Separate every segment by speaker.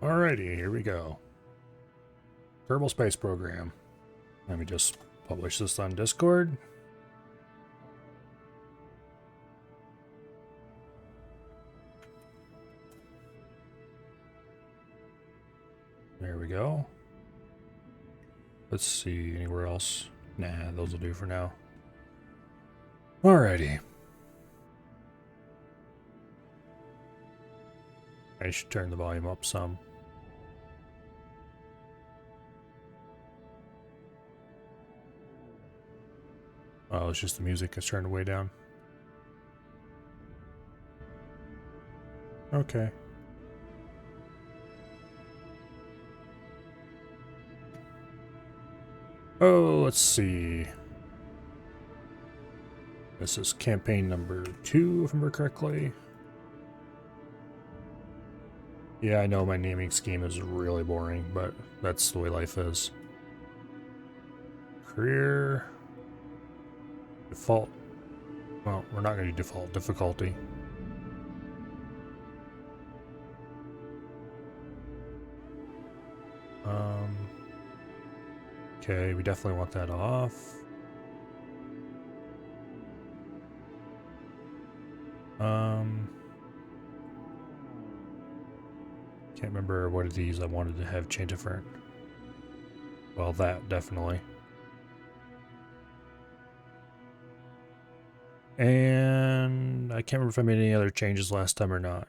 Speaker 1: Alrighty, here we go. Kerbal Space Program. Let me just publish this on Discord. There we go. Let's see, anywhere else? Nah, those will do for now. Alrighty. I should turn the volume up some. Oh, it's just the music is turned way down. Okay. Oh, let's see. This is campaign number 2, if I remember correctly. Yeah, I know my naming scheme is really boring, but that's the way life is. Career. Default. Well, we're not going to do default difficulty. Okay, we definitely want that off. Can't remember what of these I wanted to have change different. Well, that definitely. And I can't remember if I made any other changes last time or not.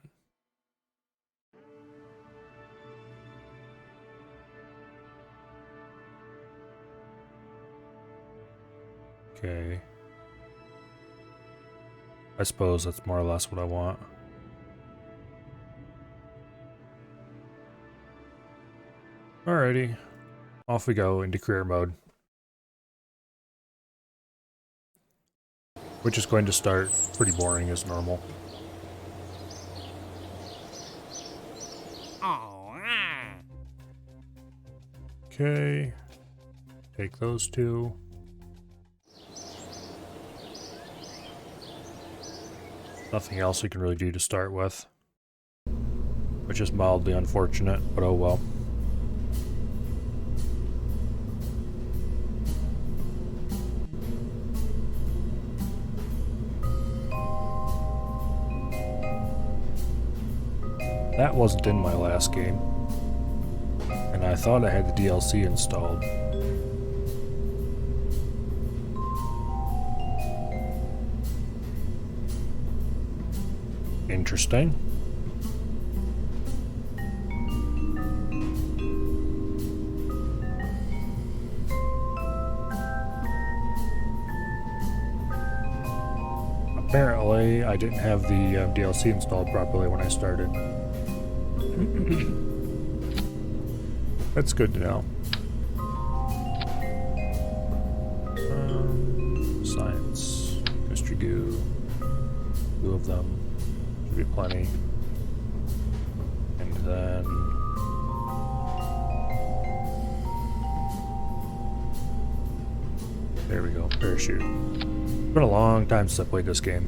Speaker 1: Okay. I suppose that's more or less what I want. Alrighty. Off we go into career mode. Which is going to start pretty boring as normal. Okay. Take those two. Nothing else we can really do to start with. Which is mildly unfortunate, but oh well. That wasn't in my last game. And I thought I had the DLC installed. Interesting. Apparently, I didn't have the DLC installed properly when I started. That's good to know. Science. Mystery goo. 2 of them. Should be plenty. And then... there we go. Parachute. It's been a long time since I played this game.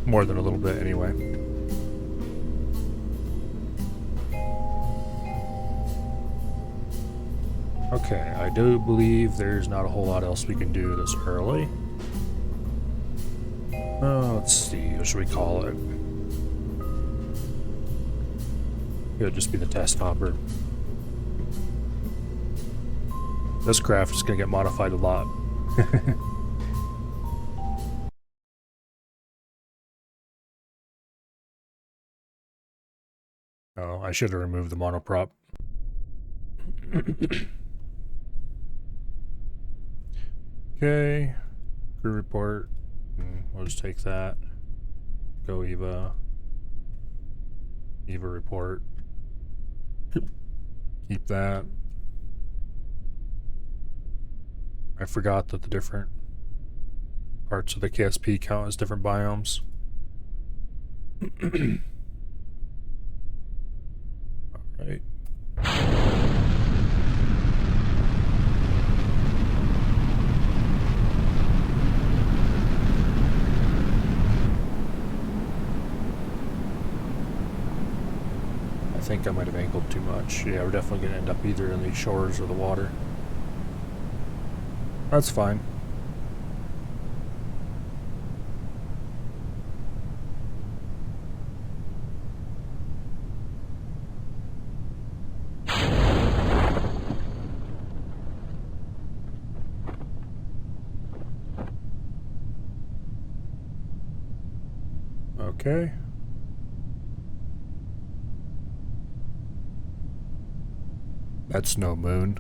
Speaker 1: More than a little bit, anyway. Okay, I do believe there's not a whole lot else we can do this early. Let's see, what should we call it? It'll just be the test hopper. This craft is going to get modified a lot. Oh, I should have removed the monoprop. Okay, crew report. We'll just take that. Go Eva. Eva report. Keep that. I forgot that the different parts of the KSP count as different biomes. Alright. think I might have angled too much. Yeah, we're definitely going to end up either in the shores or the water. That's fine. Okay. That's no moon.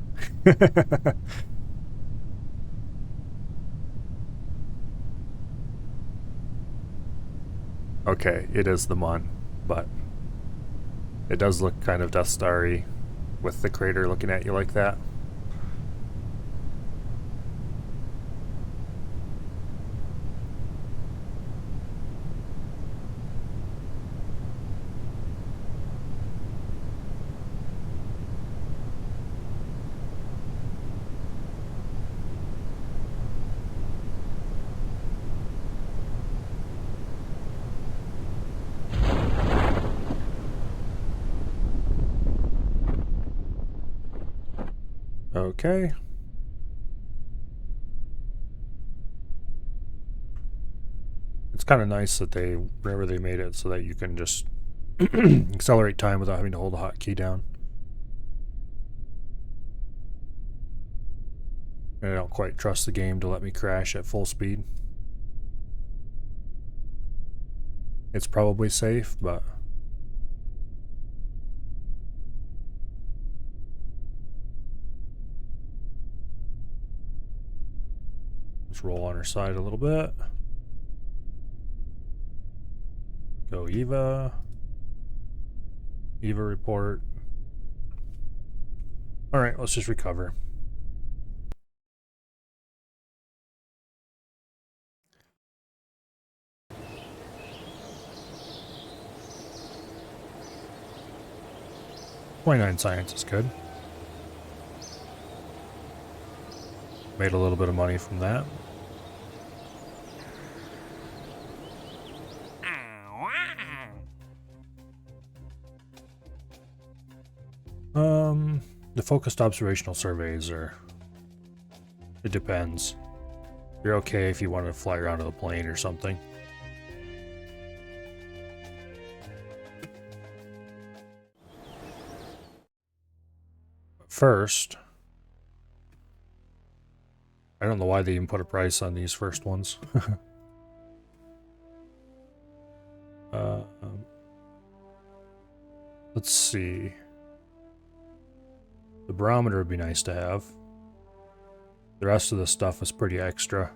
Speaker 1: Okay, it is the Mun, but it does look kind of Death Starry with the crater looking at you like that. Okay. It's kind of nice that they, whenever they made it so that you can just accelerate time without having to hold the hotkey down. And I don't quite trust the game to let me crash at full speed. It's probably safe, but let's roll on her side a little bit. Go Eva. Eva report. Alright, let's just recover. .29 science is good. Made a little bit of money from that. The focused observational surveys are... It depends. You're okay if you want to fly around with a plane or something. But first... I don't know why they even put a price on these first ones. Let's see. The barometer would be nice to have. The rest of the stuff is pretty extra.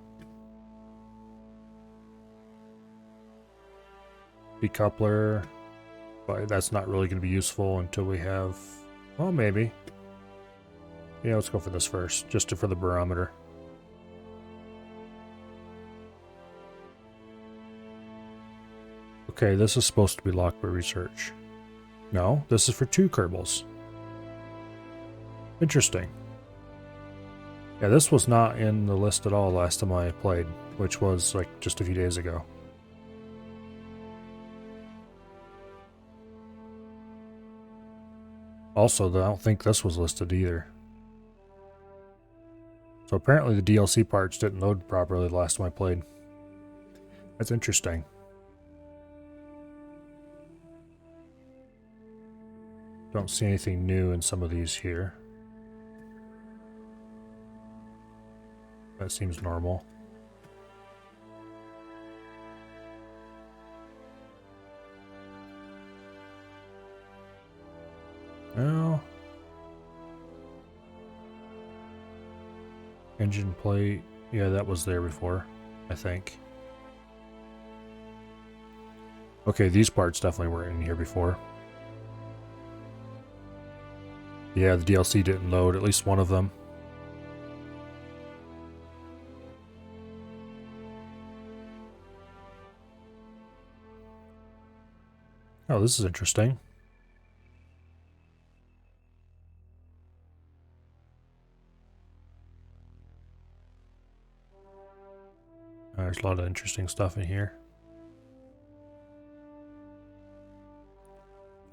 Speaker 1: Decoupler, but that's not really going to be useful until we have... Well, maybe. Yeah, let's go for this first, just for the barometer. Okay, this is supposed to be locked by research. No, this is for 2 Kerbals. Interesting. Yeah, this was not in the list at all last time I played, which was like just a few days ago. Also, I don't think this was listed either. So apparently the DLC parts didn't load properly the last time I played. That's interesting. Don't see anything new in some of these here. That seems normal. Well, engine plate. Yeah, that was there before, I think. Okay, these parts definitely weren't in here before. Yeah, the DLC didn't load, at least one of them. Oh, this is interesting. There's a lot of interesting stuff in here.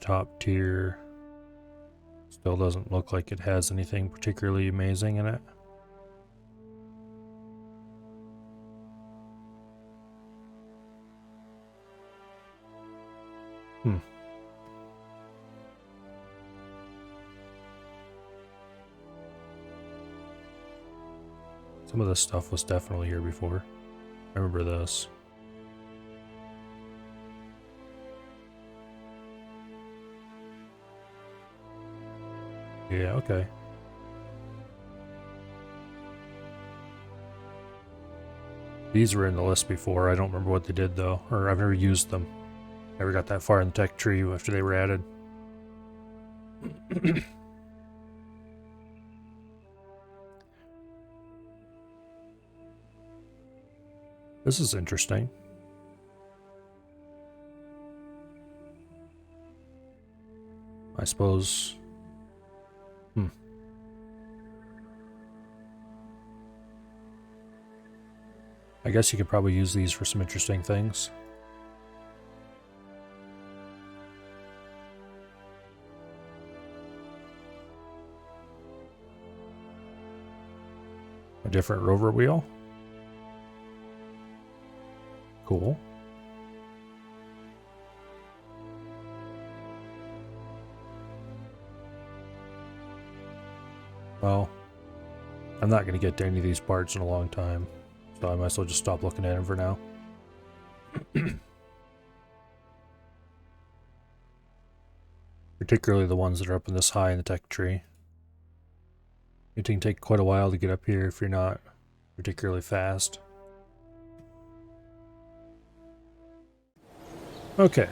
Speaker 1: Top tier. Still doesn't look like it has anything particularly amazing in it. Some of this stuff was definitely here before. I remember this. Yeah, okay. These were in the list before. I don't remember what they did though, or I've never used them. Never got that far in the tech tree after they were added. This is interesting. I suppose. I guess you could probably use these for some interesting things. A different rover wheel. Cool. Well, I'm not going to get to any of these parts in a long time, so I might as well just stop looking at them for now. Particularly the ones that are up in this high in the tech tree. It can take quite a while to get up here if you're not particularly fast. Okay.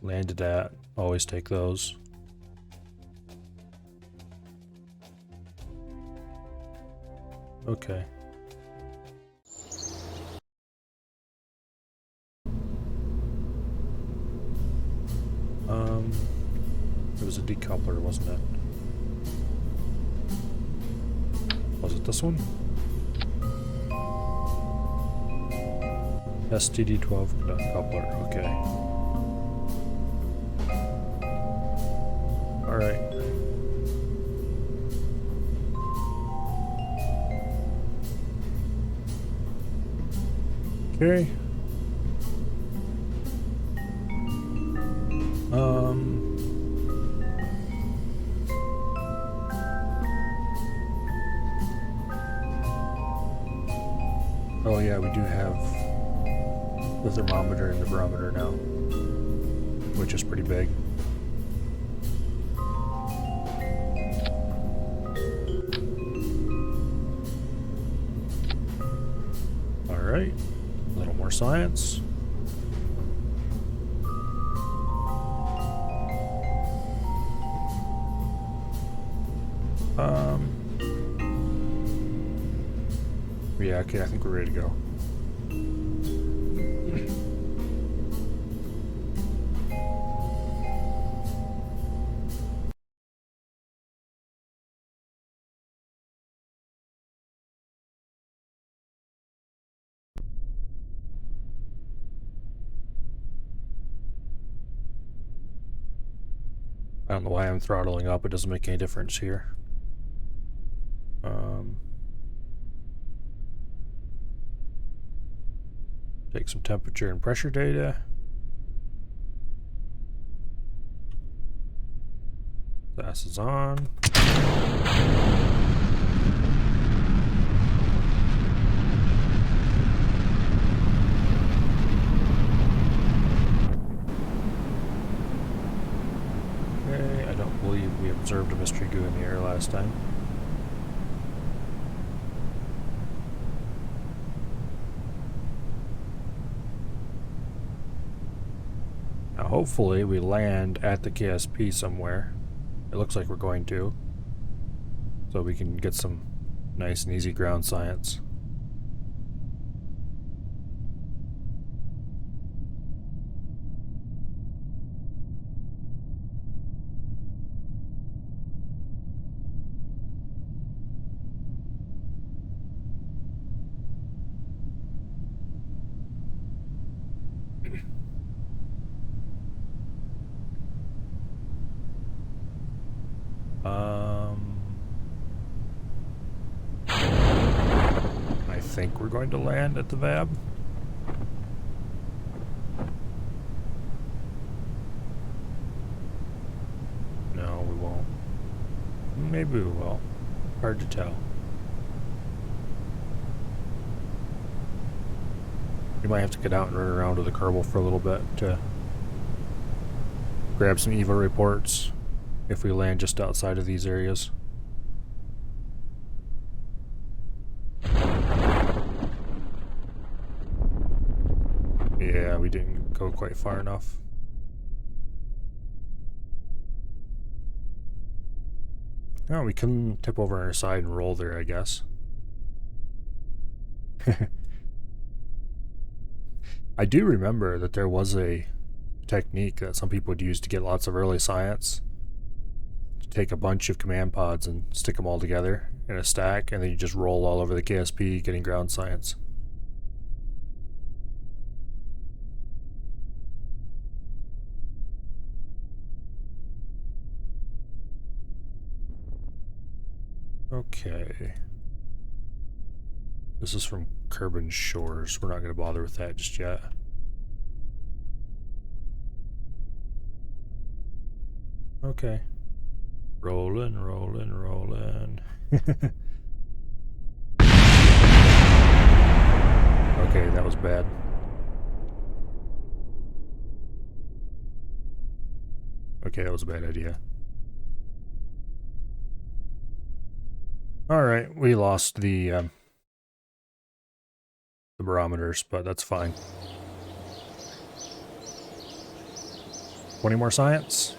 Speaker 1: Landed at. Always take those. Okay. It was a decoupler, wasn't it? Was it this one? STD12 coupler, okay. Alright. Okay. Oh yeah, we do have the thermometer and the barometer now, which is pretty big. Alright, a little more science. Yeah, okay, I think we're ready to go. I don't know why I'm throttling up, it doesn't make any difference here. Take some temperature and pressure data. Gas is on. Okay, I don't believe we observed a mystery goo in the air last time. Now hopefully we land at the KSP somewhere. It looks like we're going to. So we can get some nice and easy ground science. think we're going to land at the VAB. No, we won't. Maybe we will. Hard to tell. We might have to get out and run around with the Kerbal for a little bit to grab some EVA reports if we land just outside of these areas. Yeah, we didn't go quite far enough. Oh, we can tip over on our side and roll there, I guess. I do remember that there was a technique that some people would use to get lots of early science. To take a bunch of command pods and stick them all together in a stack, and then you just roll all over the KSP getting ground science. Okay. This is from Kerbin Shores. We're not going to bother with that just yet. Okay. Rolling, rolling, rolling. Okay, that was bad. Okay, that was a bad idea. Alright, we lost the barometers, but that's fine. 20 more science?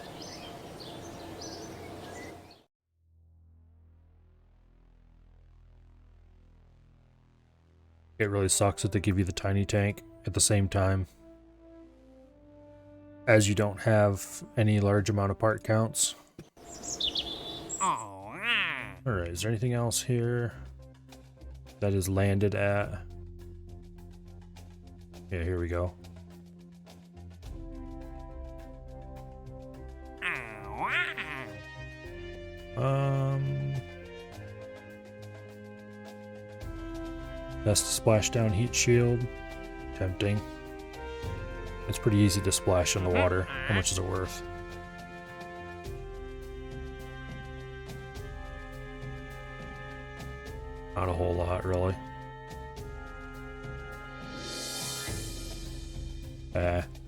Speaker 1: It really sucks that they give you the tiny tank at the same time as you don't have any large amount of part counts. Alright, is there anything else here that is landed at? Yeah, here we go. Best splashdown heat shield. Tempting. It's pretty easy to splash in the water. How much is it worth? Not a whole lot, really.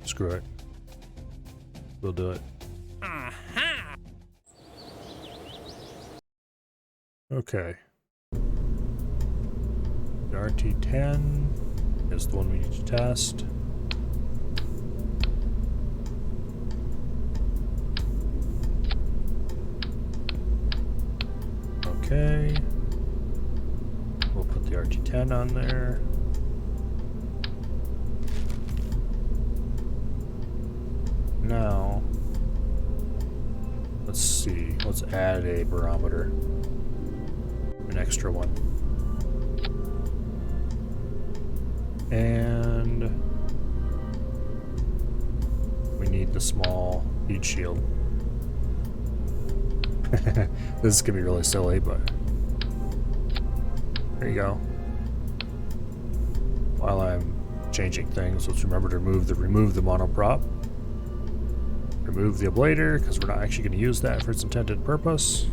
Speaker 1: Screw it. We'll do it. Okay. The RT-10 is the one we need to test. Okay. We'll put the RT-10 on there. Now, let's see. Let's add a barometer. An extra one. And we need the small heat shield. This is gonna be really silly, but there you go. While I'm changing things, let's remember to remove the monoprop. Remove the ablator, because we're not actually going to use that for its intended purpose.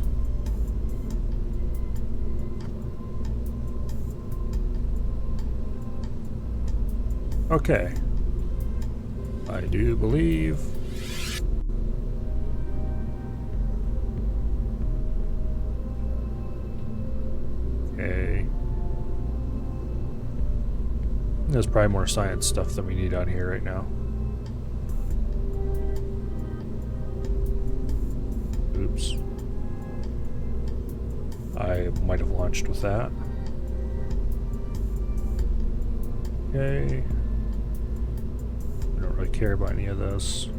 Speaker 1: Okay. I do believe okay. There's probably more science stuff than we need on here right now. Oops. I might have launched with that. Okay. I don't really care about any of this.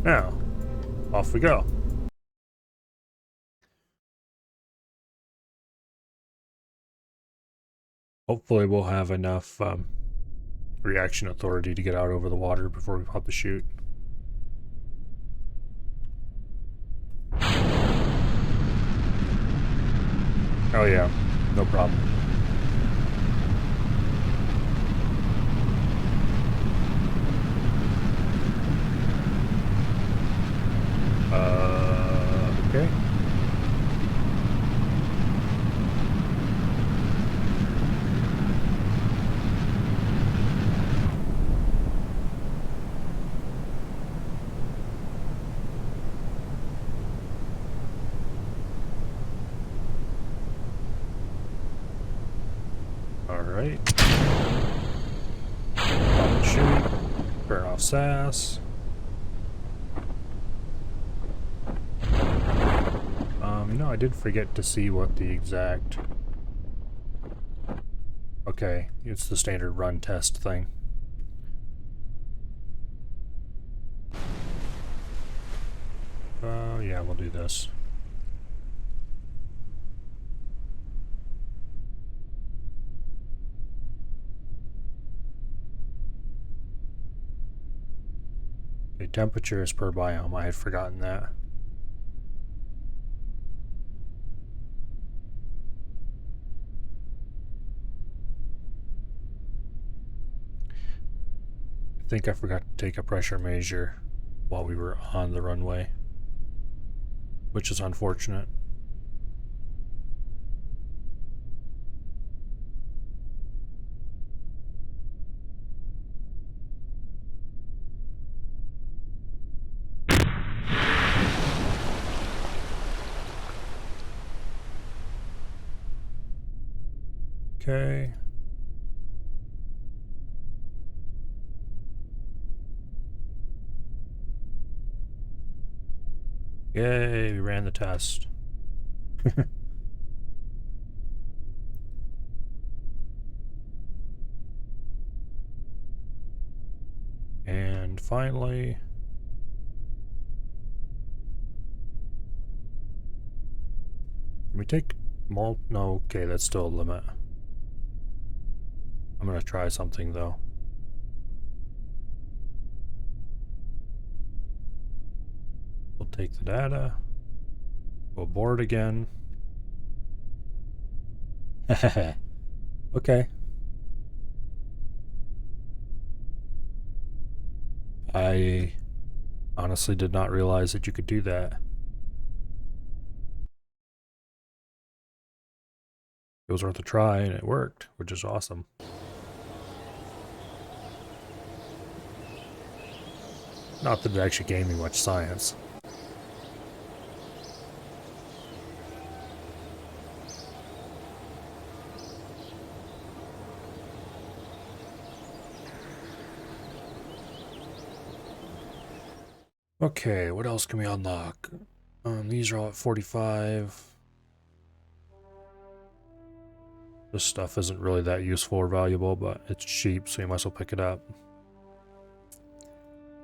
Speaker 1: Now, off we go. Hopefully we'll have enough reaction authority to get out over the water before we pop the chute. Oh yeah, no problem. Okay. All right. Shoot. Burn off SAS. You know, I did forget to see what the exact... Okay, it's the standard run test thing. Yeah, we'll do this. Okay, temperature is per biome. I had forgotten that. I think I forgot to take a pressure measure while we were on the runway, which is unfortunate. Okay. Yay, we ran the test. And finally... Can we take no, okay, that's still a limit. I'm gonna try something though. We'll take the data. Go aboard again. Okay. I honestly did not realize that you could do that. It was worth a try and it worked, which is awesome. Not that it actually gave me much science. Okay, what else can we unlock? These are all at 45. This stuff isn't really that useful or valuable, but it's cheap, so you might as well pick it up.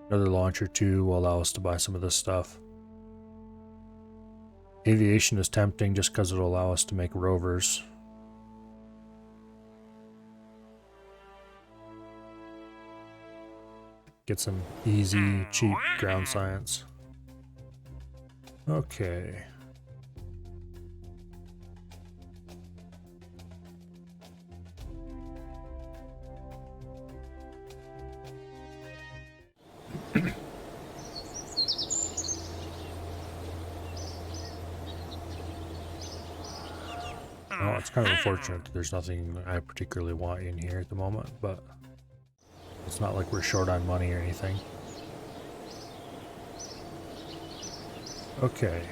Speaker 1: Another launcher too will allow us to buy some of this stuff. Aviation is tempting just because it'll allow us to make rovers. Get some easy, cheap ground science. Okay. Well, it's kind of unfortunate that there's nothing I particularly want in here at the moment, but it's not like we're short on money or anything. Okay.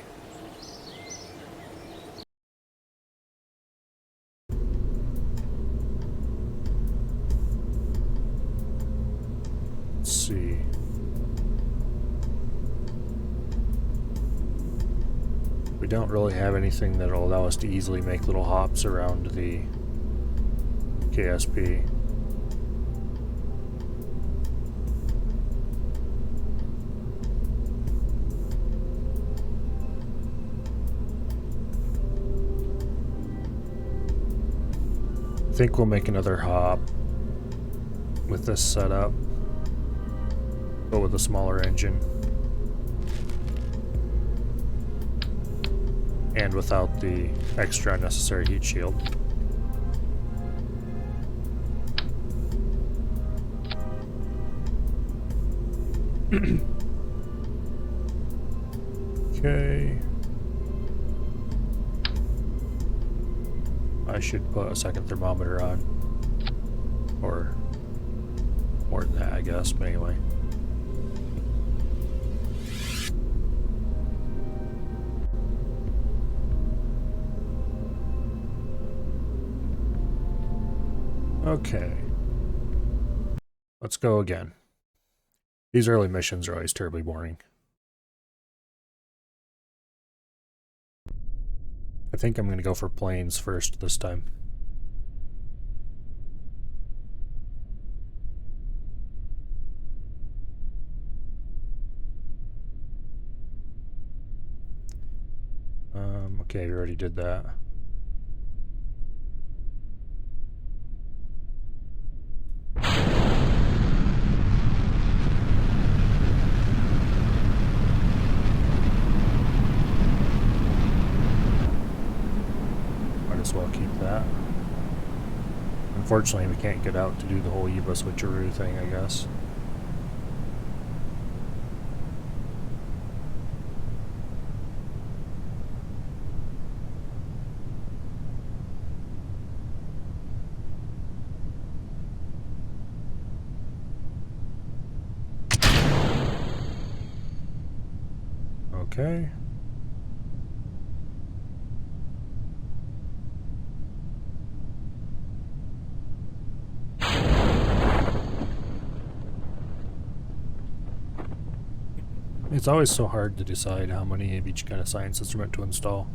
Speaker 1: Let's see. We don't really have anything that'll allow us to easily make little hops around the KSP. I think we'll make another hop with this setup, but with a smaller engine. and without the extra unnecessary heat shield. Okay. I should put a second thermometer on. Or more than that, I guess, but anyway. Okay. Let's go again. These early missions are always terribly boring. I think I'm going to go for planes first this time. Okay, we already did that. Might as well keep that. Unfortunately, we can't get out to do the whole EVA switcheroo thing, I guess. Okay. It's always so hard to decide how many of each kind of science instrument to install.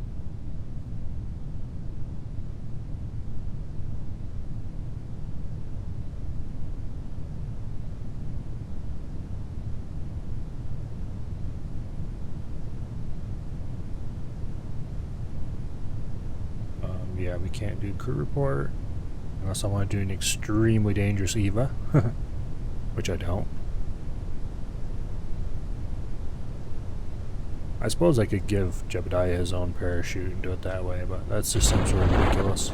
Speaker 1: Yeah, we can't do crew report unless I want to do an extremely dangerous EVA, which I don't. I suppose I could give Jebediah his own parachute and do it that way, but that just seems really ridiculous.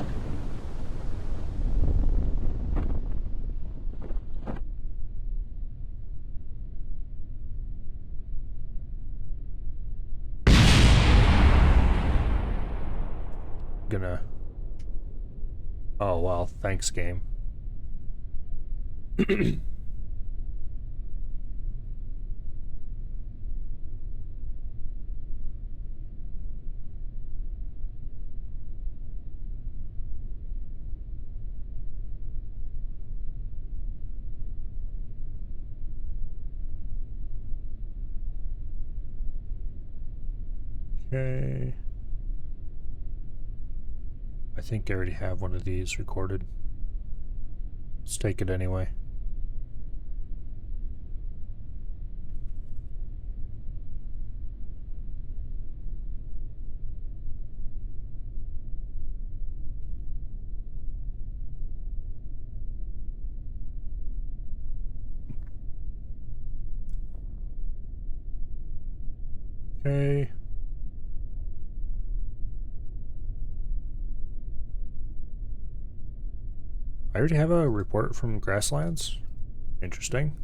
Speaker 1: Gonna... Oh, well, thanks, game. Okay. I think I already have one of these recorded. Let's take it anyway. Okay. I already have a report from Grasslands. Interesting.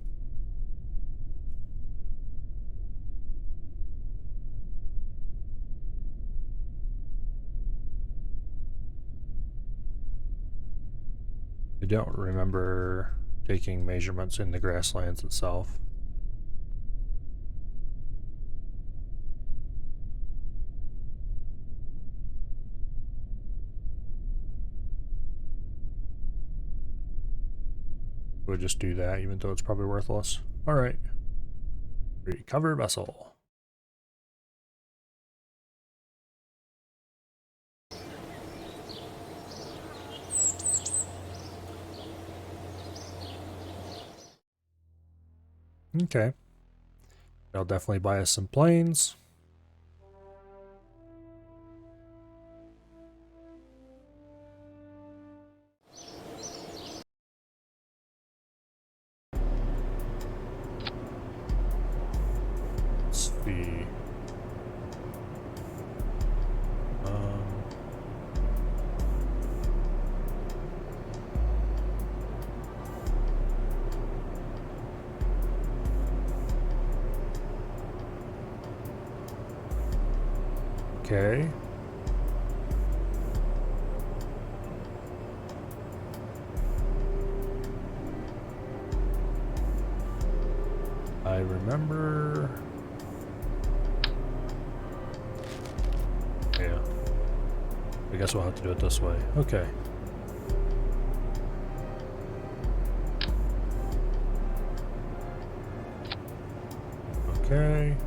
Speaker 1: I don't remember taking measurements in the Grasslands itself. We'll just do that, even though it's probably worthless. Alright. Recover vessel. Okay. They'll definitely buy us some planes. Let's see. Okay. I remember. Yeah. I guess we'll have to do it this way. Okay. Okay.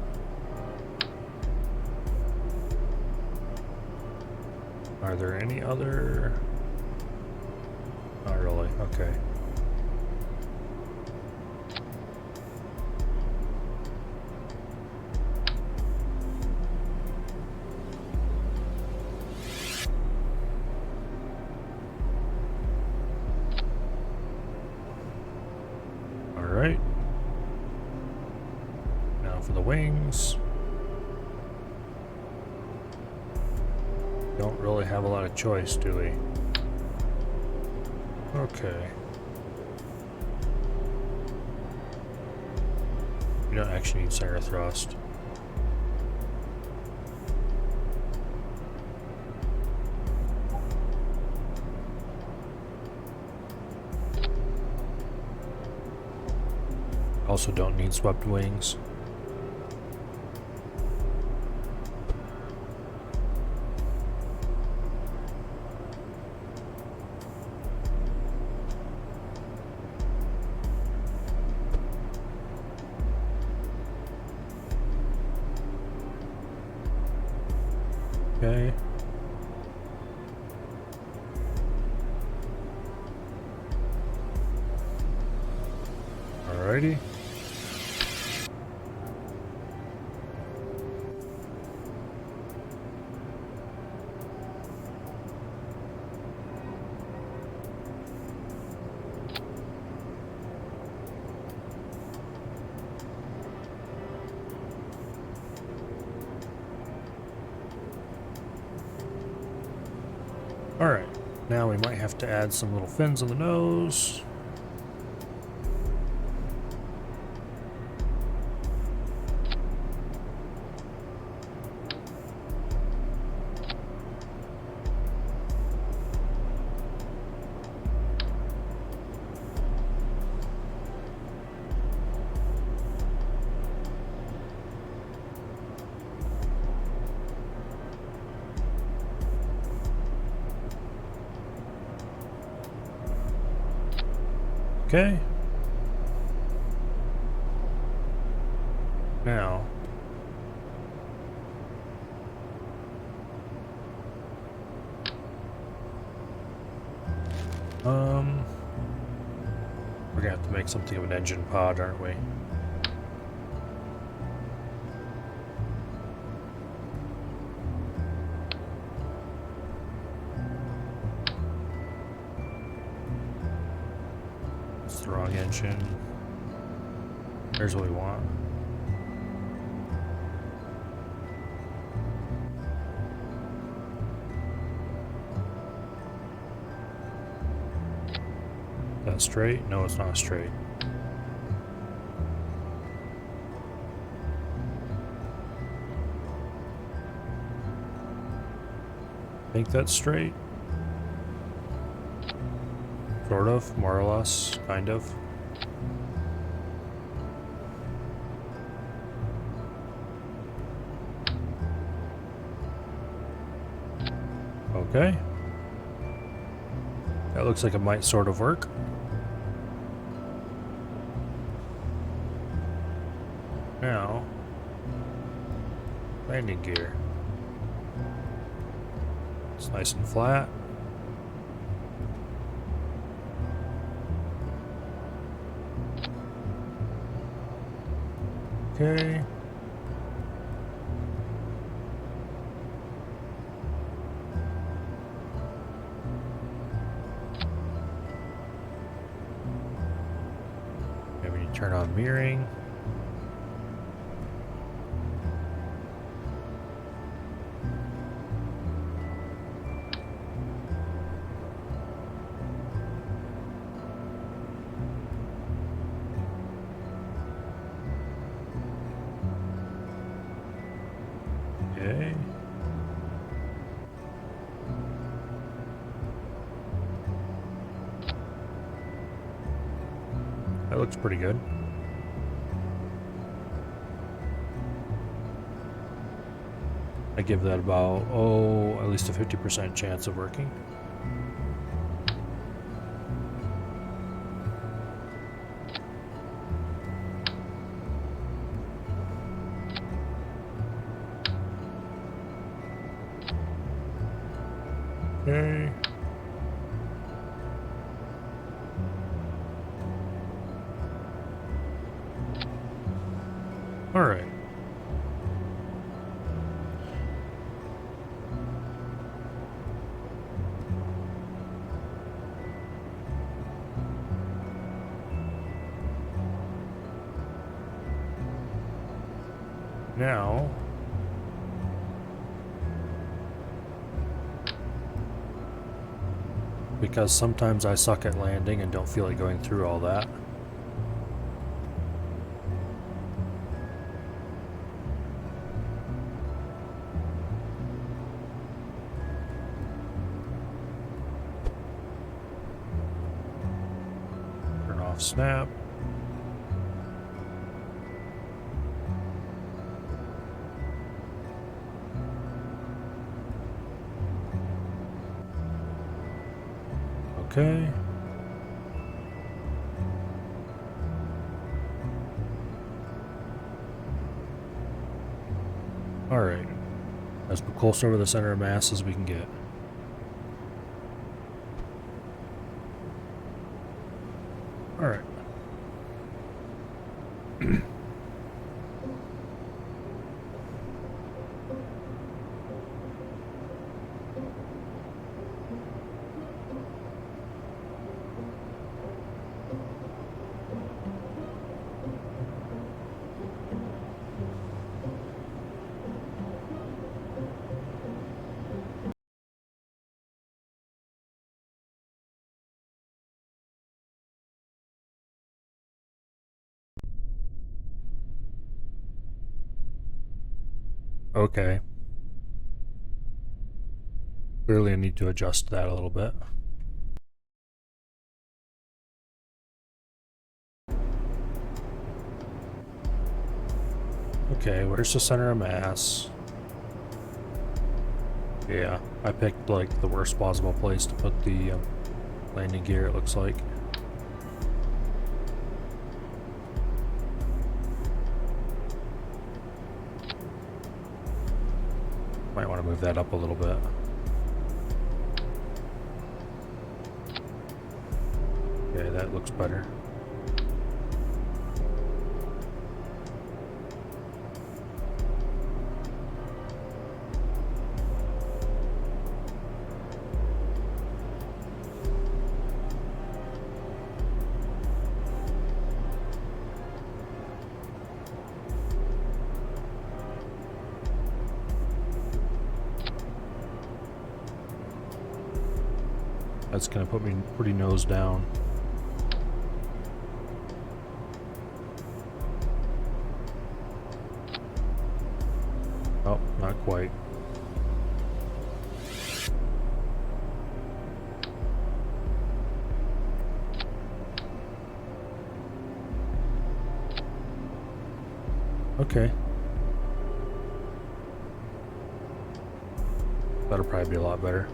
Speaker 1: Are there any other? Not really. Okay. All right. Now for the wings. Don't really have a lot of choice, do we? Okay. You don't actually need center thrust. Also don't need swept wings. Okay. Alrighty. Alright, now we might have to add some little fins on the nose. Okay. Now. We're gonna have to make something of an engine pod, aren't we? It's the wrong engine. Here's what we want. Is that straight? No, it's not straight. Think that's straight? Sort of, more or less, kind of. Okay. That looks like it might sort of work. Now, landing gear. It's nice and flat. Okay. Maybe you turn on mirroring. Okay. That looks pretty good. I give that about, at least a 50% chance of working. Okay. All right. Now, because sometimes I suck at landing and don't feel like going through all that, turn off snap. Okay. All right. As close over the center of mass as we can get. All right. Okay. Clearly I need to adjust that a little bit. Okay, where's the center of mass? Yeah, I picked like the worst possible place to put the landing gear, it looks like. Might want to move that up a little bit. Okay, that looks better. That's gonna put me pretty nose down. Oh, not quite. Okay. That'll probably be a lot better.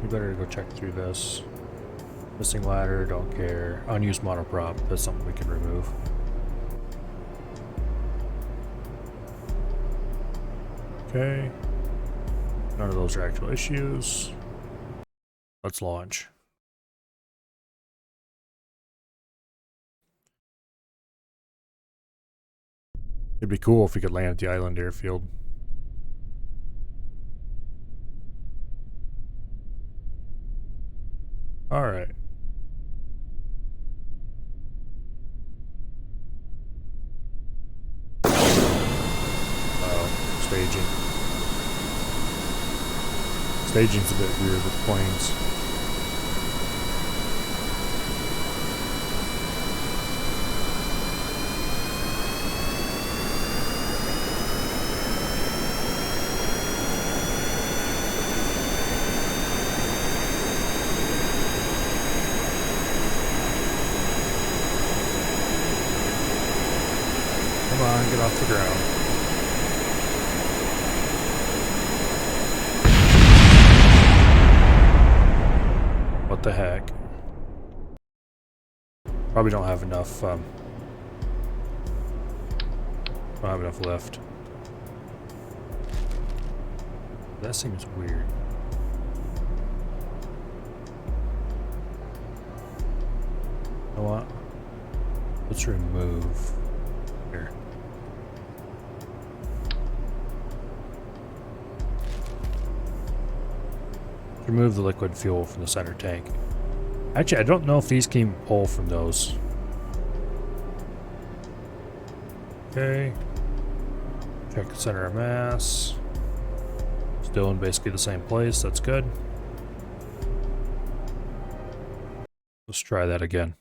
Speaker 1: We better go check through this. Missing ladder, don't care. Unused monoprop, that's something we can remove. Okay. None of those are actual issues. Let's launch. It'd be cool if we could land at the island airfield. Alright. Staging. Staging's a bit weird with planes. off the ground. What the heck? Probably don't have enough, don't have enough left. That seems weird. You know what? Let's remove here. Remove the liquid fuel from the center tank. Actually, I don't know if these can pull from those. Okay. Check the center of mass. Still in basically the same place. That's good. Let's try that again.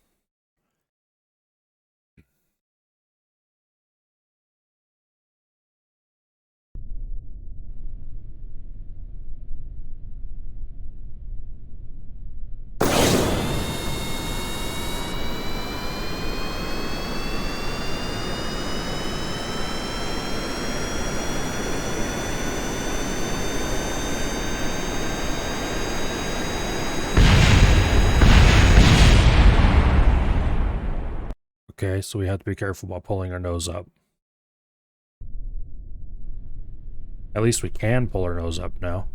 Speaker 1: Okay, so we have to be careful about pulling our nose up. At least we can pull our nose up now.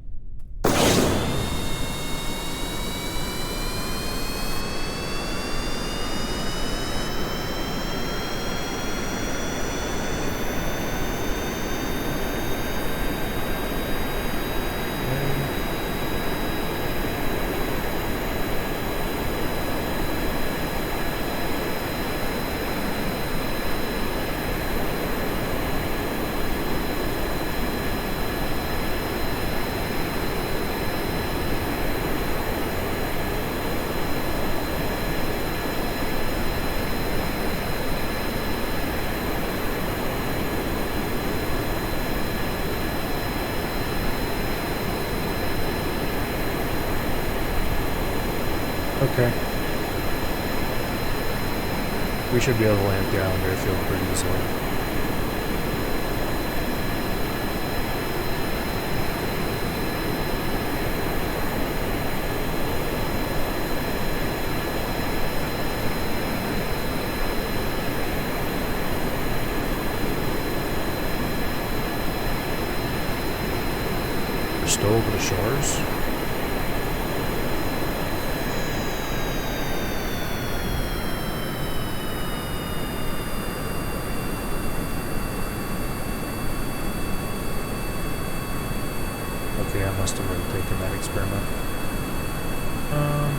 Speaker 1: Okay. We should be able to land down there airfield pretty easily. We're still over the shores. Okay, I must have already taken that experiment.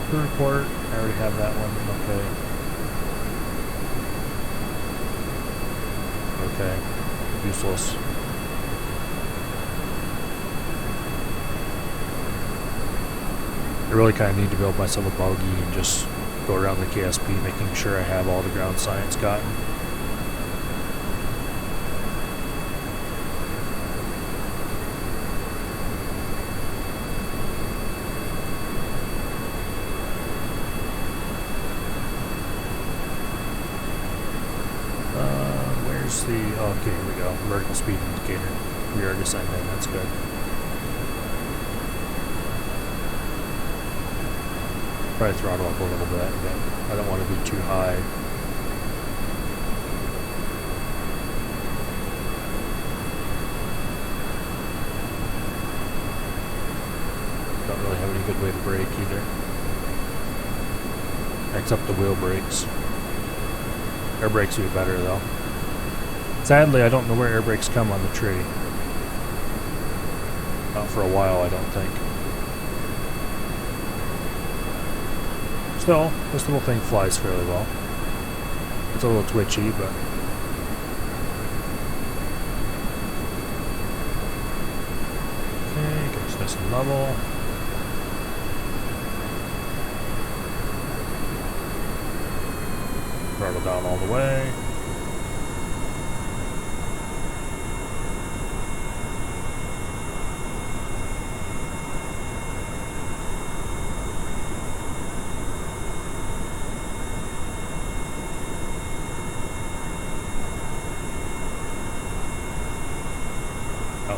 Speaker 1: Crew report, I already have that one, okay. Okay, useless. I really kind of need to build myself a buggy and just go around the KSP making sure I have all the ground science gotten. Okay, here we go. Vertical speed indicator. We are descending, that's good. Probably throttle up a little bit, but I don't want to be too high. Don't really have any good way to brake either. Except the wheel brakes. Air brakes would be better though. Sadly, I don't know where air brakes come on the tree. Not for a while, I don't think. Still, this little thing flies fairly well. It's a little twitchy, but... Okay, get us nice and level. Throttle down all the way.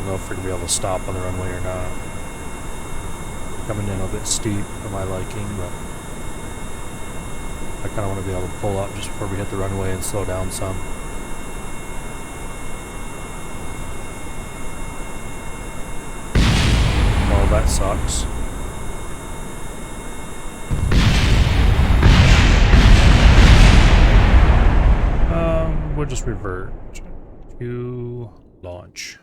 Speaker 1: know if we're going to be able to stop on the runway or not. Coming in a bit steep for my liking, but I kind of want to be able to pull up just before we hit the runway and slow down some. Well, that sucks. We'll just revert to launch.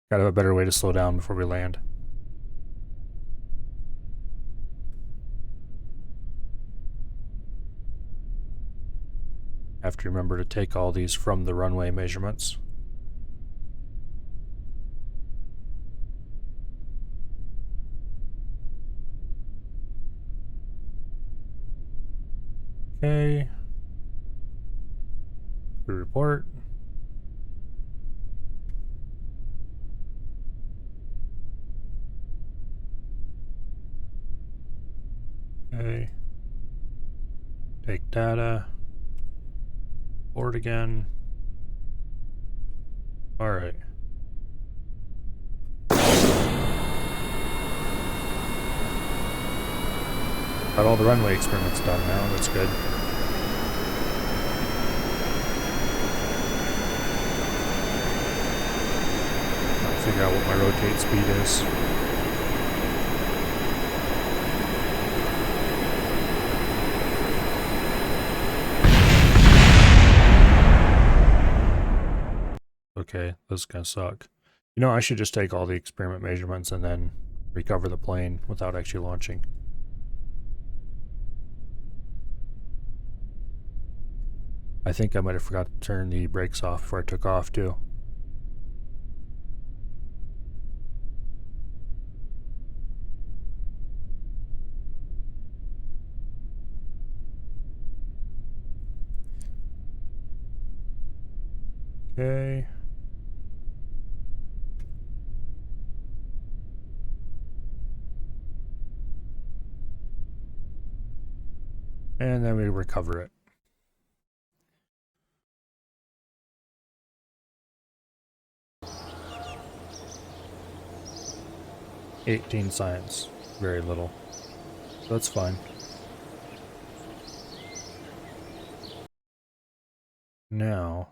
Speaker 1: Gotta have a better way to slow down before we land. Have to remember to take all these from the runway measurements. Okay. Report. Okay. Take data. Board again. All right. Got all the runway experiments done now. That's good. I'll figure out what my rotate speed is. Okay, this is gonna suck. You know, I should just take all the experiment measurements and then recover the plane without actually launching. I think I might have forgot to turn the brakes off before I took off too. Okay. And then we recover it. $18 science, very little. That's fine. Now,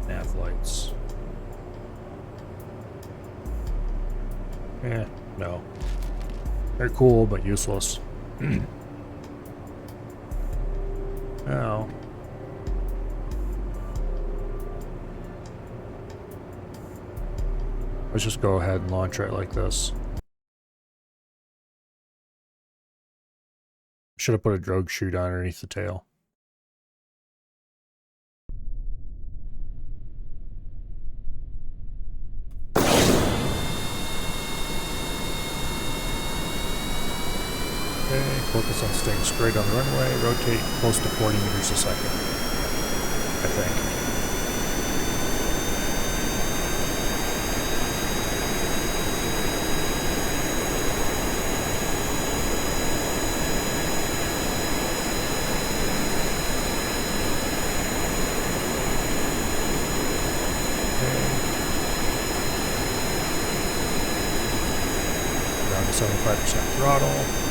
Speaker 1: nav lights. No. They're cool, but useless. Now, let's just go ahead and launch right like this. Should have put a drogue chute underneath the tail. Okay, focus on staying straight on the runway, rotate close to 40 meters a second, I think. Down to 75% throttle.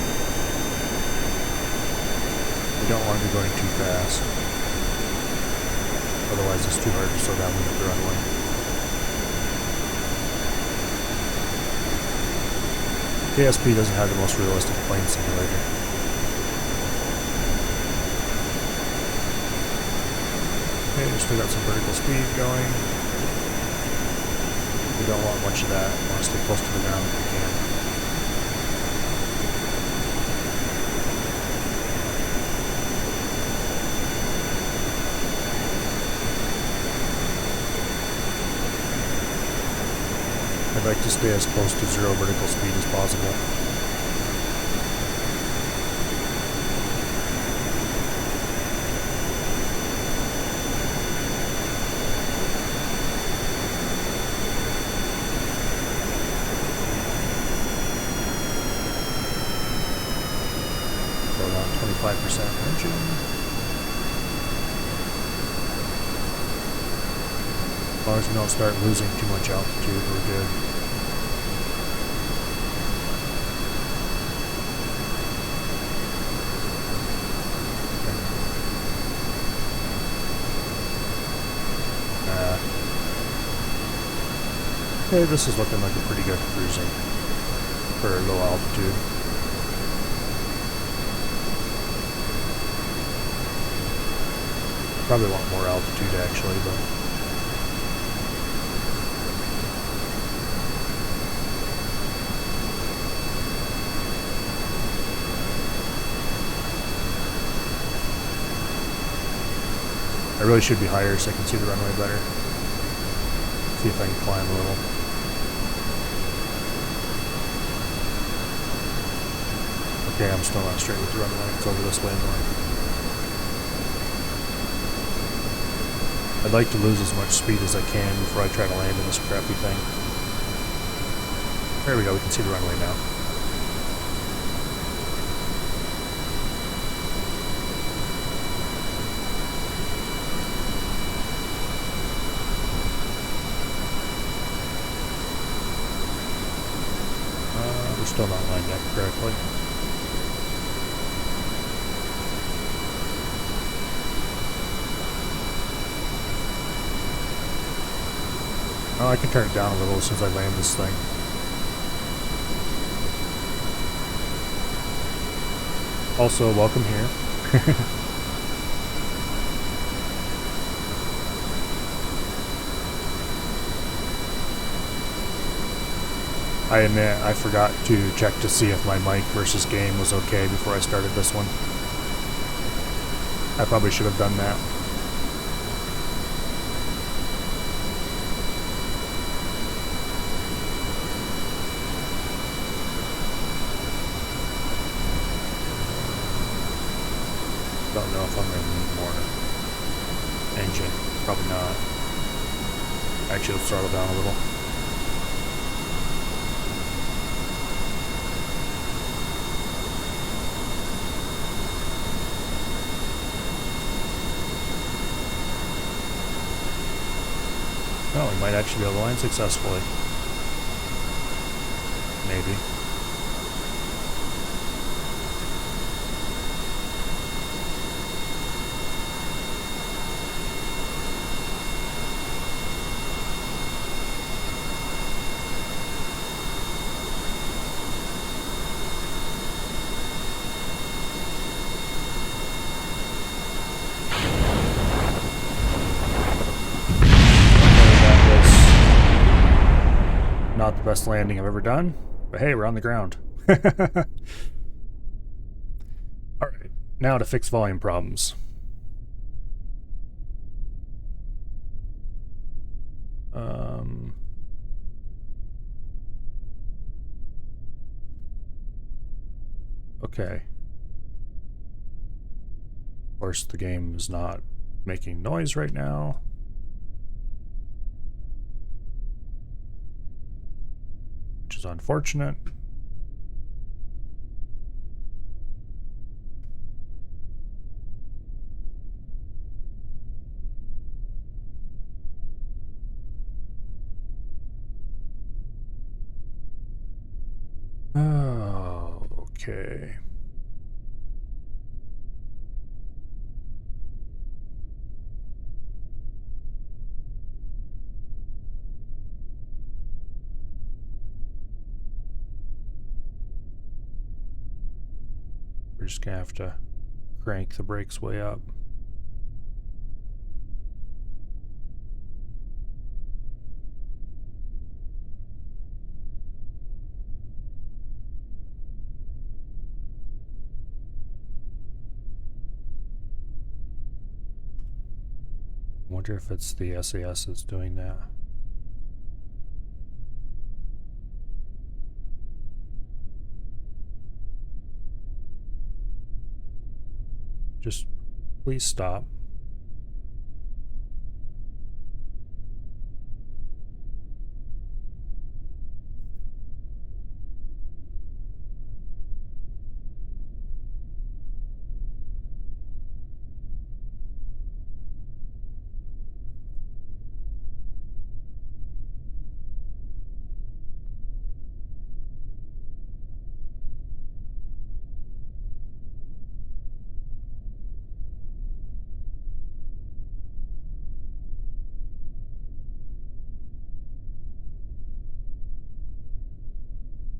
Speaker 1: We don't want to be going too fast. Otherwise it's too hard to slow down when you hit the runway. KSP doesn't have the most realistic plane simulator. Okay, we still got some vertical speed going. We don't want much of that. We want to stay close to the ground if we can. I'd like to stay as close to zero vertical speed as possible. 25% engine. As long as we don't start losing too much altitude, we're good. Okay, this is looking like a pretty good cruising for low altitude. Probably want more altitude actually, but I really should be higher so I can see the runway better. See if I can climb a little. Okay, I'm still not straight with the runway. It's over this way more. I'd like to lose as much speed as I can before I try to land in this crappy thing. There we go, we can see the runway now. We're still not lined up correctly. Oh, I can turn it down a little since I land this thing. Also, welcome here. I admit, I forgot to check to see if my mic versus game was okay before I started this one. I probably should have done that. Don't know if I'm going to need more engine. Probably not. Actually, let's throttle down a little. Oh, we might actually be able to land successfully. Maybe. Not the best landing I've ever done, but hey, we're on the ground. Alright, now to fix volume problems. Okay. Of course, the game is not making noise right now. Which is unfortunate. Oh, okay. We're just gonna have to crank the brakes way up. I wonder if it's the SAS that's doing that. Just please stop.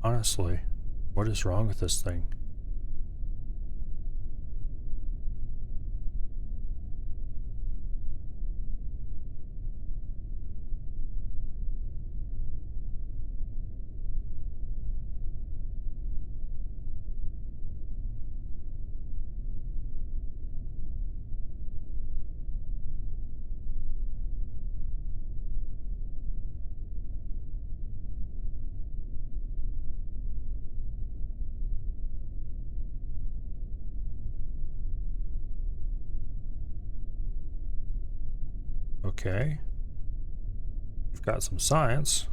Speaker 1: Honestly, what is wrong with this thing? Okay. We've got some science.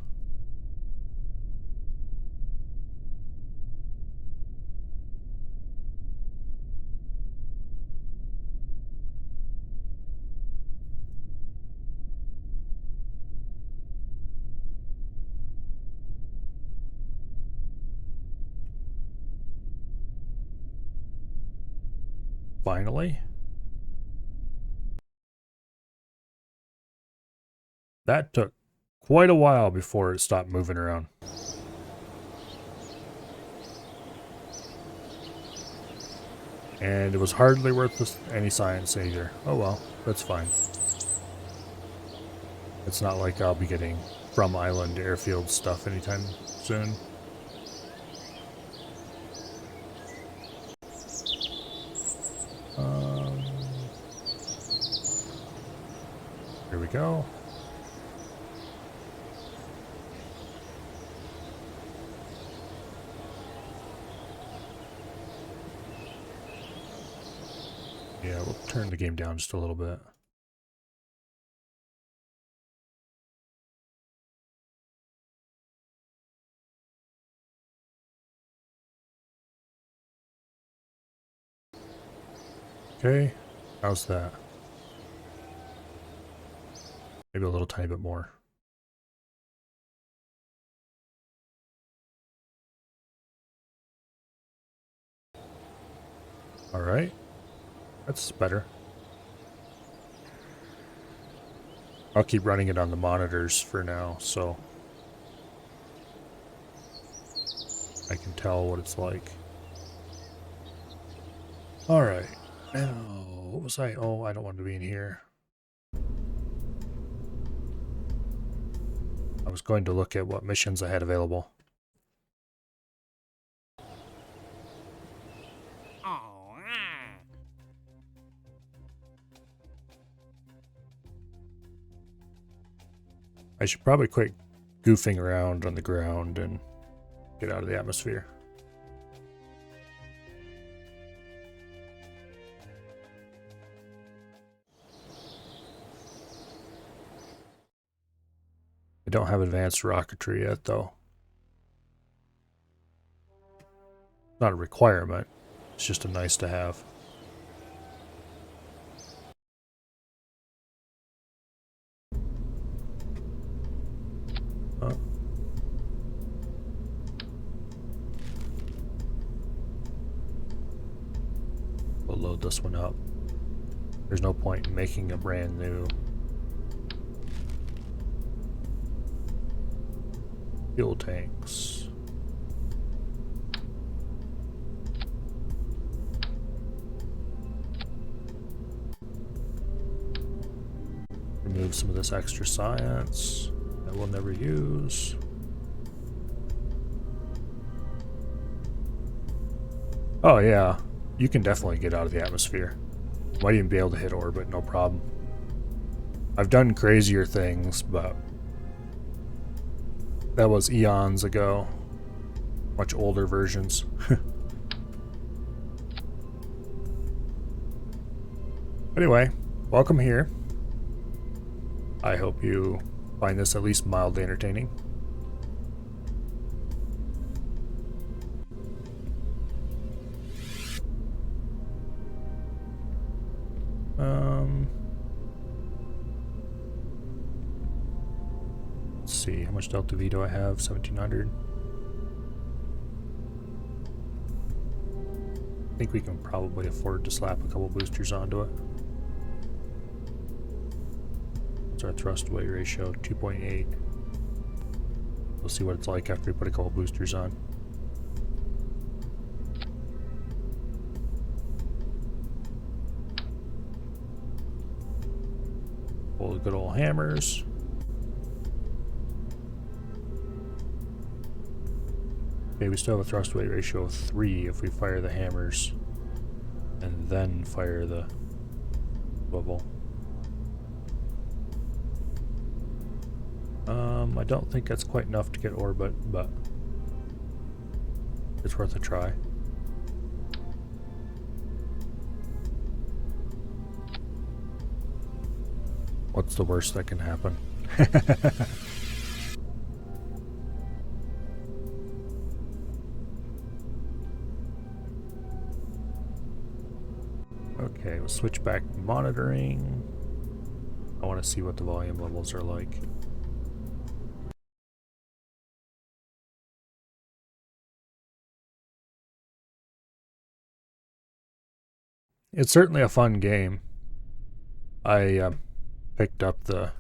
Speaker 1: Finally. That took quite a while before it stopped moving around. And it was hardly worth any science either. Oh well, that's fine. It's not like I'll be getting from island airfield stuff anytime soon. Here we go. Yeah, we'll turn the game down just a little bit. Okay, how's that? Maybe a little tiny bit more. All right, that's better. I'll keep running it on the monitors for now, so I can tell what it's like. All right, now what was I? Oh, I don't want to be in here. I was going to look at what missions I had available. I should probably quit goofing around on the ground and get out of the atmosphere. I don't have advanced rocketry yet, though. Not a requirement. It's just a nice to have. Oh. We'll load this one up. There's no point in making a brand new fuel tanks. Remove some of this extra science that we'll never use. Oh yeah, you can definitely get out of the atmosphere. Might even be able to hit orbit, no problem. I've done crazier things, but that was eons ago. Much older versions. Anyway, welcome here. I hope you find this at least mildly entertaining. Let's see, how much Delta V do I have? 1700. I think we can probably afford to slap a couple boosters onto it. What's our thrust weight ratio? 2.8. We'll see what it's like after we put a couple boosters on. couple of good old hammers. Okay, we still have a thrust weight ratio of 3 if we fire the hammers and then fire the swivel. I don't think that's quite enough to get orbit, but it's worth a try. What's the worst that can happen? Okay, we'll switch back to monitoring. I want to see what the volume levels are like. It's certainly a fun game. I picked up the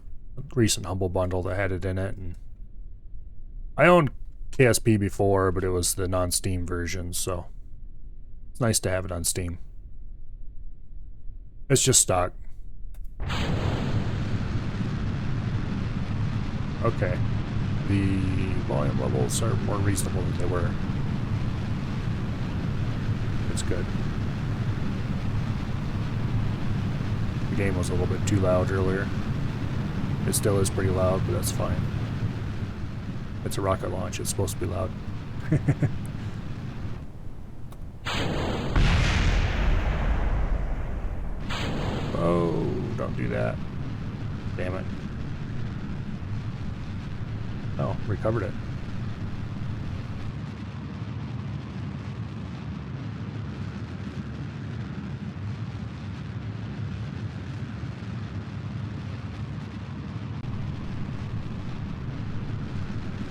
Speaker 1: recent Humble Bundle that had it in it, and I owned KSP before, but it was the non-Steam version, so it's nice to have it on Steam. It's just stock. Okay. The volume levels are more reasonable than they were. It's good. The game was a little bit too loud earlier. It still is pretty loud, but that's fine. It's a rocket launch. It's supposed to be loud. Oh, don't do that. Damn it. Oh, recovered it.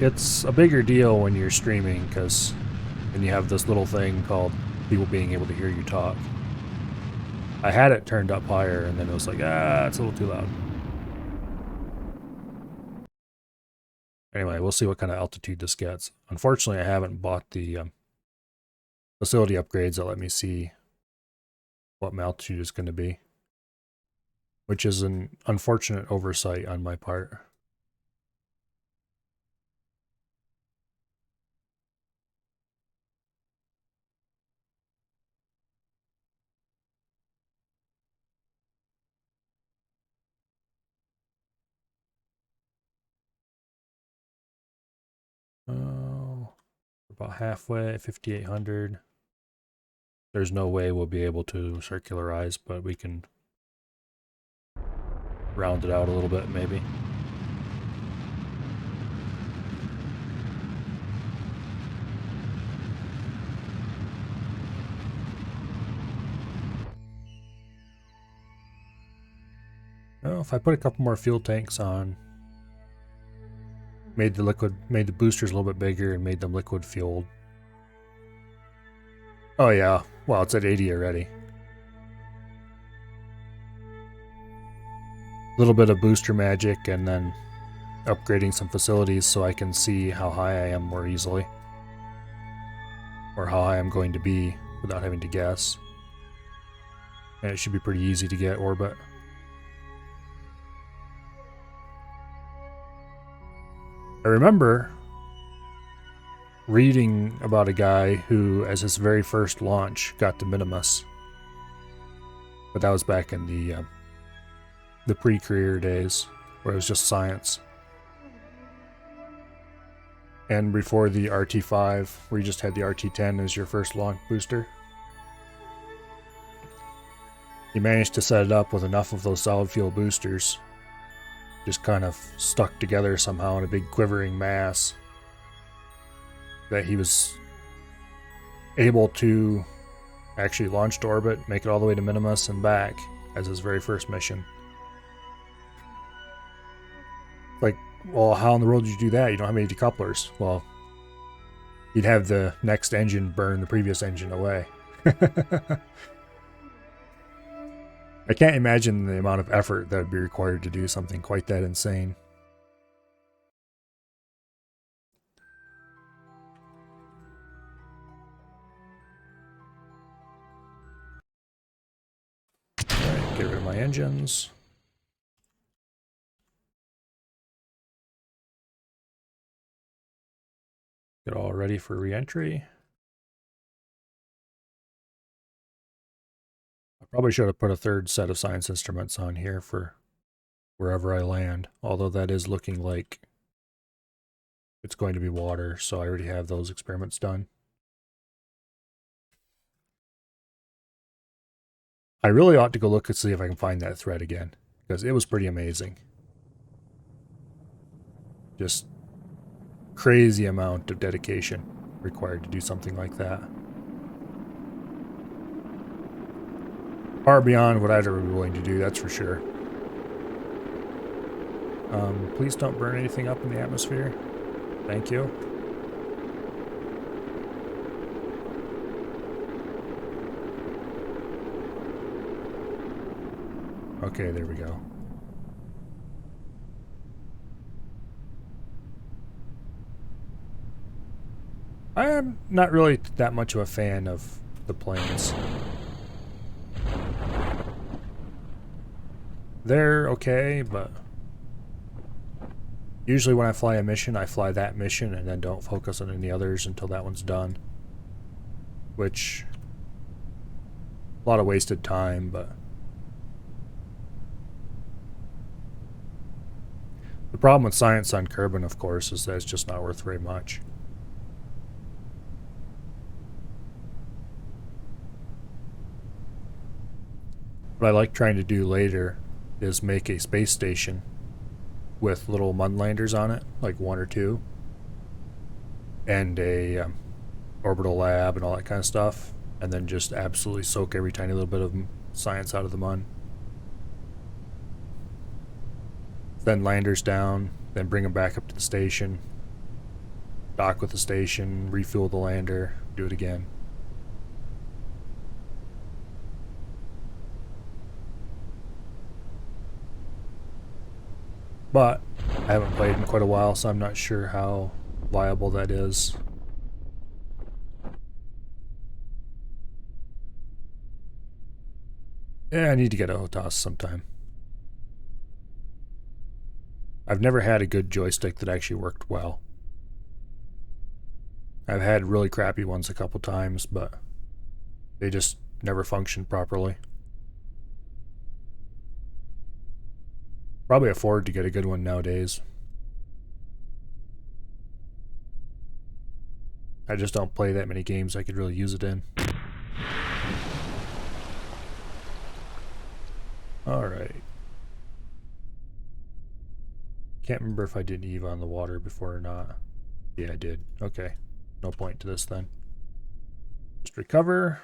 Speaker 1: It's a bigger deal when you're streaming because then you have this little thing called people being able to hear you talk. I had it turned up higher and then it was like, it's a little too loud. Anyway, we'll see what kind of altitude this gets. Unfortunately, I haven't bought the facility upgrades that let me see what my altitude is going to be, which is an unfortunate oversight on my part. Oh, about halfway, 5,800. There's no way we'll be able to circularize, but we can round it out a little bit, maybe. Well, if I put a couple more fuel tanks on, made the boosters a little bit bigger and made them liquid fueled. Oh yeah, well it's at 80 already. A little bit of booster magic and then upgrading some facilities so I can see how high I am more easily. Or how high I'm going to be without having to guess. And it should be pretty easy to get orbit. I remember reading about a guy who, as his very first launch, got to minmus. But that was back in the pre-career days, where it was just science. And before the RT5, where you just had the RT10 as your first launch booster. He managed to set it up with enough of those solid fuel boosters, just kind of stuck together somehow in a big quivering mass, that he was able to actually launch to orbit, make it all the way to minmus and back as his very first mission. Like, well, how in the world did you do that? You don't have any decouplers. Well, you'd have the next engine burn the previous engine away. I can't imagine the amount of effort that would be required to do something quite that insane. Alright, get rid of my engines. Get all ready for re-entry. I probably should have put a third set of science instruments on here for wherever I land, although that is looking like it's going to be water, so I already have those experiments done. I really ought to go look and see if I can find that thread again, because it was pretty amazing. Just crazy amount of dedication required to do something like that. Far beyond what I'd ever be willing to do, that's for sure. Please don't burn anything up in the atmosphere. Thank you. Okay, there we go. I am not really that much of a fan of the planes. They're okay, but usually when I fly a mission, I fly that mission and then don't focus on any others until that one's done. Which, a lot of wasted time, but the problem with science on Kerbin, of course, is that it's just not worth very much. What I like trying to do later is make a space station with little Mun landers on it, like 1 or 2, and a orbital lab and all that kind of stuff, and then just absolutely soak every tiny little bit of science out of the Mun. Then landers down, then bring them back up to the station, dock with the station, refuel the lander, do it again. But I haven't played in quite a while, so I'm not sure how viable that is. Yeah, I need to get a HOTAS sometime. I've never had a good joystick that actually worked well. I've had really crappy ones a couple times, but they just never functioned properly. Probably afford to get a good one nowadays. I just don't play that many games I could really use it in. Alright. Can't remember if I did EVA on the water before or not. Yeah, I did. Okay. No point to this then. Just recover.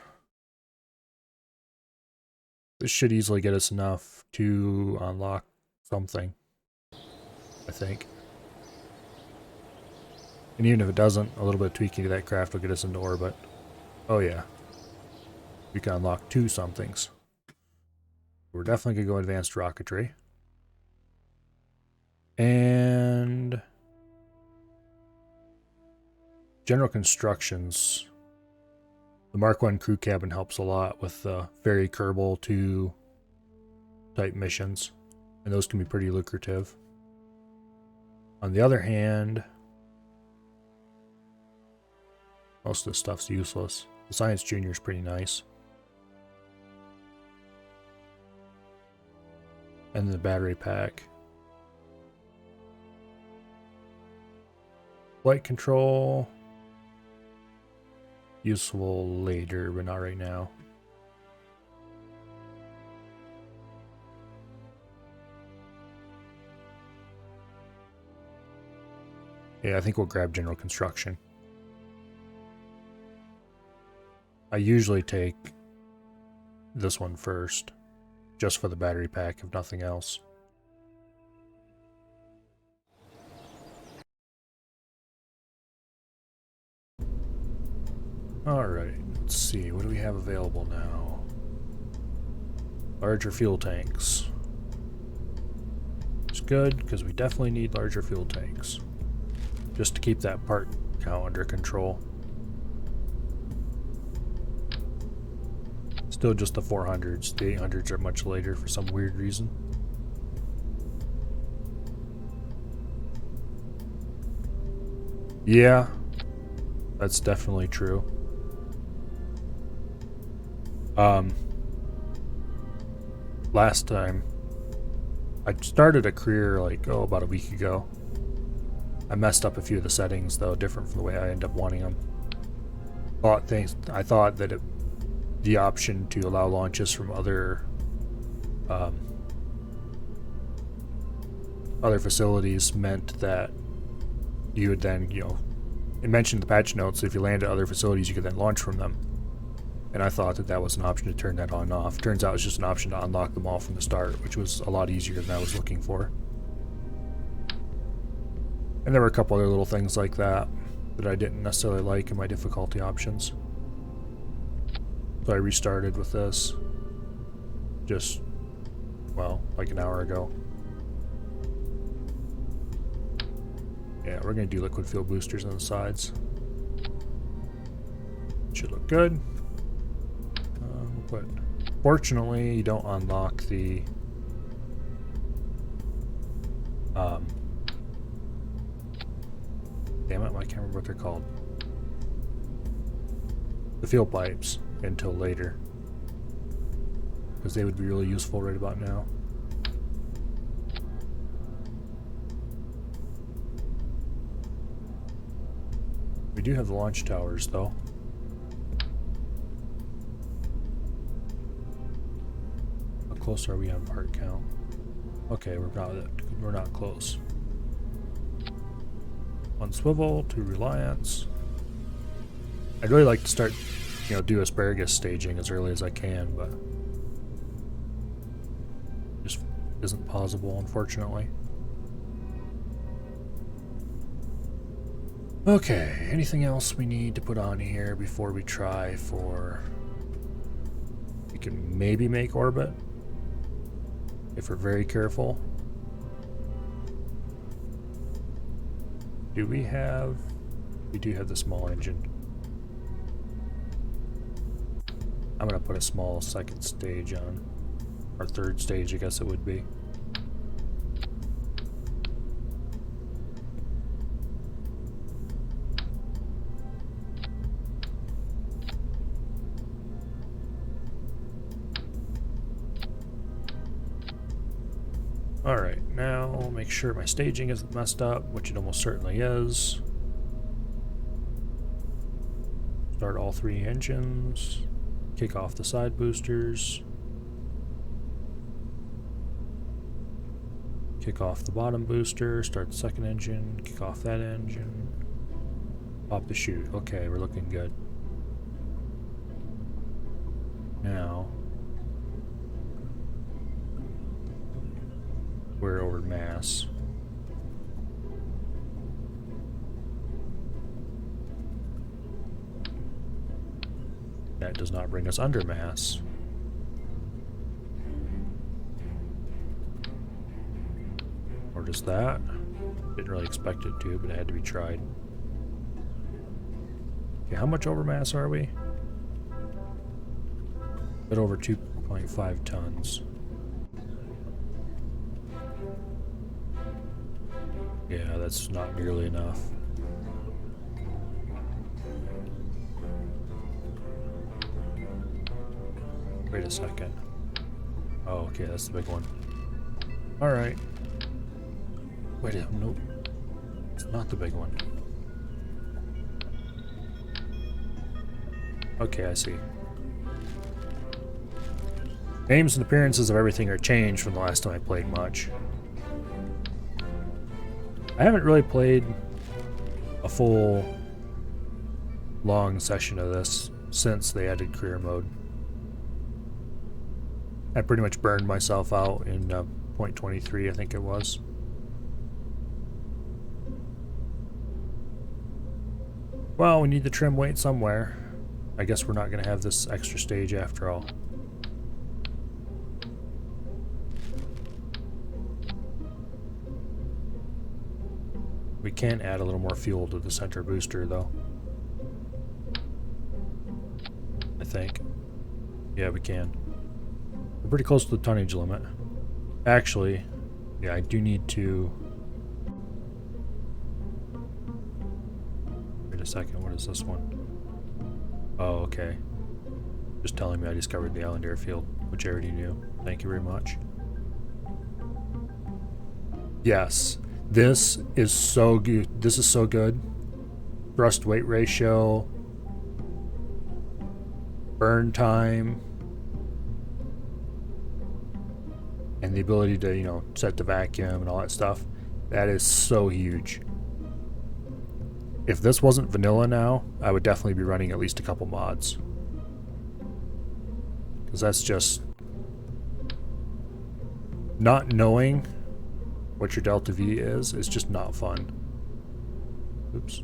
Speaker 1: This should easily get us enough to unlock something, I think. And even if it doesn't, a little bit of tweaking to that craft will get us into orbit. Oh yeah. We can unlock 2 somethings. We're definitely going to go advanced rocketry. And general constructions. The Mark 1 crew cabin helps a lot with Ferry Kerbal 2 type missions. And those can be pretty lucrative. On the other hand, most of this stuff's useless. The Science Junior is pretty nice. And the battery pack. Flight control. Useful later, but not right now. Yeah, I think we'll grab general construction. I usually take this one first, just for the battery pack, if nothing else. Alright, let's see, what do we have available now? Larger fuel tanks. It's good, because we definitely need larger fuel tanks. Just to keep that part count under control. Still just the 400s. The 800s are much later for some weird reason. Yeah. That's definitely true. Last time, I started a career like, about a week ago. I messed up a few of the settings, though, different from the way I end up wanting them. I thought that the option to allow launches from other facilities meant that you would then, it mentioned the patch notes, if you land at other facilities, you could then launch from them. And I thought that was an option to turn that on and off. Turns out it's just an option to unlock them all from the start, which was a lot easier than I was looking for. And there were a couple other little things like that I didn't necessarily like in my difficulty options. So I restarted with this just, like an hour ago. Yeah, we're going to do liquid fuel boosters on the sides. Should look good. But fortunately, you don't unlock the damn it, I can't remember what they're called. The fuel pipes until later, because they would be really useful right about now. We do have the launch towers, though. How close are we on part count? Okay, we're not close. One swivel, 2 reliance. I'd really like to start, do asparagus staging as early as I can, but just isn't possible, unfortunately. Okay, anything else we need to put on here before we try for... We can maybe make orbit, if we're very careful. Do we have... We do have the small engine. I'm going to put a small second stage on. Or third stage, I guess it would be. Alright, now make sure my staging isn't messed up, which it almost certainly is. Start all 3 engines. Kick off the side boosters. Kick off the bottom booster, start the second engine, kick off that engine. Pop the chute. Okay, we're looking good. Now, we're over mass. That does not bring us under mass. Or does that? Didn't really expect it to, but it had to be tried. Okay, how much over mass are we? A bit over 2.5 tons. Yeah, that's not nearly enough. Wait a second. Oh, okay, that's the big one. Alright. Wait a nope. It's not the big one. Okay, I see. Names and appearances of everything are changed from the last time I played much. I haven't really played a full long session of this since they added career mode. I pretty much burned myself out in 0.23, I think it was. Well, we need the trim weight somewhere. I guess we're not going to have this extra stage after all. We can add a little more fuel to the center booster, though. I think. Yeah, we can. We're pretty close to the tonnage limit. Actually, yeah, I do need to... Wait Wait a second, what is this one? Oh, okay. Just telling me I discovered the island airfield, which I already knew. Thank you very much. Yes, this is so good. This is so good. Thrust weight ratio, burn time, and the ability to, you know, set the vacuum and all that stuff. That is so huge. If this wasn't vanilla now, I would definitely be running at least a couple mods. Because that's just... not knowing what your delta V is just not fun. Oops.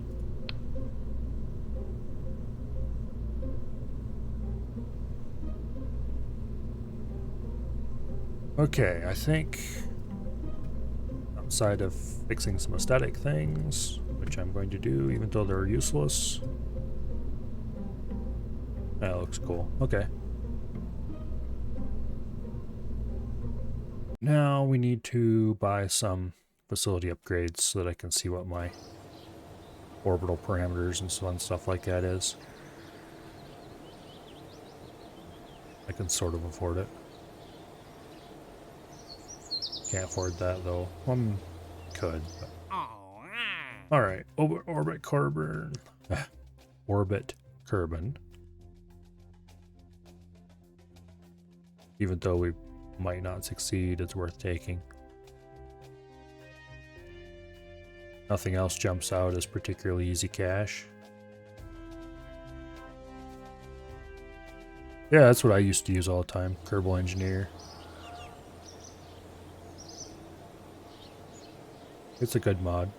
Speaker 1: Okay, I think outside of fixing some aesthetic things, which I'm going to do even though they're useless. That looks cool. Okay. Now we need to buy some facility upgrades so that I can see what my orbital parameters and so on stuff like that is. I can sort of afford it. Can't afford that though. Could. But. All right, orbit carbon, orbit carbon. Even though we might not succeed, it's worth taking. Nothing else jumps out as particularly easy cash. Yeah, that's what I used to use all the time. Kerbal Engineer. It's a good mod.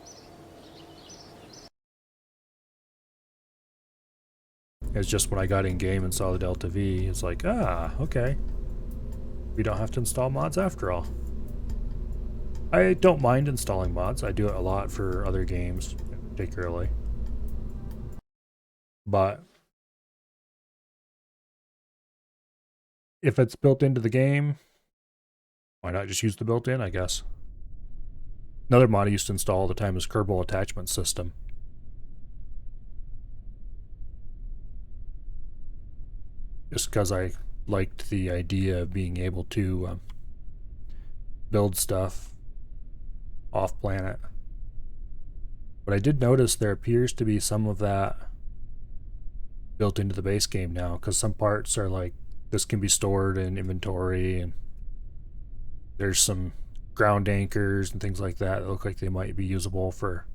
Speaker 1: It's just when I got in game and saw the Delta V, it's like, ah, okay. We don't have to install mods after all. I don't mind installing mods. I do it a lot for other games, particularly. But if it's built into the game, why not just use the built-in, I guess. Another mod I used to install all the time is Kerbal Attachment System. Just because I liked the idea of being able to build stuff off-planet. But I did notice there appears to be some of that built into the base game now, because some parts are like, this can be stored in inventory, and there's some ground anchors and things like that look like they might be usable for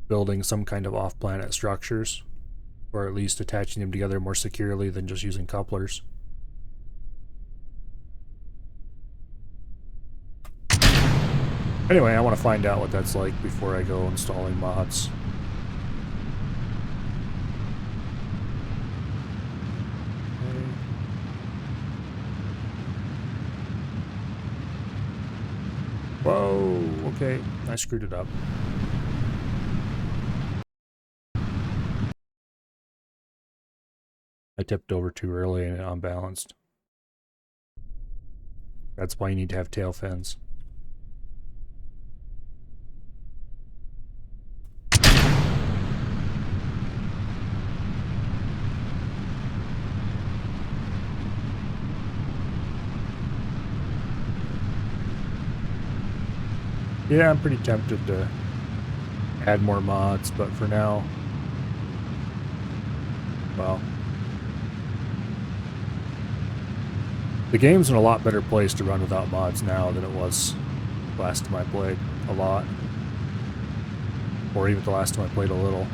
Speaker 1: building some kind of off-planet structures, or at least attaching them together more securely than just using couplers. Anyway, I want to find out what that's like before I go installing mods. Whoa, okay, I screwed it up. I tipped over too early and it unbalanced. That's why you need to have tail fins. Yeah, I'm pretty tempted to add more mods, but for now, well, the game's in a lot better place to run without mods now than it was last time I played a lot, or even the last time I played a little.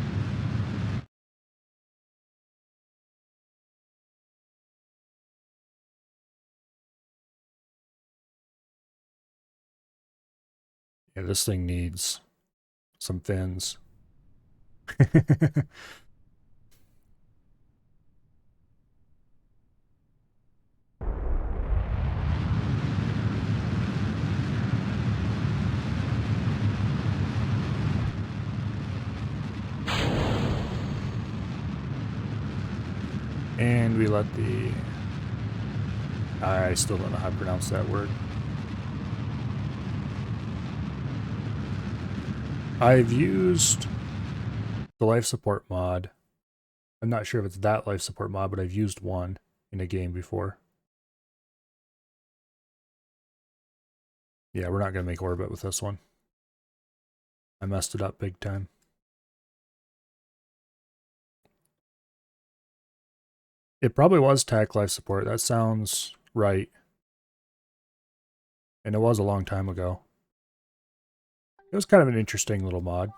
Speaker 1: Yeah, this thing needs some fins. And we let the... I still don't know how to pronounce that word. I've used The life support mod. I'm not sure if it's that life support mod, but I've used one in a game before. Yeah, we're not going to make orbit with this one. I messed it up big time. It probably was TAC life support. That sounds right. And it was a long time ago. It was kind of an interesting little mod.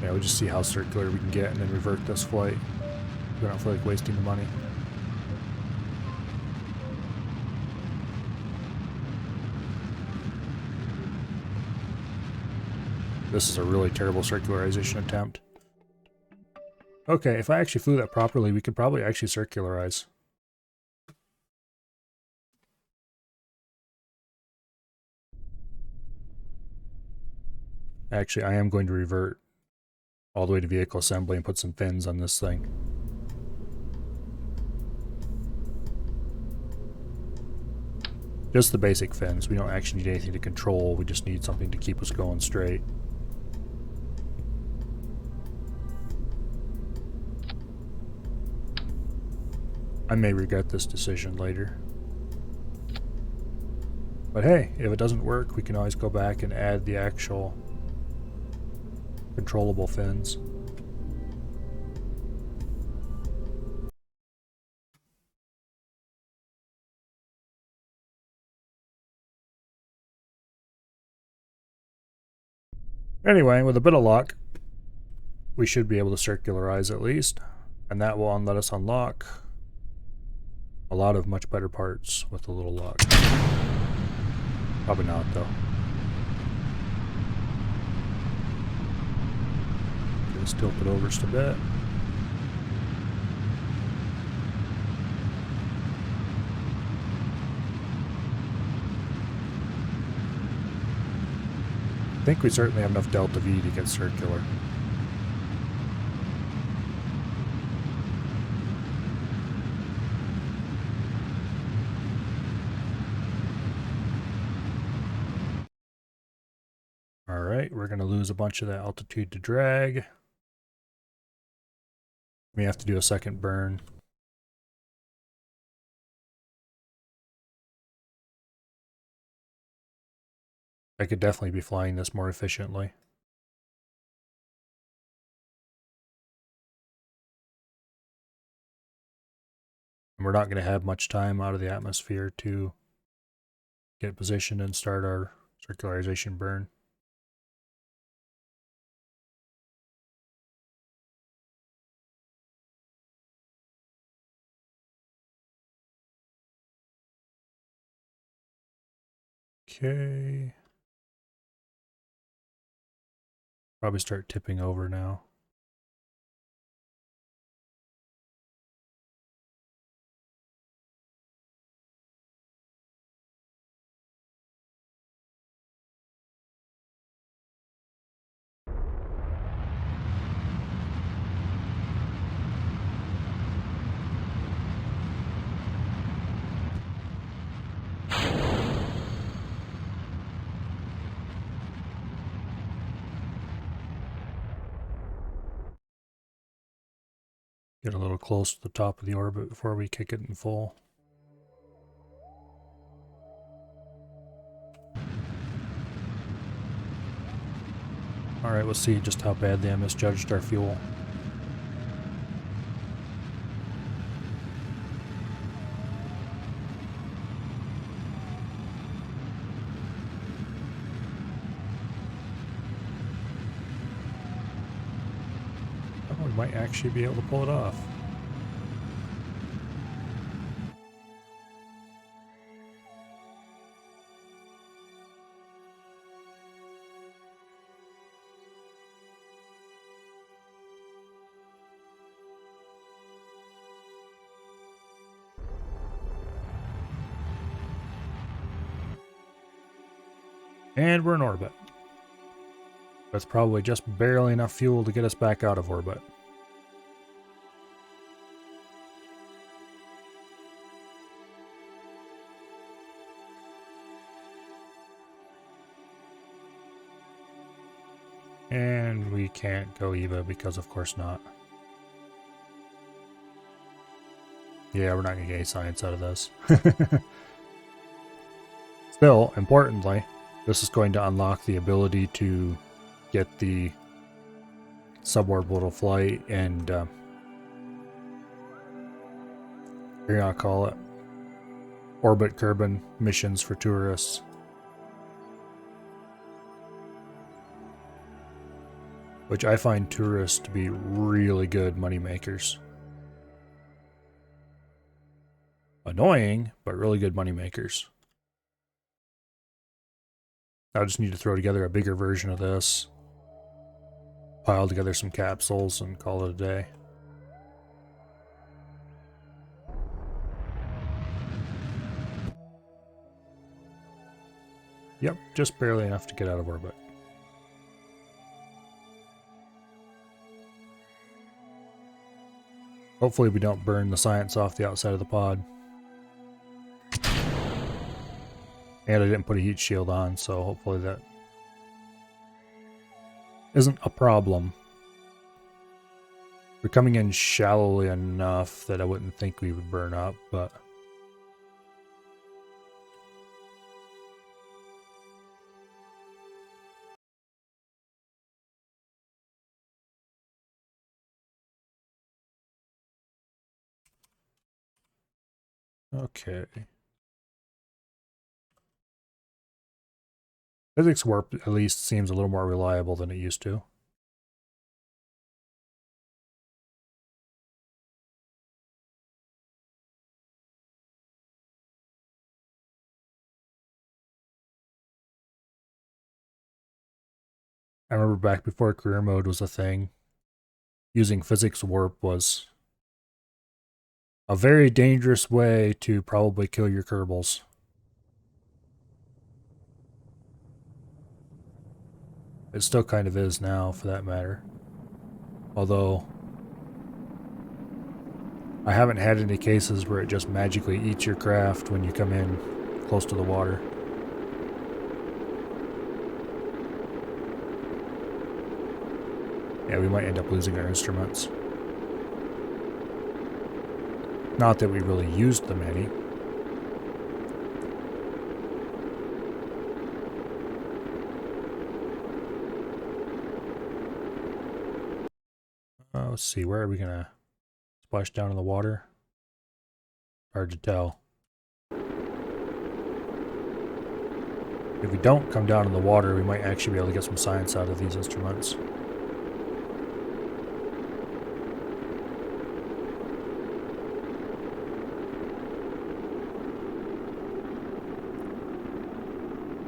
Speaker 1: Yeah, we'll just see how circular we can get and then revert this flight. We don't feel like wasting the money. This is a really terrible circularization attempt. Okay, if I actually flew that properly, we could probably actually circularize. Actually, I am going to revert all the way to vehicle assembly and put some fins on this thing. Just the basic fins. We don't actually need anything to control. We just need something to keep us going straight. I may regret this decision later. But hey, if it doesn't work, we can always go back and add the actual controllable fins. Anyway, with a bit of luck, we should be able to circularize at least, and that will let us unlock a lot of much better parts with a little luck. Probably not, though. Just tilt it over just a bit. I think we certainly have enough delta V to get circular. Alright, we're going to lose a bunch of that altitude to drag. We have to do a second burn. I could definitely be flying this more efficiently. And we're not going to have much time out of the atmosphere to get positioned and start our circularization burn. Okay. Probably start tipping over now. Get a little close to the top of the orbit before we kick it in full. Alright, let's see just how badly I misjudged our fuel. Oh, we might actually be able to pull it off. And we're in orbit. That's probably just barely enough fuel to get us back out of orbit. And we can't go EVA because of course not. Yeah, we're not going to get any science out of this. Still, importantly, this is going to unlock the ability to get the suborbital flight and you're gonna call it orbit Kerbin missions for tourists. Which I find tourists to be really good money makers. Annoying, but really good money makers. I just need to throw together a bigger version of this, pile together some capsules, and call it a day. Yep, just barely enough to get out of orbit. Hopefully we don't burn the science off the outside of the pod. And I didn't put a heat shield on, so hopefully that isn't a problem. We're coming in shallowly enough that I wouldn't think we would burn up, but... Okay. Physics warp at least seems a little more reliable than it used to. I remember back before career mode was a thing, using physics warp was a very dangerous way to probably kill your Kerbals. It still kind of is now, for that matter. Although, I haven't had any cases where it just magically eats your craft when you come in close to the water. Yeah, we might end up losing our instruments. Not that we really used them any. Let's see, where are we gonna splash down in the water? Hard to tell. If we don't come down in the water, we might actually be able to get some science out of these instruments.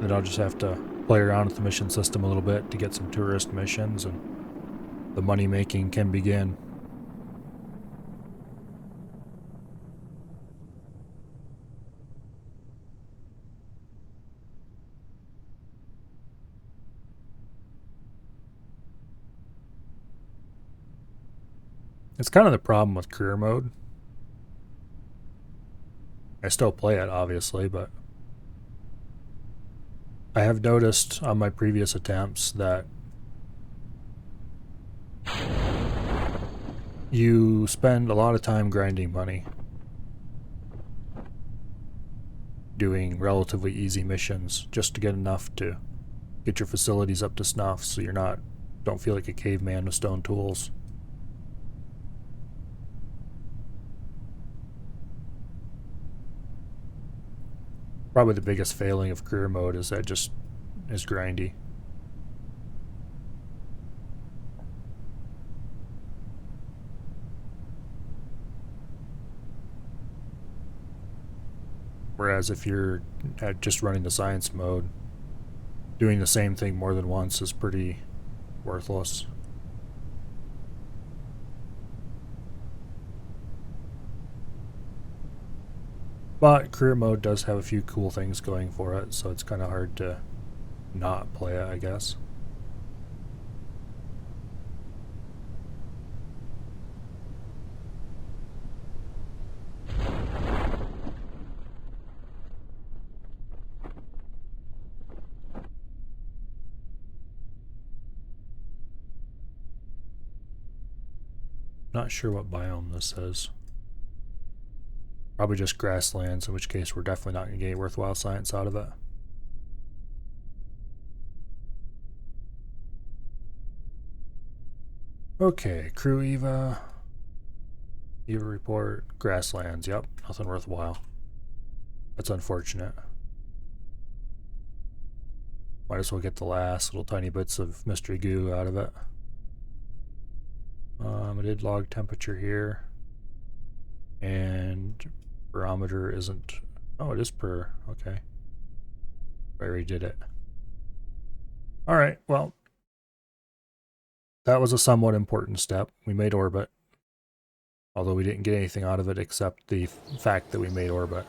Speaker 1: Then I'll just have to play around with the mission system a little bit to get some tourist missions, and the money making can begin. It's kind of the problem with career mode. I still play it, obviously, but I have noticed on my previous attempts that you spend a lot of time grinding money doing relatively easy missions just to get enough to get your facilities up to snuff so don't feel like a caveman with stone tools. Probably the biggest failing of career mode is that it just is grindy. Whereas if you're just running the science mode, doing the same thing more than once is pretty worthless. But career mode does have a few cool things going for it, so it's kind of hard to not play it, I guess. Not sure what biome this is. Probably just grasslands, in which case we're definitely not going to get any worthwhile science out of it. Okay, crew Eva. Eva report. Grasslands, yep, nothing worthwhile. That's unfortunate. Might as well get the last little tiny bits of mystery goo out of it. I did log temperature here. And barometer isn't... Oh, it is per... Okay. I already did it. Alright, well. That was a somewhat important step. We made orbit. Although we didn't get anything out of it except the fact that we made orbit.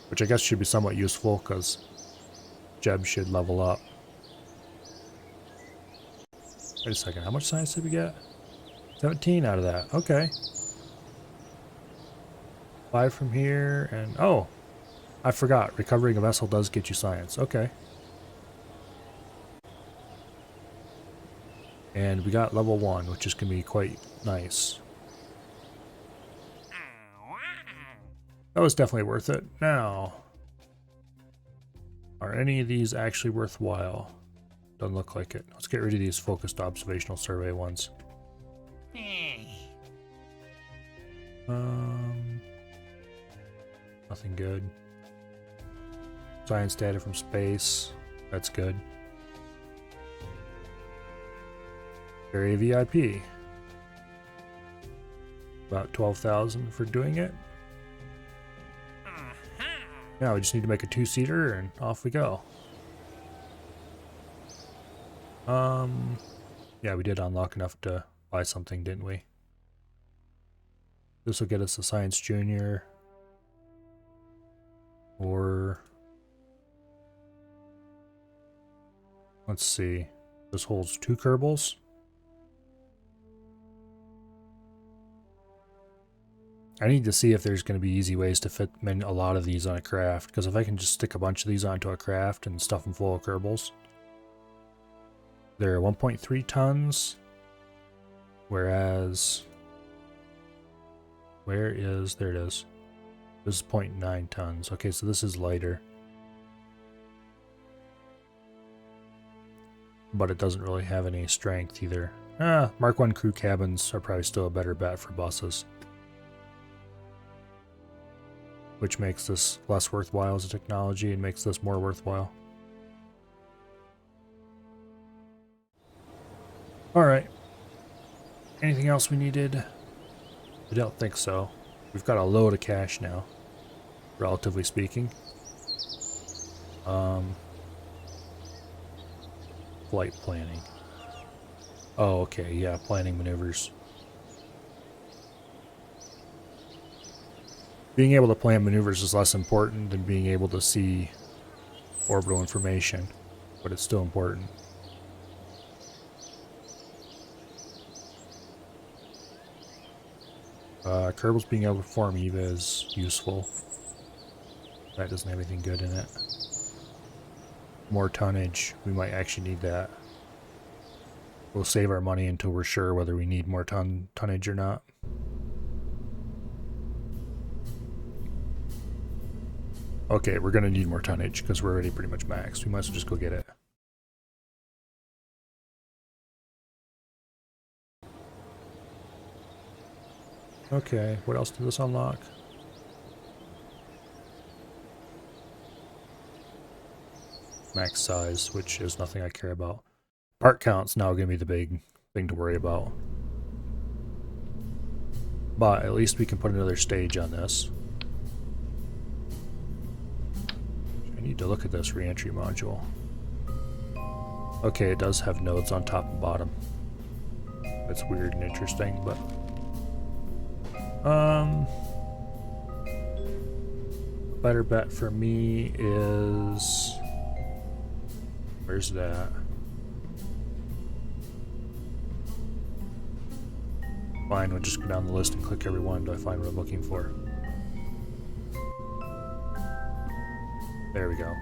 Speaker 1: Which I guess should be somewhat useful, because Jeb should level up. Wait a second, how much science did we get? 17 out of that, okay. 5 from here, and oh! I forgot, recovering a vessel does get you science, okay. And we got level 1, which is going to be quite nice. That was definitely worth it. Now, are any of these actually worthwhile? Doesn't look like it. Let's get rid of these focused observational survey ones. Nothing good. Science data from space. That's good. Area VIP. About 12,000 for doing it. Now we just need to make a 2-seater and off we go. Yeah, we did unlock enough to buy something, didn't we? This will get us a Science Junior. Or... let's see. This holds 2 Kerbals. I need to see if there's going to be easy ways to fit a lot of these on a craft, because if I can just stick a bunch of these onto a craft and stuff them full of Kerbals, they're 1.3 tons, whereas, there it is, this is 0.9 tons. Okay, so this is lighter, but it doesn't really have any strength either. Mark 1 crew cabins are probably still a better bet for buses, which makes this less worthwhile as a technology and makes this more worthwhile. Alright. Anything else we needed? I don't think so. We've got a load of cash now, relatively speaking. Flight planning. Oh, okay, yeah, planning maneuvers. Being able to plan maneuvers is less important than being able to see orbital information, but it's still important. Kerbals being able to perform EVA is useful. That doesn't have anything good in it. More tonnage, we might actually need that. We'll save our money until we're sure whether we need more tonnage or not. Okay, we're gonna need more tonnage because we're already pretty much maxed. We might as well just go get it. Okay, what else did this unlock? Max size, which is nothing I care about. Part count's now gonna be the big thing to worry about. But at least we can put another stage on this. I need to look at this re-entry module. Okay, it does have nodes on top and bottom. That's weird and interesting, but... better bet for me is... where's that? Fine, we'll just go down the list and click every one until I find what I'm looking for. There we go.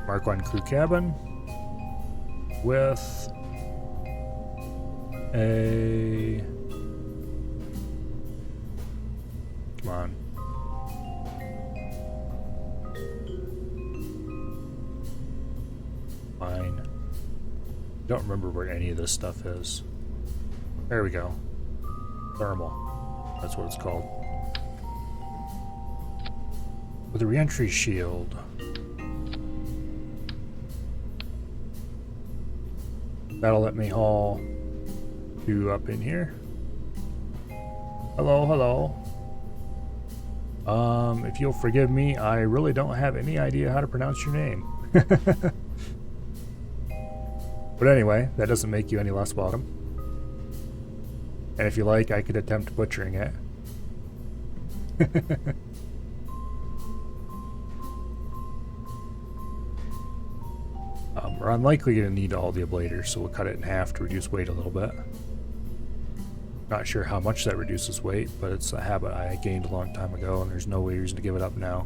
Speaker 1: Mark 1 crew cabin with a... Come on. Fine. Don't remember where any of this stuff is. There we go. Thermal. That's what it's called. With a reentry shield. That'll let me haul you up in here. Hello, hello. If you'll forgive me, I really don't have any idea how to pronounce your name. But anyway, that doesn't make you any less welcome. And if you like, I could attempt butchering it. We're unlikely going to need all the ablaters, so we'll cut it in half to reduce weight a little bit. Not sure how much that reduces weight, but it's a habit I gained a long time ago, and there's no reason to give it up now.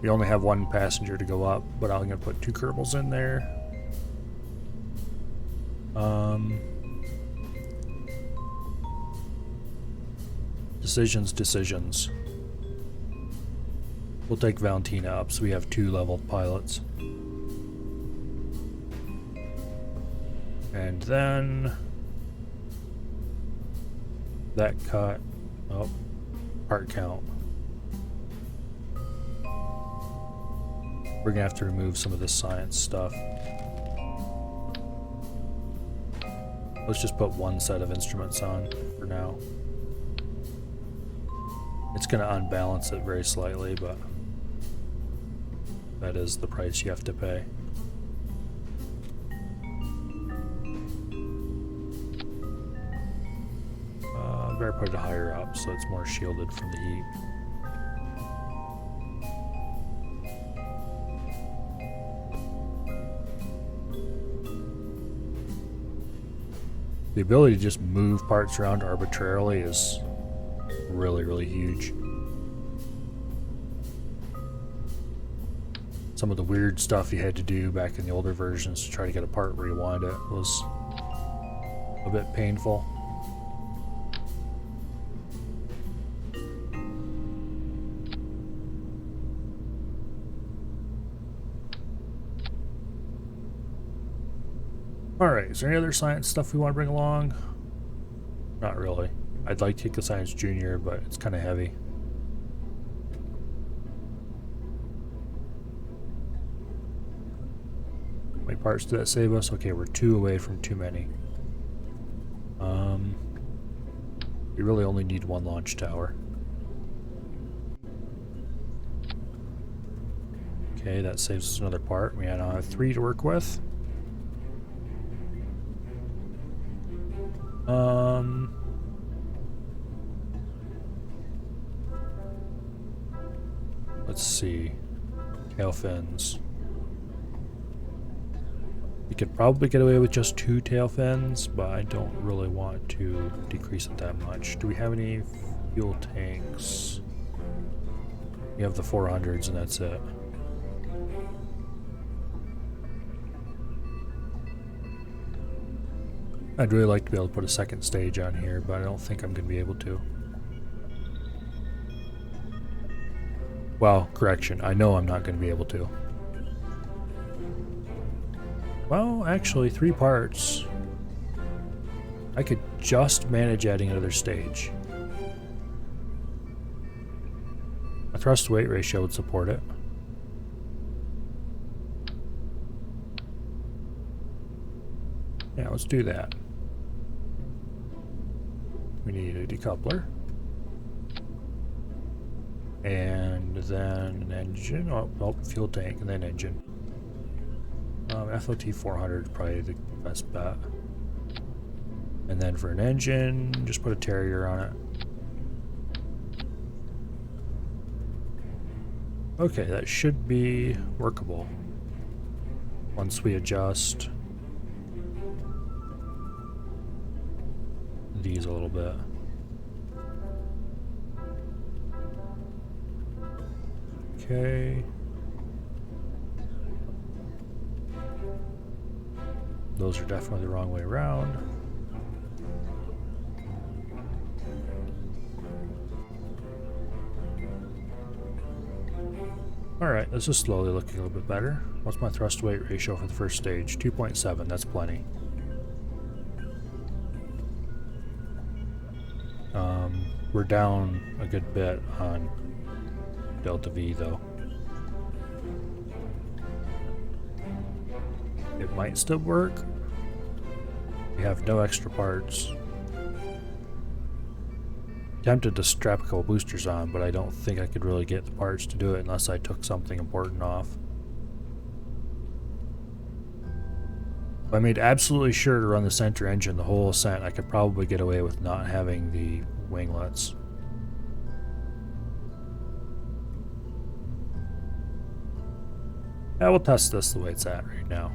Speaker 1: We only have one passenger to go up, but I'm going to put 2 Kerbals in there. Decisions. We'll take Valentina up, so we have 2 leveled pilots. And then that cut up part count. We're gonna have to remove some of this science stuff. Let's just put 1 set of instruments on for now. It's gonna unbalance it very slightly, but that is the price you have to pay. Better put it higher up so it's more shielded from the heat. The ability to just move parts around arbitrarily is really, really huge. Some of the weird stuff you had to do back in the older versions to try to get a part where you wanted it was a bit painful. Alright, is there any other science stuff we want to bring along? Not really. I'd like to take the Science Junior, but it's kind of heavy. How many parts did that save us? Okay, we're 2 away from too many. We really only need 1 launch tower. Okay, that saves us another part. We now have 3 to work with. Let's see. Tail fins. We could probably get away with just 2 tail fins, but I don't really want to decrease it that much. Do we have any fuel tanks? We have the 400s and that's it. I'd really like to be able to put a second stage on here, but I don't think I'm going to be able to. Well, correction. I know I'm not going to be able to. Well, actually, 3 parts. I could just manage adding another stage. A thrust weight ratio would support it. Yeah, let's do that. We need a decoupler. And then an engine. Oh, fuel tank and then engine. FOT 400 is probably the best bet. And then for an engine, just put a Terrier on it. Okay, that should be workable once we adjust these a little bit. Okay. Those are definitely the wrong way around. Alright, this is slowly looking a little bit better. What's my thrust weight ratio for the first stage? 2.7, that's plenty. We're down a good bit on delta V though. It might still work. We have no extra parts. Tempted to strap a couple boosters on, but I don't think I could really get the parts to do it unless I took something important off. If I made absolutely sure to run the center engine the whole ascent, I could probably get away with not having the winglets. Yeah, we'll test this the way it's at right now.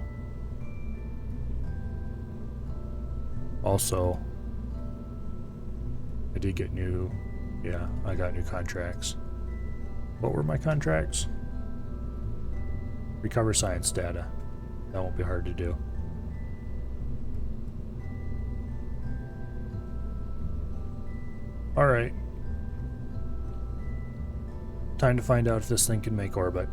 Speaker 1: Also, I did get new, yeah, I got new contracts. What were my contracts? Recover science data. That won't be hard to do. Alright. Time to find out if this thing can make orbit.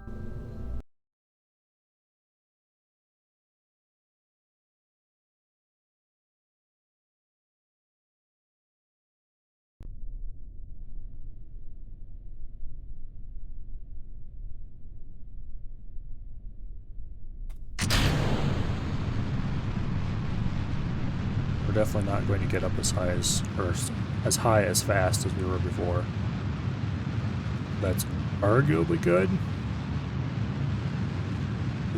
Speaker 1: We're definitely not going to get up as high as, or as high as fast as we were before. That's arguably good.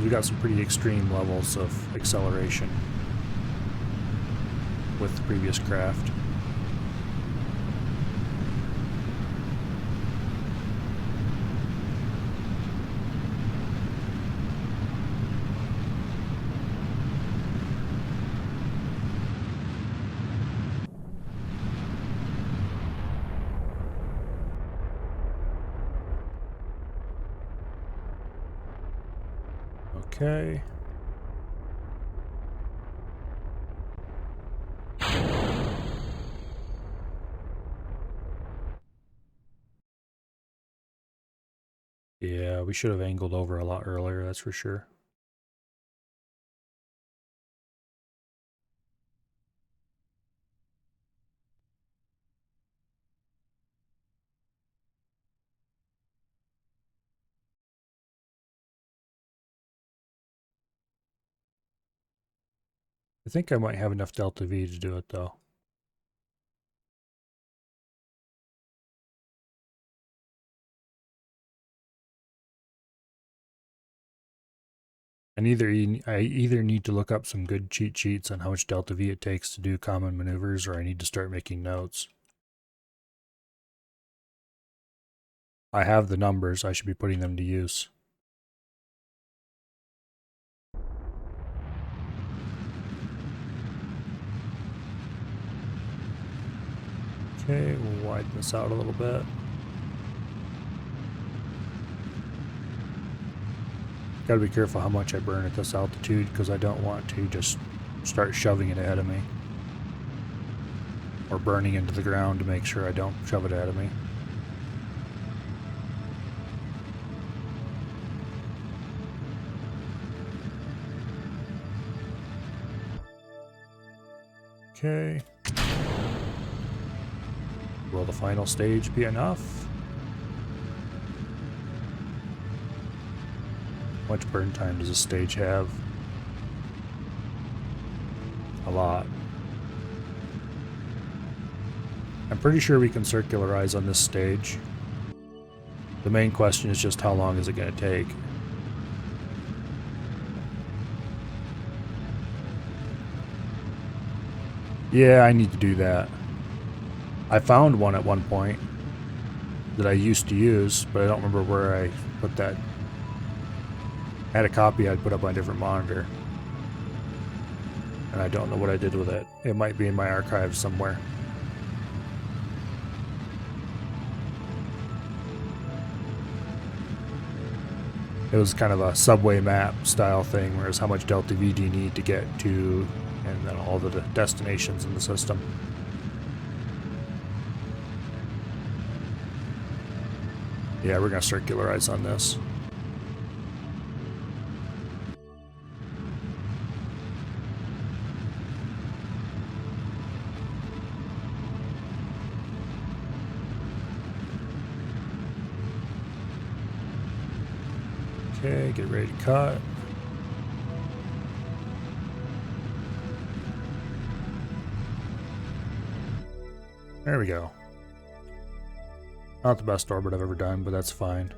Speaker 1: We got some pretty extreme levels of acceleration with the previous craft. Okay. Yeah, we should have angled over a lot earlier, that's for sure. I think I might have enough delta V to do it though. I either need to look up some good cheat sheets on how much delta V it takes to do common maneuvers, or I need to start making notes. I have the numbers, I should be putting them to use. Okay, we'll widen this out a little bit. Gotta be careful how much I burn at this altitude, because I don't want to just start shoving it ahead of me. Or burning into the ground to make sure I don't shove it ahead of me. Okay. Will the final stage be enough? How much burn time does this stage have? A lot. I'm pretty sure we can circularize on this stage. The main question is just how long is it going to take? Yeah, I need to do that. I found one at one point that I used to use, but I don't remember where I put that. I had a copy I'd put up on a different monitor, and I don't know what I did with it. It might be in my archives somewhere. It was kind of a subway map style thing, whereas how much delta V do you need to get to, and then all the destinations in the system. Yeah, we're gonna circularize on this. Okay, get ready to cut. There we go. Not the best orbit I've ever done, but that's fine.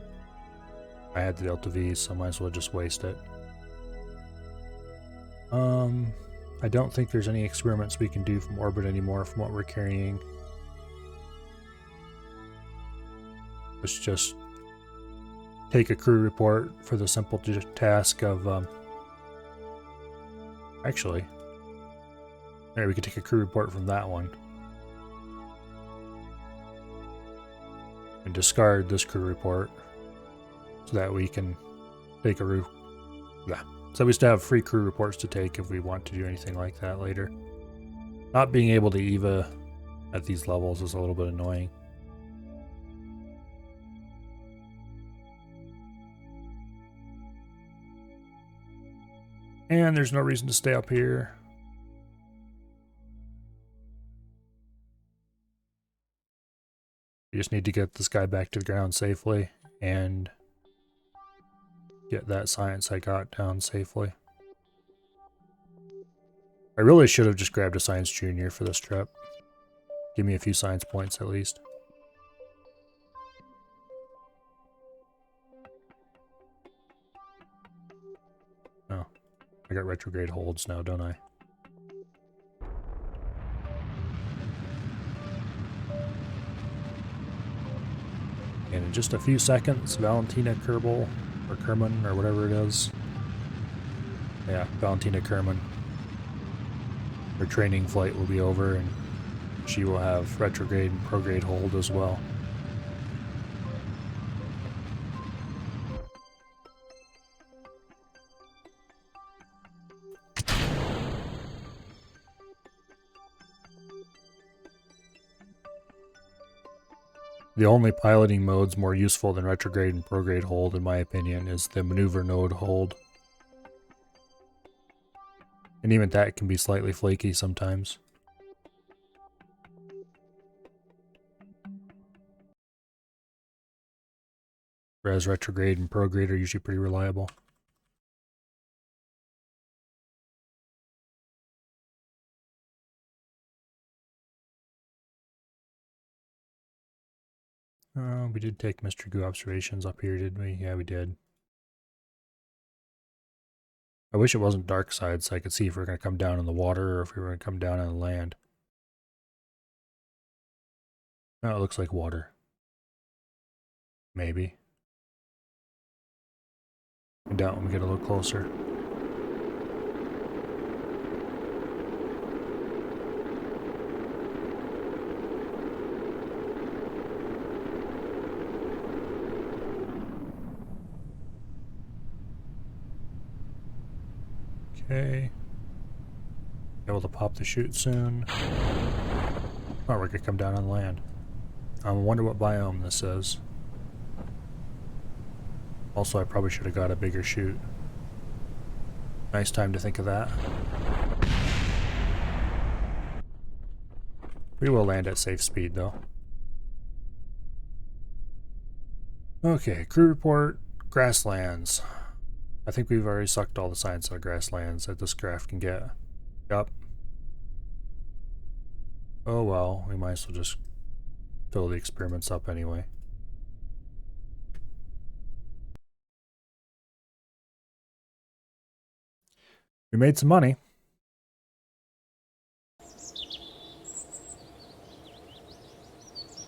Speaker 1: I had the Delta V, so I might as well just waste it. I don't think there's any experiments we can do from orbit anymore from what we're carrying. Let's just take a crew report for the simple task of, actually, there, we could take a crew report from that one. And discard this crew report so that we can take a so we still have free crew reports to take if we want to do anything like that later. Not being able to EVA at these levels is a little bit annoying. And there's no reason to stay up here. We just need to get this guy back to the ground safely and get that science I got down safely. I really should have just grabbed a science junior for this trip. Give me a few science points at least. Oh, I got retrograde holds now, don't I? And in just a few seconds, Valentina Kerbal, or Kerman, or whatever it is. Yeah, Valentina Kerman. Her training flight will be over, and she will have retrograde and prograde hold as well. The only piloting modes more useful than retrograde and prograde hold, in my opinion, is the maneuver node hold. And even that can be slightly flaky sometimes. Whereas retrograde and prograde are usually pretty reliable. We did take Mr. Goo observations up here, didn't we? Yeah, we did. I wish it wasn't dark side so I could see if we were going to come down in the water or if we were going to come down on the land. Oh, it looks like water. Maybe. I doubt when we get a little closer. Okay. Able to pop the chute soon. Oh, we're gonna come down on land. I wonder what biome this is. Also, I probably should have got a bigger chute. Nice time to think of that. We will land at safe speed, though. Okay, crew report, grasslands. I think we've already sucked all the science out of grasslands that this craft can get. Yup. Oh well, we might as well just fill the experiments up anyway. We made some money.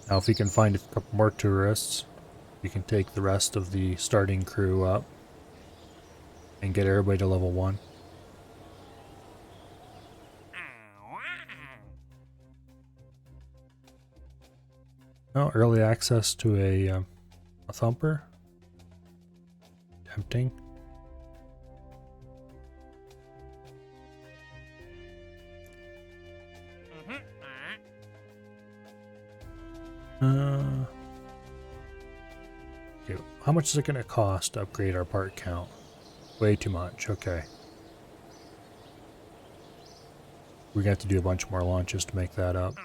Speaker 1: Now if we can find a couple more tourists, we can take the rest of the starting crew up and get everybody to level 1. Oh, early access to a thumper. tempting. Okay, how much is it going to cost to upgrade our part count? Way too much, okay. We're going to have to do a bunch more launches to make that up.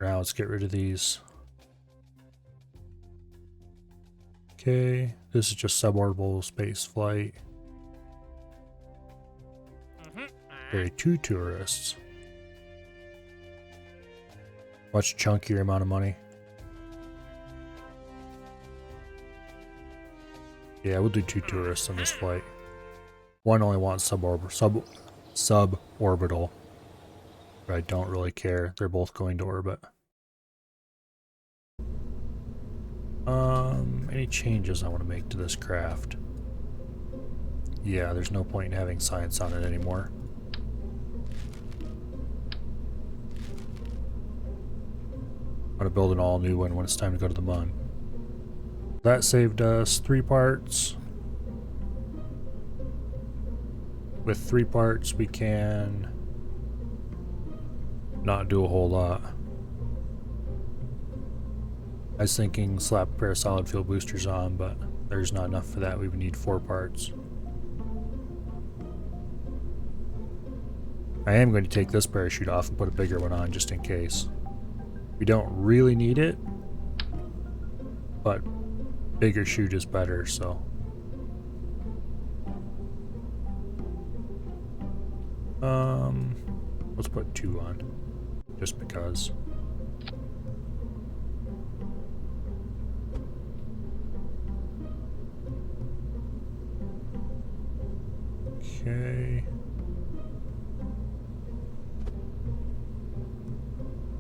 Speaker 1: Now let's get rid of these. Okay, this is just suborbital space flight. Carry 2 tourists. Much chunkier amount of money. Yeah, we'll do 2 tourists on this flight. One only wants suborbital. But I don't really care. They're both going to orbit. Any changes I want to make to this craft? Yeah, there's no point in having science on it anymore. I'm gonna build an all new one when it's time to go to the moon. That saved us 3 parts. With 3 parts we can not do a whole lot. I was thinking slap a pair of solid fuel boosters on, but there's not enough for that. We would need 4 parts. I am going to take this parachute off and put a bigger one on just in case. We don't really need it, but bigger chute is better, so. Let's put 2 on, just because. Okay.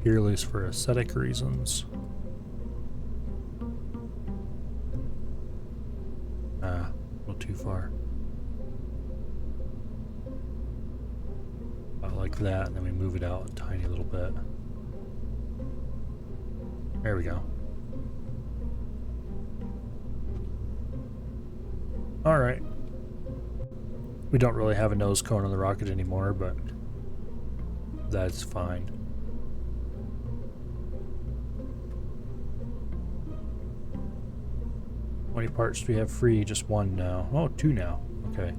Speaker 1: Purely for aesthetic reasons. A little too far. About like that, and then we move it out a tiny little bit. There we go. Alright. We don't really have a nose cone on the rocket anymore, but that's fine. How many parts do we have free? Just 1 now. Oh, 2 now. Okay.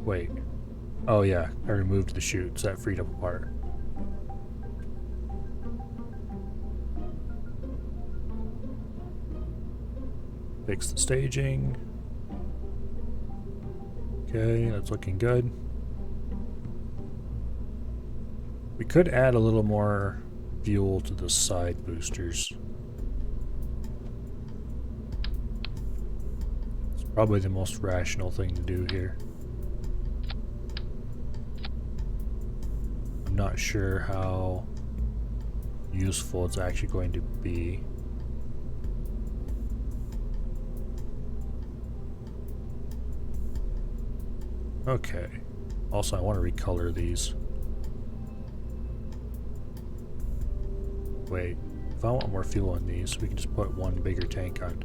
Speaker 1: Wait. Oh yeah, I removed the chute, so that freed up a part. Fix the staging. Okay, that's looking good. We could add a little more fuel to the side boosters. It's probably the most rational thing to do here. I'm not sure how useful it's actually going to be. Okay. Also, I want to recolor these. Wait, if I want more fuel in these, we can just put 1 bigger tank on.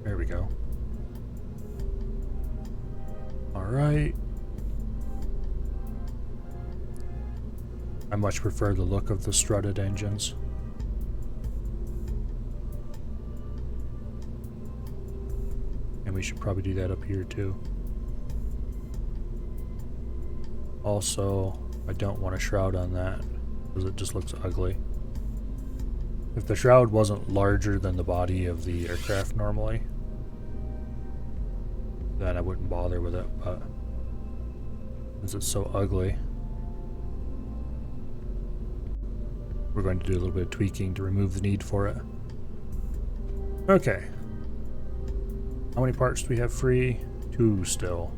Speaker 1: There we go. Alright. I much prefer the look of the strutted engines. And we should probably do that up here too. Also, I don't want a shroud on that because it just looks ugly. If the shroud wasn't larger than the body of the aircraft normally, then I wouldn't bother with it, but since it's so ugly, we're going to do a little bit of tweaking to remove the need for it. Okay. How many parts do we have free? 2 still.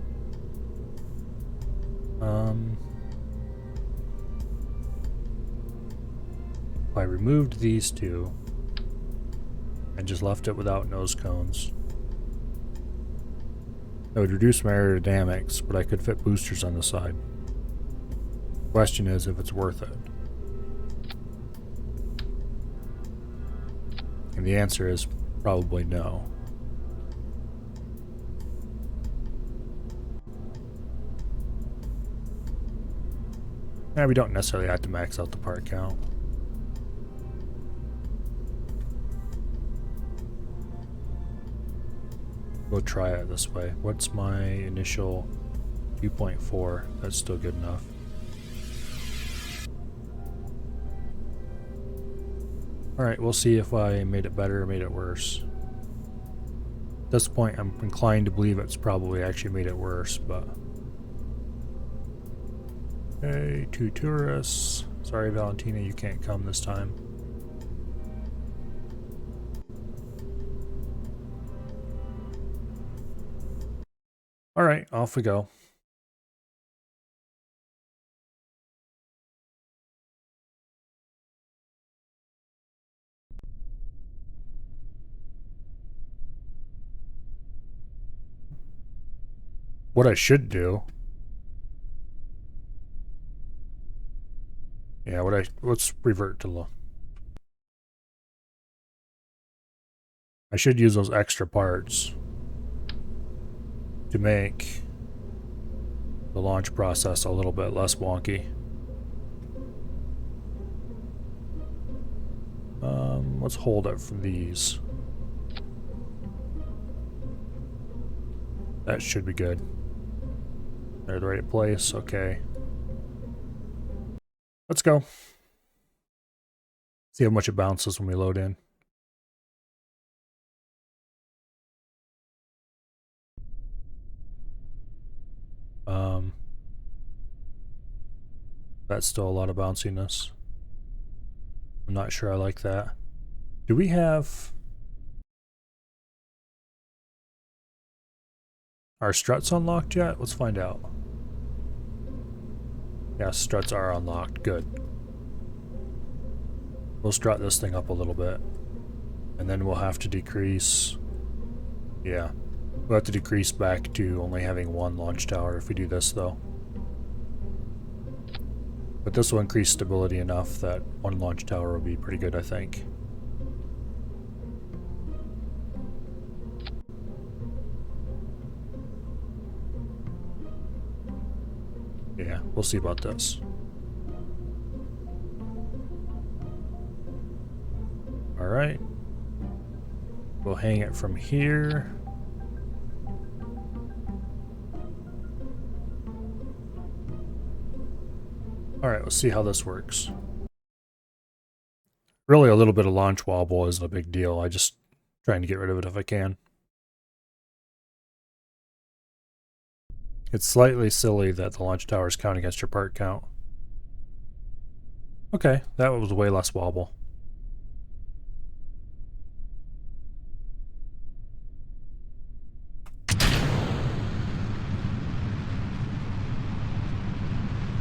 Speaker 1: If I removed these 2 and just left it without nose cones, that would reduce my aerodynamics, but I could fit boosters on the side. Question is if it's worth it. And the answer is probably no. Yeah, we don't necessarily have to max out the part count. We'll try it this way. What's my initial 2.4? That's still good enough. Alright, we'll see if I made it better or made it worse. At this point, I'm inclined to believe it's probably actually made it worse, but... Okay, 2 tourists. Sorry, Valentina, you can't come this time. Alright, off we go. What I should do... Yeah, let's revert to low. I should use those extra parts to make the launch process a little bit less wonky. Let's hold it from these. That should be good. They're the right place, okay. Let's go. See how much it bounces when we load in. That's still a lot of bounciness. I'm not sure I like that. Do we have our struts unlocked yet? Let's find out. Yeah, struts are unlocked. Good. We'll strut this thing up a little bit. And then we'll have to decrease... Yeah. We'll have to decrease back to only having one launch tower if we do this, though. But this will increase stability enough that one launch tower will be pretty good, I think. Yeah, we'll see about this. Alright. We'll hang it from here. Alright, let's see how this works. Really, a little bit of launch wobble isn't a big deal. I just trying to get rid of it if I can. It's slightly silly that the launch towers count against your part count. Okay, that was way less wobble.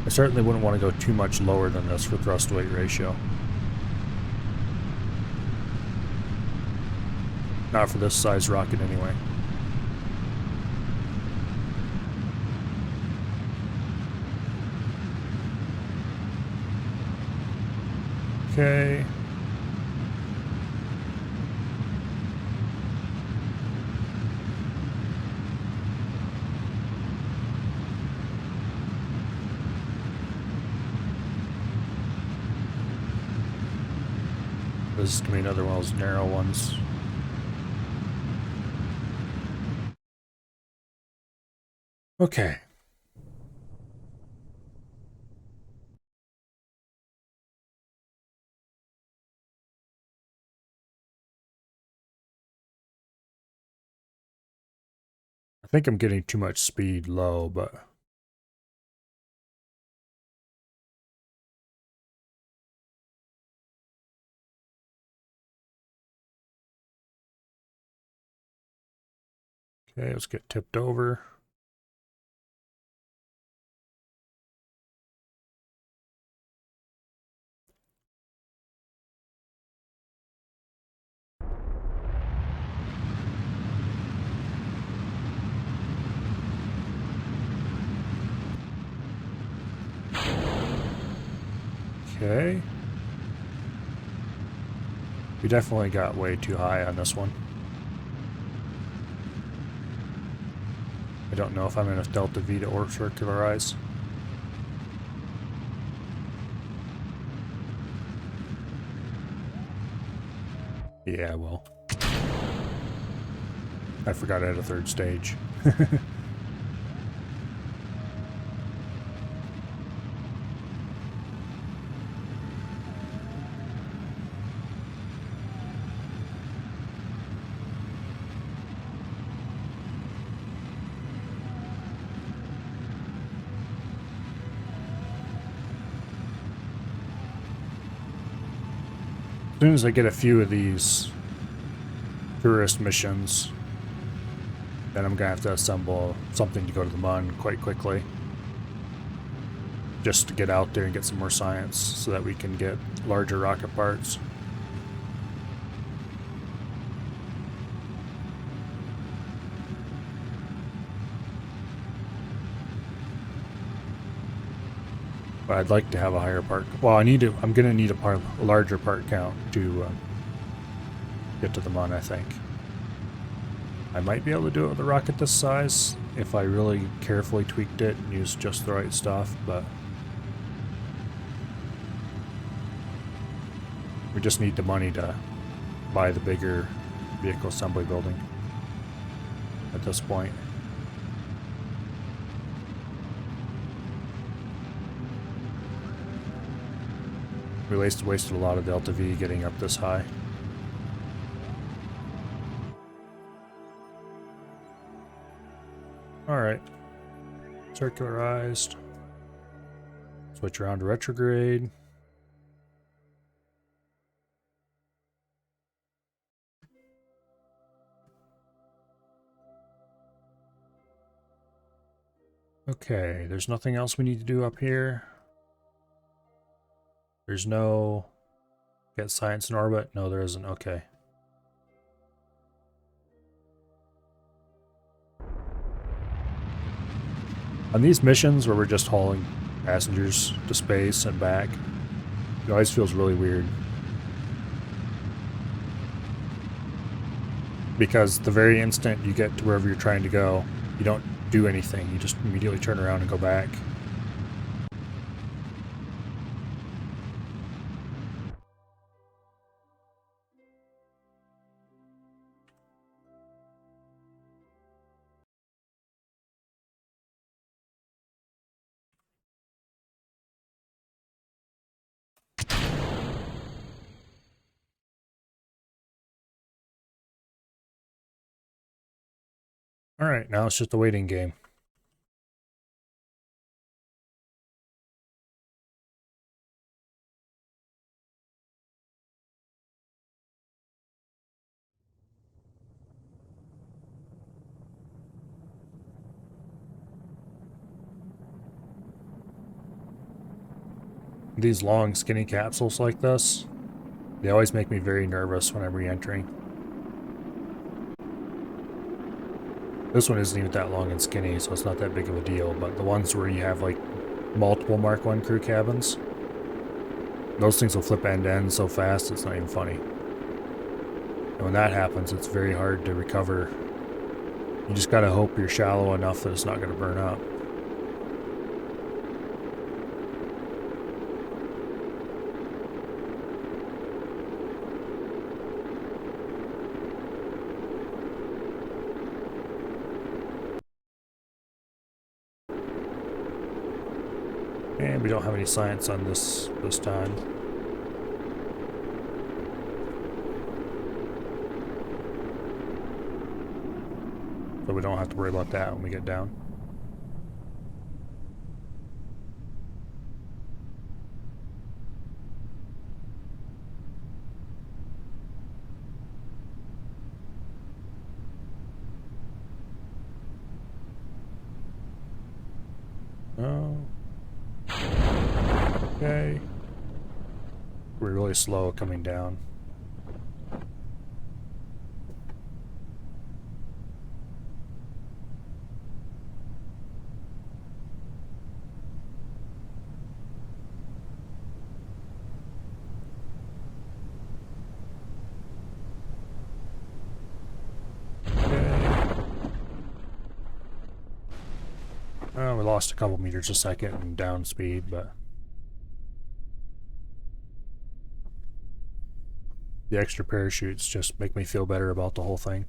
Speaker 1: I certainly wouldn't want to go too much lower than this for thrust weight ratio. Not for this size rocket anyway. Okay. This is going to be another one of those narrow ones. Okay. I think I'm getting too much speed low, but... Okay, let's get tipped over. Okay. We definitely got way too high on this one. I don't know if I'm enough delta V to or circularize. Yeah, well. I forgot I had a third stage. As soon as I get a few of these tourist missions, then I'm gonna have to assemble something to go to the Mun quite quickly. Just to get out there and get some more science so that we can get larger rocket parts. But I'd like to have a higher part. Well, I'm gonna need a larger part count to get to the Mun, I think. I might be able to do it with a rocket this size if I really carefully tweaked it and used just the right stuff, but we just need the money to buy the bigger vehicle assembly building at this point. We wasted a lot of delta V getting up this high. Alright. Circularized. Switch around to retrograde. Okay, there's nothing else we need to do up here. There's no get science in orbit. No, there isn't. Okay. On these missions where we're just hauling passengers to space and back, it always feels really weird. Because the very instant you get to wherever you're trying to go, you don't do anything. You just immediately turn around and go back. Alright, now it's just a waiting game. These long, skinny capsules like this, they always make me very nervous when I'm re-entering. This one isn't even that long and skinny, so it's not that big of a deal, but the ones where you have like multiple Mark 1 crew cabins, those things will flip end to end so fast it's not even funny. And when that happens, it's very hard to recover. You just gotta hope you're shallow enough that it's not gonna burn up. And we don't have any science on this time. So we don't have to worry about that when we get down. Oh. Okay. We're really slow coming down. lost a couple meters a second in down speed, but the extra parachutes just make me feel better about the whole thing.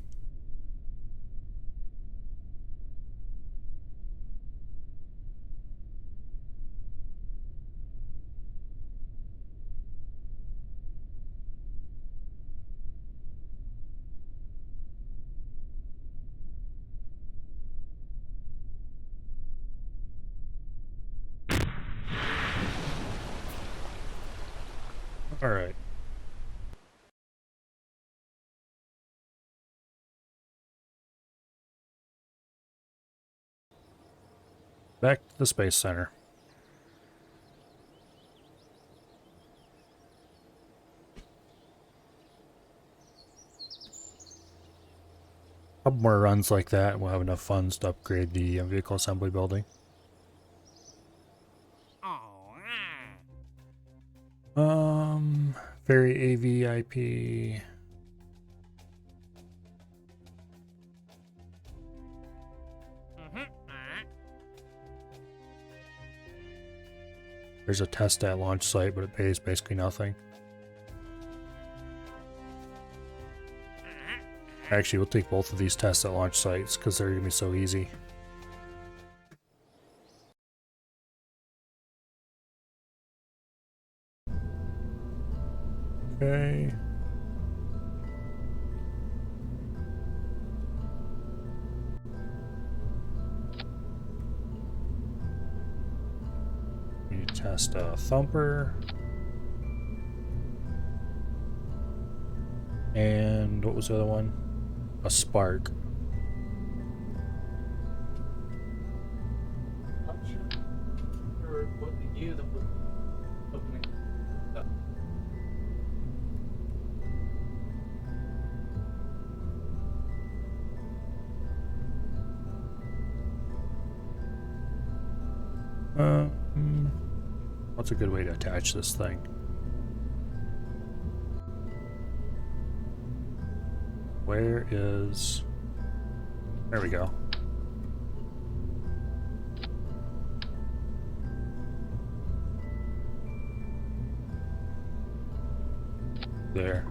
Speaker 1: All right. Back to the Space Center. A couple more runs like that, and we'll have enough funds to upgrade the vehicle assembly building. Ferry AVIP. There's a test at launch site, but it pays basically nothing. Actually, we'll take both of these tests at launch sites because they're going to be so easy. Okay. We need to test a thumper. And what was the other one? A spark. What's a good way to attach this thing? Where is... There we go. There.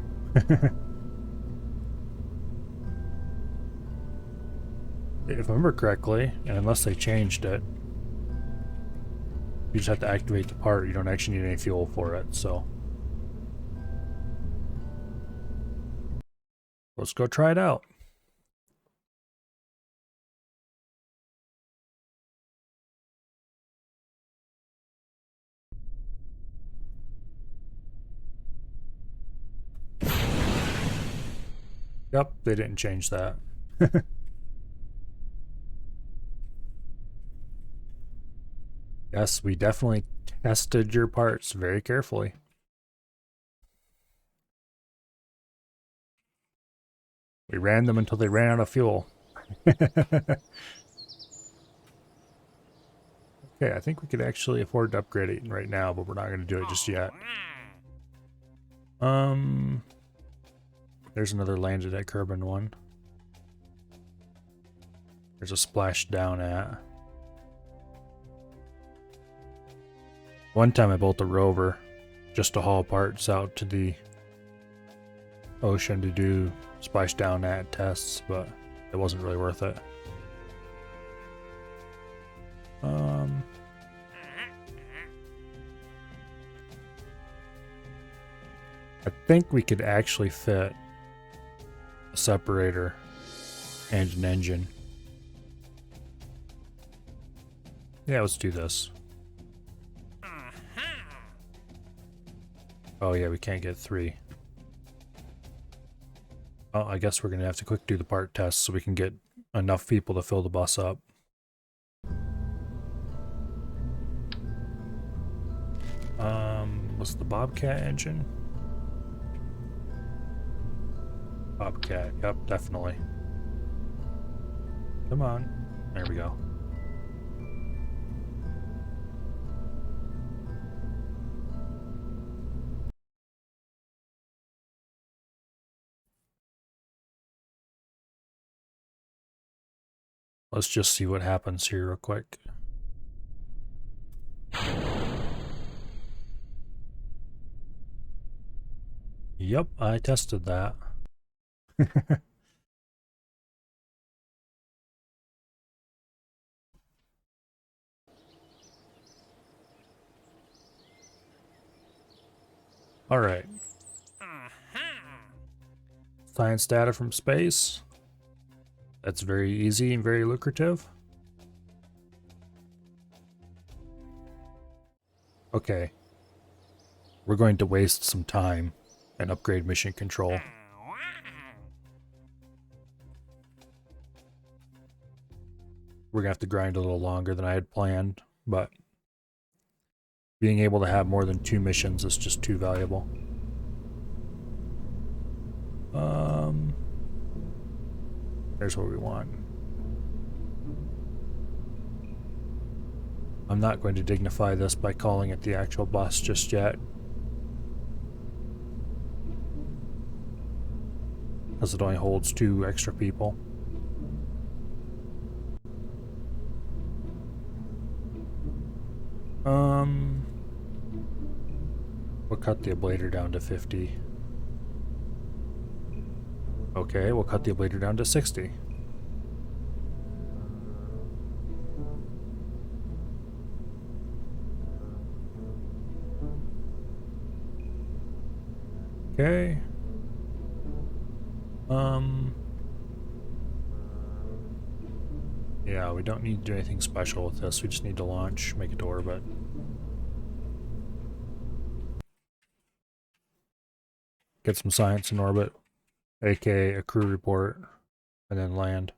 Speaker 1: If I remember correctly, and unless they changed it, you just have to activate the part. You don't actually need any fuel for it, so. Let's go try it out. Yep, they didn't change that. Yes, we definitely tested your parts very carefully. We ran them until they ran out of fuel. Okay, I think we could actually afford to upgrade it right now, but we're not going to do it just yet. There's another landed at Kerbin one. There's a splash down at. One time I built a rover just to haul parts out to the ocean to do splash down at tests, but it wasn't really worth it. I think we could actually fit a separator and an engine. Yeah, let's do this. Oh yeah, we can't get 3. Well, I guess we're gonna have to quick do the part test so we can get enough people to fill the bus up. What's the Bobcat engine? Bobcat, yep, definitely. Come on. There we go. Let's just see what happens here real quick. Yep, I tested that. All right. Science data from space. That's very easy and very lucrative. Okay. We're going to waste some time and upgrade mission control. We're going to have to grind a little longer than I had planned, but being able to have more than 2 missions is just too valuable. There's what we want. I'm not going to dignify this by calling it the actual boss just yet, because it only holds 2 extra people. We'll cut the ablator down to 50. Okay, we'll cut the ablator down to 60. Okay. Yeah, we don't need to do anything special with this. We just need to launch, make it to orbit. Get some science in orbit, aka a crew report, and then land.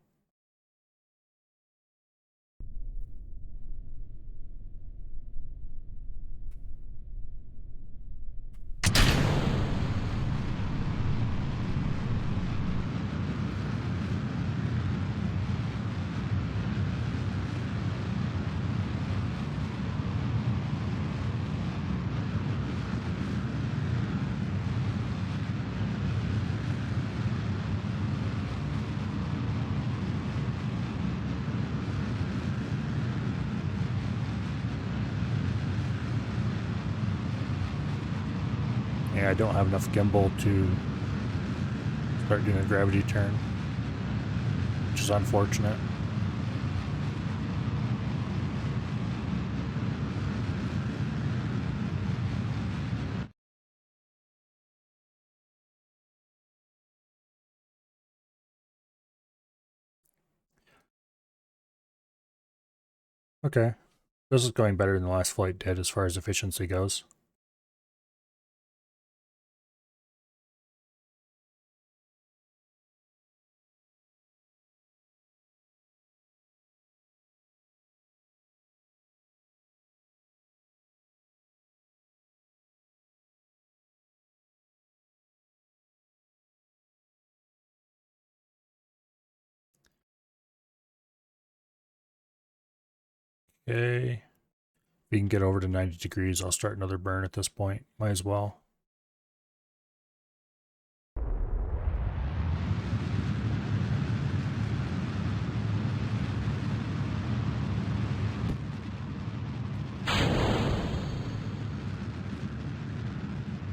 Speaker 1: Yeah, I don't have enough gimbal to start doing a gravity turn, which is unfortunate. Okay, this is going better than the last flight did as far as efficiency goes. Okay. If we can get over to 90 degrees, I'll start another burn at this point. Might as well.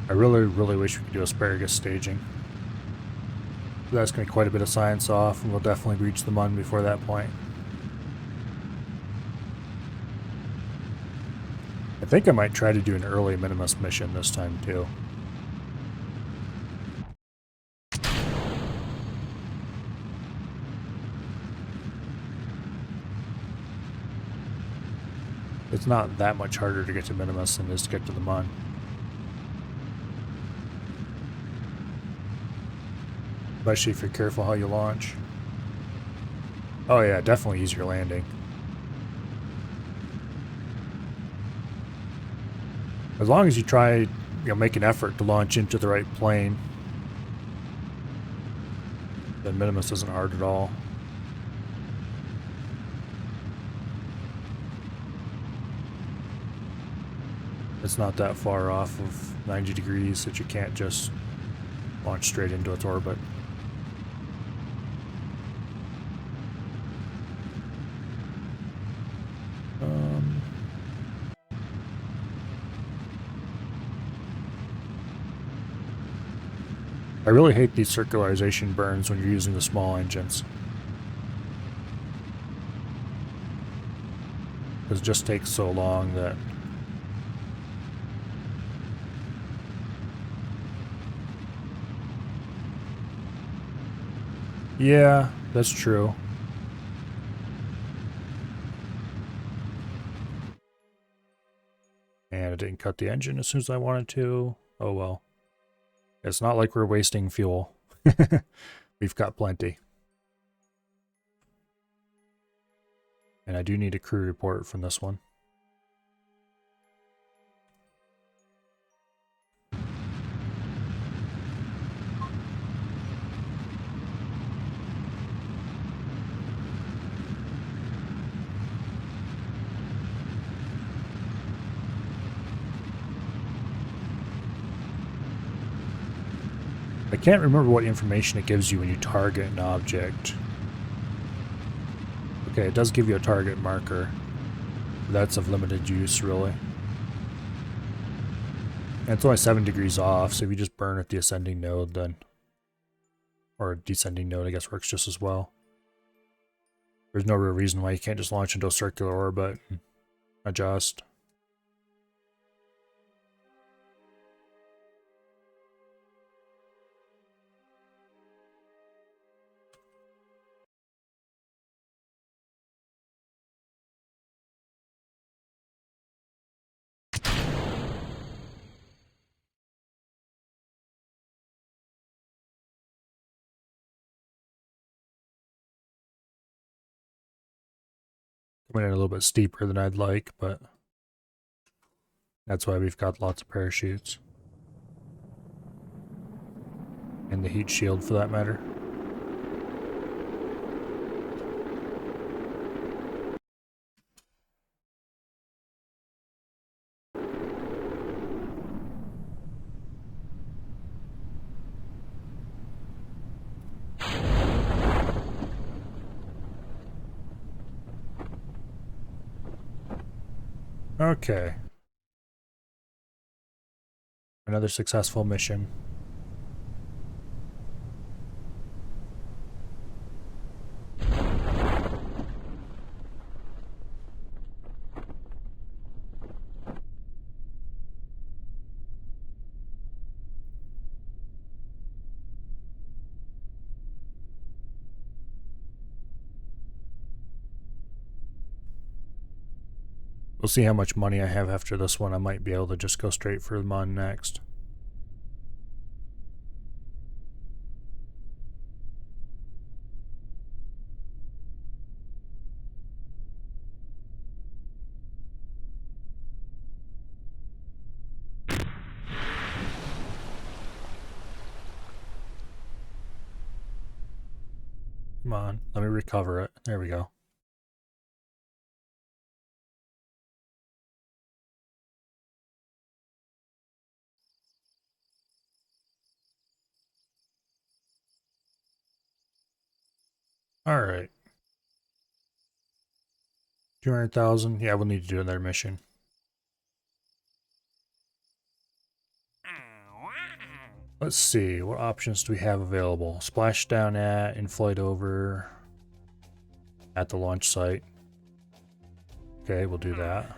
Speaker 1: I really wish we could do asparagus staging. That's going to be quite a bit of science off, and we'll definitely reach the mun before that point. I think I might try to do an early Minimus mission this time too. It's not that much harder to get to Minimus than it is to get to the mun. Especially if you're careful how you launch. Oh yeah, definitely easier landing. As long as you try, make an effort to launch into the right plane, then Minimus isn't hard at all. It's not that far off of 90 degrees that you can't just launch straight into its orbit. I really hate these circularization burns when you're using the small engines. Because it just takes so long that... Yeah, that's true. And it didn't cut the engine as soon as I wanted to. Oh well. It's not like we're wasting fuel. We've got plenty. And I do need a crew report from this one. I can't remember what information it gives you when you target an object. Okay, it does give you a target marker. That's of limited use, really. And it's only 7 degrees off, so if you just burn at the ascending node, then... Or descending node, I guess, works just as well. There's no real reason why you can't just launch into a circular orbit and adjust. Coming in a little bit steeper than I'd like, but that's why we've got lots of parachutes. And the heat shield, for that matter. Okay. Another successful mission. We'll see how much money I have after this one. I might be able to just go straight for the Mun next. Come on, let me recover it. There we go. Alright. 200,000. Yeah, we'll need to do another mission. Let's see, what options do we have available? Splashdown at, in-flight over, at the launch site. Okay, we'll do that.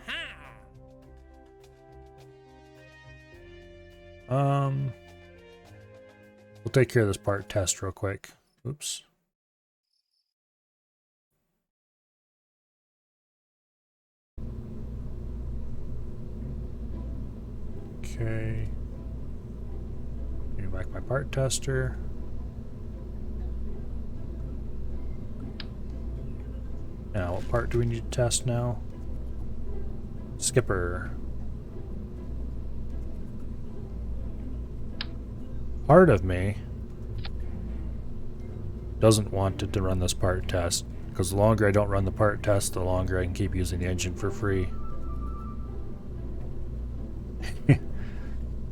Speaker 1: We'll take care of this part test real quick. Oops. Okay. Bring back my part tester. Now, what part do we need to test now? Skipper. Part of me doesn't want it to run this part test, because the longer I don't run the part test, the longer I can keep using the engine for free.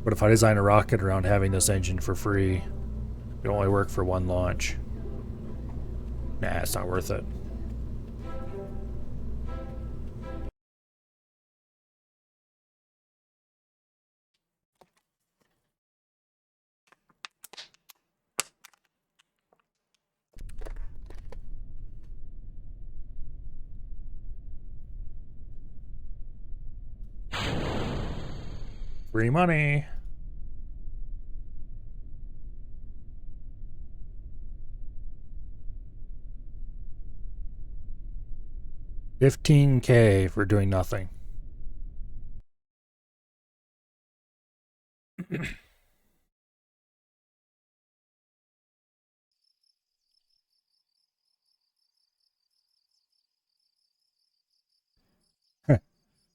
Speaker 1: But if I design a rocket around having this engine for free, it'll only work for one launch. Nah, it's not worth it. Free money. $15K for doing nothing.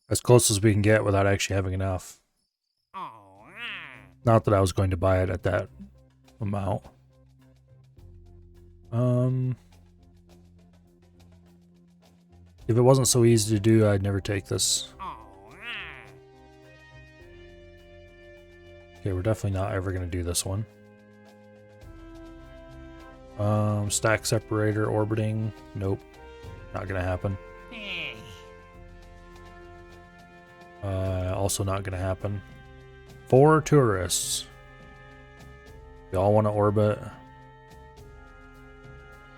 Speaker 1: As close as we can get without actually having enough. Not that I was going to buy it at that amount. If it wasn't so easy to do, I'd never take this. Okay, we're definitely not ever going to do this one. Stack separator orbiting. Nope. Not going to happen. Also not going to happen. 4 tourists. They all want to orbit.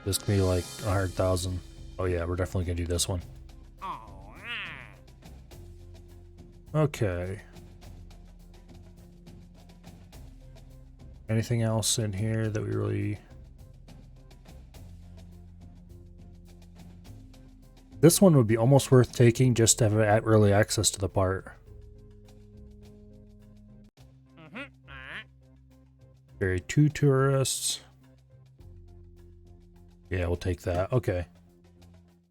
Speaker 1: This can be like 100,000. Oh yeah, we're definitely going to do this one. Okay. Anything else in here that we really... This one would be almost worth taking just to have early access to the part. Carry 2 tourists. Yeah, we'll take that. Okay.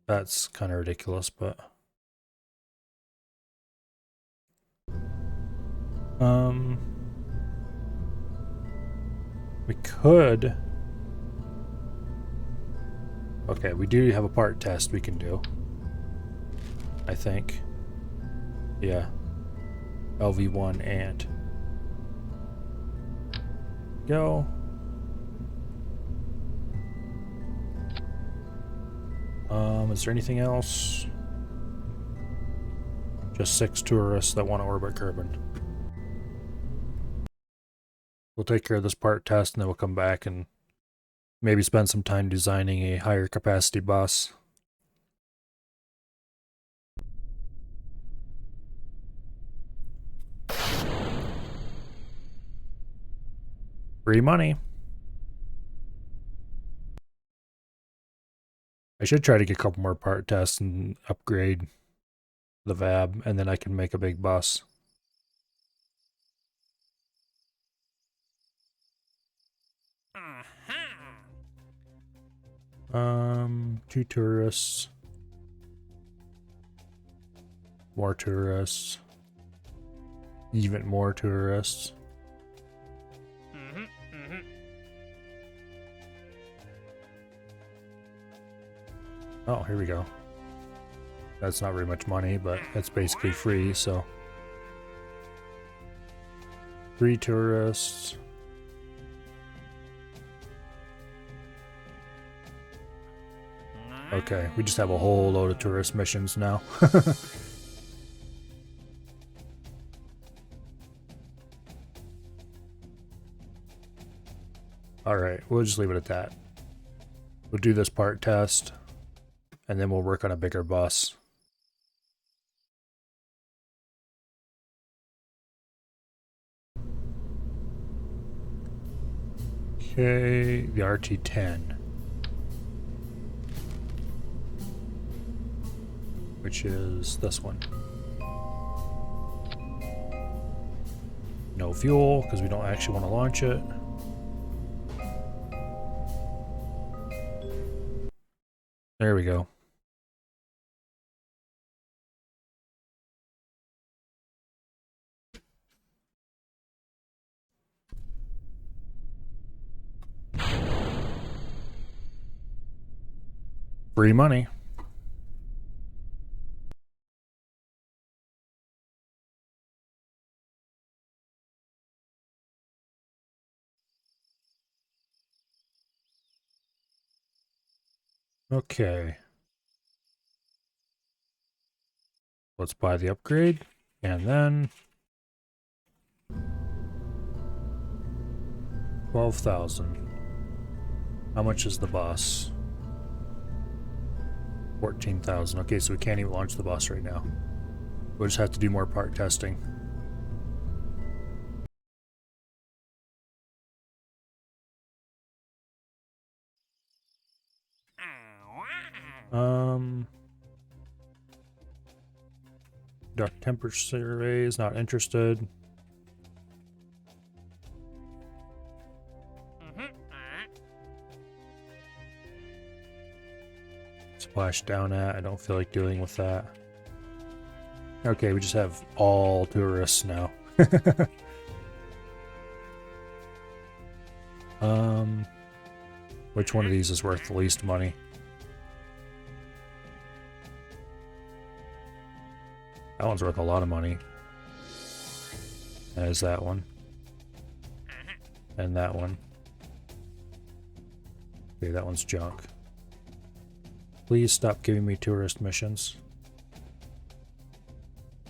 Speaker 1: That's kind of ridiculous, but... We could... Okay, we do have a part test we can do. I think. Yeah. LV1 and... Go. Is there anything else? Just 6 tourists that want to orbit Kerbin. We'll take care of this part test and then we'll come back and maybe spend some time designing a higher capacity bus. Free money. I should try to get a couple more part tests and upgrade the VAB, and then I can make a big bus. Two tourists. More tourists. Even more tourists. Oh, here we go. That's not very much money, but it's basically free, so. 3 tourists. Okay, we just have a whole load of tourist missions now. Alright, we'll just leave it at that. We'll do this part test, and then we'll work on a bigger bus. Okay, the RT-10. Which is this one. No fuel, because we don't actually want to launch it. There we go. Free money. Okay. Let's buy the upgrade, and then 12,000. How much is the bus? 14,000. Okay, so we can't even launch the bus right now. We'll just have to do more part testing. Dark temperature surveys, not interested. Splash down at, I don't feel like dealing with that. Okay, we just have all tourists now. Which one of these is worth the least money? That one's worth a lot of money. As that one. And that one. Okay, that one's junk. Please stop giving me tourist missions.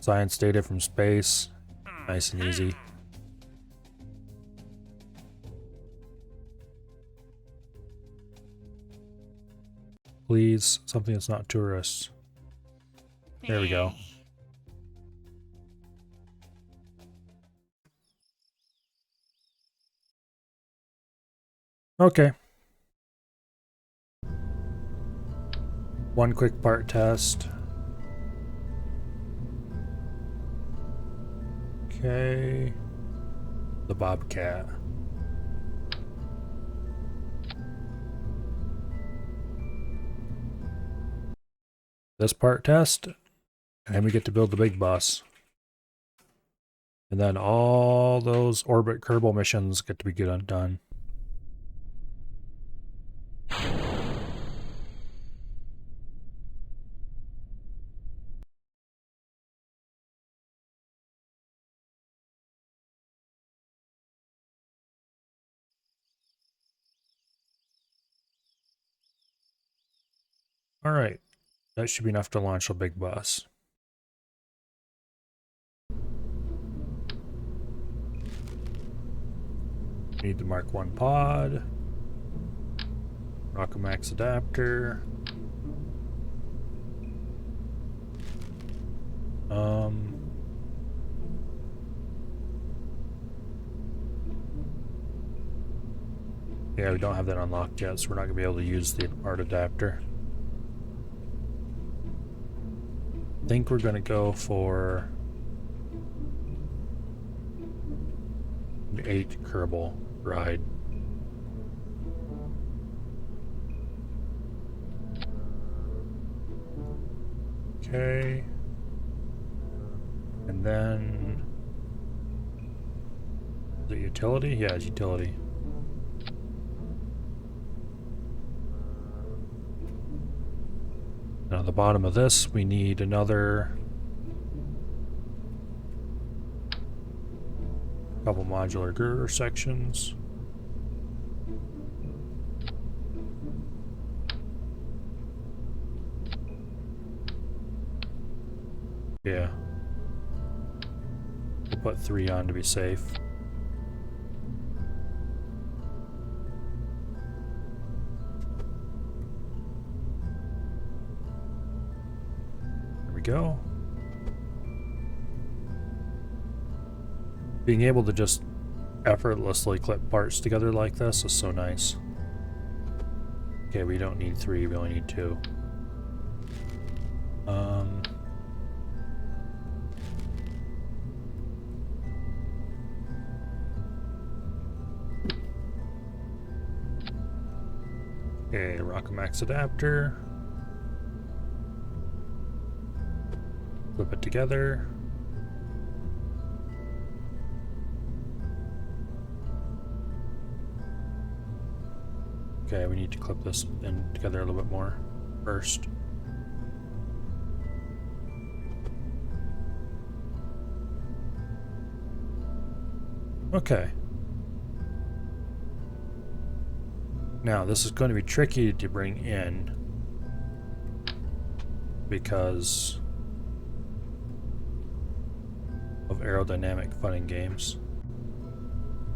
Speaker 1: Science data from space. Nice and easy. Please, something that's not tourists. There we go. Okay. One quick part test. Okay. The Bobcat. This part test, and then we get to build the big bus. And then all those orbit Kerbal missions get to be done. Alright, that should be enough to launch a big bus. Need the Mark 1 pod. Rockamax adapter. Yeah, we don't have that unlocked yet, so we're not going to be able to use the art adapter. I think we're going to go for an 8 Kerbal ride. Okay. And then the utility? Yeah, it's utility. Now at the bottom of this, we need another couple modular girder sections. Yeah. We'll put 3 on to be safe. There we go. Being able to just effortlessly clip parts together like this is so nice. Okay, we don't need 3, we only need 2. Okay, Rockamax adapter. Clip it together. Okay, we need to clip this in together a little bit more first. Okay. Now, this is going to be tricky to bring in because of aerodynamic fun and games.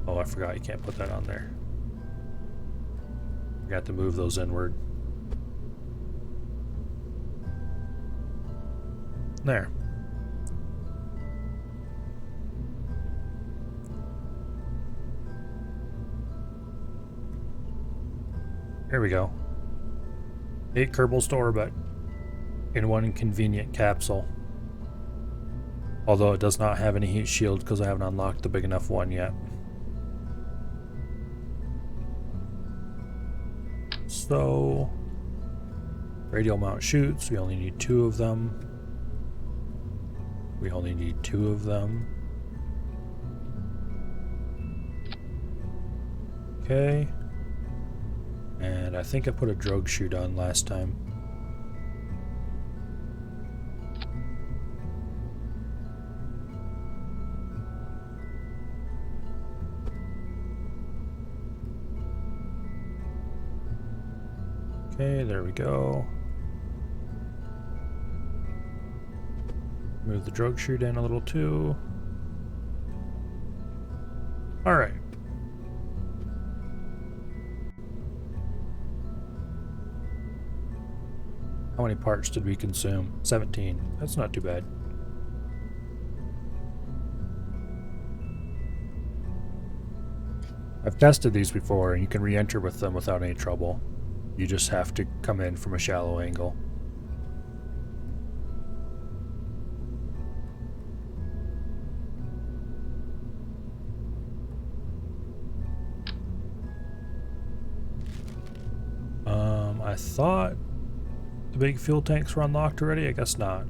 Speaker 1: Oh, I forgot you can't put that on there. Forgot to move those inward. There. Here we go. 8 Kerbal store, but in one convenient capsule. Although it does not have any heat shield because I haven't unlocked the big enough one yet. So, radial mount chutes, we only need 2 of them. We only need 2 of them. Okay. And I think I put a drogue chute on last time. Okay, there we go. Move the drogue chute in a little too. Alright. How many parts did we consume? 17. That's not too bad. I've tested these before and you can re-enter with them without any trouble. You just have to come in from a shallow angle. I thought the big fuel tanks were unlocked already. I guess not.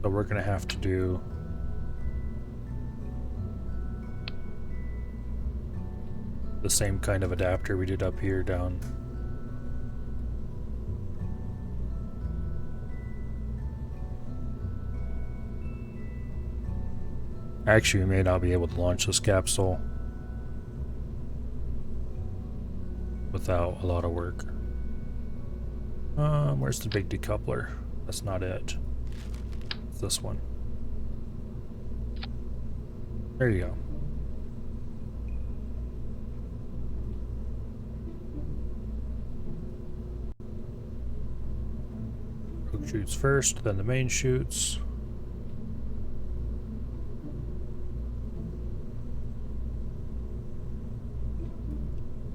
Speaker 1: So we're gonna have to do the same kind of adapter we did up here down. Actually, we may not be able to launch this capsule without a lot of work. Where's the big decoupler? That's not it. It's this one. There you go. Rogue chutes first, then the main chutes.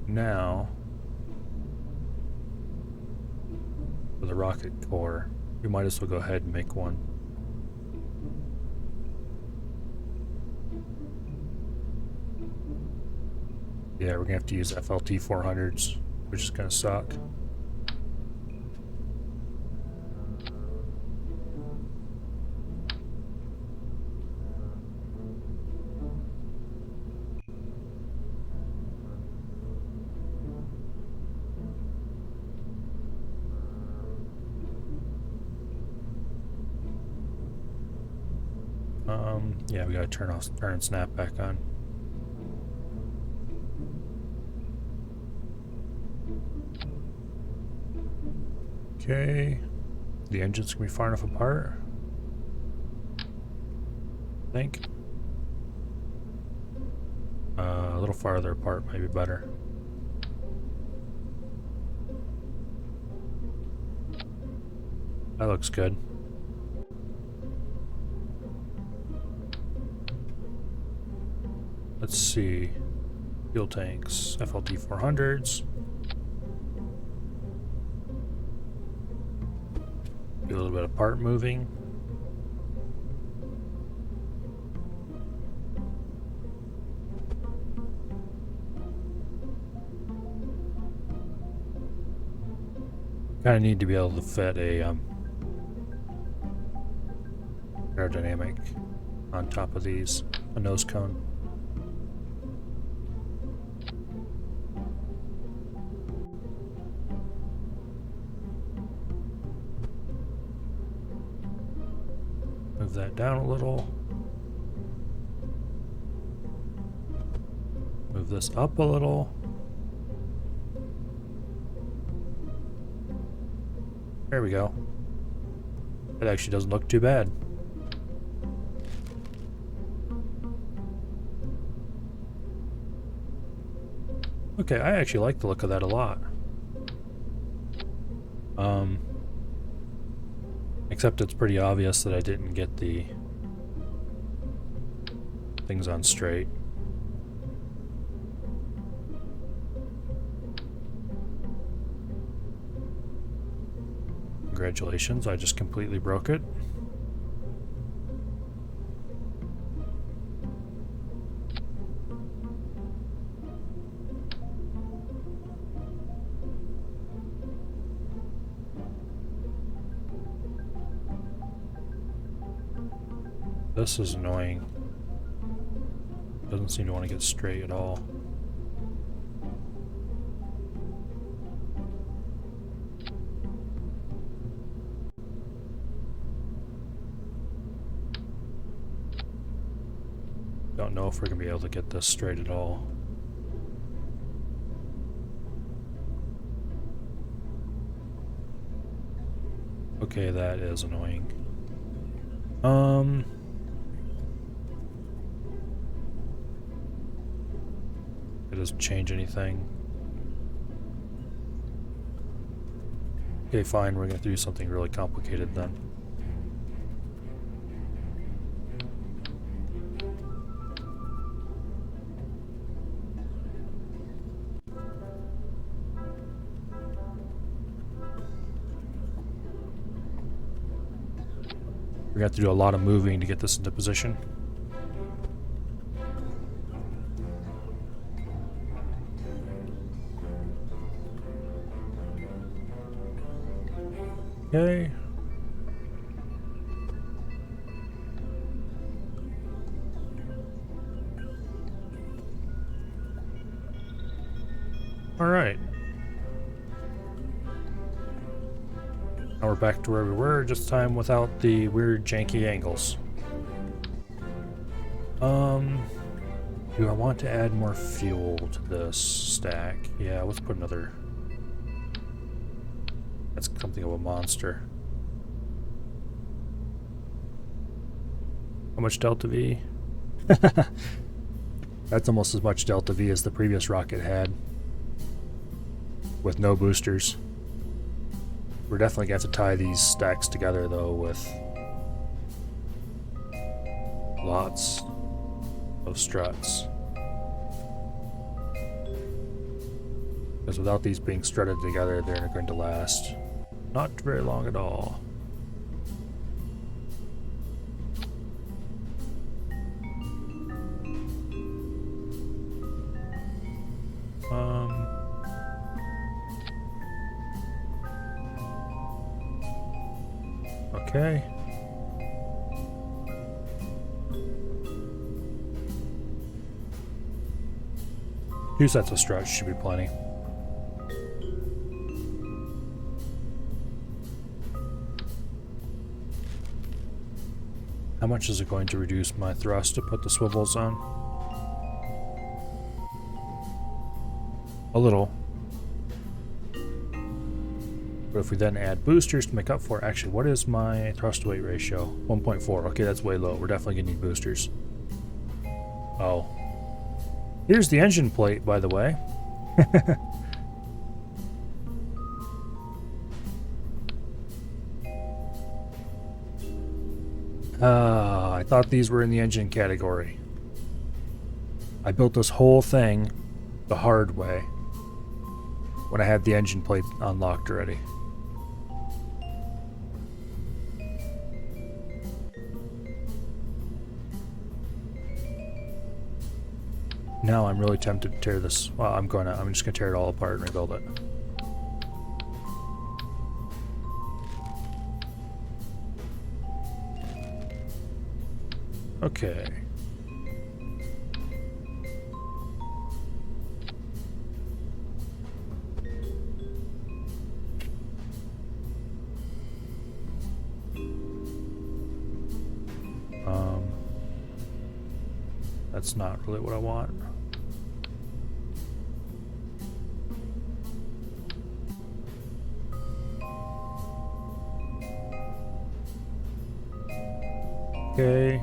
Speaker 1: Now, for the rocket core, we might as well go ahead and make one. Yeah, we're gonna have to use FLT 400s, which is gonna suck. Yeah, we gotta turn and snap back on. Okay, the engine's gonna be far enough apart, I think. A little farther apart might be better. That looks good. Let's see. Fuel tanks, FLT 400s. Do a little bit of part moving. Kind of need to be able to fit a aerodynamic on top of these, a nose cone. Move that down a little. Move this up a little. There we go. It actually doesn't look too bad. Okay, I actually like the look of that a lot. Except it's pretty obvious that I didn't get the things on straight. Congratulations, I just completely broke it. This is annoying. Doesn't seem to want to get straight at all. Don't know if we're going to be able to get this straight at all. Okay, that is annoying. It doesn't change anything. Okay, fine, we're going to do something really complicated then. We're going to have to do a lot of moving to get this into position. Okay. All right. Now we're back to where we were, just this time without the weird janky angles. Do I want to add more fuel to this stack? Yeah, let's put another. That's something of a monster. How much delta V? That's almost as much delta V as the previous rocket had, with no boosters. We're definitely going to have to tie these stacks together, though, with lots of struts. Because without these being strutted together, they're not going to last not very long at all. Okay. Two sets of struts should be plenty. How much is it going to reduce my thrust to put the swivels on? A little. But if we then add boosters to make up for it, actually, what is my thrust to weight ratio? 1.4. Okay, that's way low. We're definitely going to need boosters. Oh. Here's the engine plate, by the way. I thought these were in the engine category. I built this whole thing the hard way when I had the engine plate unlocked already. Now I'm really tempted to tear this. Well, I'm just gonna tear it all apart and rebuild it. Okay. That's not really what I want. Okay.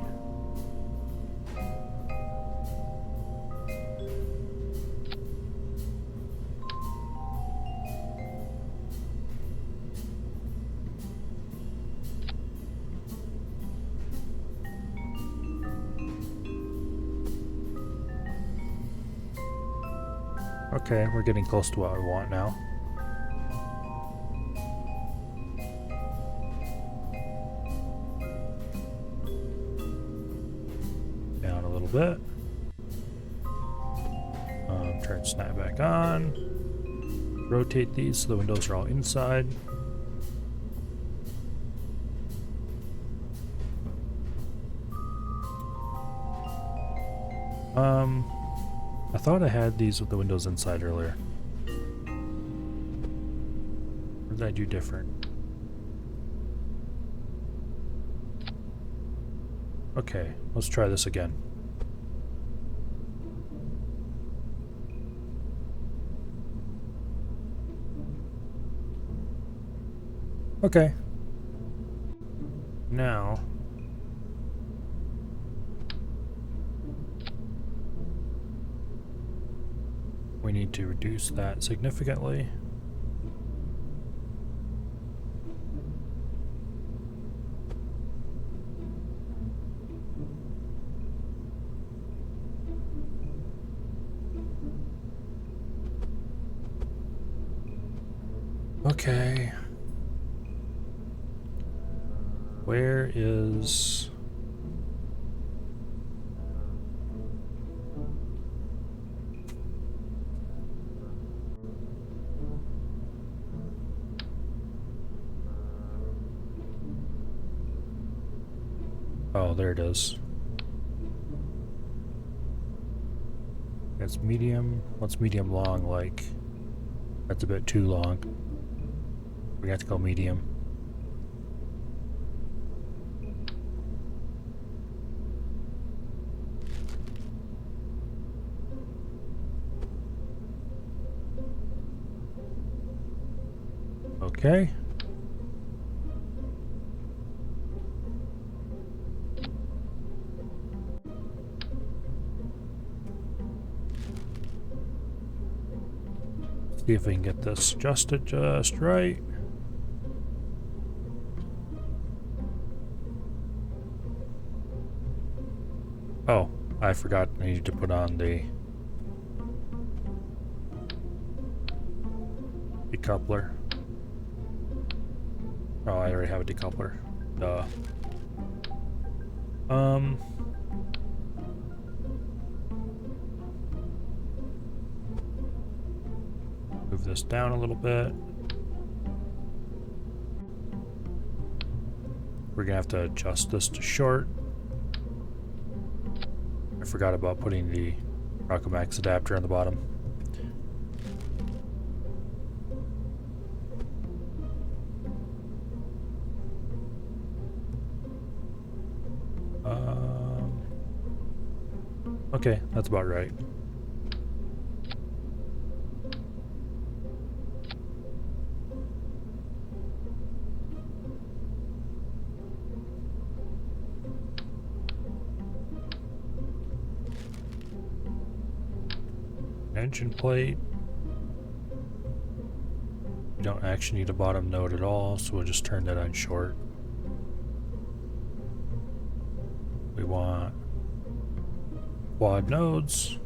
Speaker 1: Okay, we're getting close to what I want now. bit. Turn snap back on. Rotate these so the windows are all inside. I thought I had these with the windows inside earlier. What did I do different? Okay, let's try this again. Okay. Now we need to reduce that significantly. Okay. Where is... Oh, there it is. It's medium. What's medium long like? That's a bit too long. We have to go medium. Okay. See if we can get this adjusted just right. Oh, I forgot I needed to put on the decoupler. Oh, I already have a decoupler. Duh. Move this down a little bit. We're gonna have to adjust this to short. I forgot about putting the Rockomax adapter on the bottom. Okay, that's about right. Engine plate. We don't actually need a bottom node at all, so we'll just turn that on short. We want quad nodes.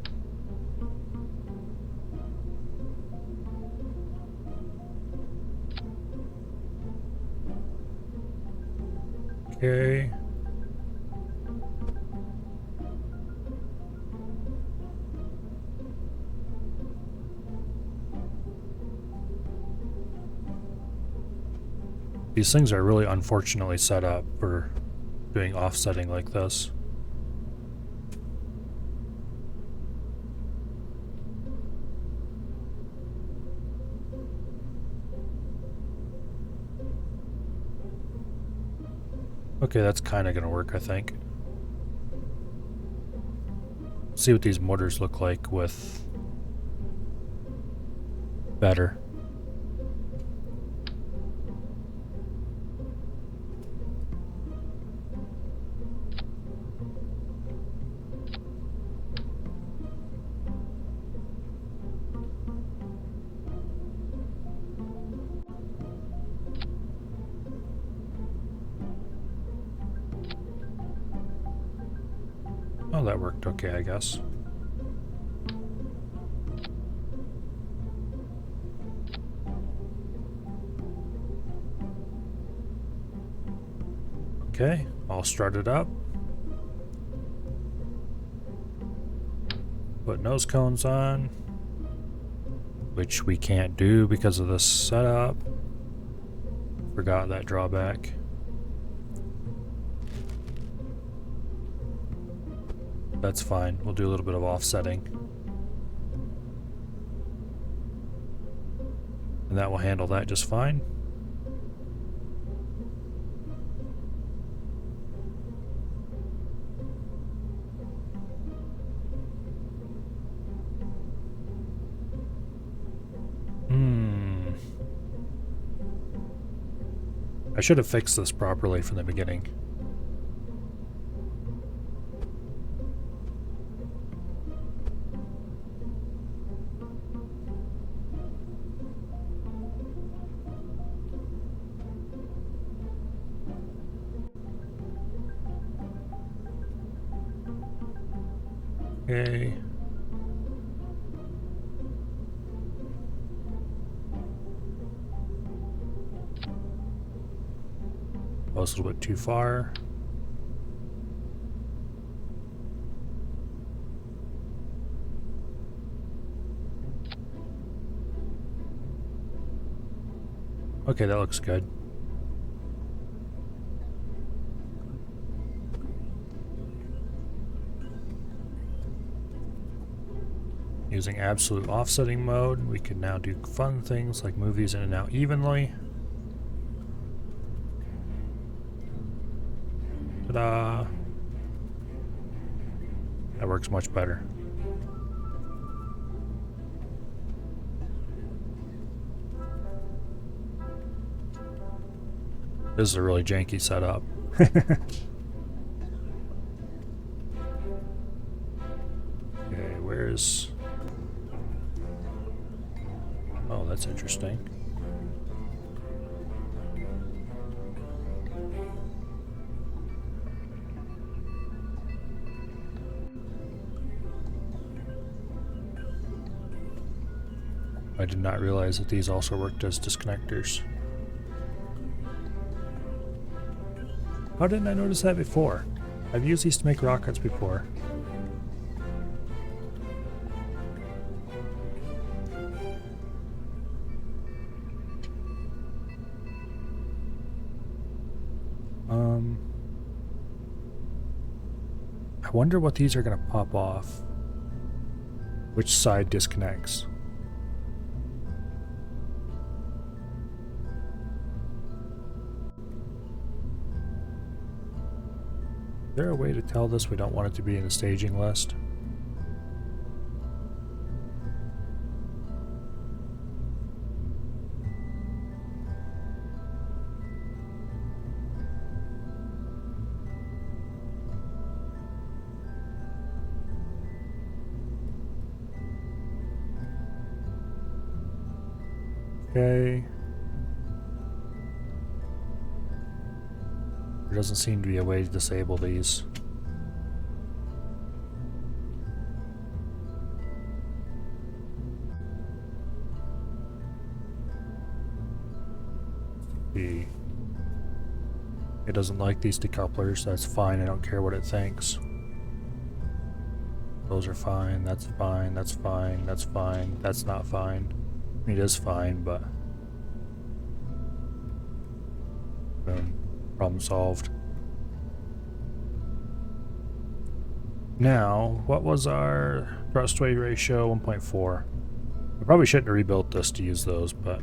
Speaker 1: Okay. These things are really unfortunately set up for doing offsetting like this. Okay, that's kind of going to work, I think. See what these motors look like with better. Oh, that worked okay, I guess. Okay, I'll start it up. put nose cones on, which we can't do because of this setup. Forgot that drawback. That's fine. We'll do a little bit of offsetting. And that will handle that just fine. I should have fixed this properly from the beginning. Okay. That was a little bit too far. Okay, that looks good. Using absolute offsetting mode, we can now do fun things like move these in and out evenly. Ta-da! That works much better. This is a really janky setup. Okay, where's... Oh, that's interesting. I did not realize that these also worked as disconnectors. How didn't I notice that before? I've used these to make rockets before. I wonder what these are going to pop off. Which side disconnects? Is there a way to tell this we don't want it to be in the staging list? Okay. There doesn't seem to be a way to disable these. It doesn't like these decouplers. That's fine. I don't care what it thinks. Those are fine. That's fine. That's fine. That's fine. That's not fine. It is fine, but boom, problem solved. Now, what was our thrust weight ratio? 1.4. I probably shouldn't have rebuilt this to use those, but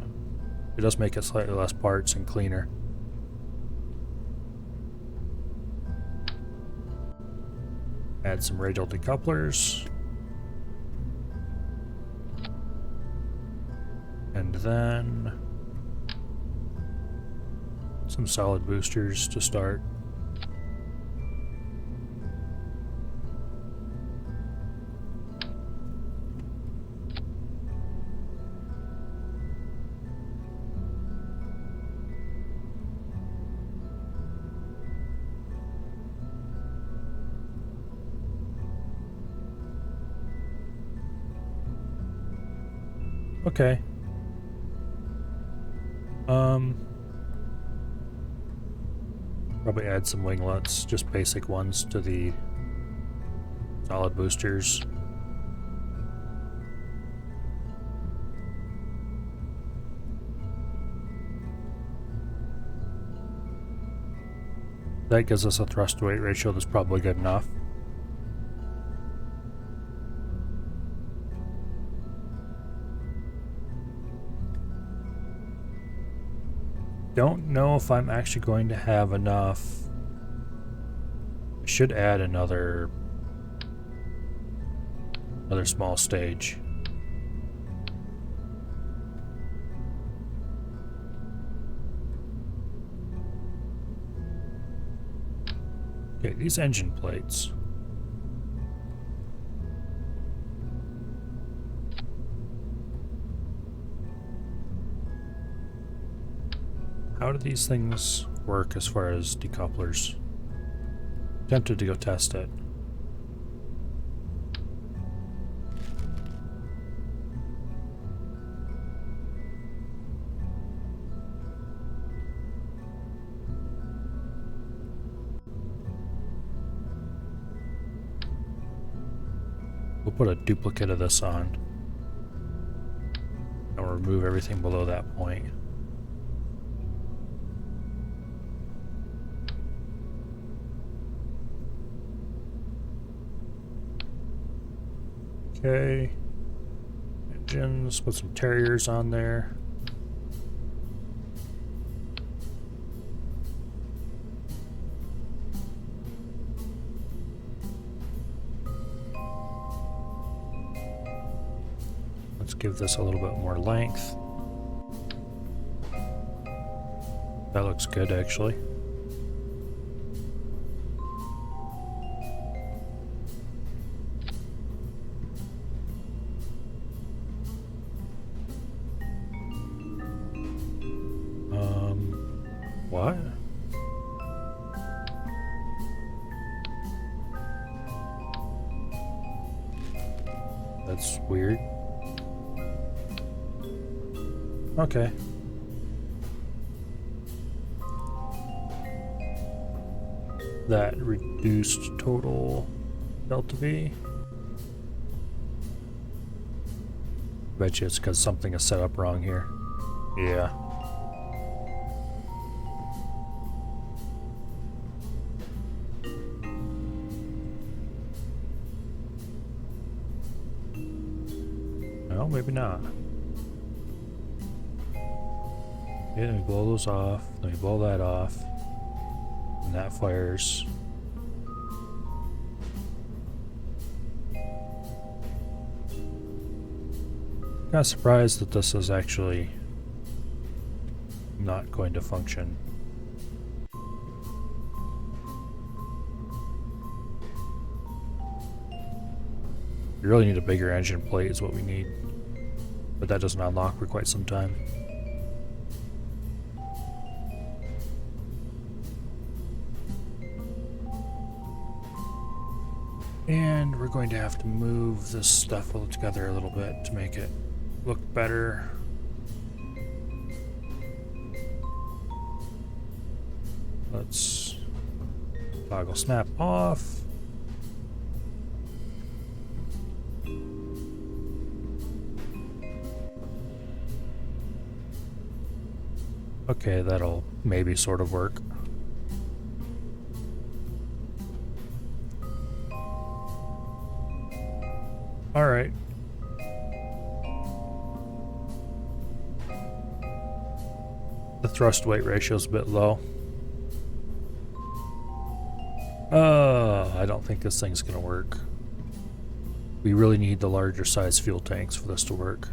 Speaker 1: it does make it slightly less parts and cleaner. Add some radial decouplers. And then some solid boosters to start. Okay. Probably add some winglets, just basic ones, to the solid boosters. That gives us a thrust to weight ratio that's probably good enough. Don't know if I'm actually going to have enough. I should add another small stage. Okay, these engine plates. How do these things work as far as decouplers? Tempted to go test it. We'll put a duplicate of this on. And we'll remove everything below that point. Okay. Engines, put some Terriers on there. Let's give this a little bit more length. That looks good, actually. What? That's weird. Okay. That reduced total delta V. Bet you it's because something is set up wrong here. Yeah. Well, maybe not. Okay, let me blow those off. Let me blow that off. And that fires. Kind of surprised that this is actually not going to function. We really need a bigger engine plate is what we need. But that doesn't unlock for quite some time. And we're going to have to move this stuff all together a little bit to make it look better. Let's toggle snap off. Okay, that'll maybe sort of work. All right. The thrust weight ratio is a bit low. I don't think this thing's gonna work. We really need the larger size fuel tanks for this to work.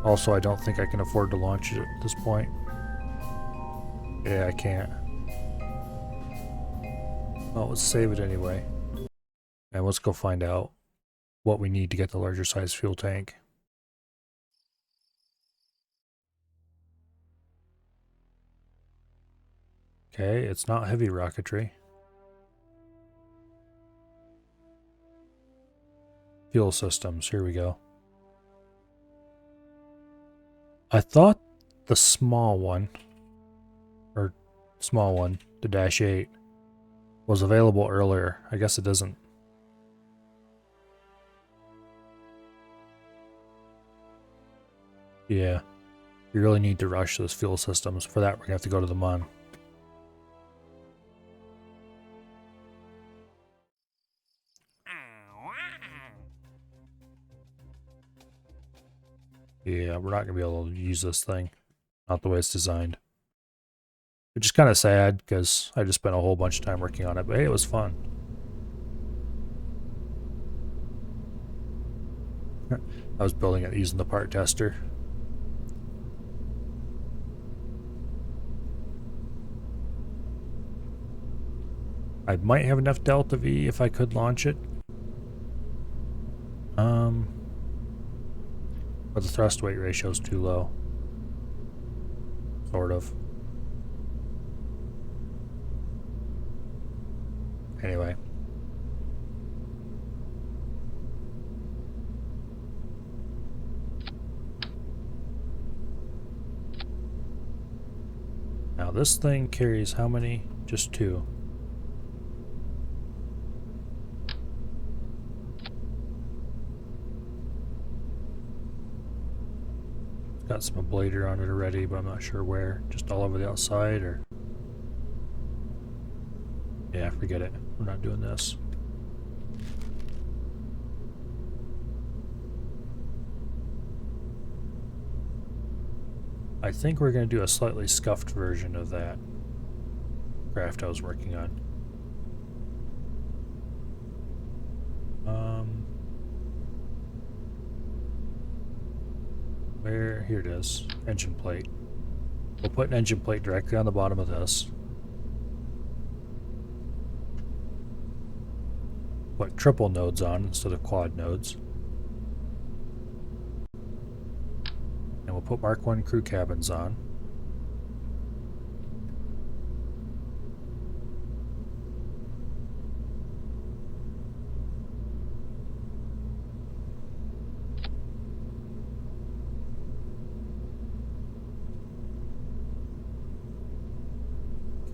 Speaker 1: Also, I don't think I can afford to launch it at this point. Yeah, I can't. Well, let's save it anyway. And let's go find out what we need to get the larger size fuel tank. Okay, it's not heavy rocketry. Fuel systems, here we go. I thought the small one, the -8, was available earlier. I guess it isn't. Yeah. We really need to rush those fuel systems. For that, we're going to have to go to the Mun. Yeah, we're not going to be able to use this thing. Not the way it's designed. Which is kind of sad, because I just spent a whole bunch of time working on it. But hey, it was fun. I was building it using the part tester. I might have enough delta V if I could launch it. But the thrust weight ratio is too low. Sort of. Anyway. Now this thing carries how many? Just 2. Got some ablator on it already, but I'm not sure where. Just all over the outside, or... Yeah, forget it. We're not doing this. I think we're going to do a slightly scuffed version of that craft I was working on. Where? Here it is. Engine plate. We'll put an engine plate directly on the bottom of this. Put triple nodes on instead of quad nodes. And we'll put Mark 1 crew cabins on.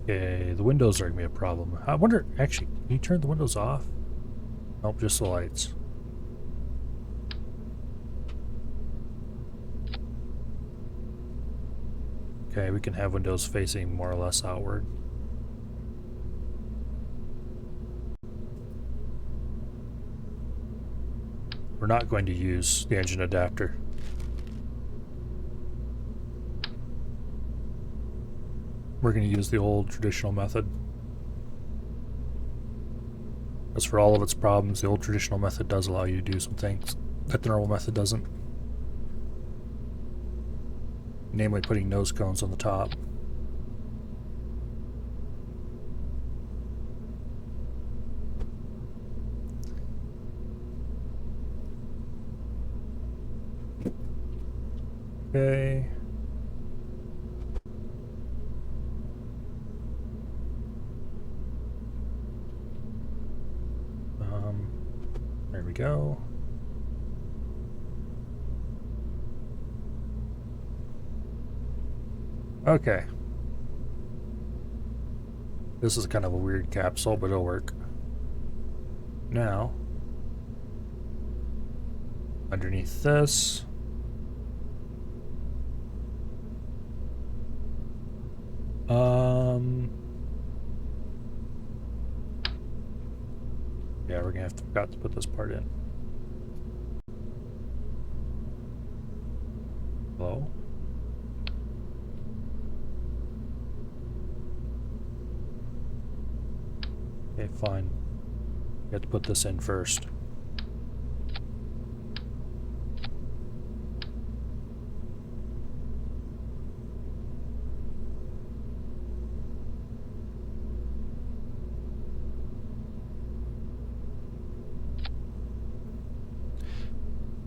Speaker 1: Okay, the windows are going to be a problem. I wonder, actually, can you turn the windows off? Nope, just the lights. Okay, we can have windows facing more or less outward. We're not going to use the engine adapter. We're going to use the old traditional method. As for all of its problems, the old traditional method does allow you to do some things that the normal method doesn't. Namely, putting nose cones on the top. Okay. There we go. Okay. This is kind of a weird capsule, but it'll work. Now, underneath this, yeah, we're gonna have to forgot to put this part in. Hello? Okay, fine. We have to put this in first.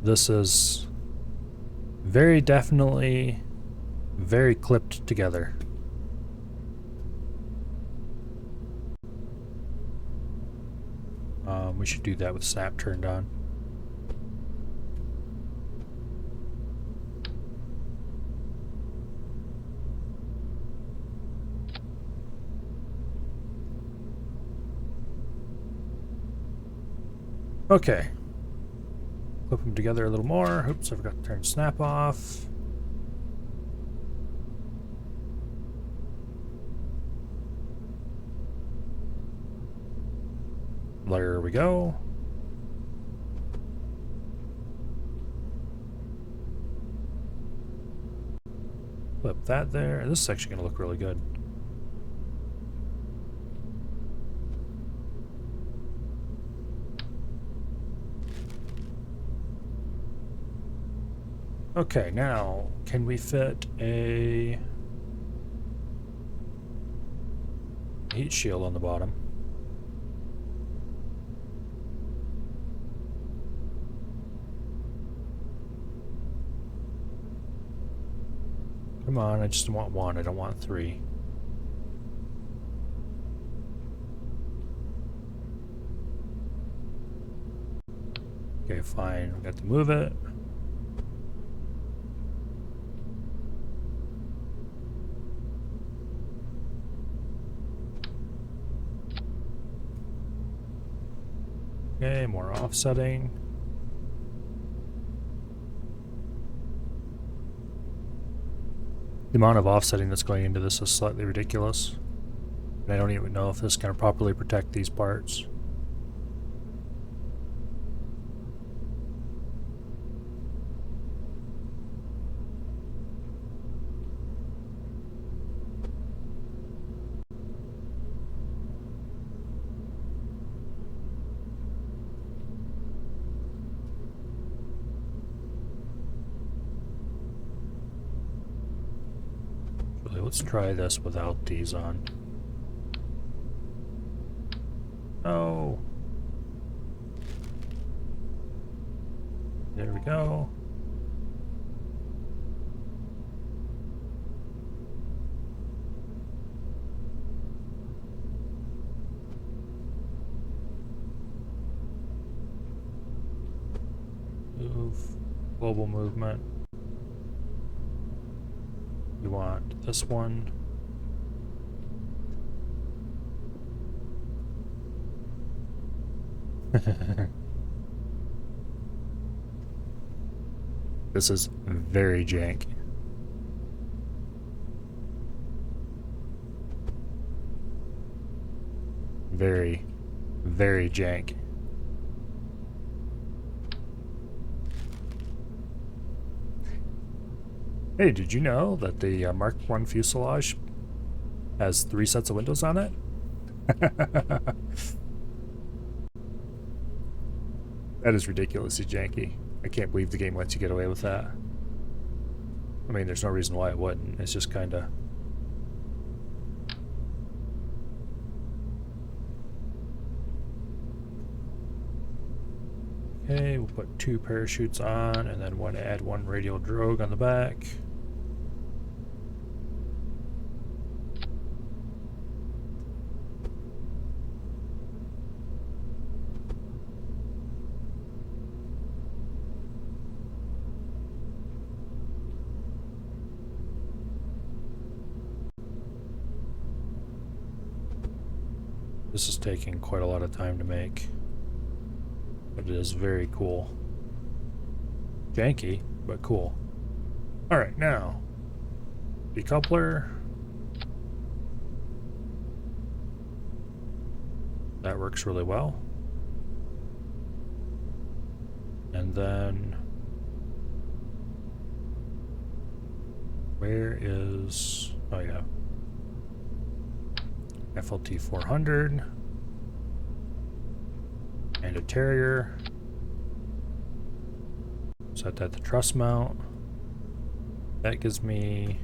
Speaker 1: This is very definitely very clipped together. We should do that with snap turned on. Okay. Clip them together a little more. Oops, I forgot to turn snap off. There we go. Flip that there. This is actually going to look really good. Okay, now, can we fit a heat shield on the bottom? Come on, I just want one, I don't want three. Okay, fine, we got to move it. Okay, more offsetting. The amount of offsetting that's going into this is slightly ridiculous. And I don't even know if this can properly protect these parts. Let's try this without these on. Oh. There we go. Move. Global movement. You want this one. This is very jank. Very, very jank. Hey, did you know that the Mark I fuselage has 3 sets of windows on it? That is ridiculously janky. I can't believe the game lets you get away with that. I mean, there's no reason why it wouldn't. It's just kind of... Okay, we'll put 2 parachutes on, and then want to add 1 radial drogue on the back. This is taking quite a lot of time to make, but it is very cool. Janky, but cool. Alright, now, decoupler. That works really well. And then, where is, oh yeah. FLT 400 and a Terrier. Set that to truss mount. That gives me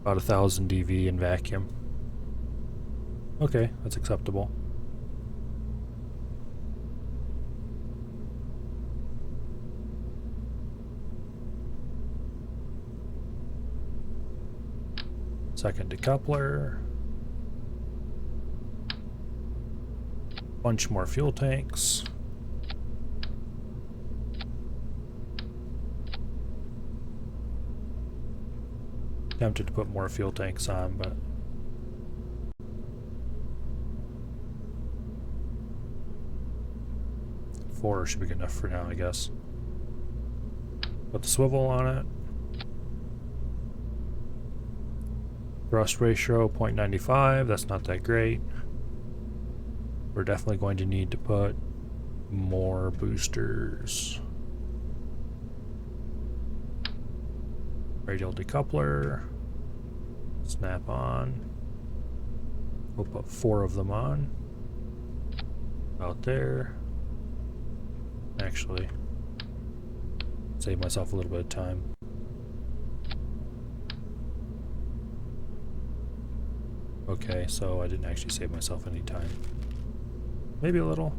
Speaker 1: about 1,000 dV in vacuum. Okay, that's acceptable. Second decoupler. Bunch more fuel tanks. Tempted to put more fuel tanks on, but four should be good enough for now, I guess. Put the swivel on it. Thrust ratio 0.95, that's not that great. We're definitely going to need to put more boosters. Radial decoupler. Snap on. We'll put 4 of them on. Out there. Actually, save myself a little bit of time. Okay, so I didn't actually save myself any time. Maybe a little.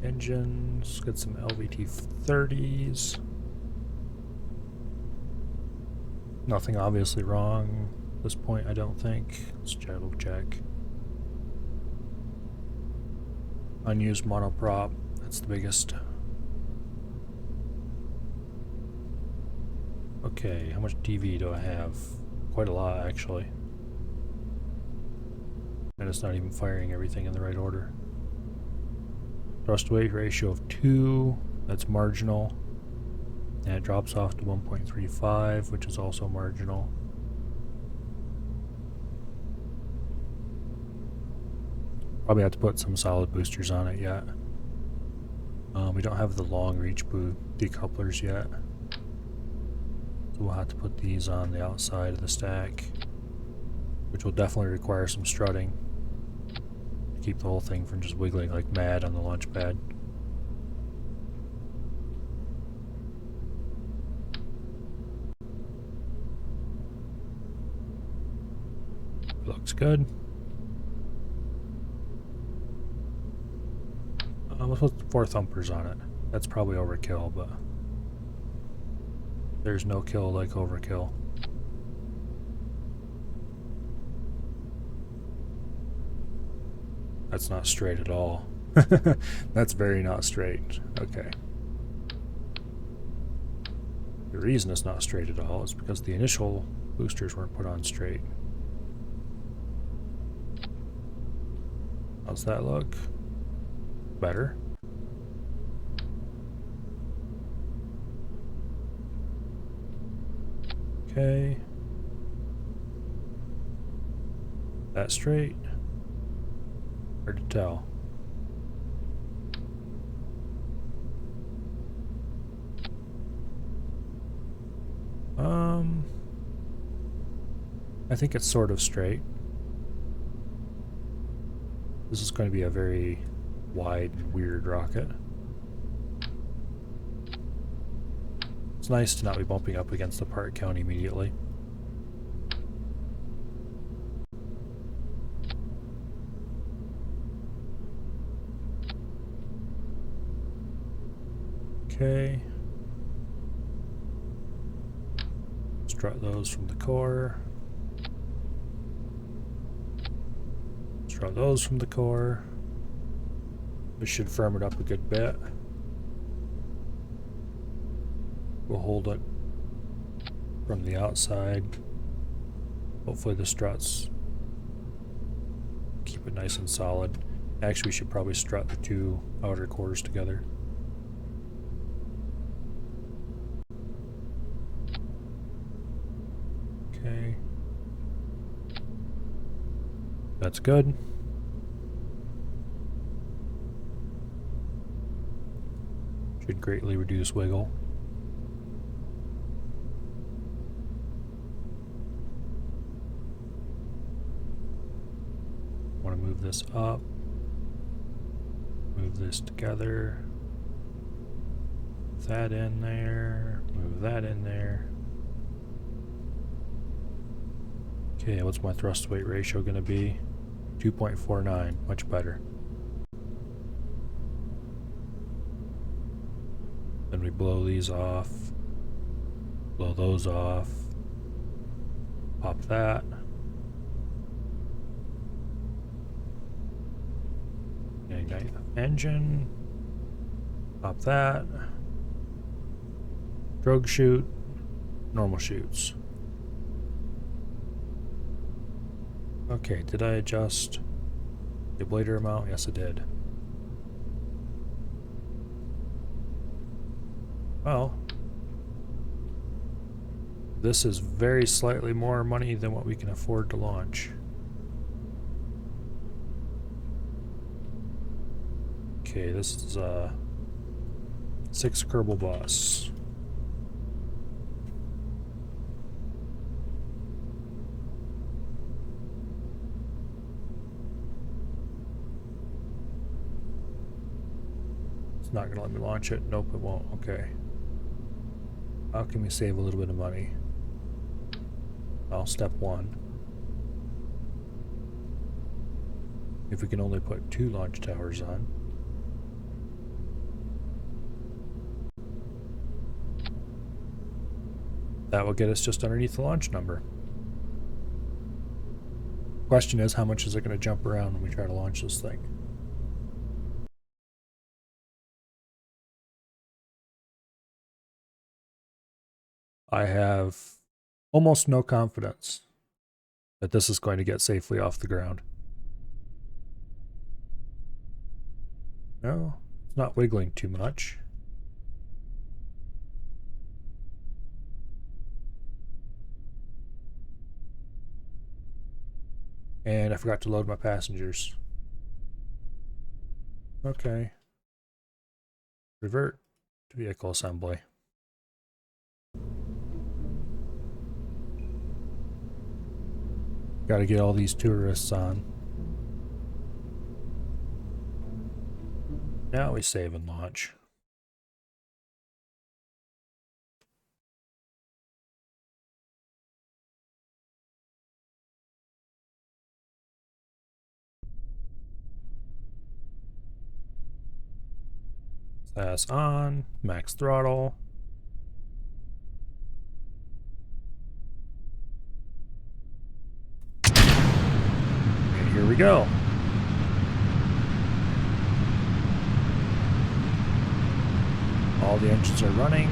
Speaker 1: Engines, get some LVT 30s. Nothing obviously wrong at this point, I don't think. Let's double check. Unused monoprop, that's the biggest. Okay, how much DV do I have? Quite a lot, actually. And it's not even firing everything in the right order. Thrust weight ratio of 2, that's marginal. And it drops off to 1.35, which is also marginal. Probably have to put some solid boosters on it yet. We don't have the long reach decouplers yet. So we'll have to put these on the outside of the stack, which will definitely require some strutting to keep the whole thing from just wiggling like mad on the launch pad. Looks good. Let's put 4 thumpers on it. That's probably overkill, but there's no kill like overkill. That's not straight at all. That's very not straight. Okay. The reason it's not straight at all is because the initial boosters weren't put on straight. How's that look? Better. Okay. That straight? Hard to tell. I think it's sort of straight. This is going to be a very wide, weird rocket. It's nice to not be bumping up against the part count immediately. Okay. Strut those from the core. Strut those from the core. We should firm it up a good bit. We'll hold it from the outside. Hopefully the struts keep it nice and solid. Actually, we should probably strut the 2 outer cores together. Okay. That's good. Should greatly reduce wiggle. Want to move this up. Move this together. Move that in there. Move that in there. Okay, what's my thrust weight ratio going to be? 2.49, much better. Then we blow these off. Blow those off. Pop that. Ignite the engine. Pop that. Drogue chute. Normal chutes. Okay, did I adjust the ablator amount? Yes, I did. Well, this is very slightly more money than what we can afford to launch. Okay, this is 6 Kerbal bus. It's not gonna let me launch it. Nope, it won't. Okay. How can we save a little bit of money? Well, step 1. If we can only put 2 launch towers on. That will get us just underneath the launch number. Question is, how much is it going to jump around when we try to launch this thing? I have almost no confidence that this is going to get safely off the ground. No, it's not wiggling too much. And I forgot to load my passengers. Okay. Revert to vehicle assembly. Got to get all these tourists on. Now we save and launch. SAS on, max throttle. And here we go. All the engines are running.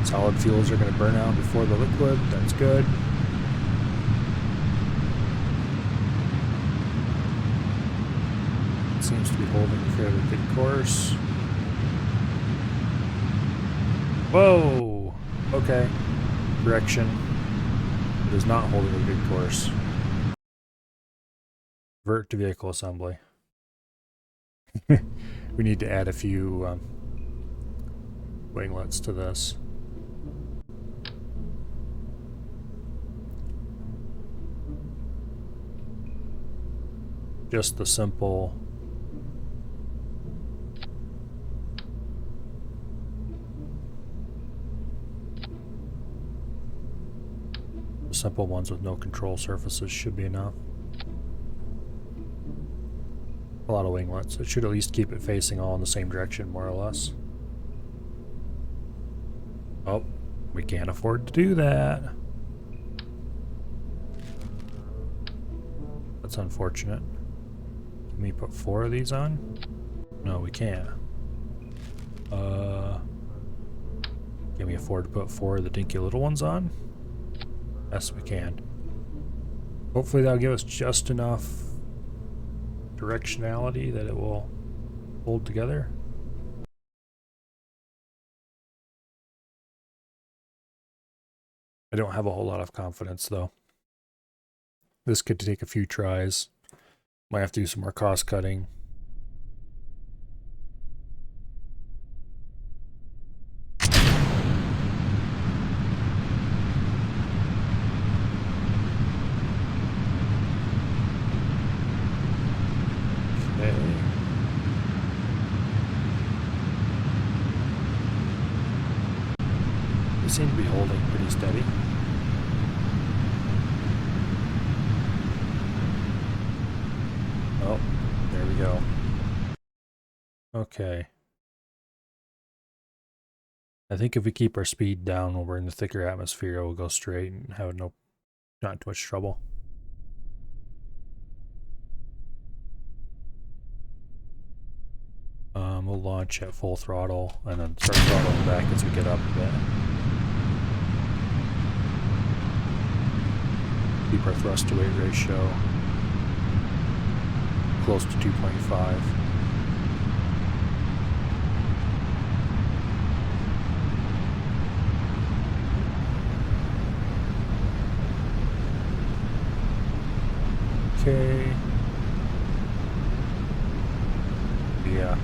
Speaker 1: Solid fuels are going to burn out before the liquid. That's good. It seems to be holding a fairly good course. Whoa! Okay. Correction. It is not holding a good course. Revert to vehicle assembly. We need to add a few winglets to this. Just the simple ones with no control surfaces should be enough. A lot of winglets. It should at least keep it facing all in the same direction, more or less. Oh, we can't afford to do that. That's unfortunate. Can we put 4 of these on? No, we can't. Can we afford to put 4 of the dinky little ones on? Yes, we can. Hopefully that'll give us just enough directionality that it will hold together. I don't have a whole lot of confidence though. This could take a few tries. Might have to do some more cost cutting. Seem to be holding pretty steady. Oh, there we go. Okay. I think if we keep our speed down when we're in the thicker atmosphere, we'll go straight and have not too much trouble. We'll launch at full throttle and then start throttling back as we get up a bit. Keep our thrust to weight ratio close to 2.5. Okay. Yeah.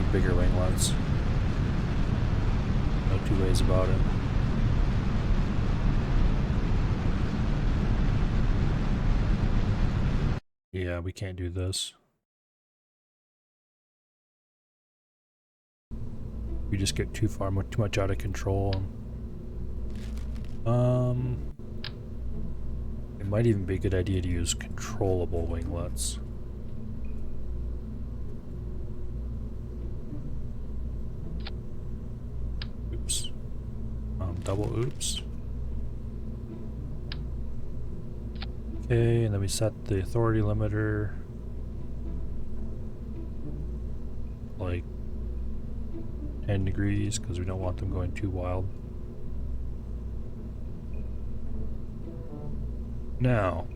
Speaker 1: need bigger winglets. No two ways about it. Yeah, we can't do this. We just get too much out of control. It might even be a good idea to use controllable winglets. Oops. Double oops. Okay, and then we set the authority limiter like 10 degrees because we don't want them going too wild. Now,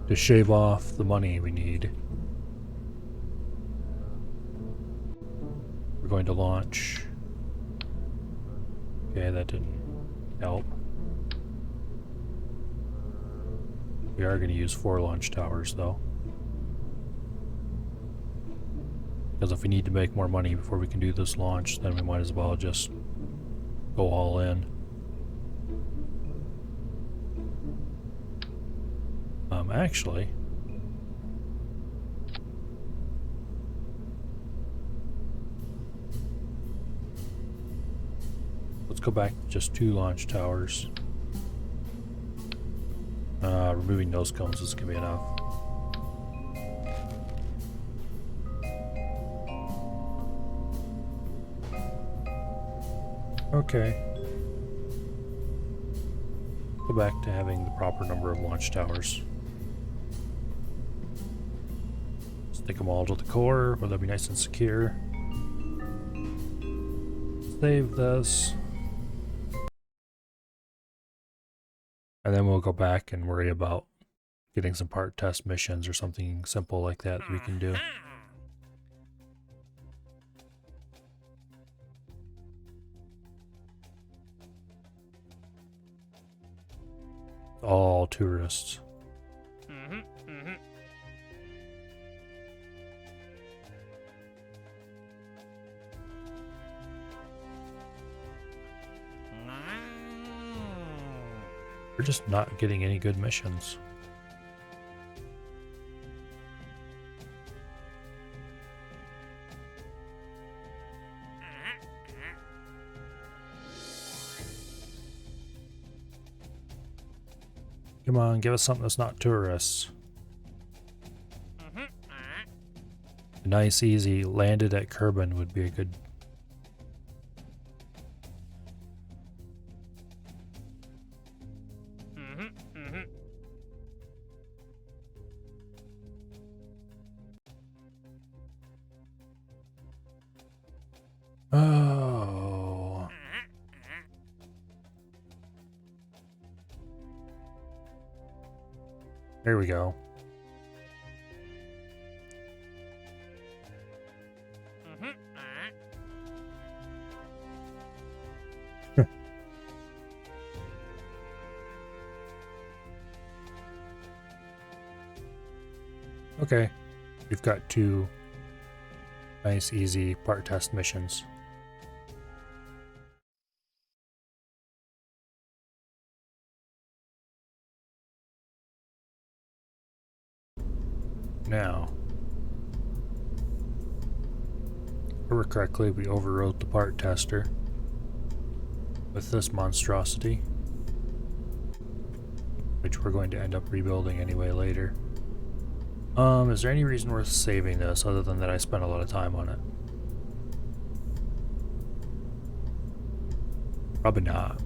Speaker 1: to shave off the money we need, we're going to launch. Okay, that didn't help. We are going to use 4 launch towers though. Because if we need to make more money before we can do this launch, then we might as well just go all in. Actually, let's go back to just 2 launch towers. Removing those cones is going to be enough. Okay. Go back to having the proper number of launch towers. Stick them all to the core, where they'll be nice and secure. Save this. And then we'll go back and worry about getting some part test missions or something simple like that we can do. All tourists. We're just not getting any good missions. Come on, give us something that's not tourists. Nice, easy, landed at Kerbin would be a good... Oh. There we go. Okay, we've got 2 nice, easy part test missions. Now, if I remember correctly, we overrode the part tester with this monstrosity, which we're going to end up rebuilding anyway later. Is there any reason worth saving this other than that I spent a lot of time on it? Probably not.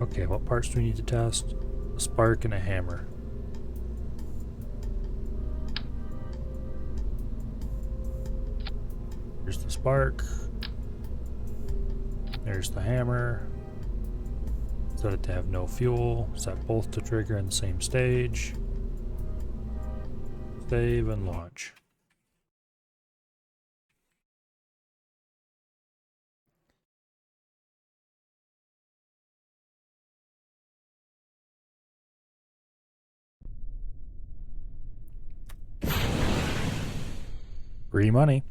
Speaker 1: Okay, what parts do we need to test? A spark and a hammer. Here's the spark. There's the hammer. Set it to have no fuel. Set both to trigger in the same stage. Save and launch. Free money.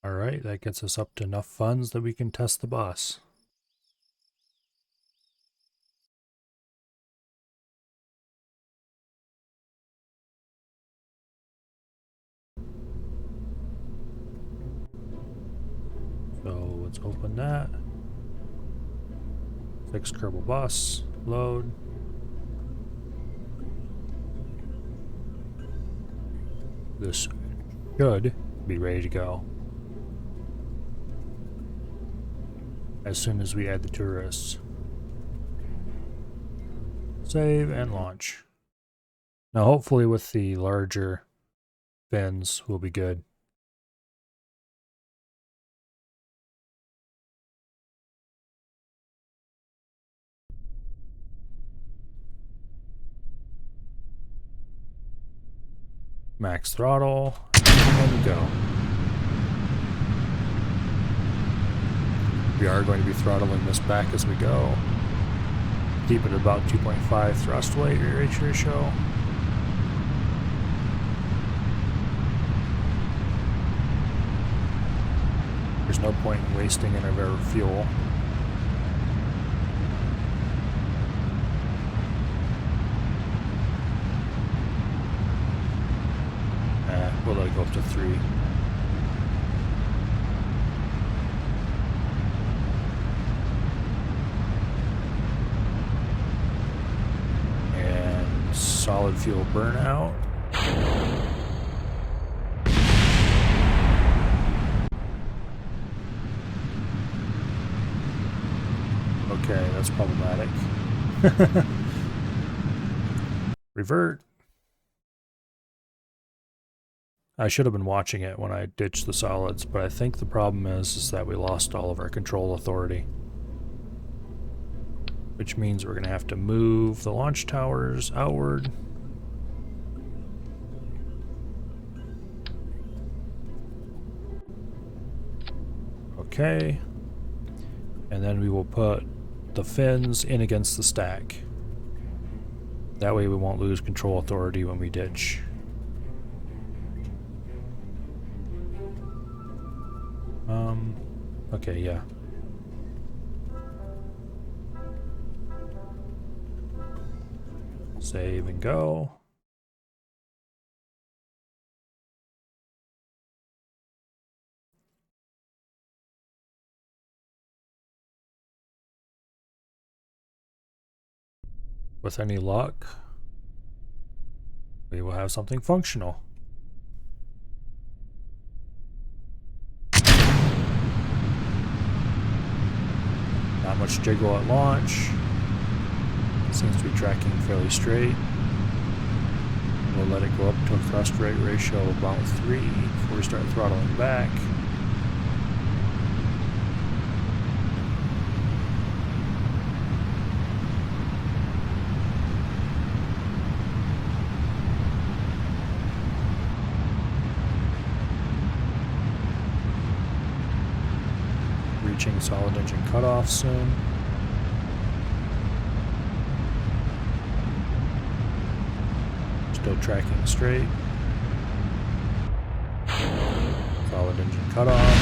Speaker 1: Alright, that gets us up to enough funds that we can test the boss. So let's open that. Fix Kerbal boss. Load. This should be ready to go as soon as we add the tourists. Save and launch. Now hopefully with the larger fins we'll be good. Max throttle, and go. We are going to be throttling this back as we go. Keep it about 2.5 thrust weight ratio. There's no point in wasting any of our fuel. We'll let it go up to 3. And solid fuel burnout. Okay, that's problematic. Revert. I should have been watching it when I ditched the solids, but I think the problem is that we lost all of our control authority. Which means we're going to have to move the launch towers outward. Okay. And then we will put the fins in against the stack. That way we won't lose control authority when we ditch. Okay, yeah. Save and go. With any luck, we will have something functional. Not much jiggle at launch. It seems to be tracking fairly straight. We'll let it go up to a thrust rate ratio of about 3 before we start throttling back. Reaching solid engine cutoff soon. Still tracking straight. Solid engine cutoff.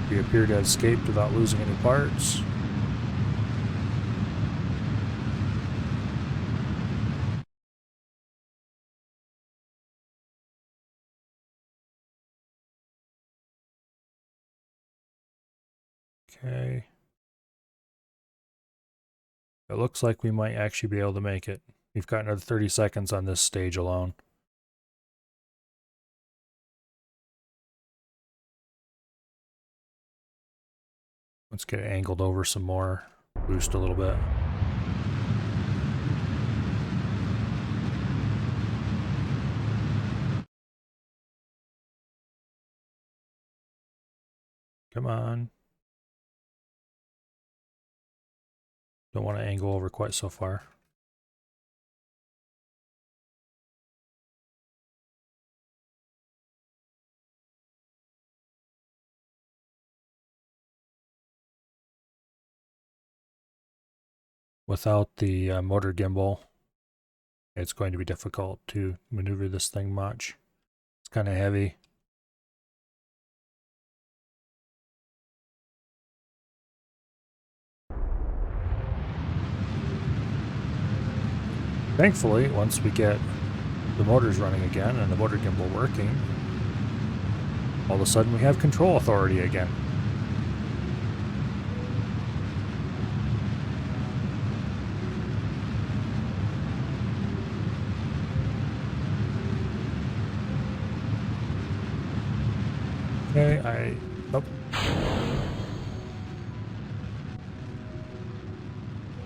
Speaker 1: We appear to have escaped without losing any parts. Okay. It looks like we might actually be able to make it. We've got another 30 seconds on this stage alone. Let's get it angled over some more. Boost a little bit. Come on. Don't want to angle over quite so far. without the motor gimbal, it's going to be difficult to maneuver this thing much. It's kind of heavy. Thankfully, once we get the motors running again and the motor gimbal working, all of a sudden we have control authority again. Okay, oh.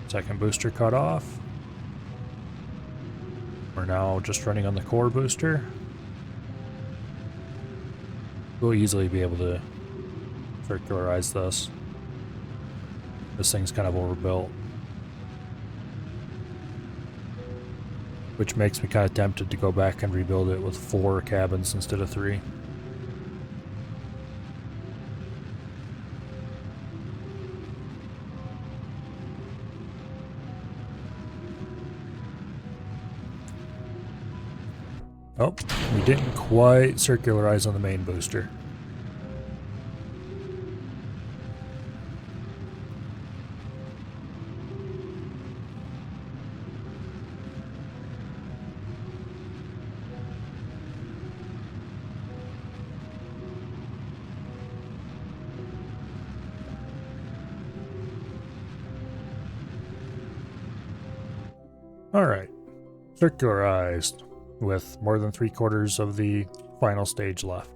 Speaker 1: Second booster cut off. We're now just running on the core booster. We'll easily be able to circularize this. This thing's kind of overbuilt, which makes me kind of tempted to go back and rebuild it with 4 cabins instead of 3. Oh, we didn't quite circularize on the main booster. Alright, circularized with more than 3/4 of the final stage left.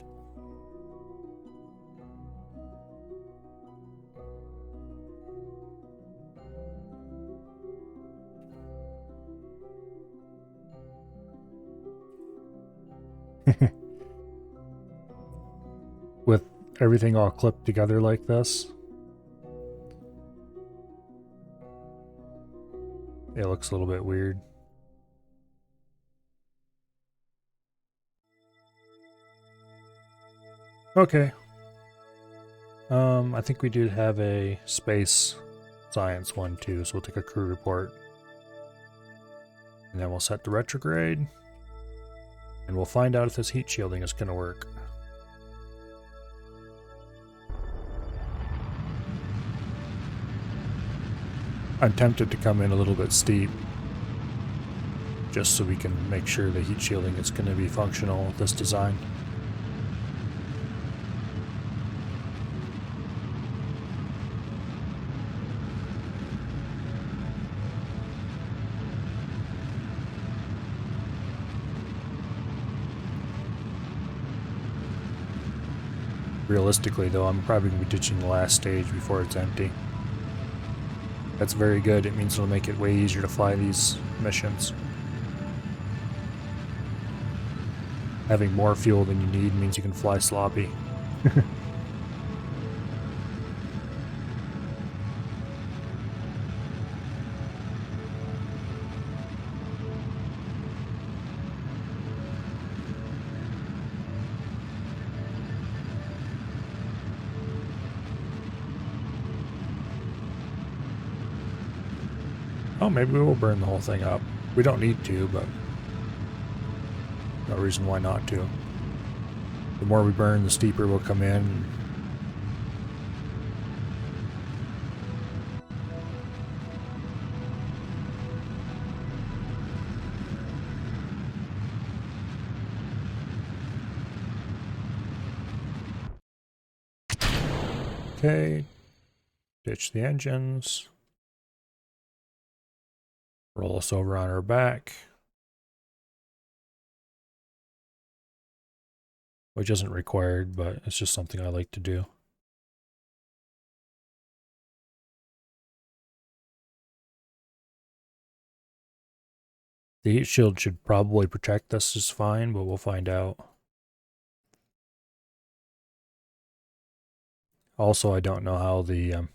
Speaker 1: With everything all clipped together like this, it looks a little bit weird. Okay. I think we did have a space science one too, so we'll take a crew report. And then we'll set the retrograde. And we'll find out if this heat shielding is going to work. I'm tempted to come in a little bit steep, just so we can make sure the heat shielding is going to be functional with this design. Realistically though, I'm probably going to be ditching the last stage before it's empty. That's very good. It means it'll make it way easier to fly these missions. Having more fuel than you need means you can fly sloppy. Oh, maybe we will burn the whole thing up. We don't need to, but no reason why not to. The more we burn, the steeper we'll come in. Okay, ditch the engines. Roll us over on our back. Which isn't required, but it's just something I like to do. The heat shield should probably protect us just fine, but we'll find out. Also, I don't know how the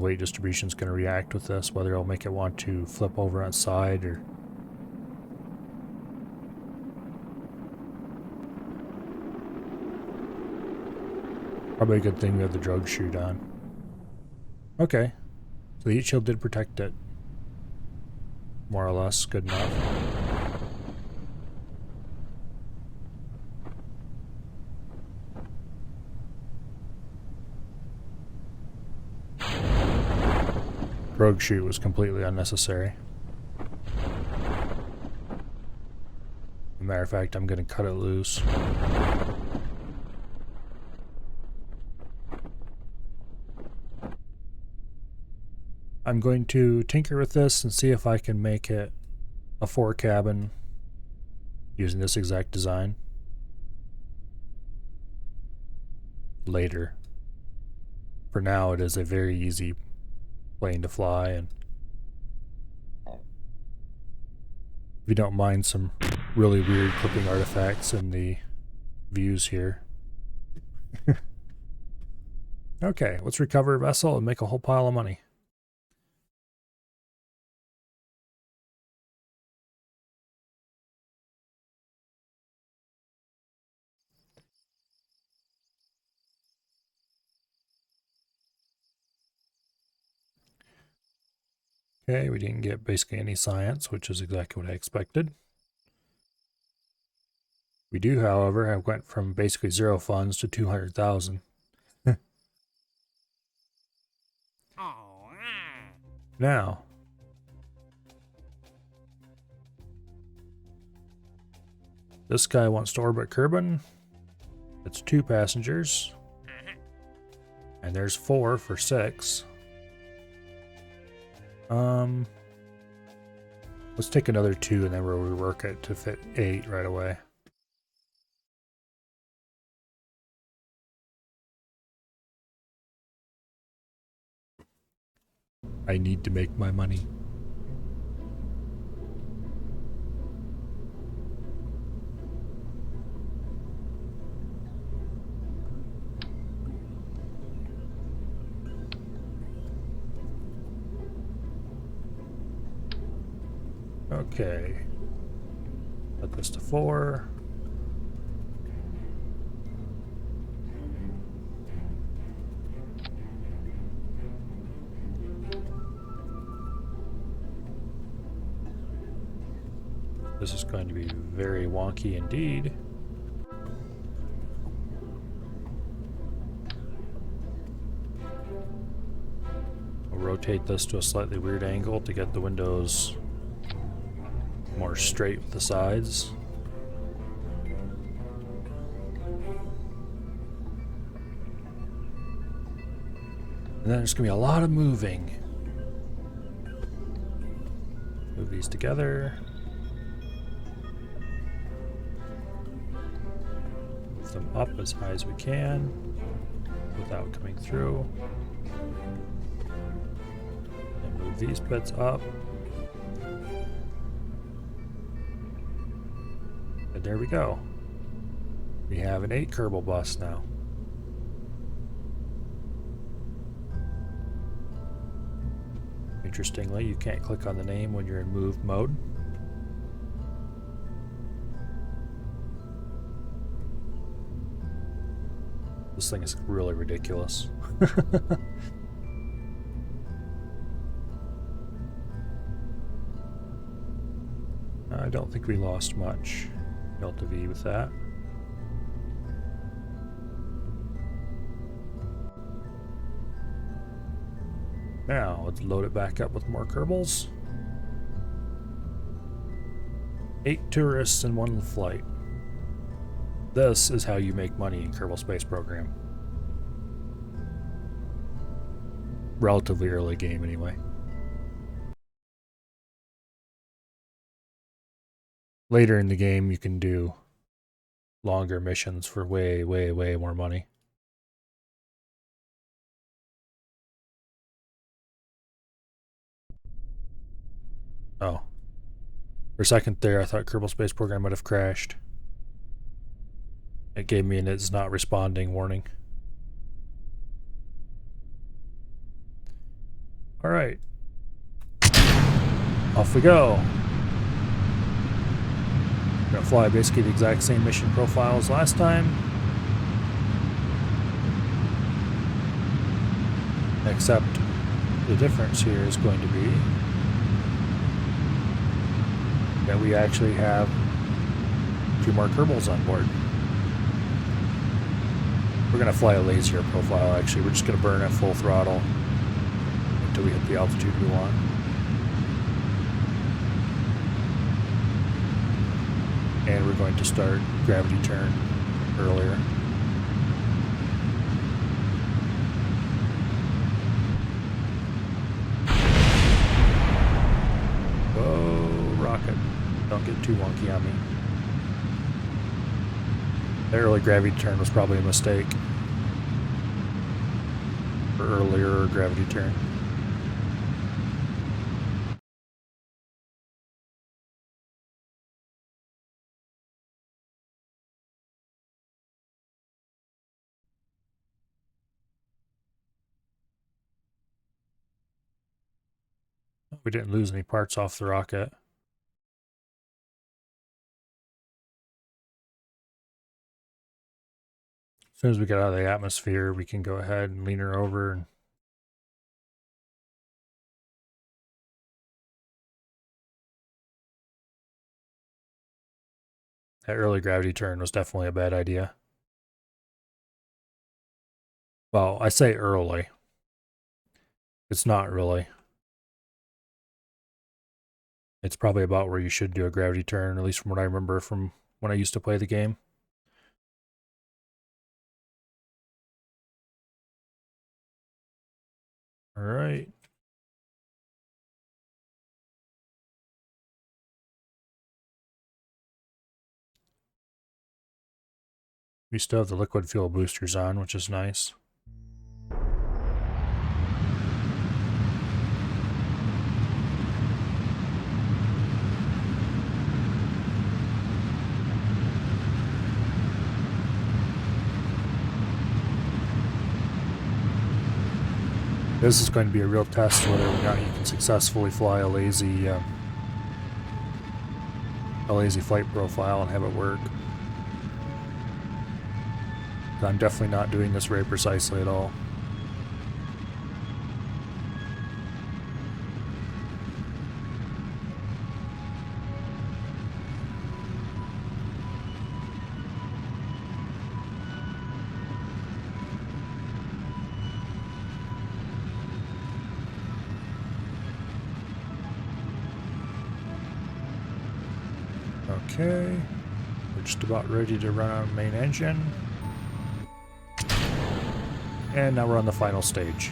Speaker 1: weight distribution is going to react with this, whether it'll make it want to flip over on its side or... Probably a good thing we have the drogue chute on. Okay. So the heat shield did protect it. More or less. Good enough. Rogue shoot was completely unnecessary. As a matter of fact, I'm going to cut it loose. I'm going to tinker with this and see if I can make it a 4-cabin using this exact design later. For now, it is a very easy plane to fly, and if you don't mind some really weird clipping artifacts in the views here. Okay, let's recover a vessel and make a whole pile of money. Okay, we didn't get basically any science, which is exactly what I expected. We do, however, have went from basically 0 funds to 200,000. Now, this guy wants to orbit Kerbin. It's 2 passengers. And there's 4 for 6. Let's take another 2 and then we'll rework it to fit 8 right away. I need to make my money. Okay. Set this to 4. This is going to be very wonky indeed. I'll rotate this to a slightly weird angle to get the windows more straight with the sides. And then there's going to be a lot of moving. Move these together. Move them up as high as we can without coming through. And move these bits up. And there we go. We have an 8 Kerbal bus now. Interestingly, you can't click on the name when you're in move mode. This thing is really ridiculous. I don't think we lost much Delta V with that. Now, let's load it back up with more Kerbals. 8 tourists in 1 flight. This is how you make money in Kerbal Space Program. Relatively early game, anyway. Later in the game, you can do longer missions for way, way, way more money. Oh. For a second there, I thought Kerbal Space Program might have crashed. It gave me an "it's not responding" warning. Alright. Off we go. We're gonna fly basically the exact same mission profile as last time. Except The difference here is going to be that we actually have 2 more Kerbals on board. We're going to fly a lazier profile, actually. We're just going to burn at full throttle until we hit the altitude we want. And we're going to start gravity turn earlier. Whoa, rocket. Don't get too wonky on me. The early gravity turn was probably a mistake. Or earlier gravity turn. We didn't lose any parts off the rocket. As soon as we get out of the atmosphere, we can go ahead and lean her over and that early gravity turn was definitely a bad idea. Well, I say early. It's not really. It's probably about where you should do a gravity turn, at least from what I remember from when I used to play the game. All right. We still have the liquid fuel boosters on, which is nice. This is going to be a real test whether or not you can successfully fly a lazy flight profile and have it work. I'm definitely not doing this very precisely at all. Okay, we're just about ready to run on main engine. And now we're on the final stage.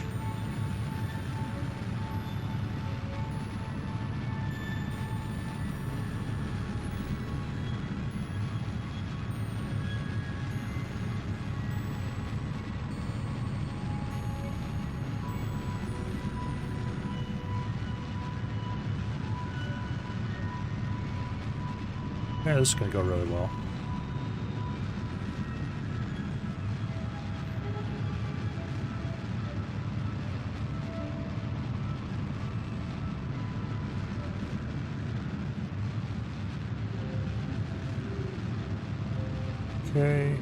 Speaker 1: Yeah, this is going to go really well. Okay.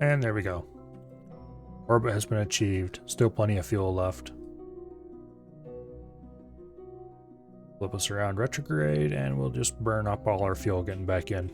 Speaker 1: And there we go. Orbit has been achieved. Still plenty of fuel left. Flip us around retrograde, and we'll just burn up all our fuel getting back in.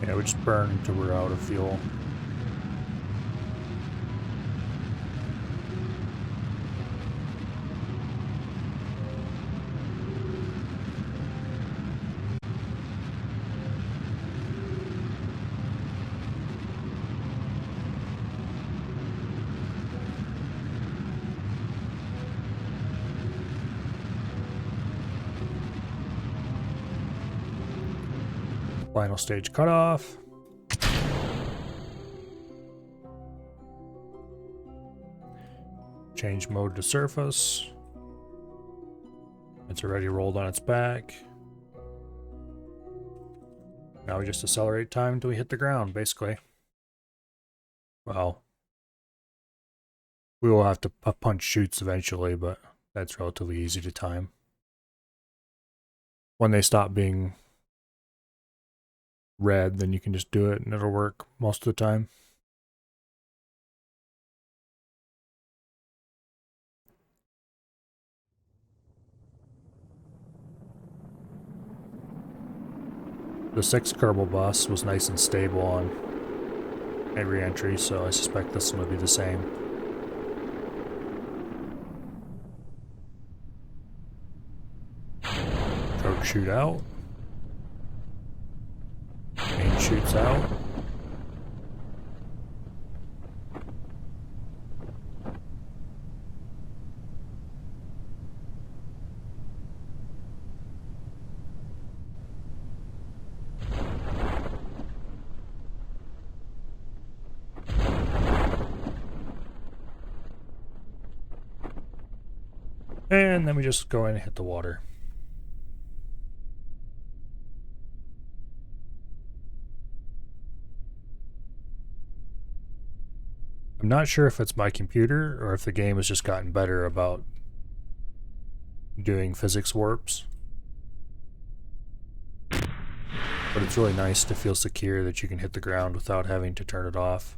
Speaker 1: Yeah, we just burn until we're out of fuel. Final stage cutoff. Change mode to surface. It's already rolled on its back. Now we just accelerate time until we hit the ground, basically. Well, we will have to punch chutes eventually, but that's relatively easy to time. When they stop being red, then you can just do it and it'll work most of the time. The 6th Kerbal bus was nice and stable on re-entry, so I suspect this one will be the same. Drogue chute out. Main chute's out. And then we just go in and hit the water. I'm not sure if it's my computer or if the game has just gotten better about doing physics warps. But it's really nice to feel secure that you can hit the ground without having to turn it off.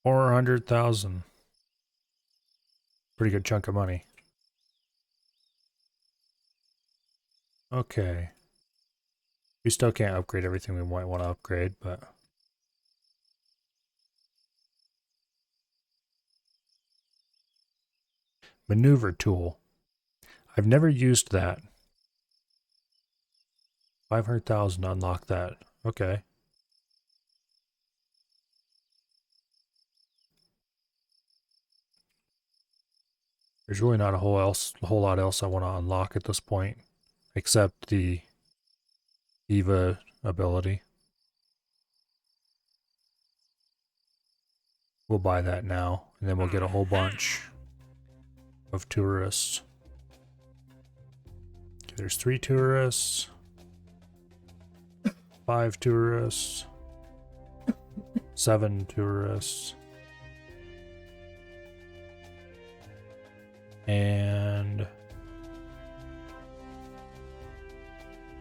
Speaker 1: $400,000. Pretty good chunk of money. Okay. We still can't upgrade everything we might want to upgrade, but... Maneuver tool. I've never used that. 500,000 to unlock that. Okay. There's really not a whole lot else I want to unlock at this point, except the EVA ability. We'll buy that now, and then we'll get a whole bunch of tourists. Okay, there's 3 tourists, 5 tourists, 7 tourists, and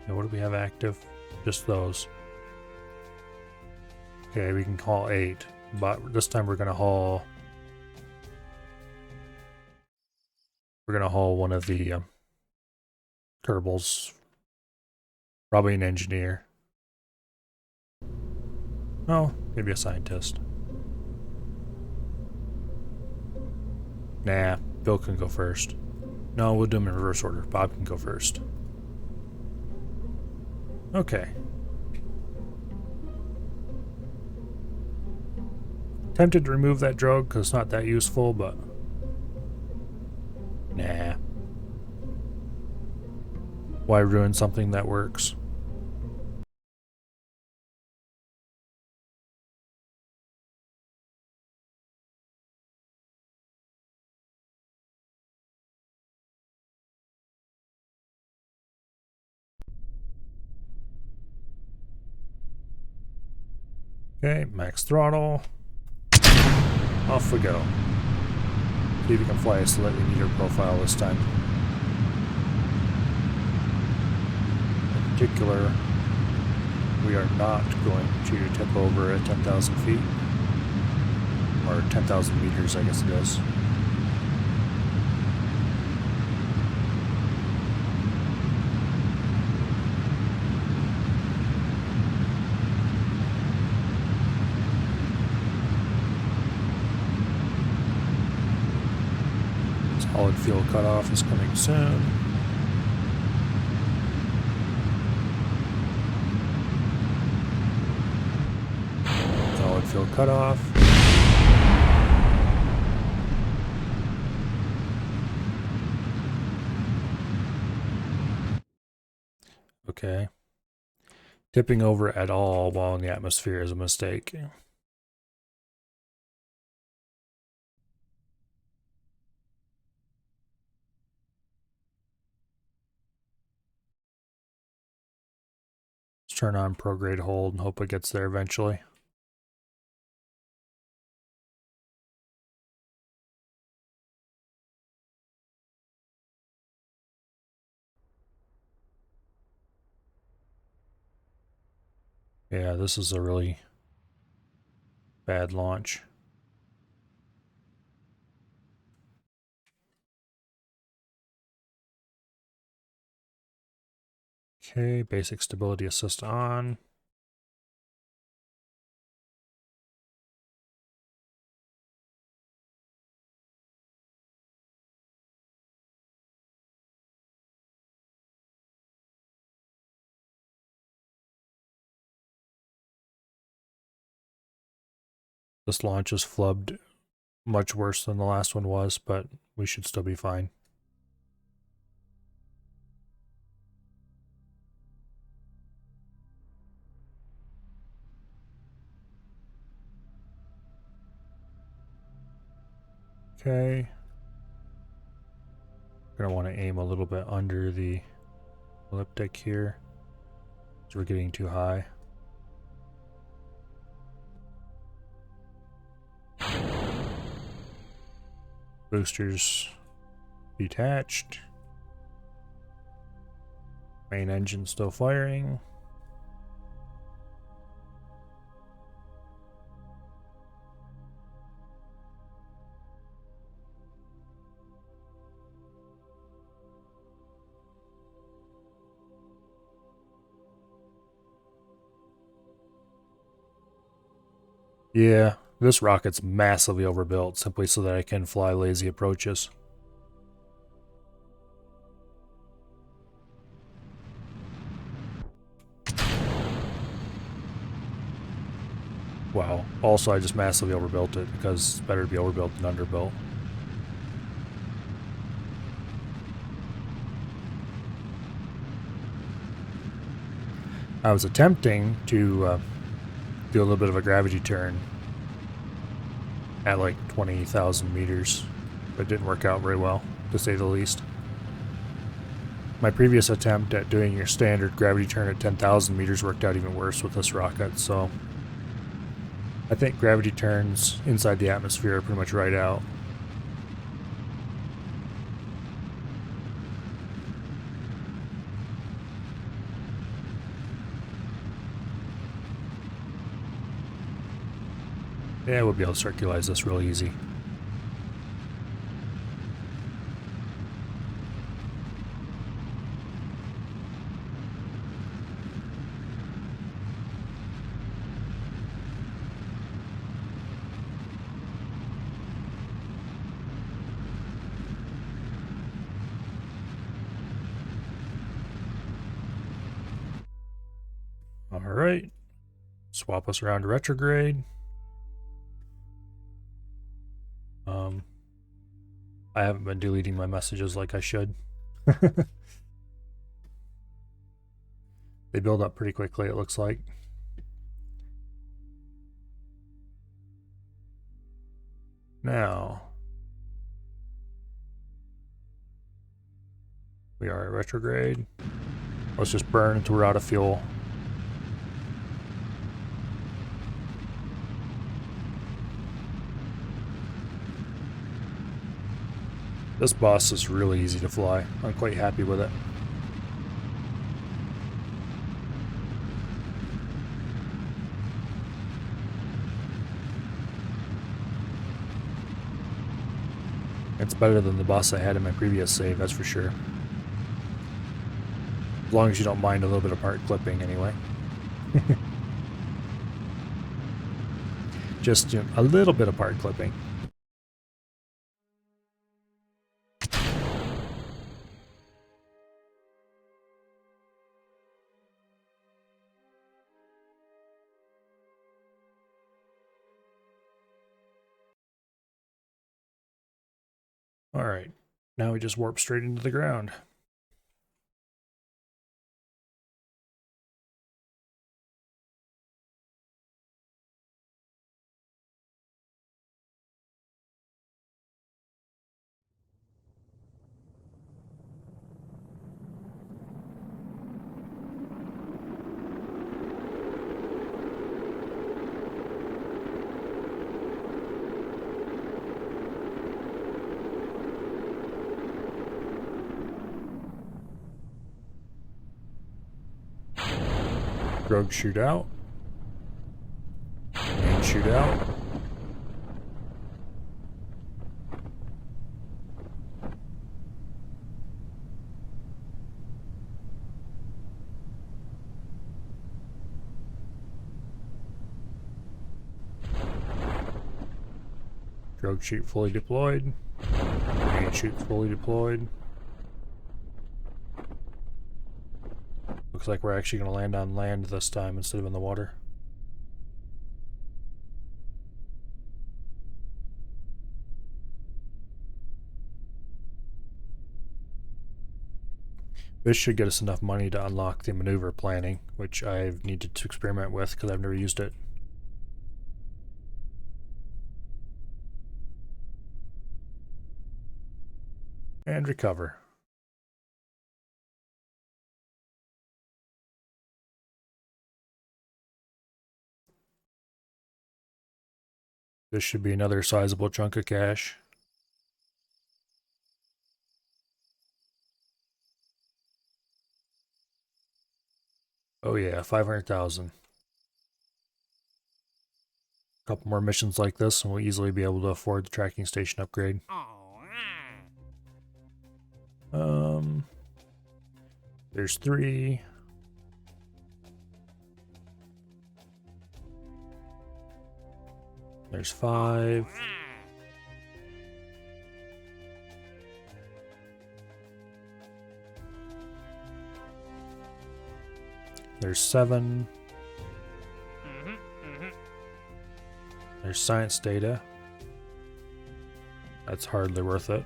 Speaker 1: what do we have active? Just those. Okay, we can haul 8, but this time we're gonna haul one of the Kerbals, probably an engineer. Oh, maybe a scientist. Nah, Bill can go first. No, we'll do them in reverse order. Bob can go first. Okay. Tempted to remove that drogue because it's not that useful, but... Nah. Why ruin something that works? Okay, max throttle. Off we go. See if we can fly a slightly neater profile this time. In particular, we are not going to tip over at 10,000 feet. Or 10,000 meters, I guess it is. Solid fuel cutoff is coming soon. Solid fuel cutoff. Okay. Tipping over at all while in the atmosphere is a mistake. Let's turn on prograde hold and hope it gets there eventually. Yeah, this is a really bad launch. Okay, basic stability assist on. This launch is flubbed much worse than the last one was, but we should still be fine. Okay. Gonna want to aim a little bit under the elliptic here, so we're getting too high. Boosters detached. Main engine still firing. Yeah, this rocket's massively overbuilt simply so that I can fly lazy approaches. Wow. Also, I just massively overbuilt it because it's better to be overbuilt than underbuilt. I was attempting to do a little bit of a gravity turn at like 20,000 meters, but it didn't work out very well, to say the least. My previous attempt at doing your standard gravity turn at 10,000 meters worked out even worse with this rocket, so I think gravity turns inside the atmosphere are pretty much right out. Yeah, we'll be able to circularize this real easy. Alright, swap us around to retrograde. I haven't been deleting my messages like I should. They build up pretty quickly, it looks like. Now, we are at retrograde. Let's just burn until we're out of fuel. This bus is really easy to fly. I'm quite happy with it. It's better than the bus I had in my previous save, that's for sure. As long as you don't mind a little bit of part clipping anyway. Just a little bit of part clipping. Alright, now we just warp straight into the ground. Rogue shootout. Main shootout. Rogue chute fully deployed. Main chute fully deployed. Looks like we're actually going to land on land this time instead of in the water. This should get us enough money to unlock the maneuver planning, which I've needed to experiment with because I've never used it. And recover. This should be another sizable chunk of cash. Oh yeah, 500,000. A couple more missions like this and we'll easily be able to afford the tracking station upgrade. There's 3. There's 5. There's 7. There's science data. That's hardly worth it.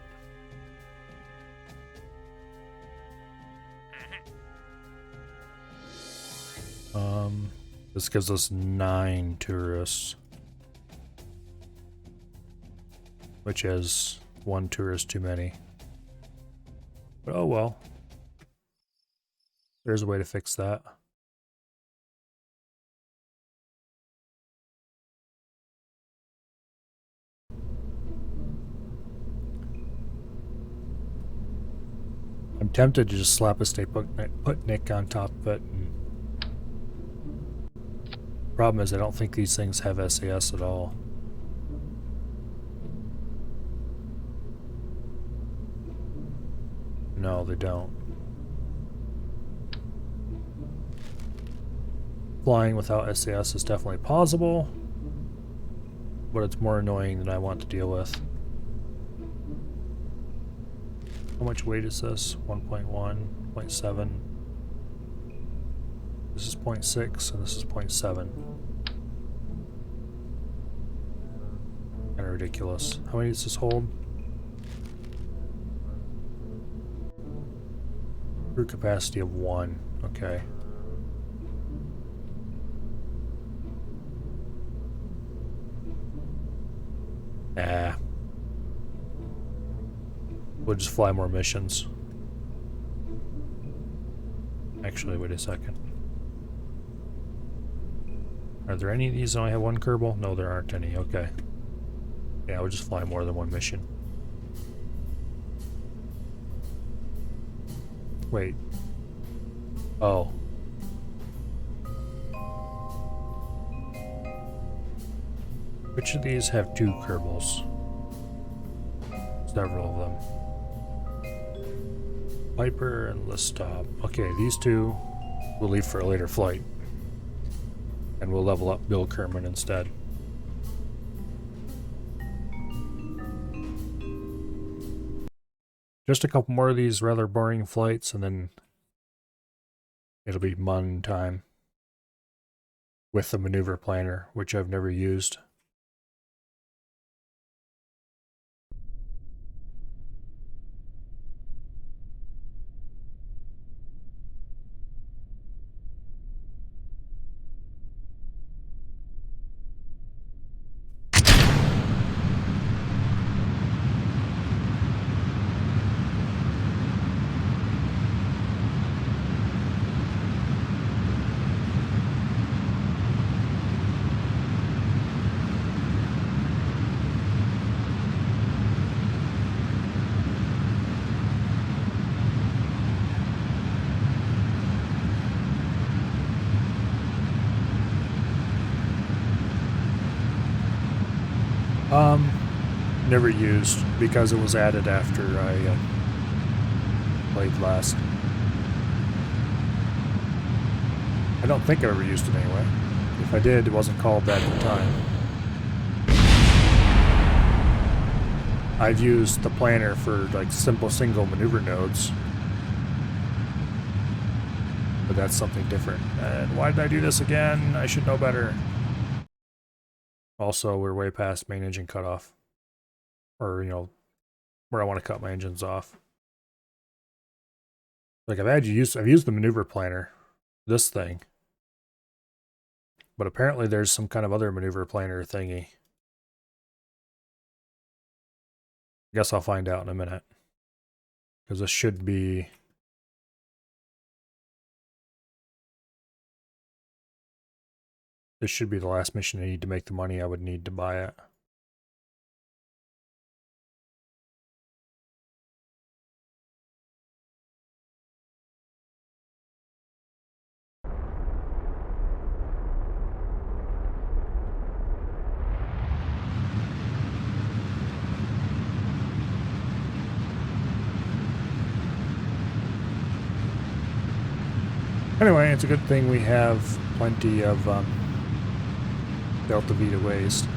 Speaker 1: This gives us 9 tourists, which is 1 tourist too many. But oh well. There's a way to fix that. I'm tempted to just slap a stay put Nick on top of it. Problem is I don't think these things have SAS at all. No, they don't. Flying without SAS is definitely possible, but it's more annoying than I want to deal with. How much weight is this? 1.1, 0.7. This is 0.6 and this is 0.7. Kind of ridiculous. How many does this hold? Crew capacity of 1. Okay. Nah. We'll just fly more missions. Actually, wait a second. Are there any of these that only have 1 Kerbal? No, there aren't any. Okay. Yeah, we'll just fly more than 1 mission. Wait. Oh. Which of these have 2 Kerbals? Several of them. Piper and Listop. Okay, these 2 we'll leave for a later flight. And we'll level up Bill Kerman instead. Just a couple more of these rather boring flights and then it'll be Mun time. With the maneuver planner, which I've never used. Never used because it was added after I played last. I don't think I ever used it anyway. If I did, it wasn't called that at the time. I've used the planner for like simple single maneuver nodes, but that's something different. And why did I do this again? I should know better. Also, we're way past main engine cutoff, or where I want to cut my engines off. Like I've used the maneuver planner, this thing, but apparently there's some kind of other maneuver planner thingy. I guess I'll find out in a minute, because this should be. This should be the last mission I need to make the money I would need to buy it. Anyway, it's a good thing we have plenty of Delta V to waste.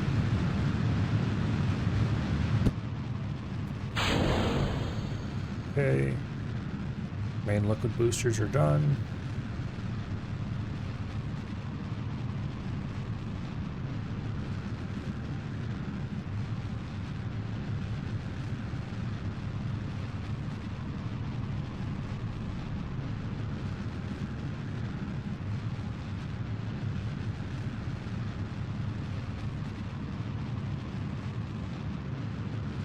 Speaker 1: Okay. Main liquid boosters are done.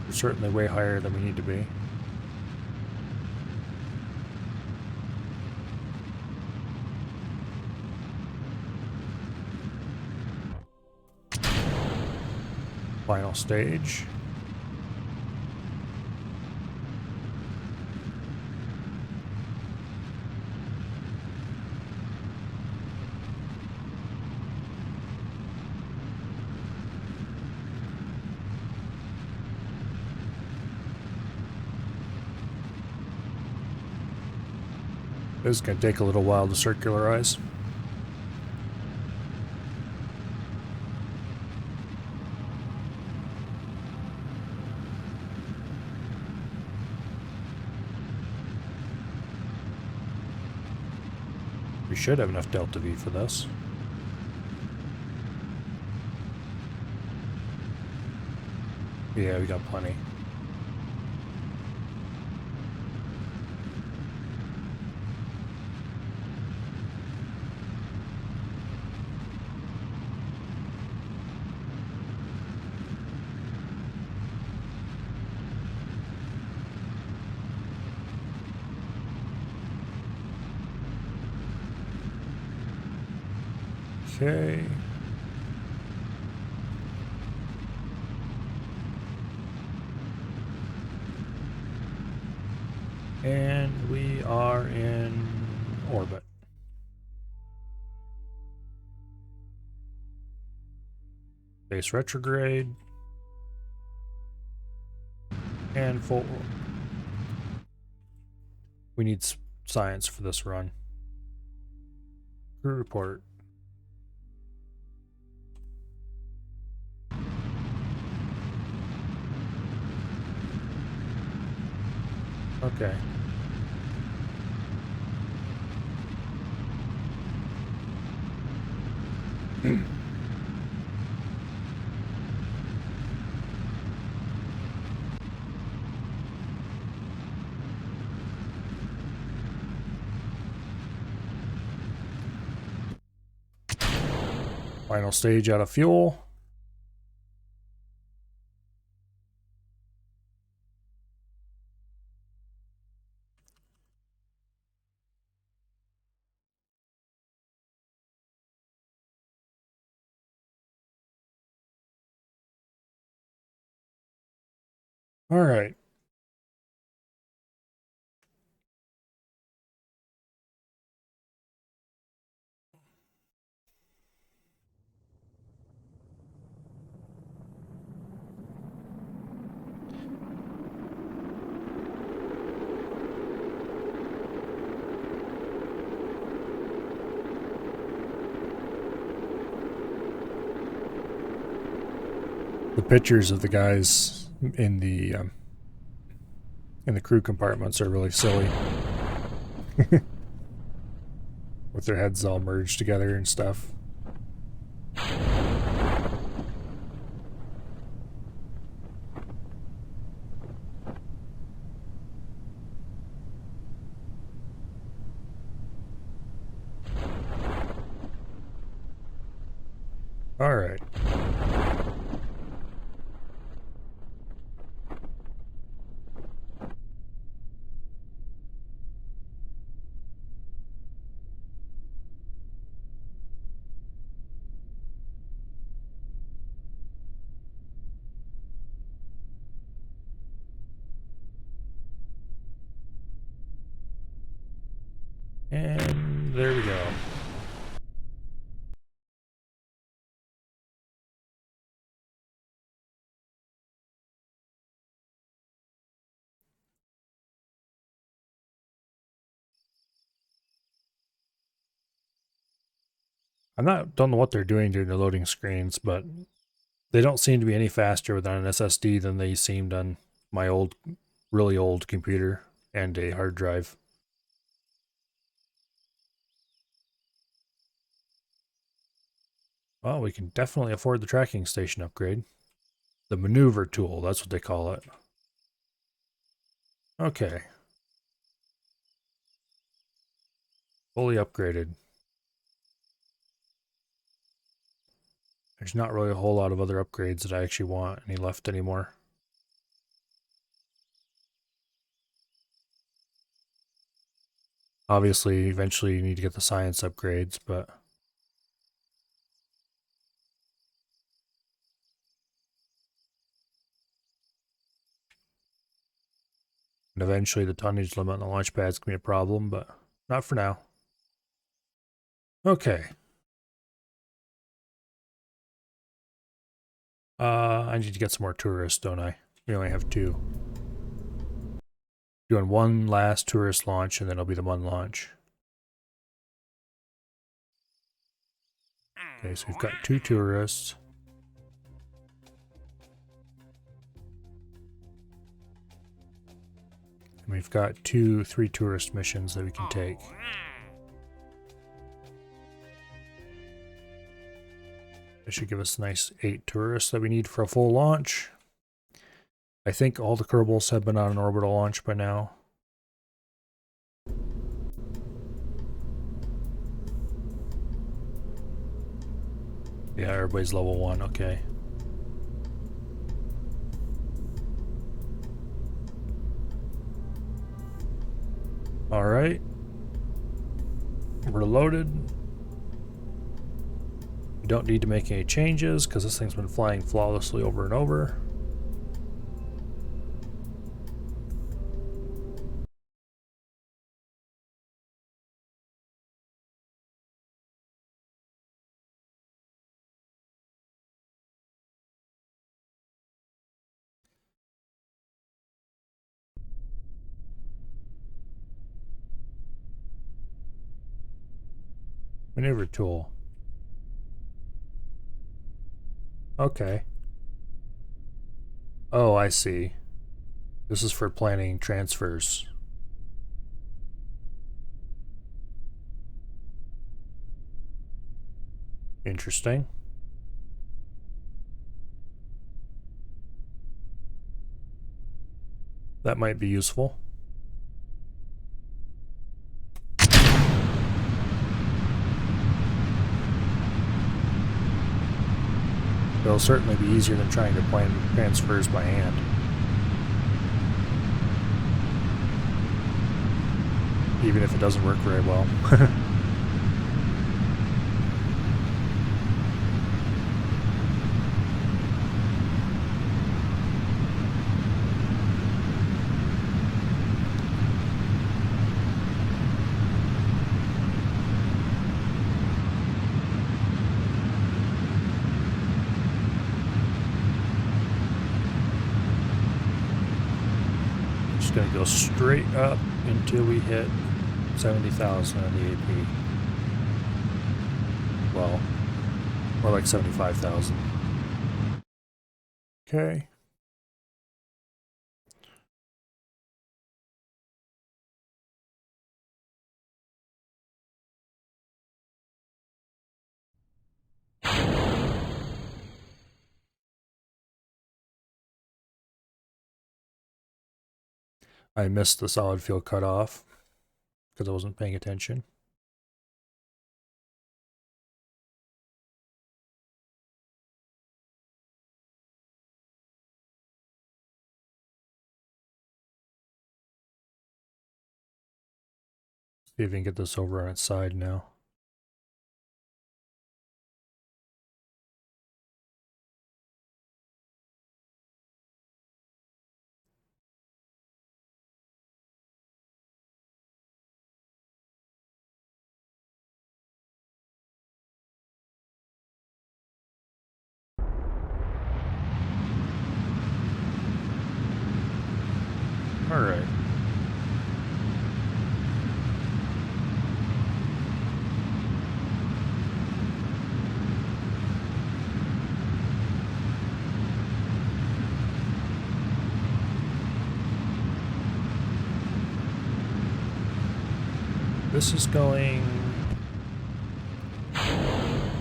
Speaker 1: We're certainly way higher than we need to be. Final stage. This is going to take a little while to circularize. We should have enough Delta V for this. Yeah, we got plenty. Okay. And we are in orbit. Base retrograde. And full. We need science for this run. Crew report. Okay. Final stage out of fuel. All right. The pictures of the guys in the crew compartments are really silly. With their heads all merged together and stuff. All right. And there we go. Don't know what they're doing during the loading screens, but they don't seem to be any faster with an SSD than they seemed on my really old computer and a hard drive. Well, we can definitely afford the tracking station upgrade. The maneuver tool, that's what they call it. Okay. Fully upgraded. There's not really a whole lot of other upgrades that I actually want any left anymore. Obviously, eventually you need to get the science upgrades, but... And eventually the tonnage limit on the launch pads can be a problem, but not for now. Okay. I need to get some more tourists, don't I? We only have 2. Doing one last tourist launch, and then it'll be the one launch. Okay, so we've got 2 tourists. And we've got 3 tourist missions that we can take. That should give us a nice 8 tourists that we need for a full launch. I think all the Kerbals have been on an orbital launch by now. Yeah, everybody's level 1, okay. Alright. We're loaded. We don't need to make any changes because this thing's been flying flawlessly over and over. Maneuver tool. Okay. Oh, I see. This is for planning transfers. Interesting. That might be useful. It'll certainly be easier than trying to plan transfers by hand. Even if it doesn't work very well. Just gonna go straight up until we hit 70,000 on the AP. Well, more like 75,000. Okay. I missed the solid fuel cutoff because I wasn't paying attention. See if we can get this over on its side now. All right. This is going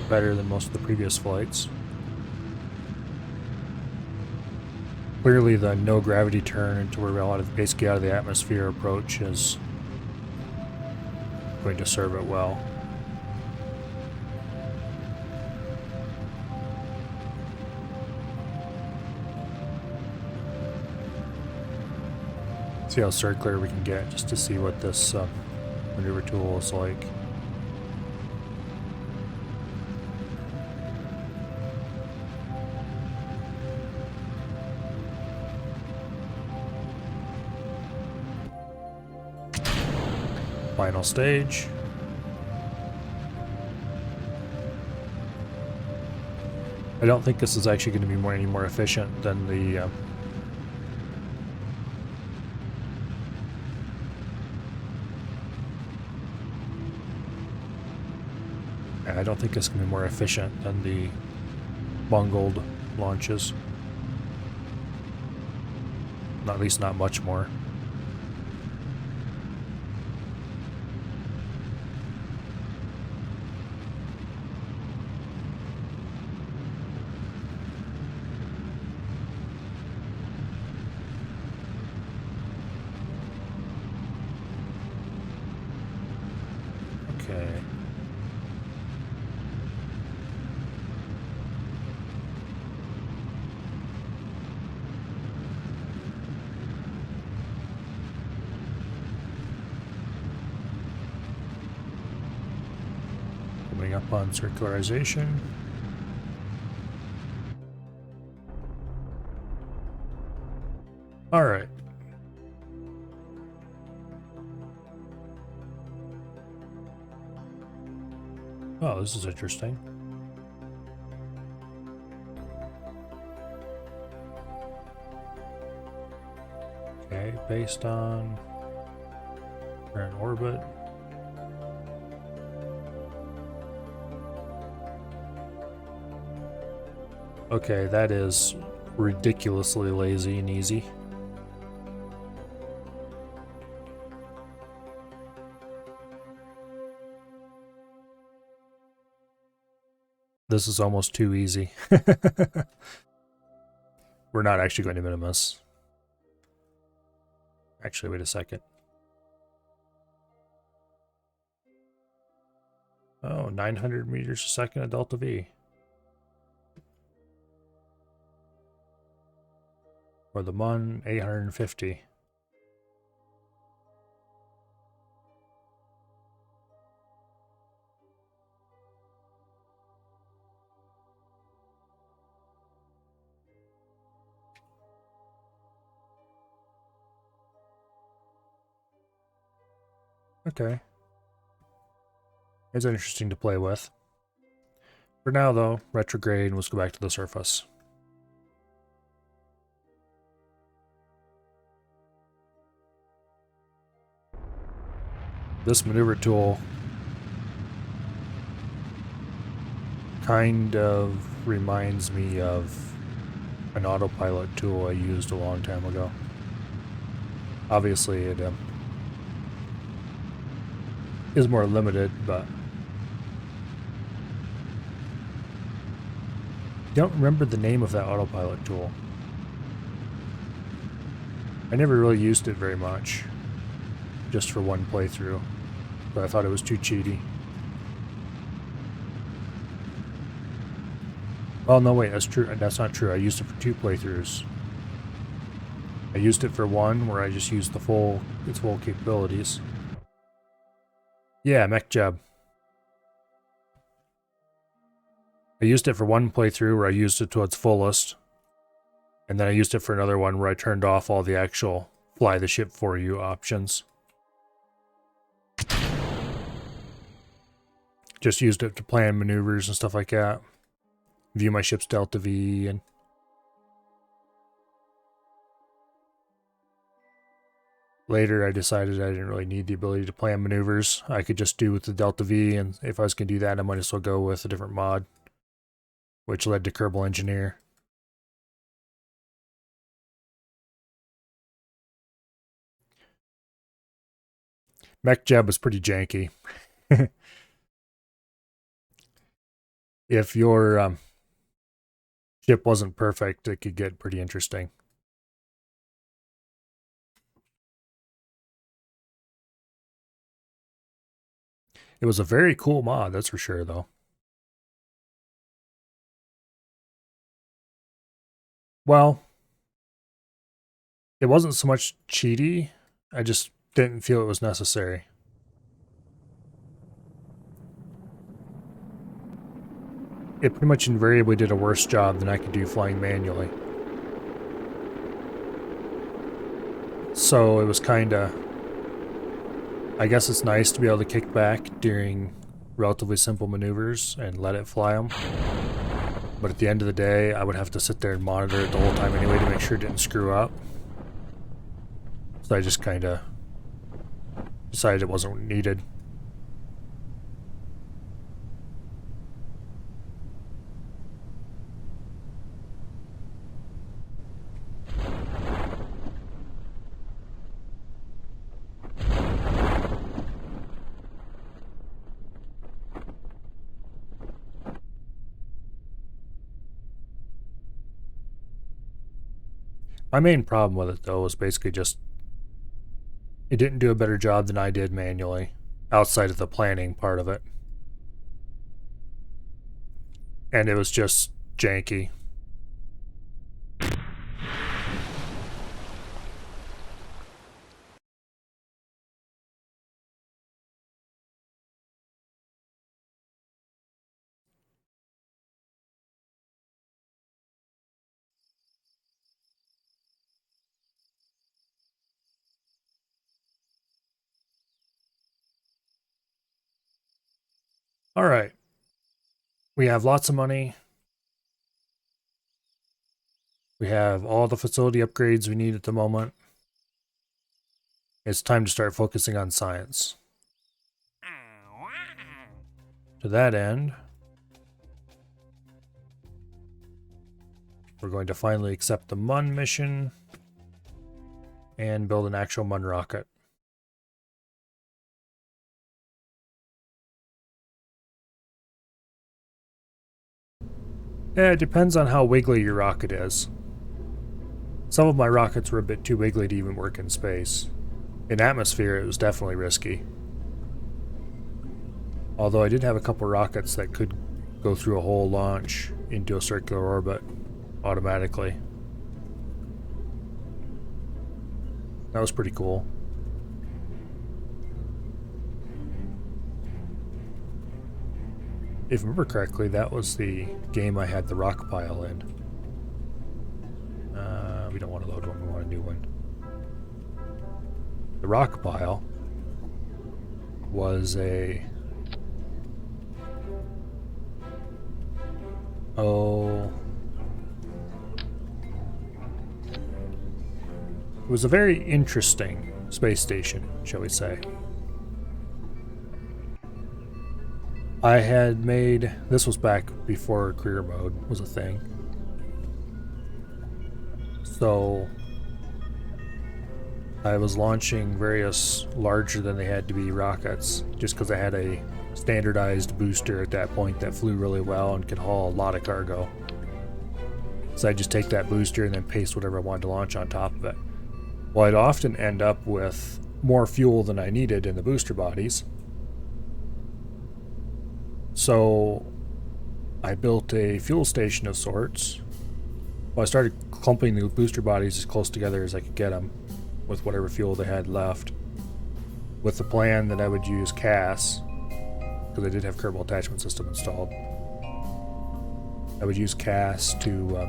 Speaker 1: better than most of the previous flights. Clearly the no gravity turn into where we're basically out of the atmosphere approach is going to serve it well. See how circular we can get just to see what this maneuver tool is like. Final stage. I don't think this is actually going to be any more efficient than the I don't think it's going to be more efficient than the bungled launches. At least not much more. Okay. Coming up on circularization. All right. Oh, this is interesting. Okay, based on current orbit. Okay, that is ridiculously lazy and easy. This is almost too easy. We're not actually going to minmus. Actually, wait a second. Oh, 900 meters a second at delta V. For the Mun, 850. Okay. It's interesting to play with. For now, though, retrograde, let's go back to the surface. This maneuver tool kind of reminds me of an autopilot tool I used a long time ago. Obviously, it is more limited, but I don't remember the name of that autopilot tool. I never really used it very much, just for one playthrough, but I thought it was too cheaty. Well, no, wait, that's true. That's not true. I used it for 2 playthroughs. I used it for one where I just used its full capabilities. Yeah, mech job. I used it for one playthrough where I used it to its fullest, and then I used it for another one where I turned off all the actual fly the ship for you options. Just used it to plan maneuvers and stuff like that. View my ship's Delta V, and later I decided I didn't really need the ability to plan maneuvers. I could just do with the Delta V, and if I was going to do that, I might as well go with a different mod, which led to Kerbal Engineer. Mech Jeb was pretty janky. If your ship wasn't perfect, it could get pretty interesting. It was a very cool mod, that's for sure, though. Well, it wasn't so much cheaty, I just didn't feel it was necessary. It pretty much invariably did a worse job than I could do flying manually. So it was kinda... I guess it's nice to be able to kick back during relatively simple maneuvers and let it fly them. But at the end of the day, I would have to sit there and monitor it the whole time anyway to make sure it didn't screw up. So I just kinda decided it wasn't needed. My main problem with it, though, was basically just it didn't do a better job than I did manually, outside of the planning part of it. And it was just janky. Alright. We have lots of money. We have all the facility upgrades we need at the moment. It's time to start focusing on science. To that end, we're going to finally accept the MUN mission and build an actual MUN rocket. Yeah, it depends on how wiggly your rocket is. Some of my rockets were a bit too wiggly to even work in space. In atmosphere, it was definitely risky. Although I did have a couple rockets that could go through a whole launch into a circular orbit automatically. That was pretty cool. If I remember correctly, that was the game I had the rock pile in. We don't want to load one, we want a new one. The rock pile was a... Oh... It was a very interesting space station, shall we say. I had made... This was back before career mode was a thing. So I was launching various larger than they had to be rockets just because I had a standardized booster at that point that flew really well and could haul a lot of cargo. So I'd just take that booster and then paste whatever I wanted to launch on top of it. Well, I'd often end up with more fuel than I needed in the booster bodies. So I built a fuel station of sorts. Well, I started clumping the booster bodies as close together as I could get them with whatever fuel they had left, with the plan that I would use CAS, because I did have Kerbal Attachment System installed. I would use CAS to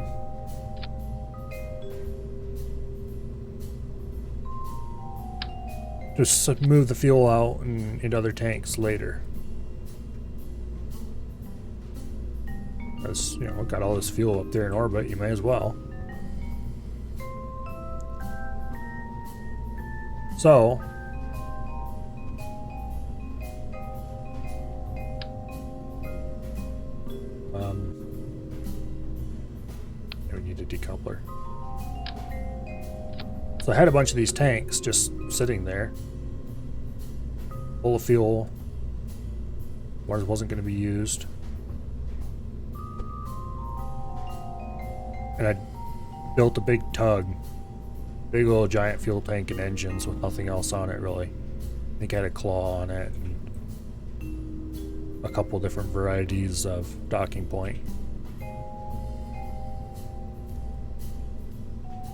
Speaker 1: just move the fuel out and into other tanks later. Because, you know, got all this fuel up there in orbit, you may as well. So, we need a decoupler. So I had a bunch of these tanks just sitting there, full of fuel. One wasn't going to be used. And I built a big tug. Big old giant fuel tank and engines with nothing else on it, really. I think I had a claw on it and a couple different varieties of docking point.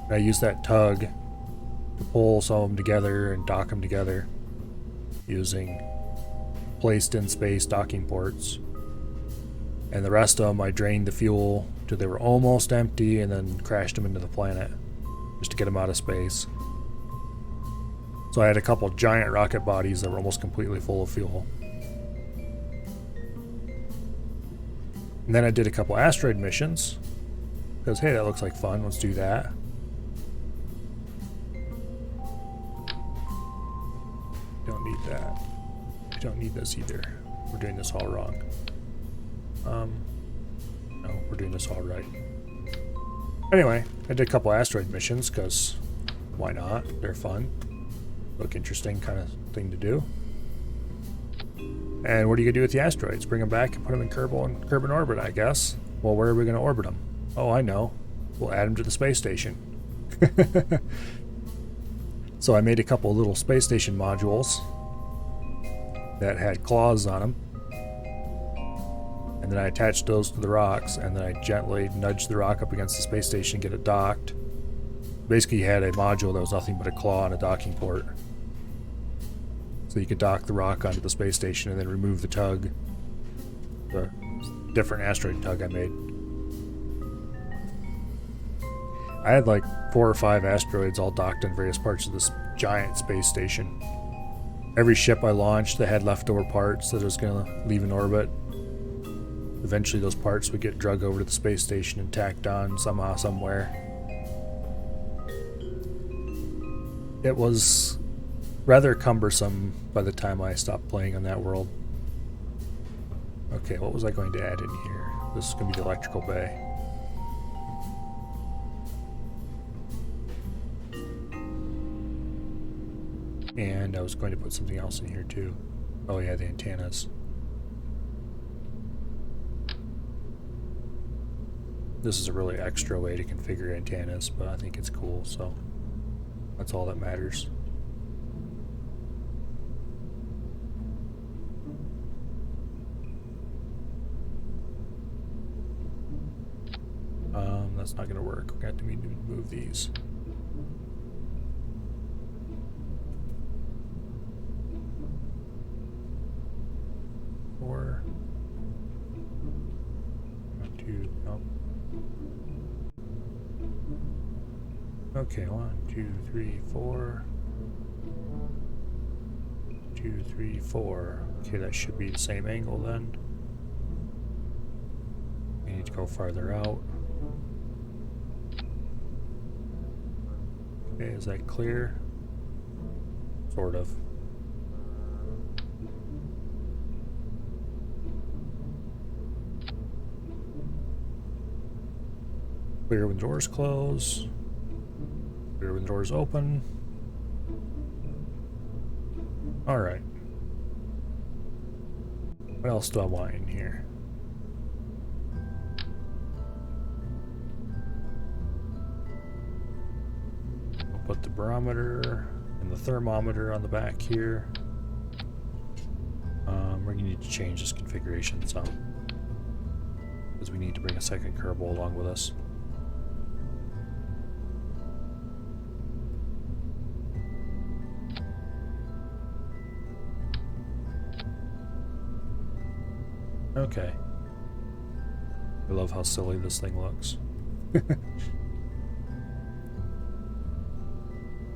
Speaker 1: And I used that tug to pull some of them together and dock them together using placed in space docking ports. And the rest of them, I drained the fuel till they were almost empty and then crashed them into the planet just to get them out of space. So I had a couple giant rocket bodies that were almost completely full of fuel. And then I did a couple asteroid missions because, hey, that looks like fun, let's do that. Don't need that. I don't need this either. We're doing this all wrong. No, we're doing this all right. Anyway, I did a couple asteroid missions because why not? They're fun. Look interesting kind of thing to do. And what are you going to do with the asteroids? Bring them back and put them in Kerbal orbit, I guess. Well, where are we going to orbit them? Oh, I know. We'll add them to the space station. So I made a couple little space station modules that had claws on them. And then I attached those to the rocks, and then I gently nudged the rock up against the space station to get it docked. Basically, you had a module that was nothing but a claw and a docking port. So you could dock the rock onto the space station and then remove the tug. The different asteroid tug I made. I had like 4 or 5 asteroids all docked in various parts of this giant space station. Every ship I launched that had leftover parts that was going to leave in orbit. Eventually those parts would get drug over to the space station and tacked on somehow, somewhere. It was rather cumbersome by the time I stopped playing on that world. Okay, what was I going to add in here? This is going to be the electrical bay. And I was going to put something else in here too. Oh yeah, the antennas. This is a really extra way to configure antennas, but I think it's cool, so that's all that matters. That's not going to work. We're going to have to move these. Four. 1, 2, nope. Okay, 1, 2, 3, 4. 2, 3, 4. Okay, that should be the same angle then. We need to go farther out. Okay, is that clear? Sort of. Clear when doors close. the doors open. Alright. What else do I want in here? I'll put the barometer and the thermometer on the back here. We're going to need to change this configuration some, because we need to bring a second Kerbal along with us. Okay. I love how silly this thing looks.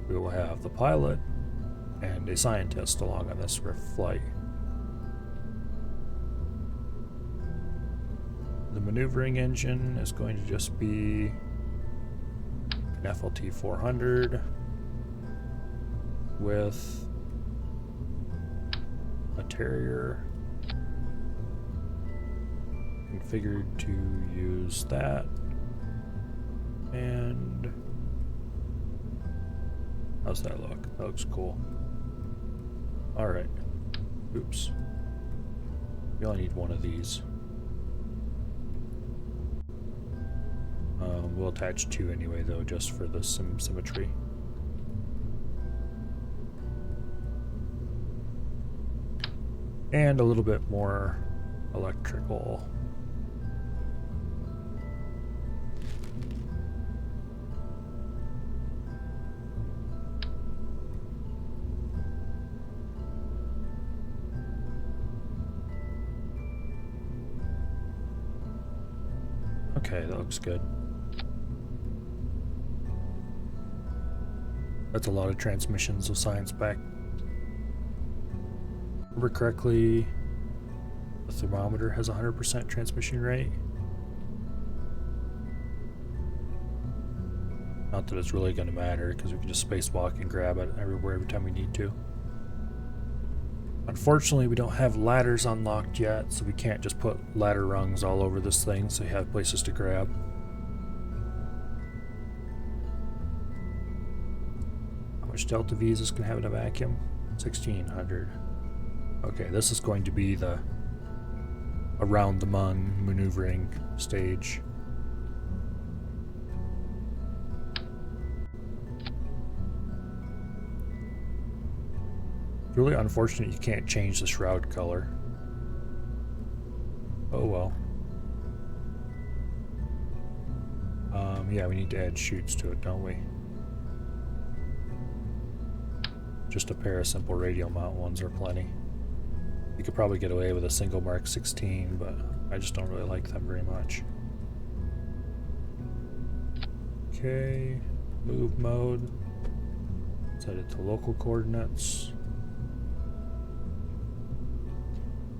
Speaker 1: We will have the pilot and a scientist along on this flight. The maneuvering engine is going to just be an FLT 400 with a Terrier configured to use that, and how's that look? That looks cool. Alright. Oops. We only need one of these. We'll attach two anyway though, just for the symmetry. And a little bit more electrical. Okay, that looks good. That's a lot of transmissions of science back. Remember correctly, the thermometer has 100% transmission rate. Not that it's really going to matter, because we can just spacewalk and grab it everywhere every time we need to. Unfortunately, we don't have ladders unlocked yet, so we can't just put ladder rungs all over this thing so you have places to grab. How much delta V is this going to have in a vacuum? 1600. Okay, this is going to be the around the Mun maneuvering stage. It's really unfortunate you can't change the shroud color. Oh well. Yeah, we need to add chutes to it, don't we? Just a pair of simple radial mount ones are plenty. You could probably get away with a single Mark 16, but I just don't really like them very much. Okay, move mode. Set it to local coordinates.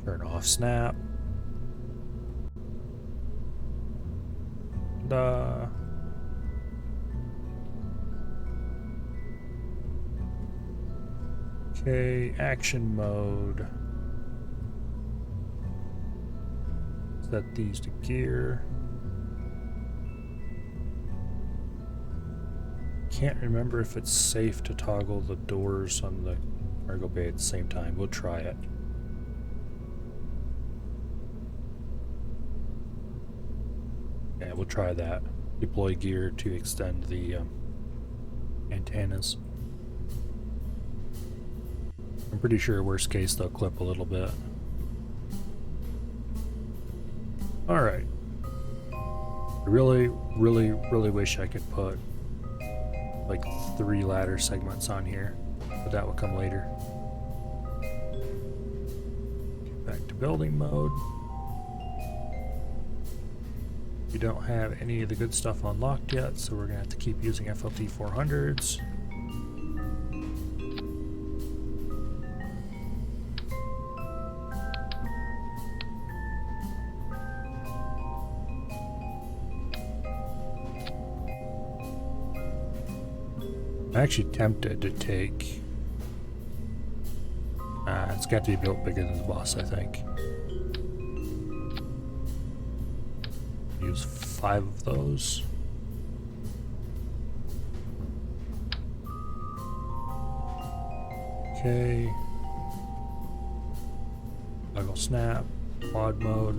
Speaker 1: Turn off snap. Okay, action mode. Set these to gear. Can't remember if it's safe to toggle the doors on the cargo bay at the same time. We'll try it. Yeah, we'll try that. Deploy gear to extend the antennas. I'm pretty sure worst case they'll clip a little bit. Alright. I really wish I could put like 3 ladder segments on here, but that will come later. Back to building mode. We don't have any of the good stuff unlocked yet, so we're gonna have to keep using FLT 400s. I'm actually tempted to take... it's got to be built bigger than the boss, I think. Use 5 of those. Okay. Toggle snap, quad mode.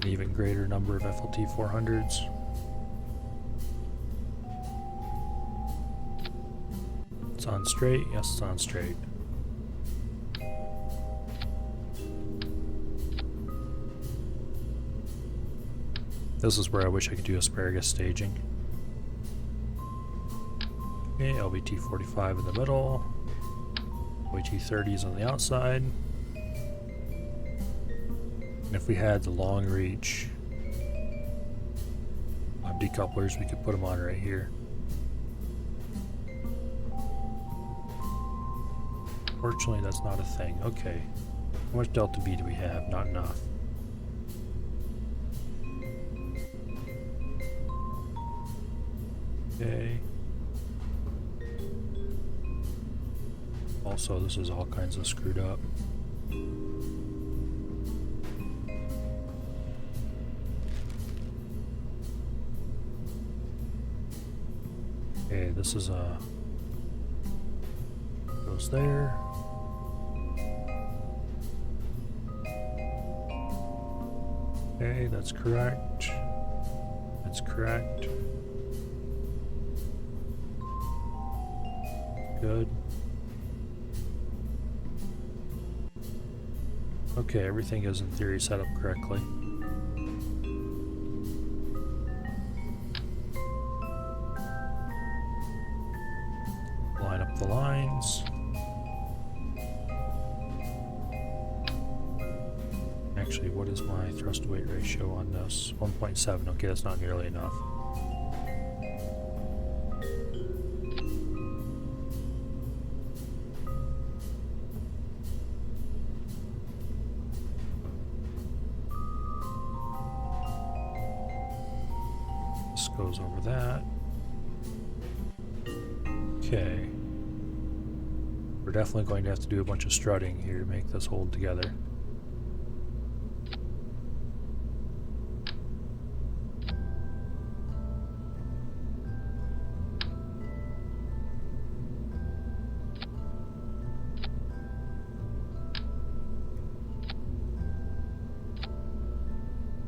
Speaker 1: An even greater number of FLT 400s. It's on straight. Yes, it's on straight. This is where I wish I could do asparagus staging. Okay, LVT 45 in the middle. LVT 30s on the outside. And if we had the long reach decouplers, we could put them on right here. Fortunately, that's not a thing. Okay. How much delta V do we have? Not enough. Okay. Also, this is all kinds of screwed up. Okay, this is goes there. Okay, that's correct. That's correct. Good. Okay, everything is in theory set up correctly. Line up the lines. Actually, what is my thrust to weight ratio on this? 1.7. Okay, that's not nearly enough. This goes over that. Okay. We're definitely going to have to do a bunch of strutting here to make this hold together.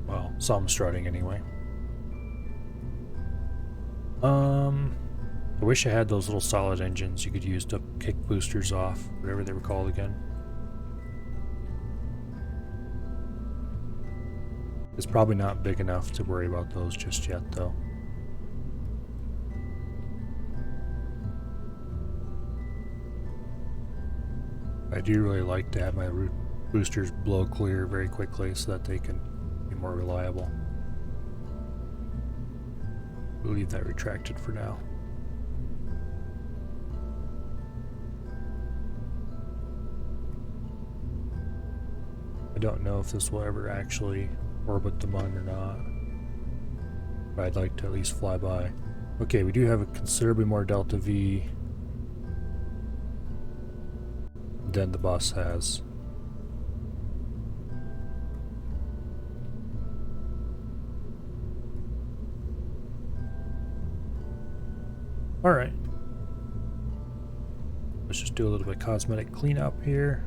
Speaker 1: Well, some strutting anyway. I wish I had those little solid engines you could use to kick boosters off, whatever they were called again. It's probably not big enough to worry about those just yet, though. I do really like to have my boosters blow clear very quickly so that they can be more reliable. We'll leave that retracted for now. I don't know if this will ever actually orbit the Mun or not, but I'd like to at least fly by. Okay, we do have a considerably more delta V than the bus has. Alright. Let's just do a little bit of cosmetic cleanup here.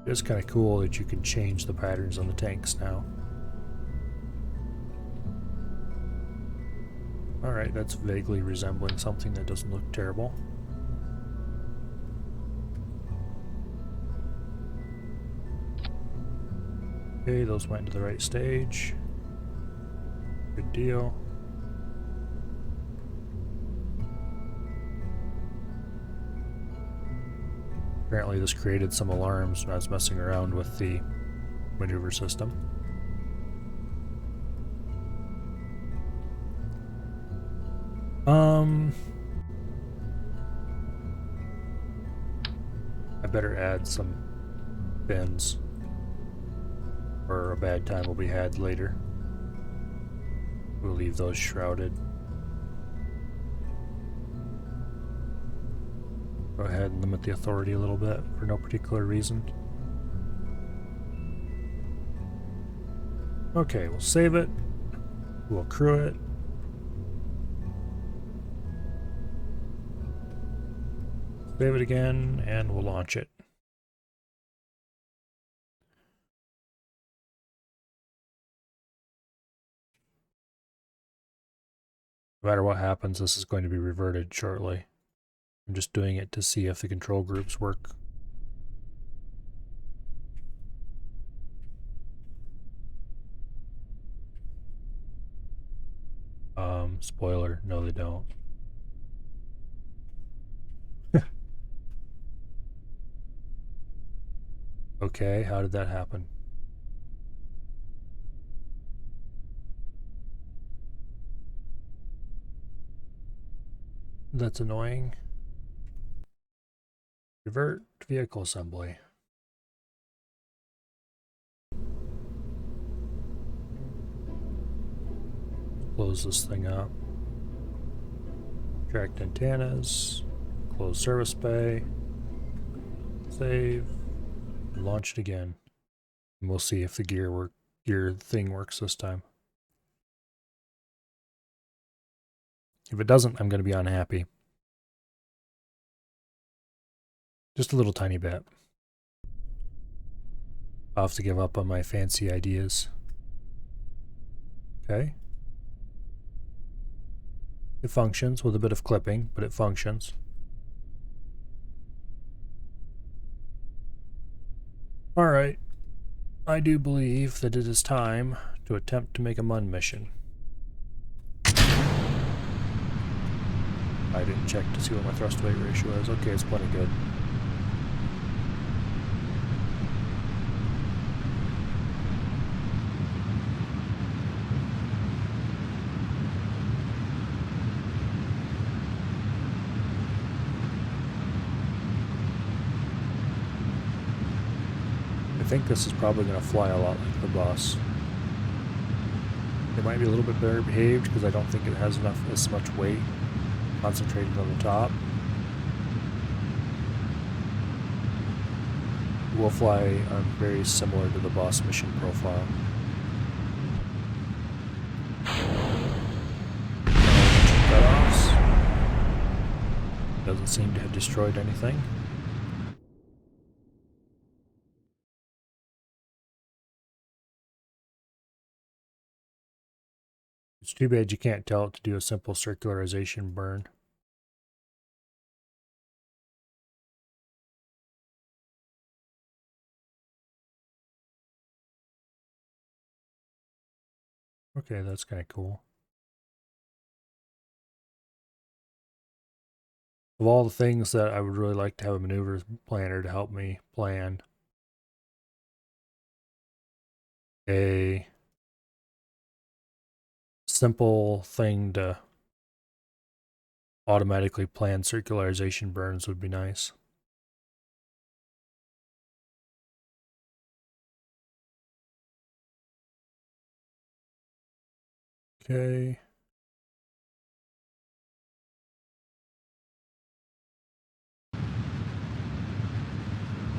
Speaker 1: It's kind of cool that you can change the patterns on the tanks now. Alright, that's vaguely resembling something that doesn't look terrible. Okay, those went into the right stage. Good deal. Apparently this created some alarms when I was messing around with the maneuver system. better add some fins, or a bad time will be had later. We'll leave those shrouded. Go ahead and limit the authority a little bit for no particular reason. Okay, we'll save it. We'll accrue it. Save it again, and we'll launch it. No matter what happens, this is going to be reverted shortly. I'm just doing it to see if the control groups work. Spoiler, no they don't. Okay, how did that happen? That's annoying. Revert vehicle assembly. Close this thing up. Tracked antennas. Close service bay. Save. Launch it again. And we'll see if the gear thing works this time. If it doesn't, I'm going to be unhappy. Just a little tiny bit. I'll have to give up on my fancy ideas. Okay. It functions with a bit of clipping, but it functions. Alright. I do believe that it is time to attempt to make a MUN mission. I didn't check to see what my thrust weight ratio is. Okay, it's plenty good. I think this is probably going to fly a lot like the bus. It might be a little bit better behaved because I don't think it has as much weight concentrated on the top. We'll fly very similar to the bus mission profile. Cutoffs. Doesn't seem to have destroyed anything. It's too bad you can't tell it to do a simple circularization burn. Okay, that's kind of cool. Of all the things that I would really like to have a maneuver planner to help me plan, a simple thing to automatically plan circularization burns would be nice. Okay.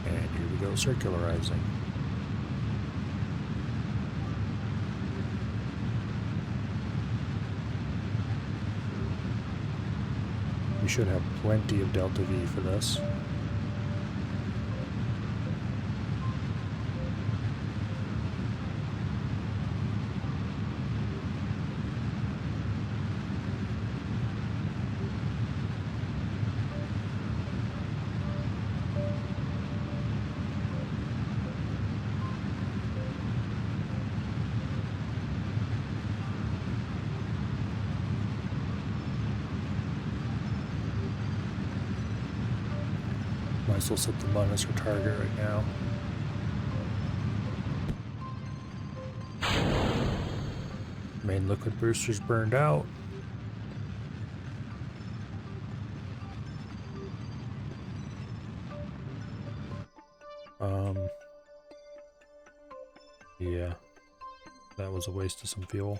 Speaker 1: And here we go, circularizing. We should have plenty of delta V for this. Might as well set the MUN as our target right now. Main liquid boosters burned out. Yeah, that was a waste of some fuel.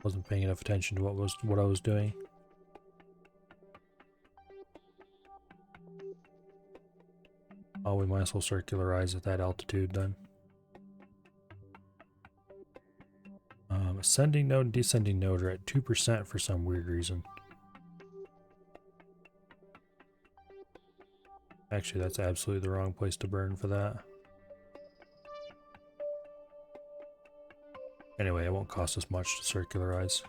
Speaker 1: Wasn't paying enough attention to what I was doing. Oh, we might as well circularize at that altitude then. Ascending node and descending node are at 2% for some weird reason. Actually, that's absolutely the wrong place to burn for that. Anyway, it won't cost us much to circularize.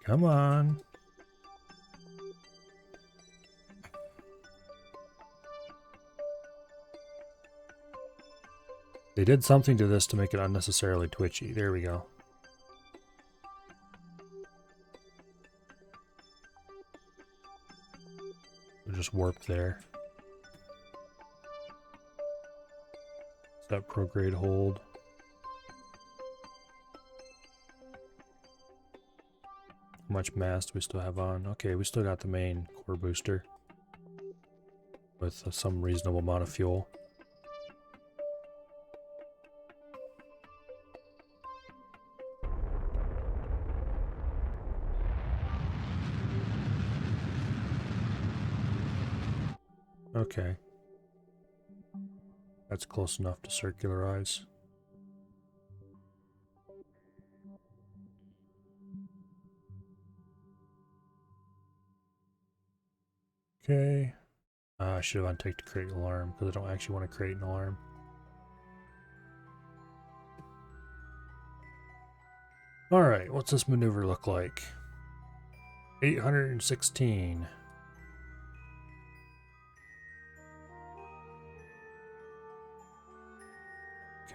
Speaker 1: Come on. They did something to this to make it unnecessarily twitchy. There we go. We'll just warp there. Set prograde hold. How much mass do we still have on? Okay, we still got the main core booster with some reasonable amount of fuel. Okay. That's close enough to circularize. Okay. I should have unticked create an alarm because I don't actually want to create an alarm. Alright, what's this maneuver look like? 816.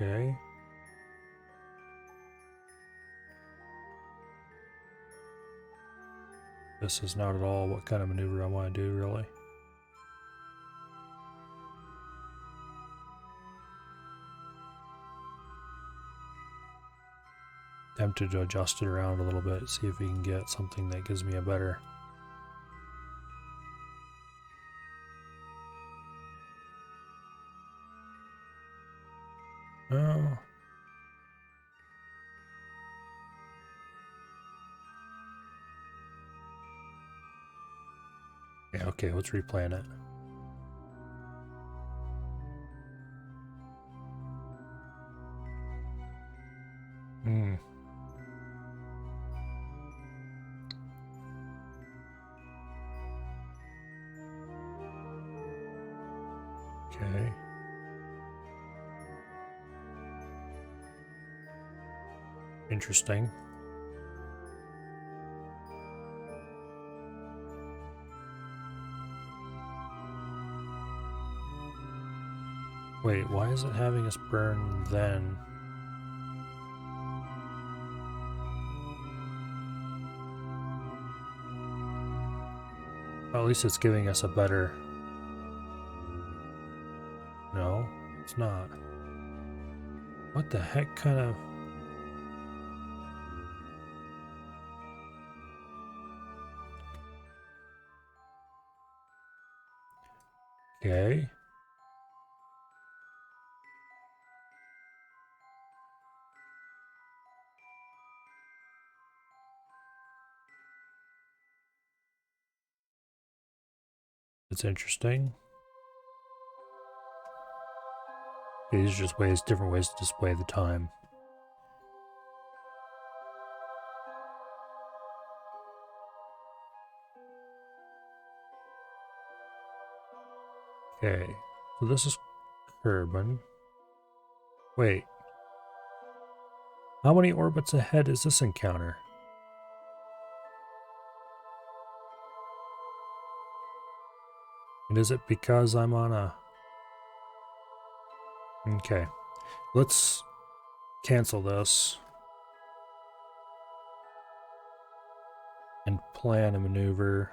Speaker 1: Okay. This is not at all what kind of maneuver I want to do, really. Tempted to adjust it around a little bit, see if we can get something that gives me a better... Oh. Yeah, okay, let's replan it. Hmm. Okay. Interesting. Wait, why is it having us burn then? Well, at least it's giving us a better... No, it's not. What the heck kind of... Okay. It's interesting. These are just different ways to display the time. Okay, so this is Kerbin. Wait. How many orbits ahead is this encounter? And is it because I'm on a... Okay. Let's cancel this. And plan a maneuver.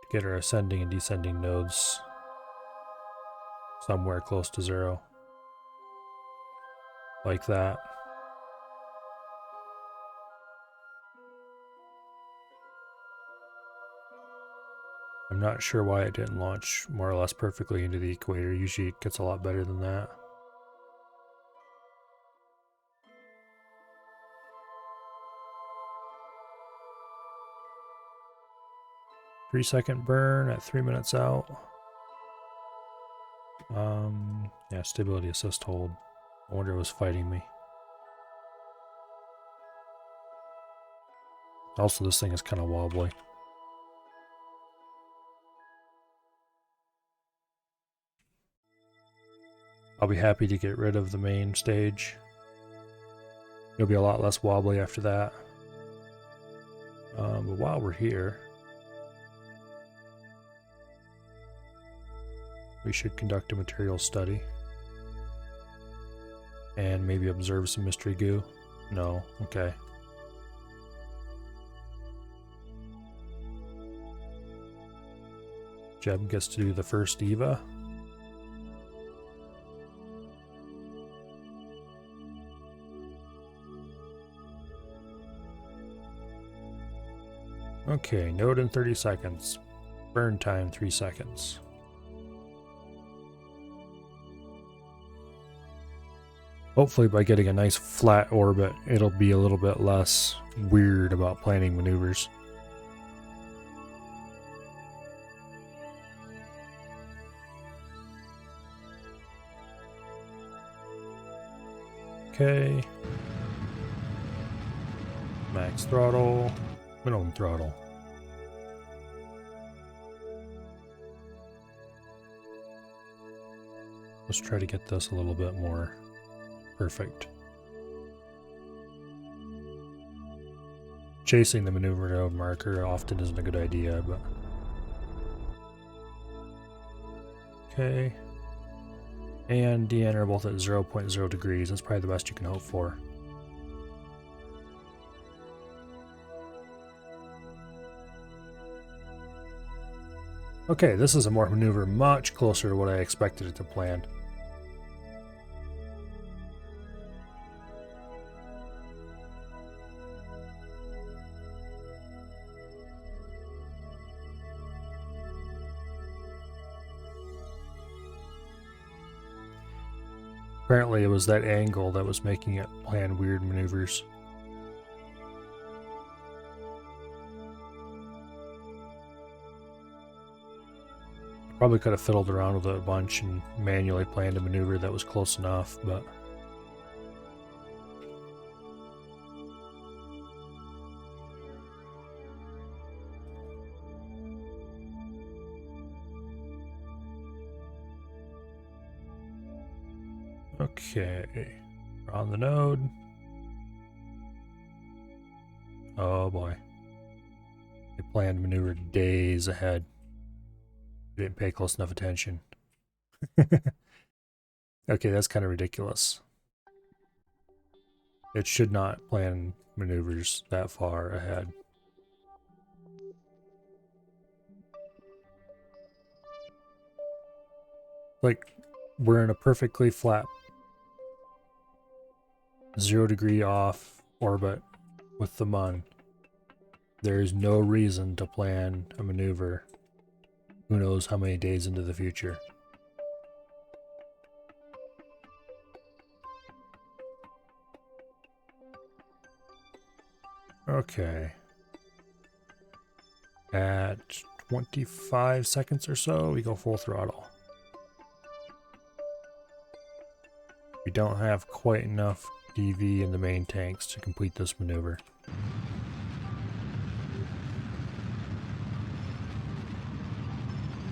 Speaker 1: To get our ascending and descending nodes somewhere close to 0. Like that. I'm not sure why it didn't launch more or less perfectly into the equator. Usually it gets a lot better than that. Three-second burn at 3 minutes out. Yeah, stability assist hold. I wonder if it was fighting me. Also, this thing is kind of wobbly. I'll be happy to get rid of the main stage. It'll be a lot less wobbly after that. But while we're here, we should conduct a material study. And maybe observe some mystery goo. No, okay. Jeb gets to do the first EVA. Okay, node in 30 seconds. Burn time 3 seconds. Hopefully by getting a nice flat orbit, it'll be a little bit less weird about planning maneuvers. Okay. Max throttle, minimum throttle. Let's try to get this a little bit more perfect. Chasing the maneuver node marker often isn't a good idea, but... Okay. And Deanna are both at 0.0 degrees. That's probably the best you can hope for. Okay, this is a more maneuver much closer to what I expected it to plan. Apparently it was that angle that was making it plan weird maneuvers. Probably could have fiddled around with it a bunch and manually planned a maneuver that was close enough, but... Okay, we're on the node. Oh boy. They planned maneuver days ahead. Didn't pay close enough attention. Okay, that's kind of ridiculous. It should not plan maneuvers that far ahead. Like, we're in a perfectly flat 0 degree off orbit with the Mun. There is no reason to plan a maneuver who knows how many days into the future. Okay. At 25 seconds or so, we go full throttle. We don't have quite enough DV in the main tanks to complete this maneuver.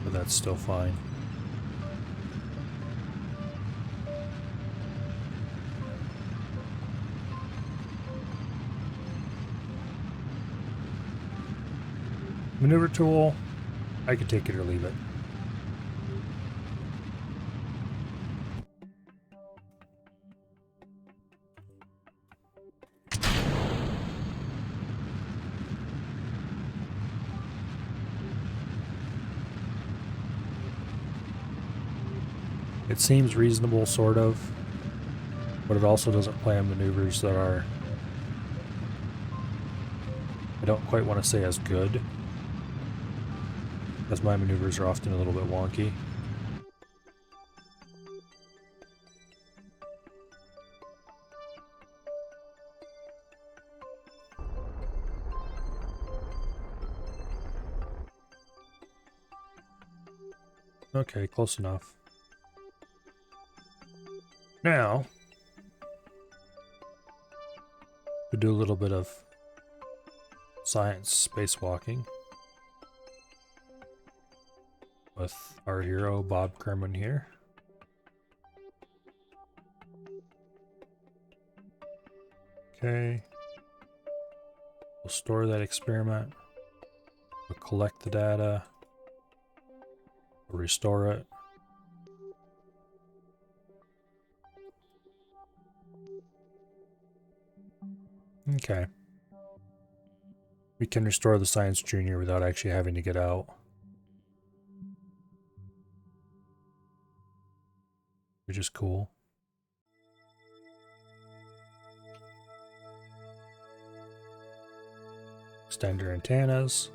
Speaker 1: But that's still fine. Maneuver tool, I could take it or leave it. It seems reasonable, sort of, but it also doesn't plan maneuvers that are, I don't quite want to say as good because my maneuvers are often a little bit wonky. Okay, close enough. Now, we do a little bit of science spacewalking with our hero Bob Kerman here. Okay. We'll store that experiment. We'll collect the data. We'll restore it. Okay. We can restore the Science Junior without actually having to get out. Which is cool. Extend your antennas.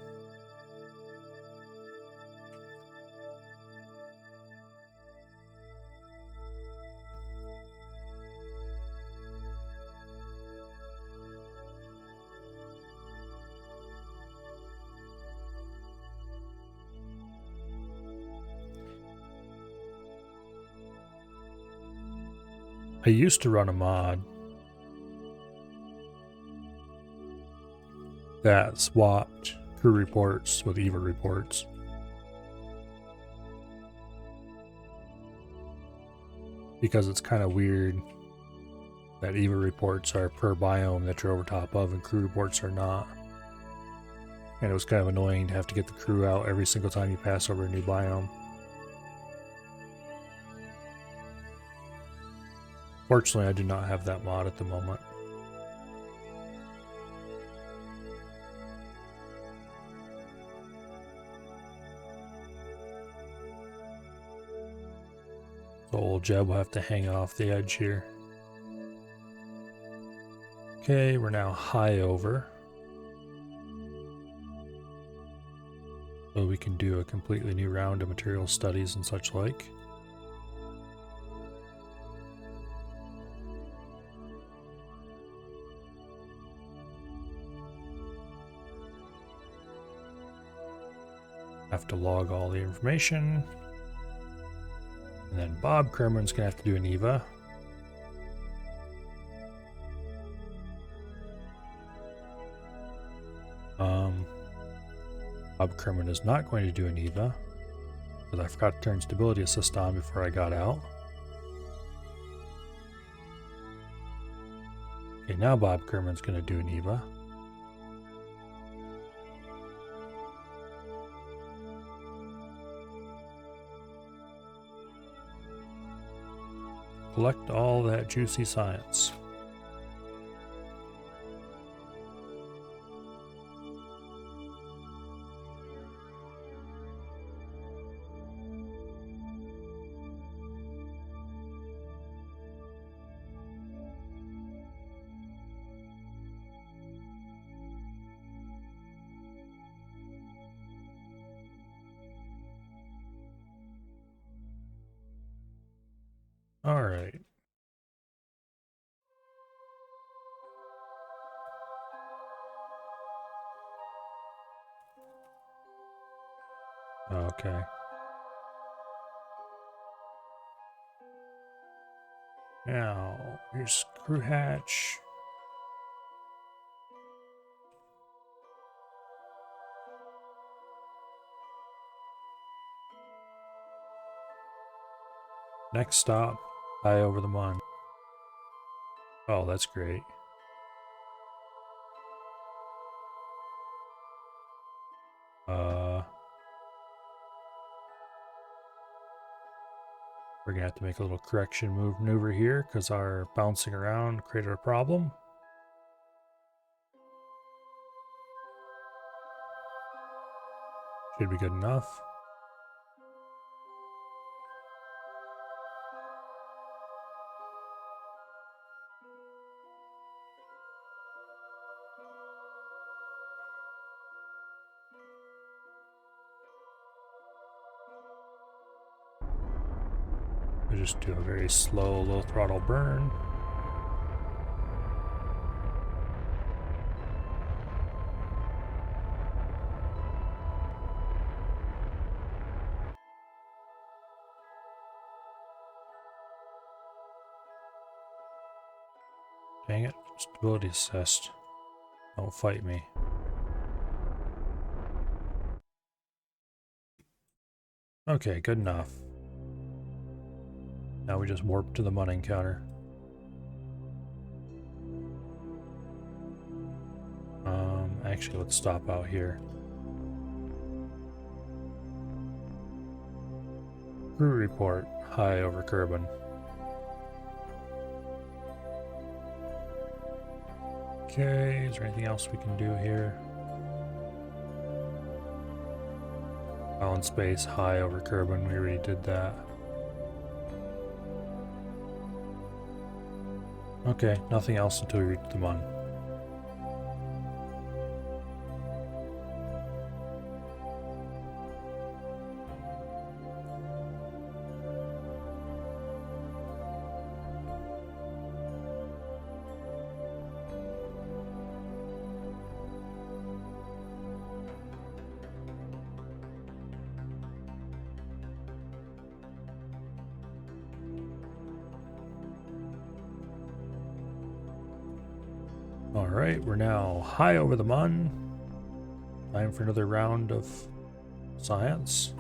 Speaker 1: I used to run a mod that swapped crew reports with EVA reports. Because it's kind of weird that EVA reports are per biome that you're over top of and crew reports are not. And it was kind of annoying to have to get the crew out every single time you pass over a new biome. Fortunately, I do not have that mod at the moment. So old Jeb will have to hang off the edge here. Okay, we're now high over. So we can do a completely new round of material studies and such like. Have to log all the information. And then Bob Kerman's gonna have to do an EVA. Bob Kerman is not going to do an EVA because I forgot to turn stability assist on before I got out. Okay, now Bob Kerman's going to do an EVA. Collect all that juicy science. All right. Okay. Now, here's crew hatch. Next stop, high over the Mun. Oh, that's great. We're gonna have to make a little correction maneuver here because our bouncing around created a problem. Should be good enough. We just do a very slow, low throttle burn. Dang it, stability assist. Don't fight me. Okay, good enough. Now we just warp to the mud encounter. Actually, let's stop out here. Crew report, high over Kerbin. Okay, is there anything else we can do here? Island space, high over Kerbin, we already did that. Okay, nothing else until we reach the Mun. Alright, we're now high over the Mun. Time for another round of science.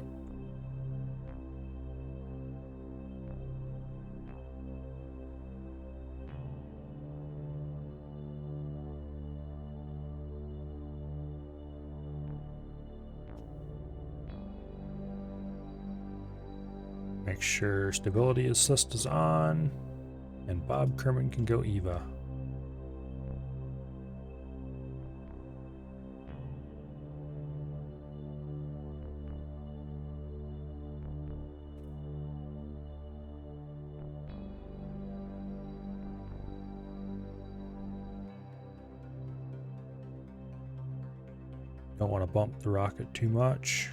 Speaker 1: Make sure stability assist is on, and Bob Kerman can go EVA. Don't want to bump the rocket too much.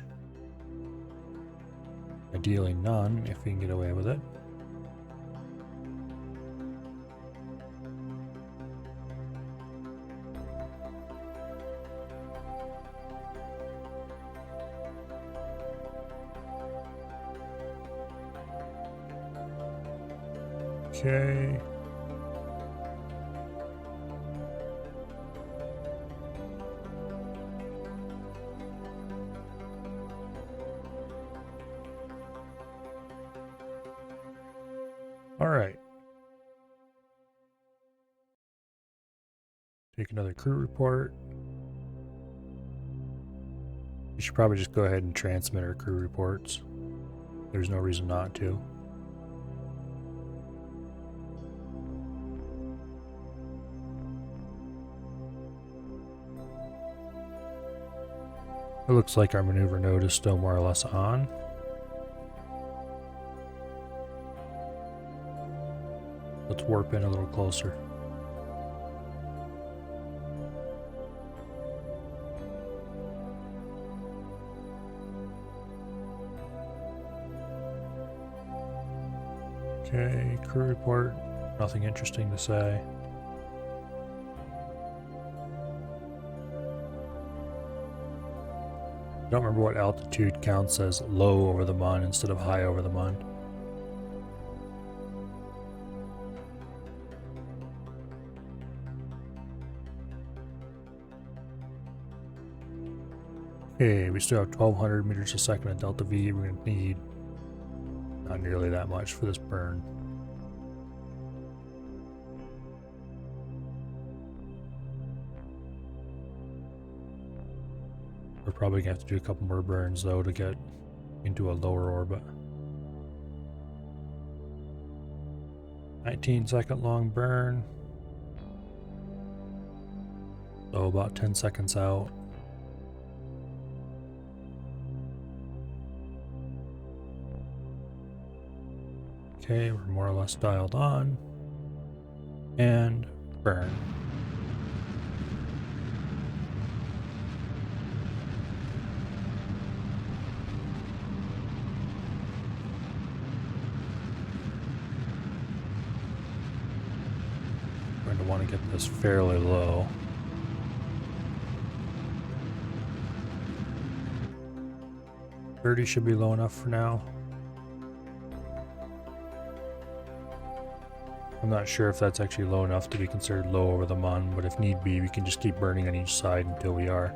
Speaker 1: Ideally none, if we can get away with it. Okay. All right. Take another crew report. We should probably just go ahead and transmit our crew reports. There's no reason not to. It looks like our maneuver node is still more or less on. Let's warp in a little closer. Okay, crew report. Nothing interesting to say. I don't remember what altitude counts as low over the Mun instead of high over the Mun. Okay, we still have 1200 meters a second at delta V. We're going to need not nearly that much for this burn. We're probably going to have to do a couple more burns though to get into a lower orbit. 19-second long burn. So about 10 seconds out. Okay, we're more or less dialed on. And burn. want to get this fairly low. $30 should be low enough for now. I'm not sure if that's actually low enough to be considered low over the mun, but if need be, we can just keep burning on each side until we are.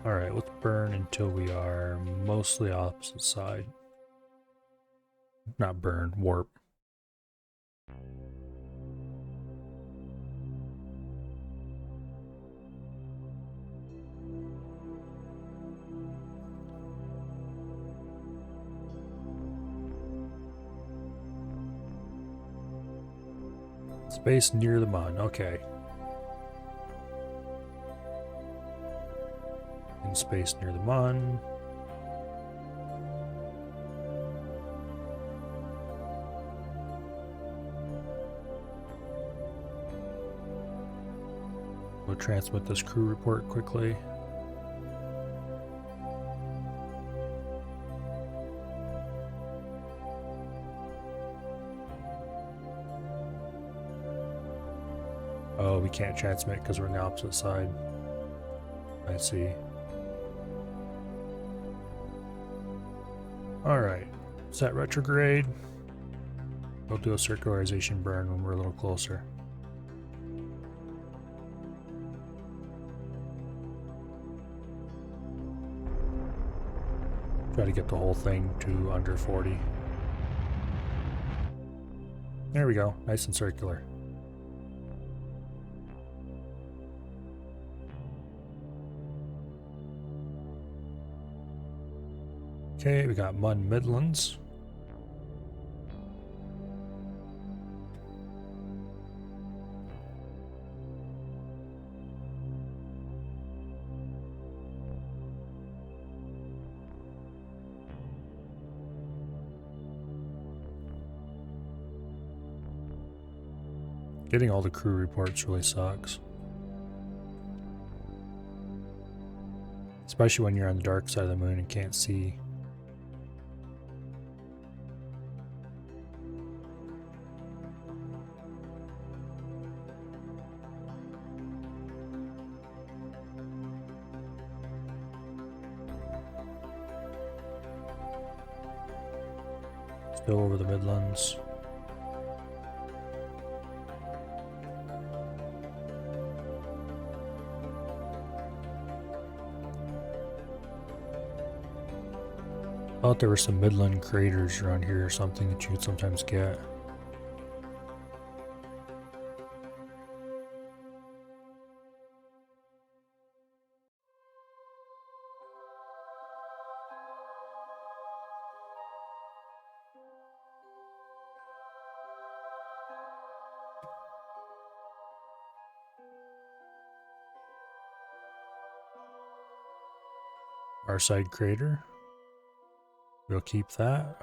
Speaker 1: Alright, let's burn until we are mostly opposite side. Not burn, warp. Space near the mun, okay. In space near the mun. We'll transmit this crew report quickly. Oh, we can't transmit because we're on the opposite side. I see. Alright, set retrograde. We'll do a circularization burn when we're a little closer. Try to get the whole thing to under 40. There we go, nice and circular. Okay, we got Mun Midlands. Getting all the crew reports really sucks. Especially when you're on the dark side of the moon and can't see. Still over the Midlands. I thought there were some Midland craters around here or something that you could sometimes get. Our side crater. We'll keep that.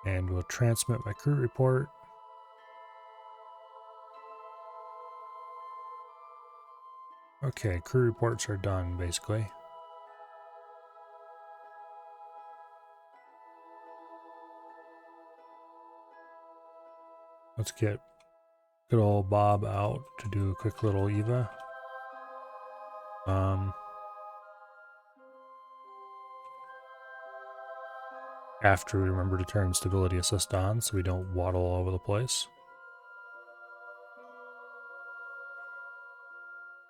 Speaker 1: And we'll transmit my crew report. Okay, crew reports are done, basically. Let's get good old Bob out to do a quick little EVA. After we remember to turn stability assist on so we don't waddle all over the place.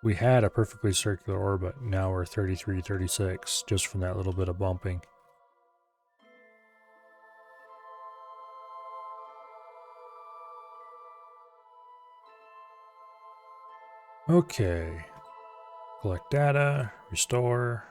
Speaker 1: We had a perfectly circular orbit, now we're 33, 36, just from that little bit of bumping. Okay. Collect data, restore.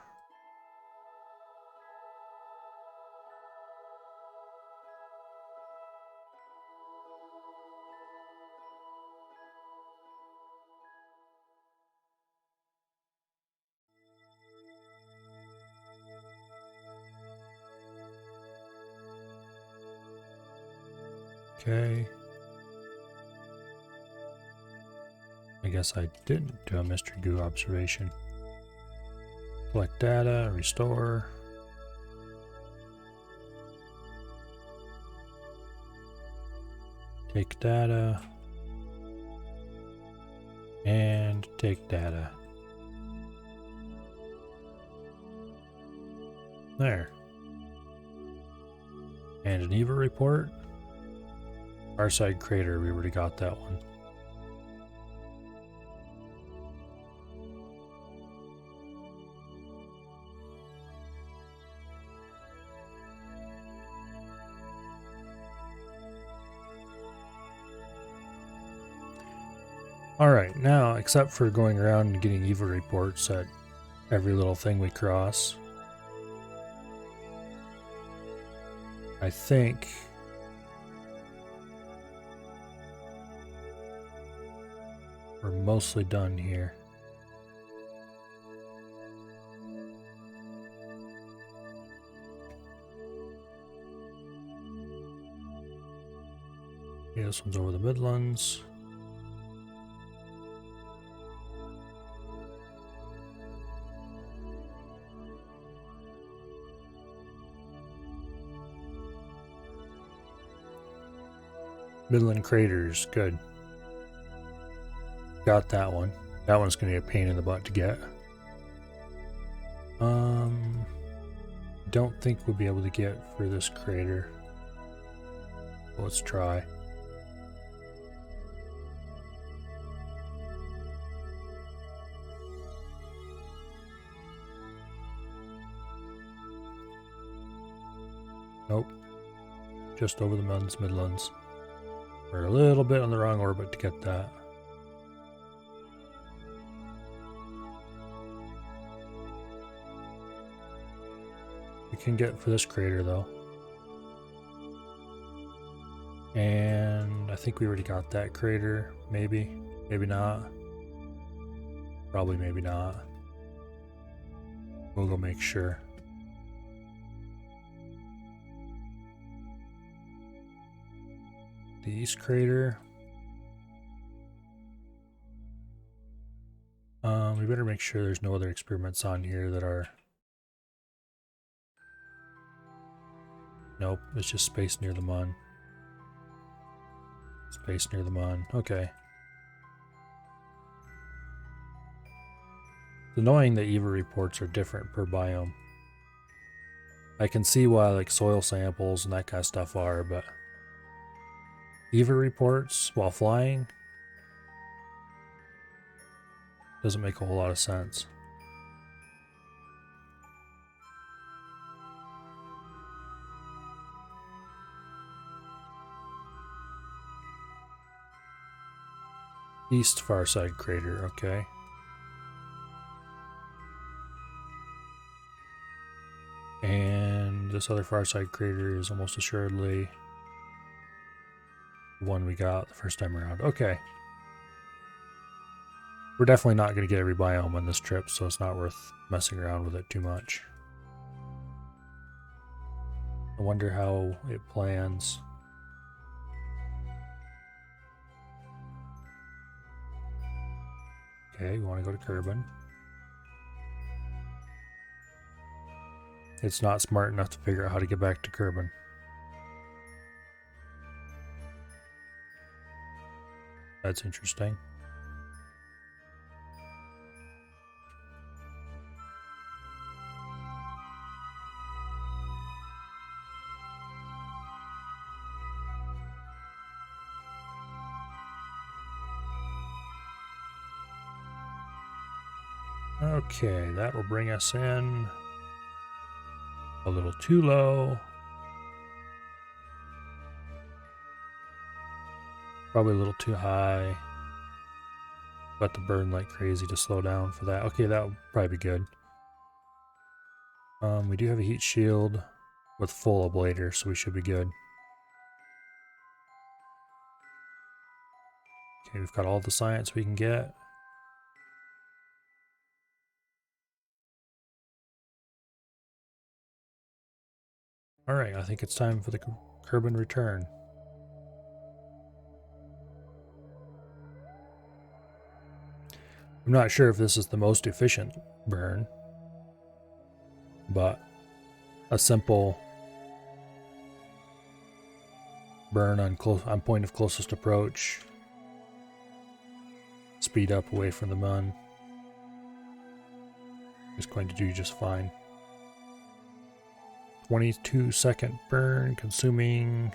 Speaker 1: Okay. I guess I didn't do a mystery goo observation. Collect data, restore. Take data. And take data. There. And an EVA report. Farside Crater, we already got that one. Alright, now, except for going around and getting EVA reports at every little thing we cross, I think we're mostly done here. Okay, this one's over the Midlands. Midland Craters, good. Got that one. That one's gonna be a pain in the butt to get. Don't think we'll be able to get for this crater. Let's try. Nope. Just over the Midlands. We're a little bit on the wrong orbit to get that. We can get for this crater though. And I think we already got that crater. Maybe. Maybe not. Probably maybe not. We'll go make sure. The East Crater. We better make sure there's no other experiments on here that are... Nope, it's just space near the Mun. Space near the Mun. Okay. It's annoying that EVA reports are different per biome. I can see why like soil samples and that kind of stuff are, but EVA reports while flying doesn't make a whole lot of sense. East Farside Crater, okay. And this other Farside Crater is almost assuredly the one we got the first time around. Okay. We're definitely not going to get every biome on this trip, so it's not worth messing around with it too much. I wonder how it plans. Okay, we want to go to Kerbin. It's not smart enough to figure out how to get back to Kerbin. That's interesting. Okay, that will bring us in a little too low. Probably a little too high. Got to burn like crazy to slow down for that. Okay, that would probably be good. We do have a heat shield with full ablator, so we should be good. Okay, we've got all the science we can get. Alright, I think it's time for the Kerbin return. I'm not sure if this is the most efficient burn, but a simple burn on point of closest approach, speed up away from the mun, is going to do just fine. 22-second burn, consuming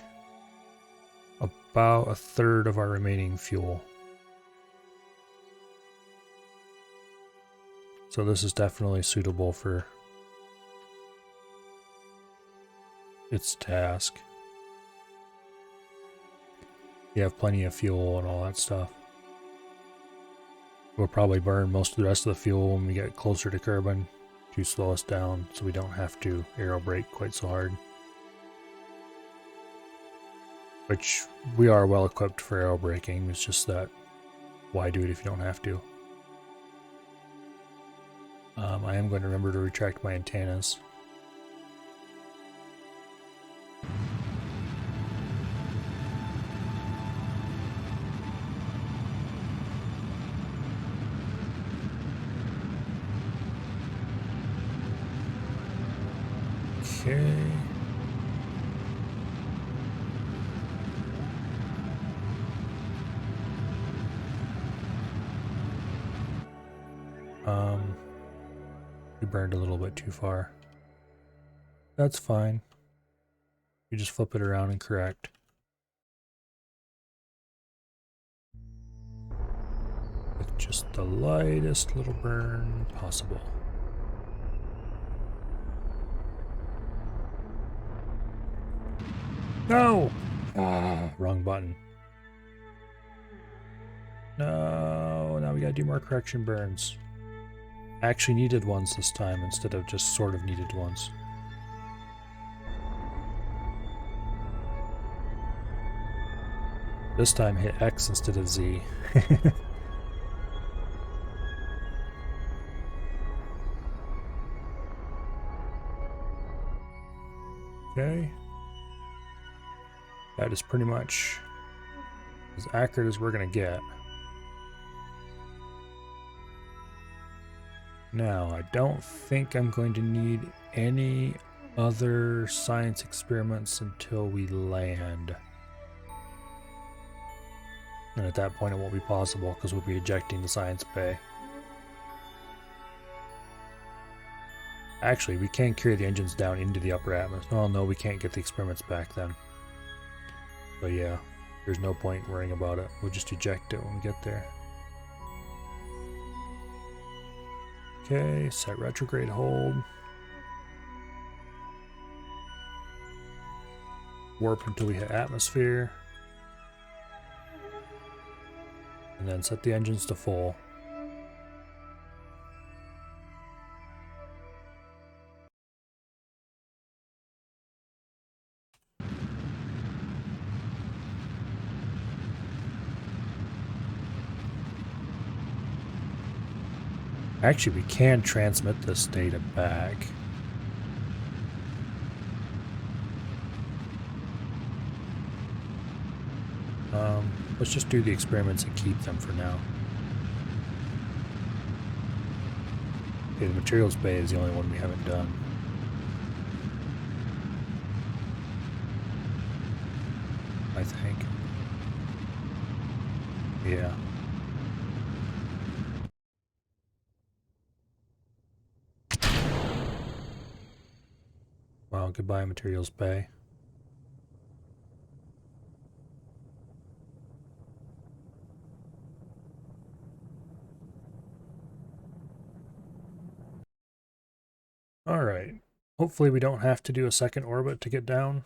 Speaker 1: about a third of our remaining fuel. So this is definitely suitable for its task. You have plenty of fuel and all that stuff. We'll probably burn most of the rest of the fuel when we get closer to Kerbin to slow us down so we don't have to aero brake quite so hard. Which we are well equipped for aero braking, it's just that why do it if you don't have to? I am going to remember to retract my antennas. Okay. We burned a little bit too far. That's fine. You just flip it around and correct. With just the lightest little burn possible. No! Ah, wrong button. No, now we gotta do more correction burns. Actually needed ones this time instead of just sort of needed ones. This time hit X instead of Z. Okay. That is pretty much as accurate as we're gonna get. Now, I don't think I'm going to need any other science experiments until we land. And at that point it won't be possible because we'll be ejecting the science bay. Actually, we can carry the engines down into the upper atmosphere. Oh no, we can't get the experiments back then. But yeah, there's no point worrying about it. We'll just eject it when we get there. Okay, set retrograde hold. Warp until we hit atmosphere. And then set the engines to full. Actually, we can transmit this data back. Let's just do the experiments and keep them for now. Okay, the materials bay is the only one we haven't done. I think. Yeah. Well, goodbye, materials bay. Alright. Hopefully we don't have to do a second orbit to get down.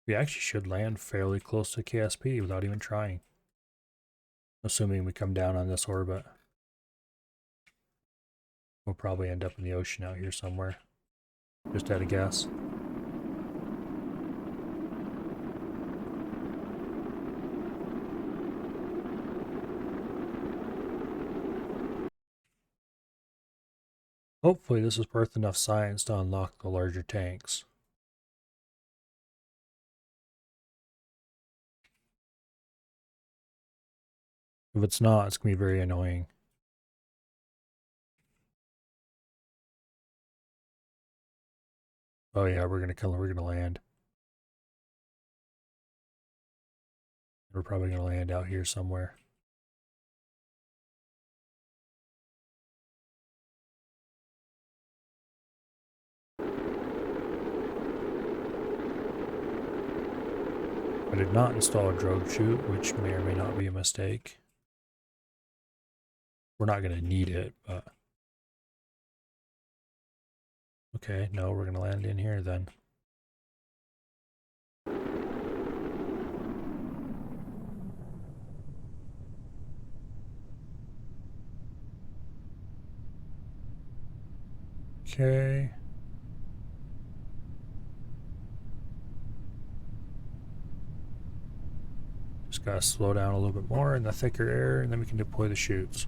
Speaker 1: We actually should land fairly close to KSP without even trying. Assuming we come down on this orbit. We'll probably end up in the ocean out here somewhere. Just at a guess. Hopefully this is worth enough science to unlock the larger tanks. If it's not, it's going to be very annoying. Oh yeah, we're gonna land. We're probably gonna land out here somewhere. I did not install a drogue chute, which may or may not be a mistake. We're not gonna need it, but okay, no, we're gonna land in here then. Okay. Just gotta slow down a little bit more in the thicker air, and then we can deploy the chutes.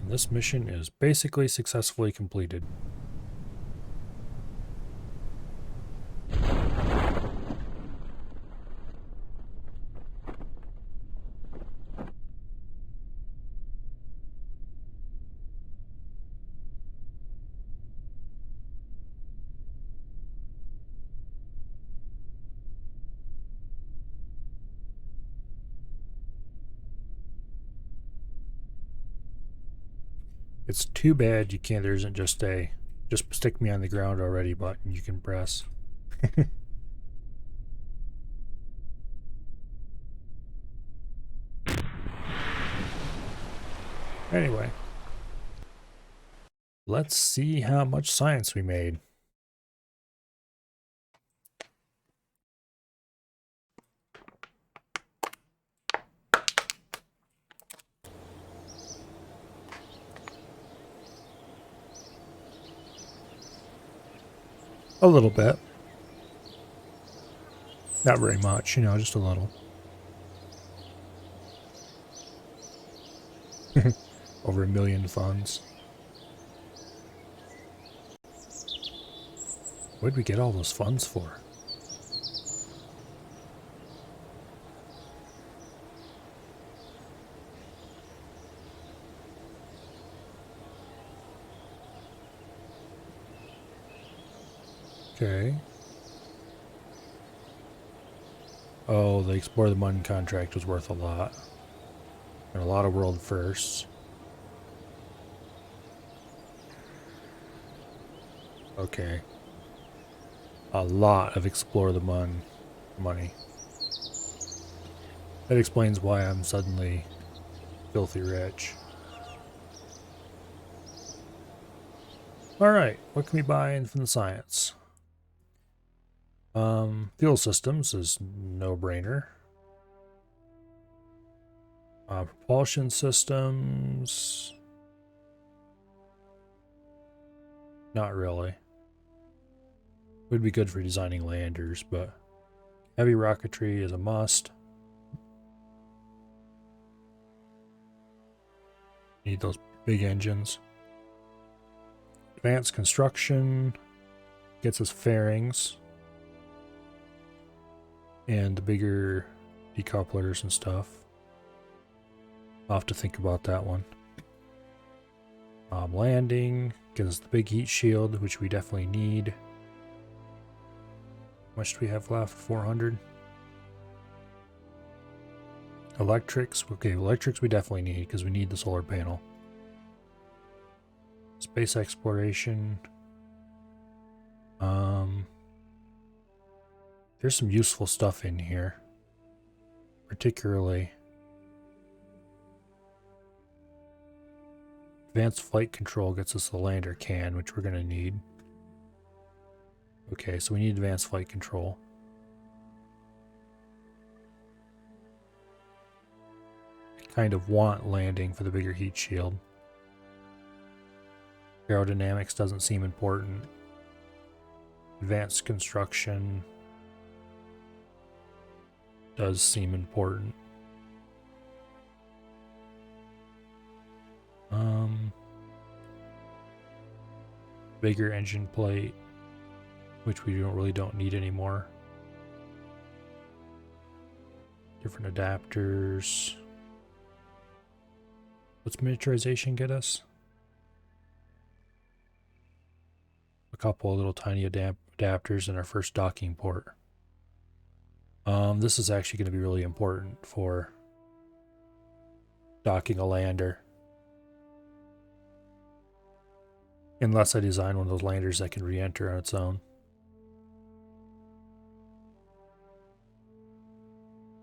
Speaker 1: And this mission is basically successfully completed. It's too bad you can't, there isn't just a just stick me on the ground already button you can press. Anyway, let's see how much science we made. A little bit. Not very much, you know, just a little. Over 1 million funds. What'd we get all those funds for? Okay. Oh, the Explore the Mun contract was worth a lot. And a lot of world firsts. Okay. A lot of Explore the Mun money. That explains why I'm suddenly filthy rich. Alright, what can we buy from the science? Fuel systems is no-brainer. Propulsion systems... Not really. Would be good for designing landers, but heavy rocketry is a must. Need those big engines. Advanced construction gets us fairings and the bigger decouplers and stuff. I'll have to think about that one. Landing gives us the big heat shield, which we definitely need. How much do we have left? 400. Electrics. Okay, electrics we definitely need because we need the solar panel. Space exploration. There's some useful stuff in here. Particularly advanced flight control gets us the lander can, which we're going to need. Okay, so we need advanced flight control. I kind of want landing for the bigger heat shield. Aerodynamics doesn't seem important. Advanced construction. does seem important. Bigger engine plate, which we really don't need anymore. Different adapters. What's miniaturization get us? A couple of little tiny adapters in our first docking port. This is actually going to be really important for docking a lander. Unless I design one of those landers that can re-enter on its own.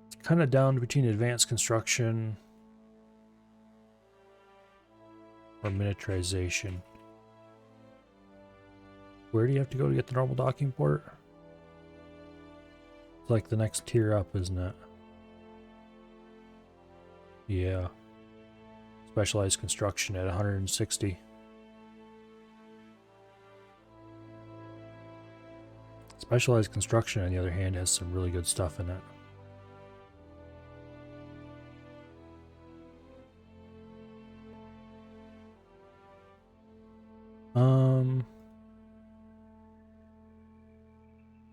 Speaker 1: It's kind of down between advanced construction or miniaturization. Where do you have to go to get the normal docking port? It's like the next tier up, isn't it? Yeah. Specialized construction at 160. Specialized construction, on the other hand, has some really good stuff in it.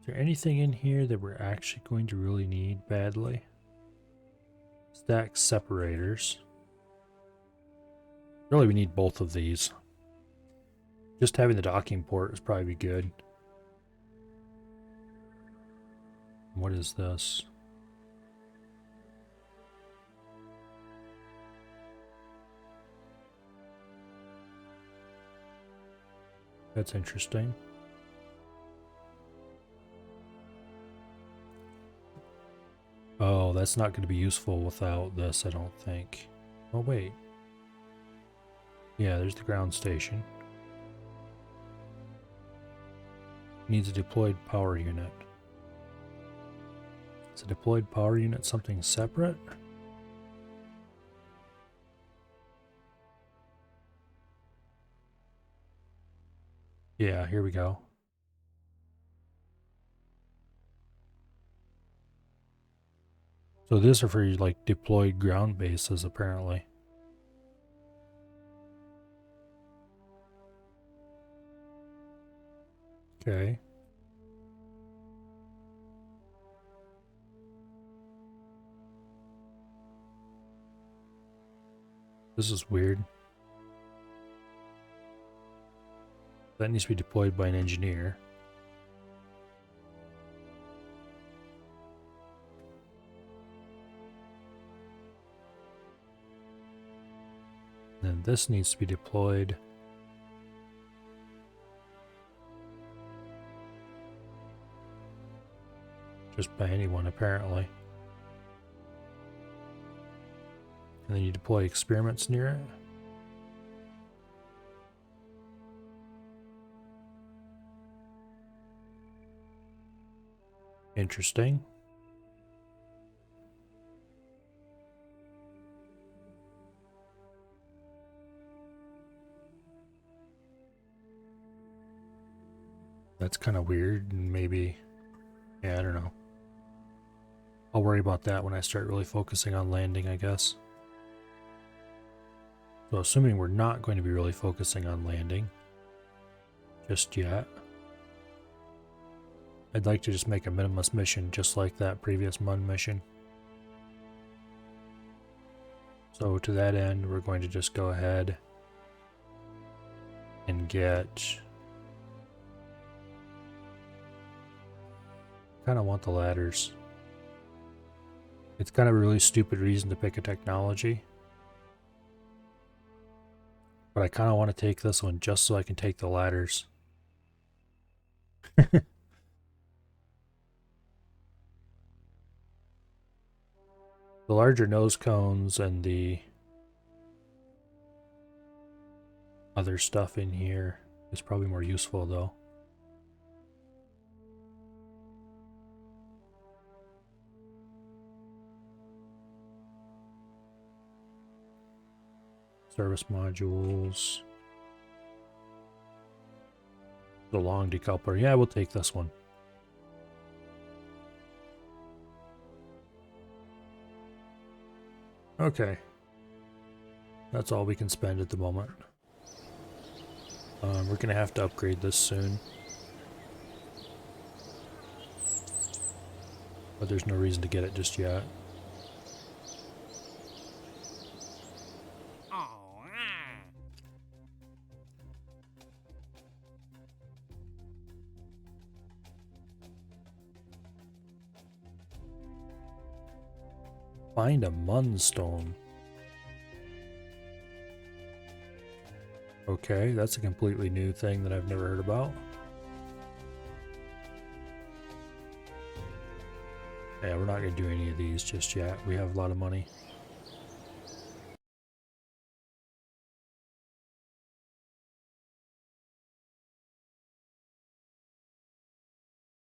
Speaker 1: Is there anything in here that we're actually going to really need badly? Stack separators. Really, we need both of these. Just having the docking port is probably good. What is this? That's interesting. Oh, that's not going to be useful without this, I don't think. Oh, wait. Yeah, there's the ground station. Needs a deployed power unit. Is a deployed power unit something separate? Yeah, here we go. So these are for like deployed ground bases, apparently. Okay. This is weird. That needs to be deployed by an engineer. Then this needs to be deployed. Just by anyone, apparently. And then you deploy experiments near it. Interesting. That's kind of weird, and maybe, yeah, I don't know. I'll worry about that when I start really focusing on landing, I guess. So assuming we're not going to be really focusing on landing just yet, I'd like to just make a minmus mission just like that previous mun mission. So to that end, we're going to just go ahead and get... kind of want the ladders. It's kind of a really stupid reason to pick a technology. But I kind of want to take this one just so I can take the ladders. The larger nose cones and the other stuff in here is probably more useful though. Service modules. The long decoupler. Yeah, we'll take this one. Okay. That's all we can spend at the moment. We're gonna have to upgrade this soon. But there's no reason to get it just yet. Find a Munstone. Okay, that's a completely new thing that I've never heard about. Yeah, we're not going to do any of these just yet. We have a lot of money.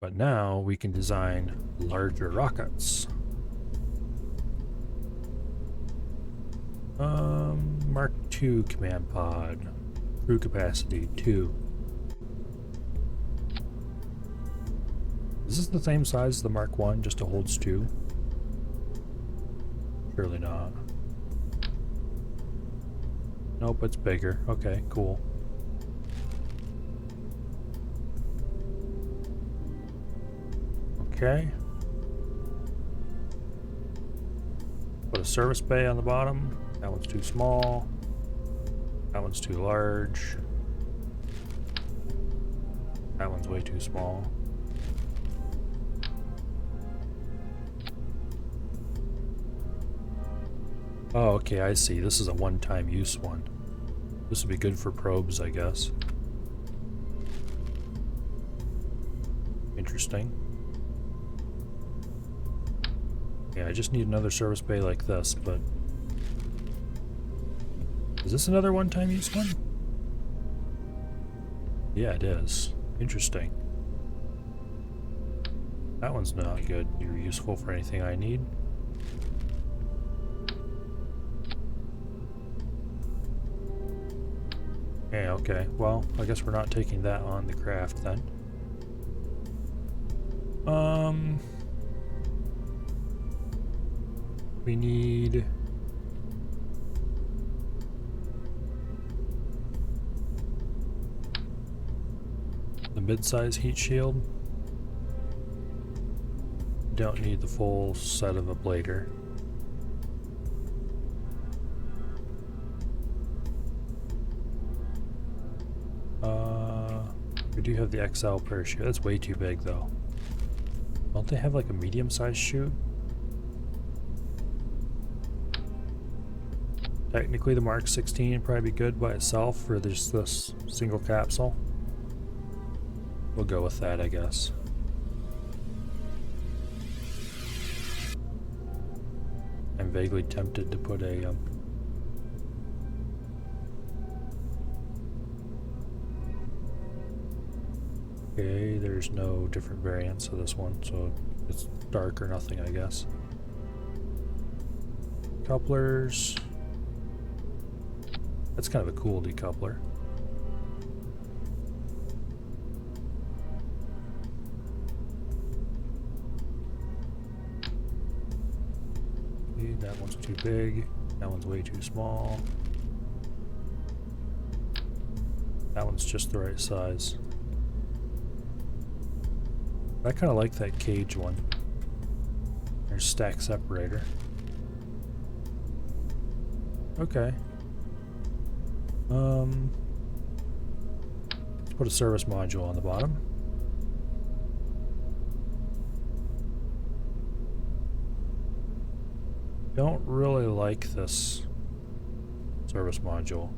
Speaker 1: But now we can design larger rockets. Mark II command pod. Crew capacity 2. Is this the same size as the Mark I, just it holds 2? Surely not. Nope, it's bigger. Okay, cool. Okay. Put a service bay on the bottom. That one's too small. That one's too large. That one's way too small. Oh, okay, I see. This is a one-time use one. This would be good for probes, I guess. Interesting. Yeah, I just need another service bay like this, but... Is this another one-time use one? Yeah, it is. Interesting. That one's not good. You're useful for anything I need. Yeah, okay. Well, I guess we're not taking that on the craft then. We need... the mid-size heat shield. Don't need the full set of a blader. We do have the XL parachute. That's way too big though. Don't they have like a medium-sized chute? Technically the Mark 16 would probably be good by itself for just this single capsule. We'll go with that, I guess. I'm vaguely tempted to put a okay, there's no different variants of this one, so it's dark or nothing, I guess. Couplers. That's kind of a cool decoupler. Okay, that one's too big. That one's way too small. That one's just the right size. I kind of like that cage one. There's stack separator. Okay. Let's put a service module on the bottom. Don't really like this service module.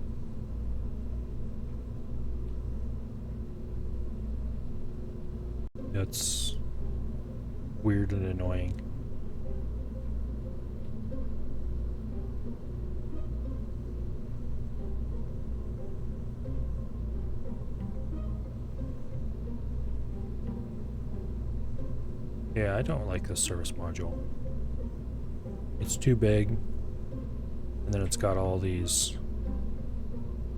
Speaker 1: It's weird and annoying. Yeah, I don't like this service module. It's too big, and then it's got all these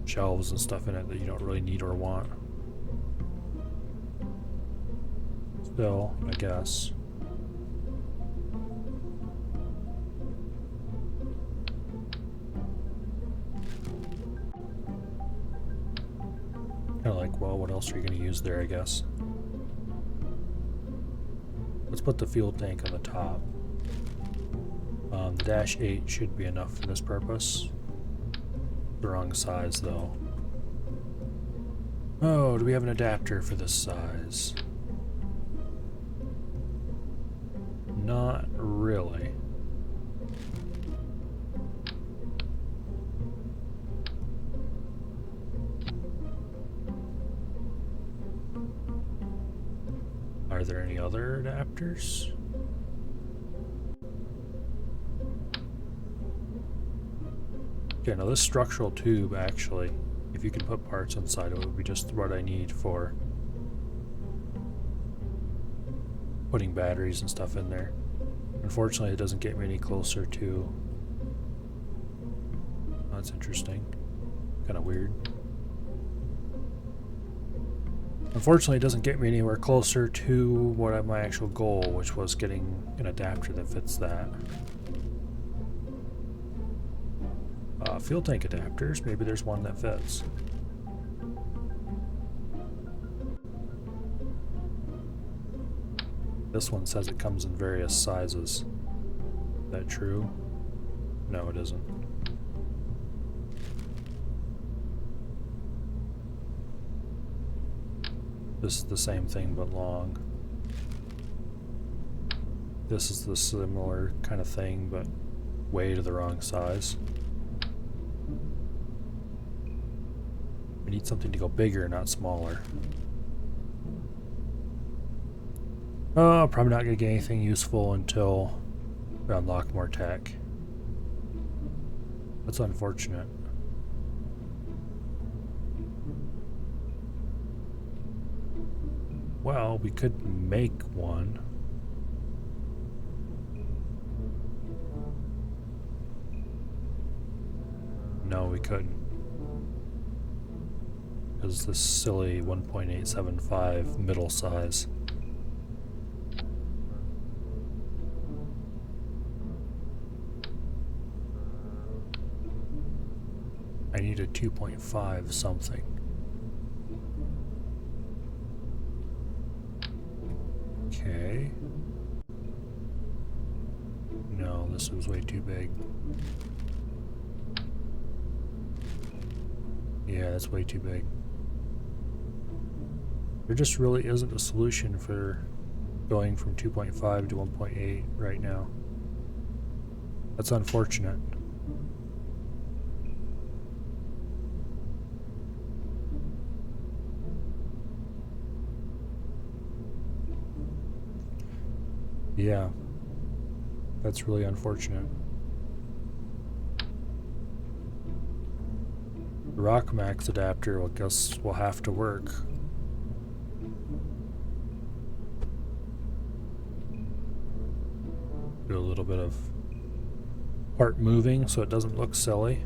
Speaker 1: shelves and stuff in it that you don't really need or want. Still, I guess. like, well, what else are you going to use there, I guess? Let's put the fuel tank on the top. The dash 8 should be enough for this purpose. The wrong size, though. Oh, do we have an adapter for this size? Not really. Are there any other adapters? Okay, now this structural tube, actually, if you can put parts inside it, would be just what I need for putting batteries and stuff in there. Unfortunately, it doesn't get me any closer to... Oh, that's interesting. Kind of weird. Unfortunately, it doesn't get me anywhere closer to what my actual goal, which was getting an adapter that fits that. Fuel tank adapters, maybe there's one that fits. This one says it comes in various sizes. Is that true? No, it isn't. This is the same thing but long. This is the similar kind of thing but way to the wrong size. We need something to go bigger, not smaller. Oh, probably not going to get anything useful until we unlock more tech. That's unfortunate. Well, we could make one. No, we couldn't. Because this silly 1.875 middle size. I need a 2.5 something. Okay. No, this was way too big. Yeah, that's way too big. There just really isn't a solution for going from 2.5 to 1.8 right now. That's unfortunate. Yeah, that's really unfortunate. The RockMax adapter, I guess, will have to work. Do a little bit of part moving so it doesn't look silly.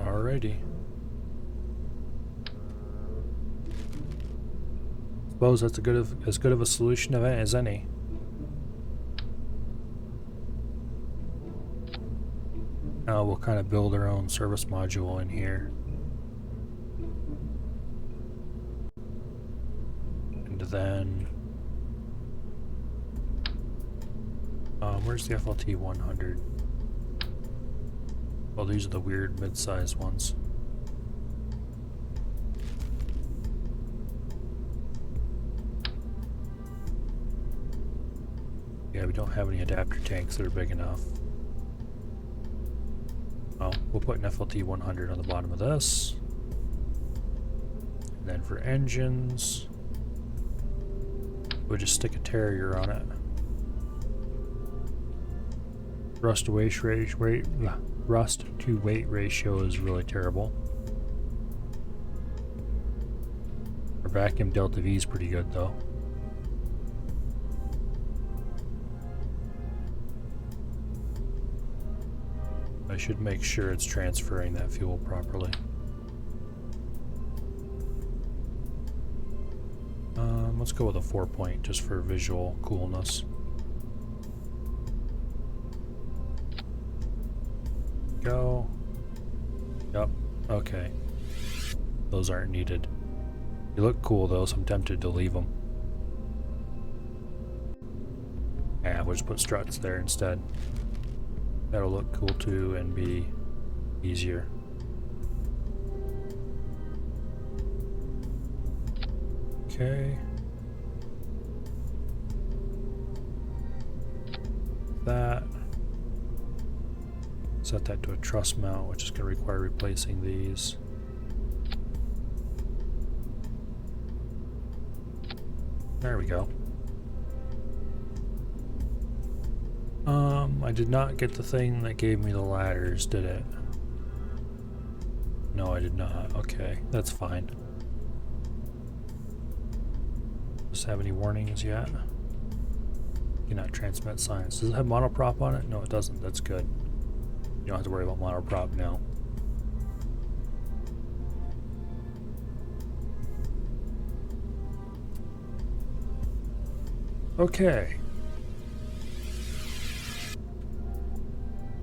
Speaker 1: Alrighty. Suppose that's as good of a solution as any. Now we'll kind of build our own service module in here. And then... where's the FLT 100? Well, these are the weird mid-size ones. Yeah, we don't have any adapter tanks that are big enough. Well, we'll put an FLT 100 on the bottom of this. And then for engines, we'll just stick a Terrier on it. Rust to weight ratio is really terrible. Our vacuum delta V is pretty good though. I should make sure it's transferring that fuel properly. Let's go with a 4-point just for visual coolness. Go. Yep. Okay. Those aren't needed. They look cool though, so I'm tempted to leave them. Yeah, we'll just put struts there instead. That'll look cool too and be easier. Okay. That. Set that to a truss mount, which is going to require replacing these. There we go. I did not get the thing that gave me the ladders, did it? No, I did not. Okay, that's fine. Does it have any warnings yet? Cannot transmit signs. Does it have monoprop on it? No, it doesn't. That's good. You don't have to worry about monoprop now. Okay.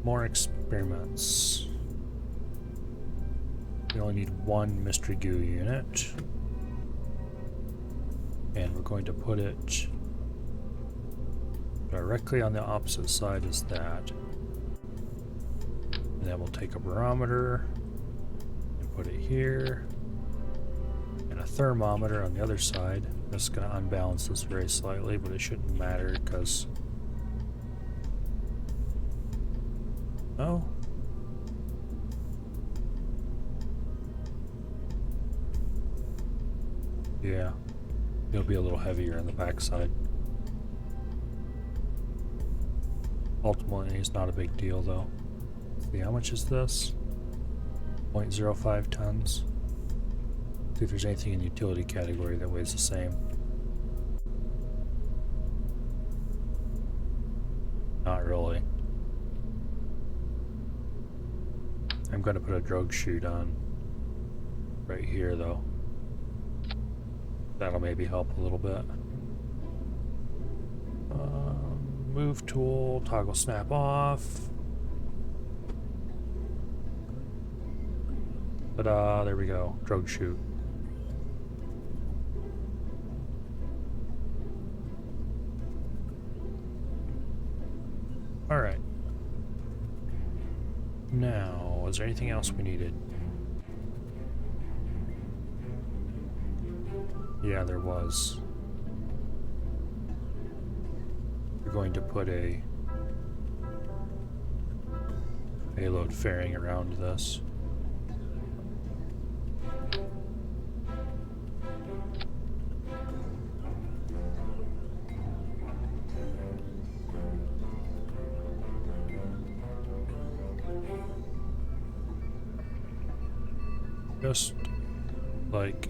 Speaker 1: More experiments. We only need one mystery goo unit. And we're going to put it directly on the opposite side as that. And then we'll take a barometer and put it here. And a thermometer on the other side. I'm just going to unbalance this very slightly, but it shouldn't matter because... Oh. Yeah. It'll be a little heavier on the backside. Ultimately, it's not a big deal though. See, how much is this? 0.05 tons. See if there's anything in utility category that weighs the same. Not really. I'm going to put a drogue chute on right here though. That'll maybe help a little bit. Move tool, toggle snap off. Ta-da, there we go, drogue chute. Alright. Now, is there anything else we needed? Yeah, there was. We're going to put a payload fairing around this. Just like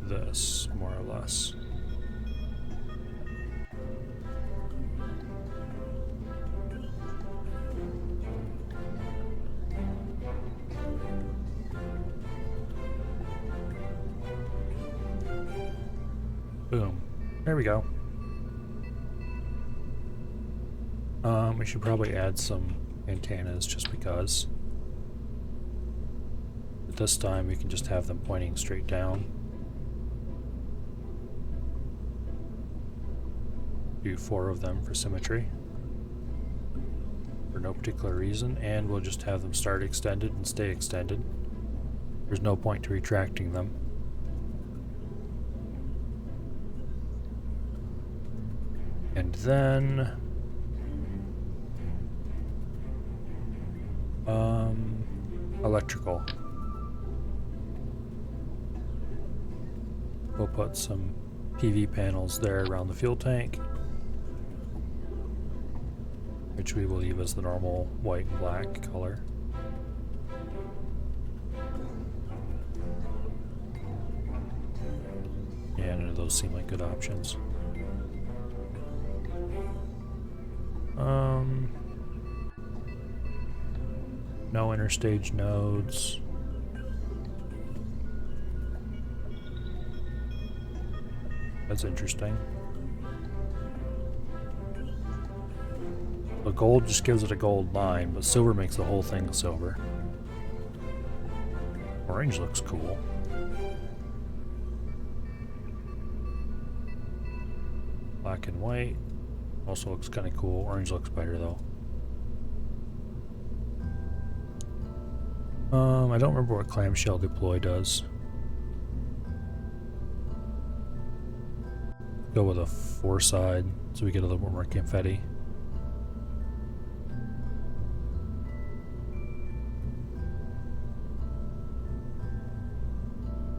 Speaker 1: this, more or less. Boom. There we go. We should probably add some antennas just because. But this time we can just have them pointing straight down. Do 4 of them for symmetry. For no particular reason, and we'll just have them start extended and stay extended. There's no point to retracting them. And then electrical. We'll put some PV panels there around the fuel tank, which we will leave as the normal white and black color. Yeah, none of those seem like good options. No interstage nodes. That's interesting. So gold just gives it a gold line, but silver makes the whole thing silver. Orange looks cool. Black and white also looks kind of cool. Orange looks better though. I don't remember what clamshell deploy does. Go with a 4-side so we get a little bit more confetti.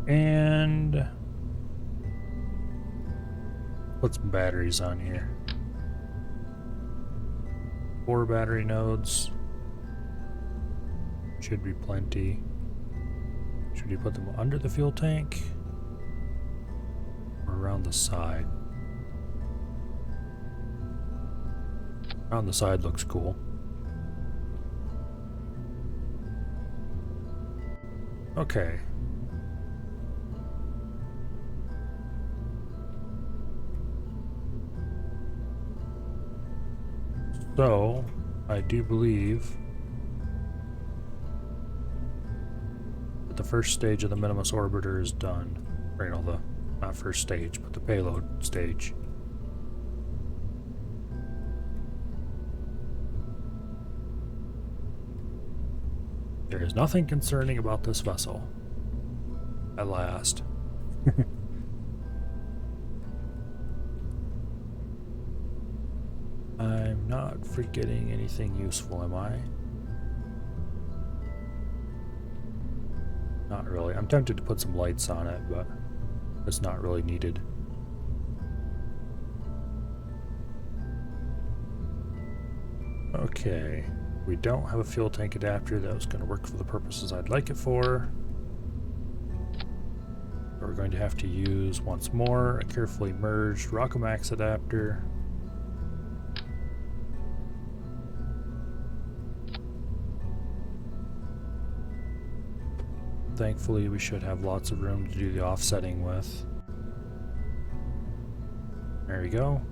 Speaker 1: And put some batteries on here. 4 battery nodes. Should be plenty. Should we put them under the fuel tank? Or around the side? Around the side looks cool. Okay. So, I do believe that the first stage of the minmus orbiter is done. Or, you know, the, not first stage, but the payload stage. There is nothing concerning about this vessel. At last. I'm not forgetting anything useful, am I? Not really. I'm tempted to put some lights on it, but it's not really needed. Okay. We don't have a fuel tank adapter that was going to work for the purposes I'd like it for. We're going to have to use, once more, a carefully merged Rockomax adapter. Thankfully, we should have lots of room to do the offsetting with. There we go.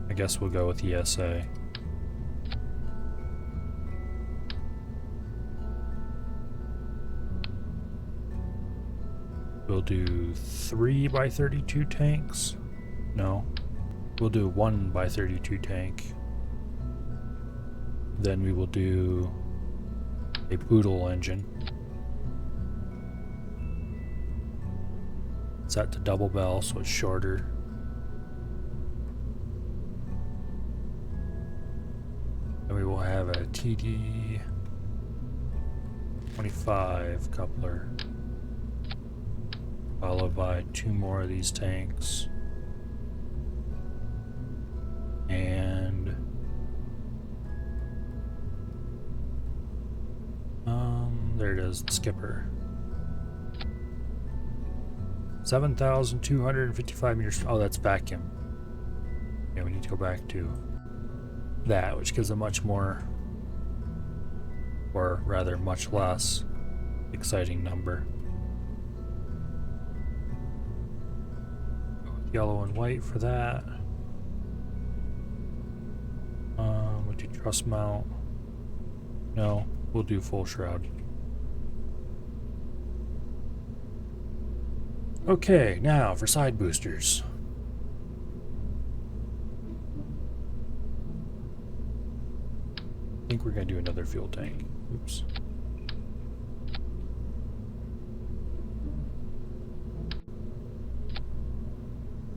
Speaker 1: I guess we'll go with ESA. We'll do 3 by 32 tanks. No, we'll do 1 by 32 tank. Then we will do a Poodle engine. Set to double bell, so it's shorter. Then we will have a TD 25 coupler, followed by 2 more of these tanks. And there it is, the skipper. 7,255 meters. Oh, that's vacuum. Yeah, we need to go back to that, which gives a much more, or rather much less, exciting number. Yellow and white for that. We'll do truss mount. No, we'll do full shroud. Okay, now for side boosters. I think we're going to do another fuel tank. Oops.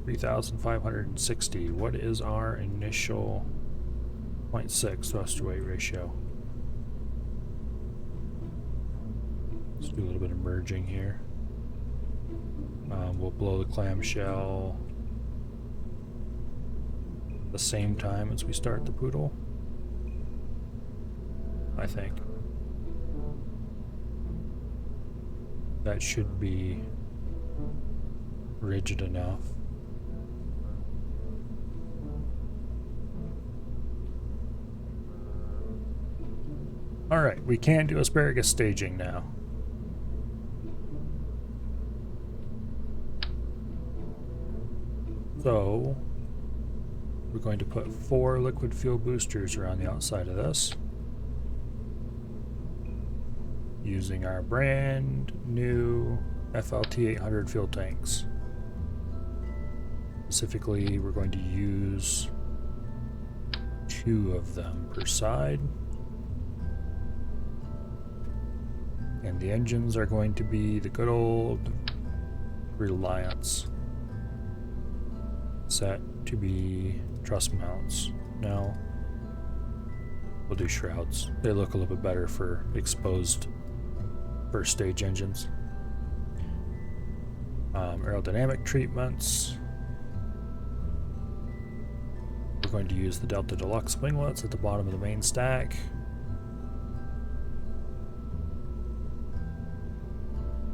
Speaker 1: $3,560. What is our initial 0.6 thrust to weight ratio? Let's do a little bit of merging here. We'll blow the clamshell at the same time as we start the Poodle, I think. That should be rigid enough. Alright, we can't do asparagus staging now. So, we're going to put 4 liquid fuel boosters around the outside of this, using our brand new FLT 800 fuel tanks. Specifically, we're going to use 2 of them per side. And the engines are going to be the good old Reliance, set to be truss mounts. Now, we'll do shrouds. They look a little bit better for exposed first stage engines. Aerodynamic treatments. We're going to use the Delta Deluxe winglets at the bottom of the main stack.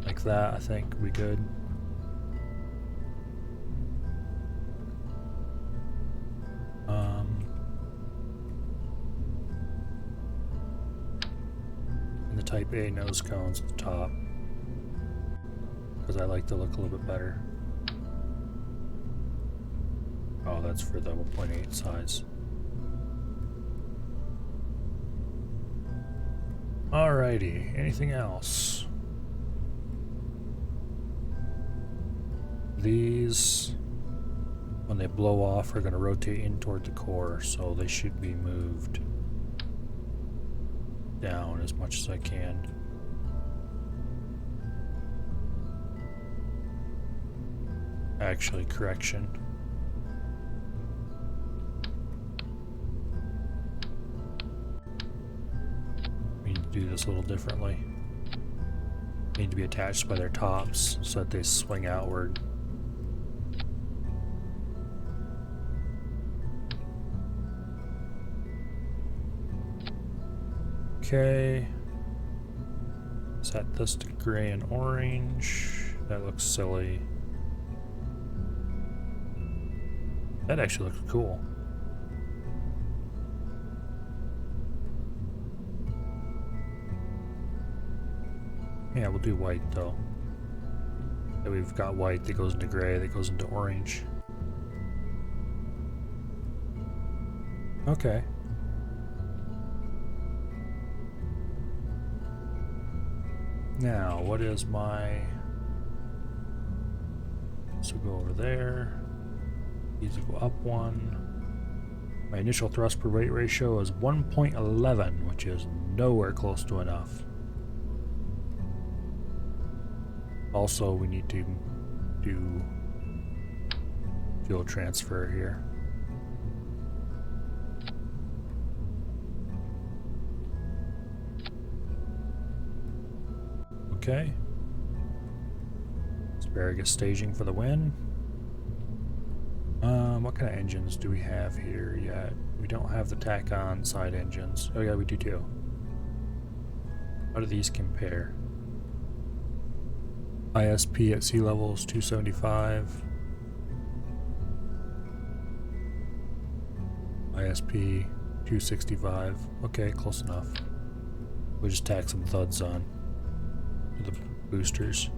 Speaker 1: Like that, I think we good. And the Type A nose cones at the top, because I like the look a little bit better. Oh, that's for the 1.8 size. Alrighty, anything else? These, when they blow off, are going to rotate in toward the core, so they should be moved down as much as I can. Actually, correction. We need to do this a little differently. They need to be attached by their tops so that they swing outward. Okay. Set this to gray and orange. That looks silly. That actually looks cool. Yeah, we'll do white though. And we've got white that goes into gray, that goes into orange. Okay. Now, what is my... So go over there. These will go up 1. My initial thrust per weight ratio is 1.11, which is nowhere close to enough. Also, we need to do fuel transfer here. Okay. Asparagus staging for the win. What kind of engines do we have here yet? We don't have the tack-on side engines. Oh yeah, we do too. How do these compare? ISP at sea level is 275. ISP 265. Okay, close enough. We'll just tack some thuds on the boosters.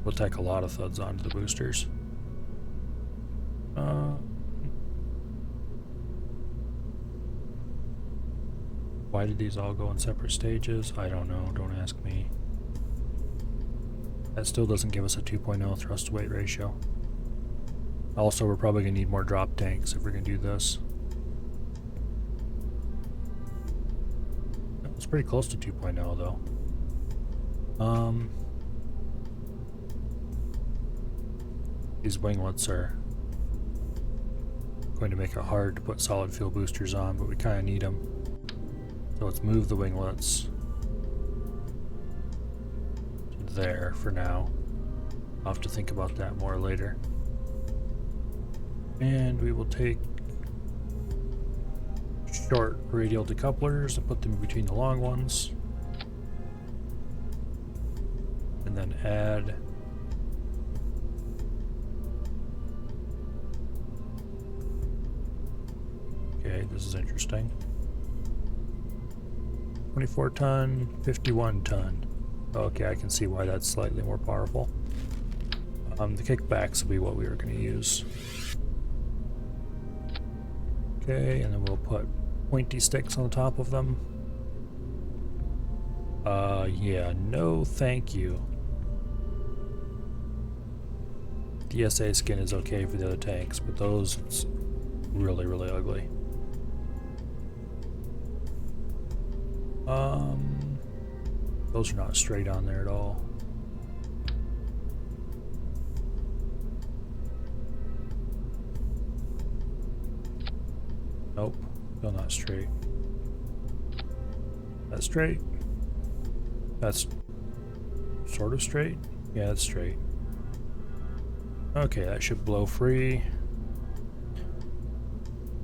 Speaker 1: We'll tack a lot of thuds onto the boosters. Why did these all go in separate stages? I don't know, don't ask me. That still doesn't give us a 2.0 thrust to weight ratio. Also, we're probably going to need more drop tanks if we're going to do this. It's pretty close to 2.0 though. These winglets are going to make it hard to put solid fuel boosters on, but we kind of need them. So let's move the winglets to there for now. I'll have to think about that more later. And we will take short radial decouplers and put them between the long ones. And then add Okay, this is interesting. 24 ton, 51 ton. Okay, I can see why that's slightly more powerful. The kickbacks will be what we were going to use. Okay, and then we'll put pointy sticks on the top of them. Yeah, no thank you. DSA skin is okay for the other tanks, but those, it's really, really ugly. Those are not straight on there at all. Nope, still not straight. That's straight. That's sort of straight. Yeah, that's straight. Okay, that should blow free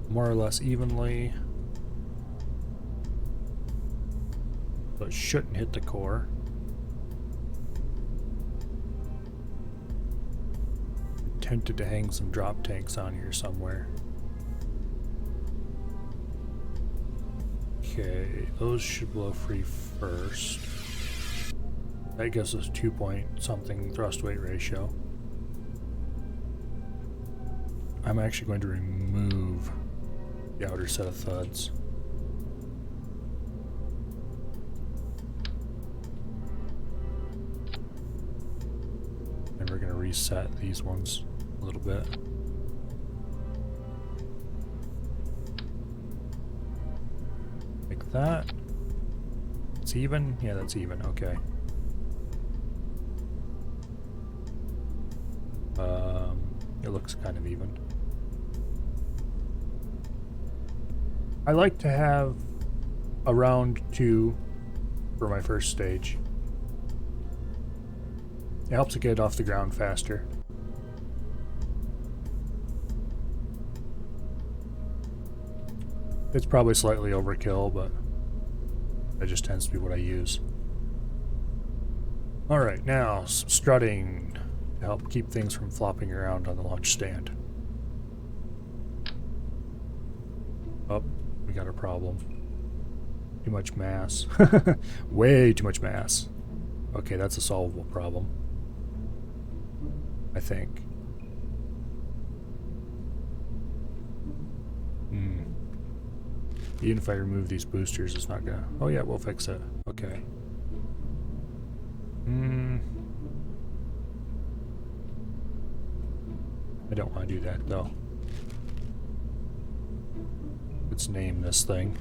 Speaker 1: more or less evenly. So it shouldn't hit the core. I'm tempted to hang some drop tanks on here somewhere. Okay, those should blow free first. That gives us 2 point something thrust weight ratio. I'm actually going to remove the outer set of thuds. And we're going to reset these ones a little bit. Like that. It's even? Yeah, that's even. Okay. It looks kind of even. I like to have a round 2 for my first stage. It helps it get off the ground faster. It's probably slightly overkill, but that just tends to be what I use. Alright, now some strutting to help keep things from flopping around on the launch stand. Oh, we got a problem. Too much mass. Way too much mass. Okay, that's a solvable problem, I think. Even if I remove these boosters, it's not gonna... Oh yeah, we'll fix it. Okay. I don't want to do that, though. Let's name this thing.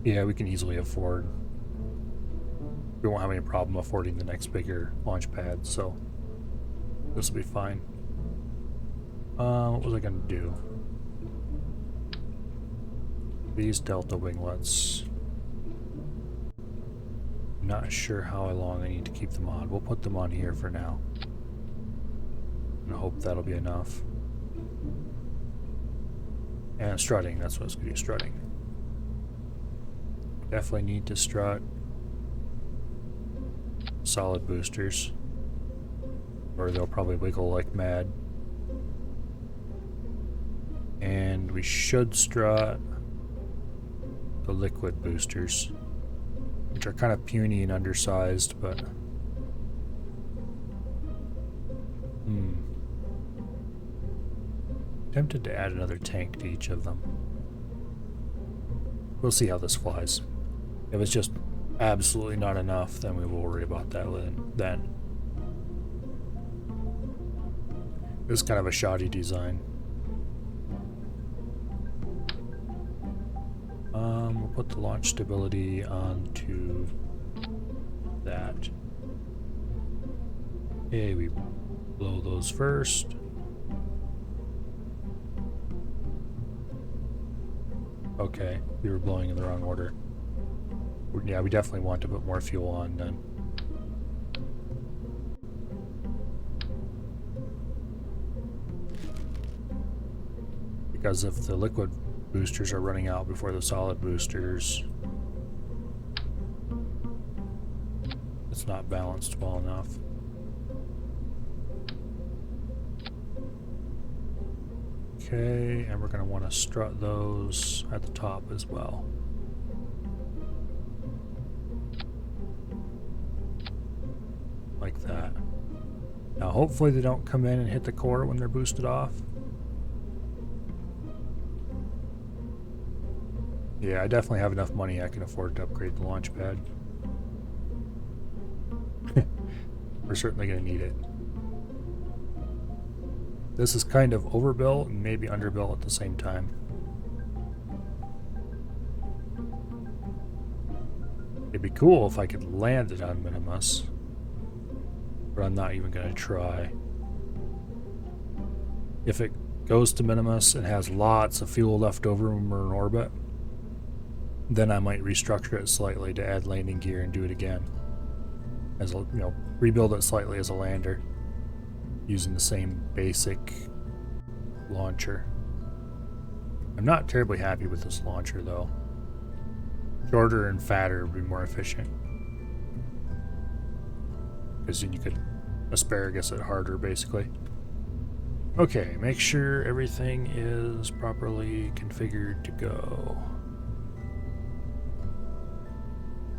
Speaker 1: Yeah, we can easily afford... We won't have any problem affording the next bigger launch pad, so this will be fine. What was I gonna do? These delta winglets. Not sure how long I need to keep them on. We'll put them on here for now. And hope that'll be enough. And strutting, that's what it's gonna be, strutting. Definitely need to strut. Solid boosters. Or they'll probably wiggle like mad. And we should strut the liquid boosters, which are kind of puny and undersized, but tempted to add another tank to each of them. We'll see how this flies. If it's just absolutely not enough, then we will worry about that then. This is kind of a shoddy design. We'll put the launch stability onto that. Okay, we blow those first. Okay, we were blowing in the wrong order. Yeah, we definitely want to put more fuel on then. Because if the liquid boosters are running out before the solid boosters, it's not balanced well enough. Okay, and we're going to want to strut those at the top as well. Like that. Now hopefully they don't come in and hit the core when they're boosted off. Yeah, I definitely have enough money I can afford to upgrade the launch pad. We're certainly going to need it. This is kind of overbuilt and maybe underbuilt at the same time. It'd be cool if I could land it on minmus, but I'm not even going to try. If it goes to minmus and has lots of fuel left over when we're in orbit, then I might restructure it slightly to add landing gear and do it again. As a, rebuild it slightly as a lander, using the same basic launcher. I'm not terribly happy with this launcher though. Shorter and fatter would be more efficient, because then you could asparagus it harder basically. Okay, make sure everything is properly configured to go.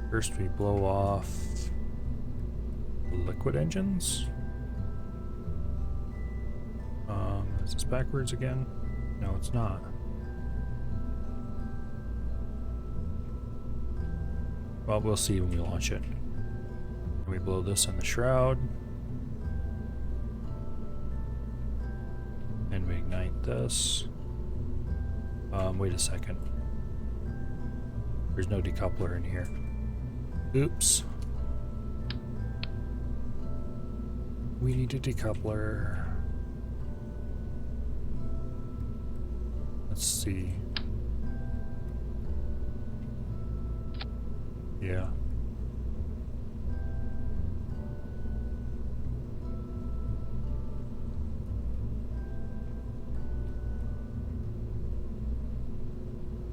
Speaker 1: First we blow off liquid engines. Is this backwards again? No, it's not. Well, we'll see when we launch it. And we blow this in the shroud. And we ignite this. Wait a second. There's no decoupler in here. Oops. We need a decoupler. Let's see. Yeah.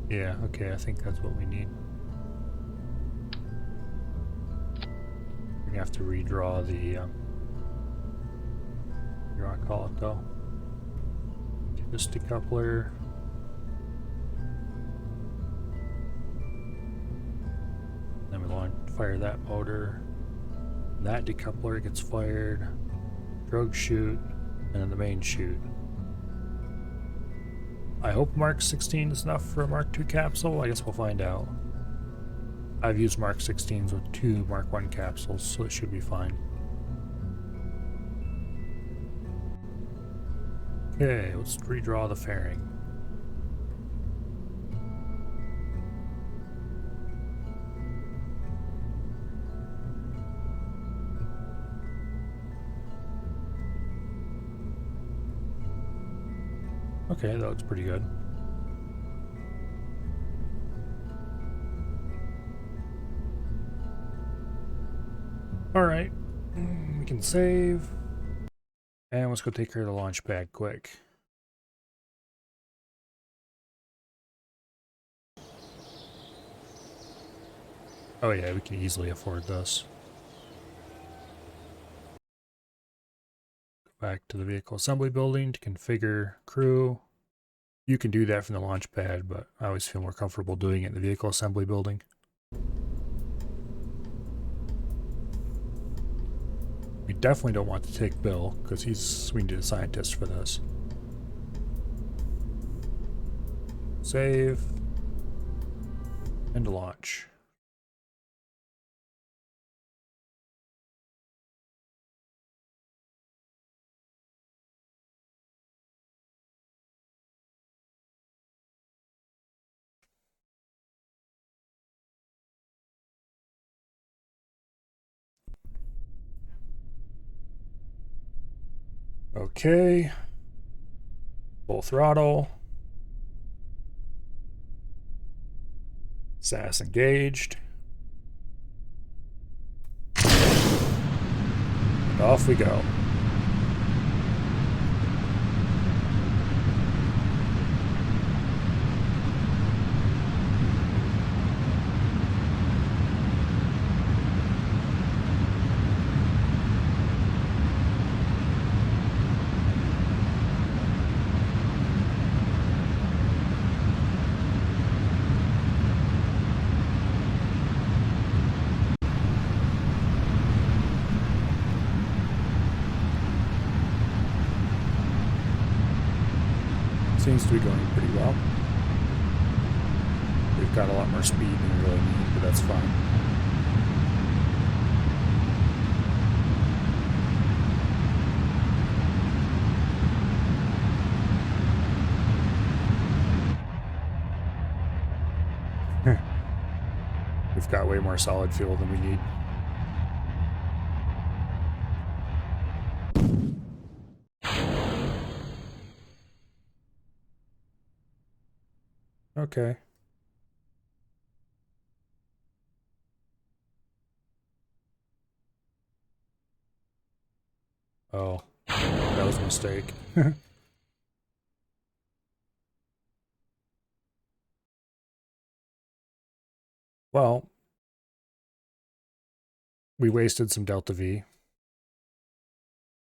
Speaker 1: Yeah, okay, I think that's what we need. We're gonna have to redraw the, what do I call it though? This decoupler. Then we want to fire that motor. That decoupler gets fired. Drogue chute, and then the main chute. I hope Mark 16 is enough for a Mark II capsule. I guess we'll find out. I've used Mark 16s with 2 Mark I capsules, so it should be fine. Okay, let's redraw the fairing. Okay, that looks pretty good. Alright, we can save. And let's go take care of the launch pad quick. Oh yeah, we can easily afford this. Go back to the vehicle assembly building to configure crew. You can do that from the launch pad, but I always feel more comfortable doing it in the vehicle assembly building. We definitely don't want to take Bill, because we need a scientist for this. Save. And launch. Okay. Full throttle. SAS engaged. And off we go. seems to be going pretty well. We've got a lot more speed than we really need, but that's fine. We've got way more solid fuel than we need. Okay. Oh, that was a mistake. Well, we wasted some Delta V,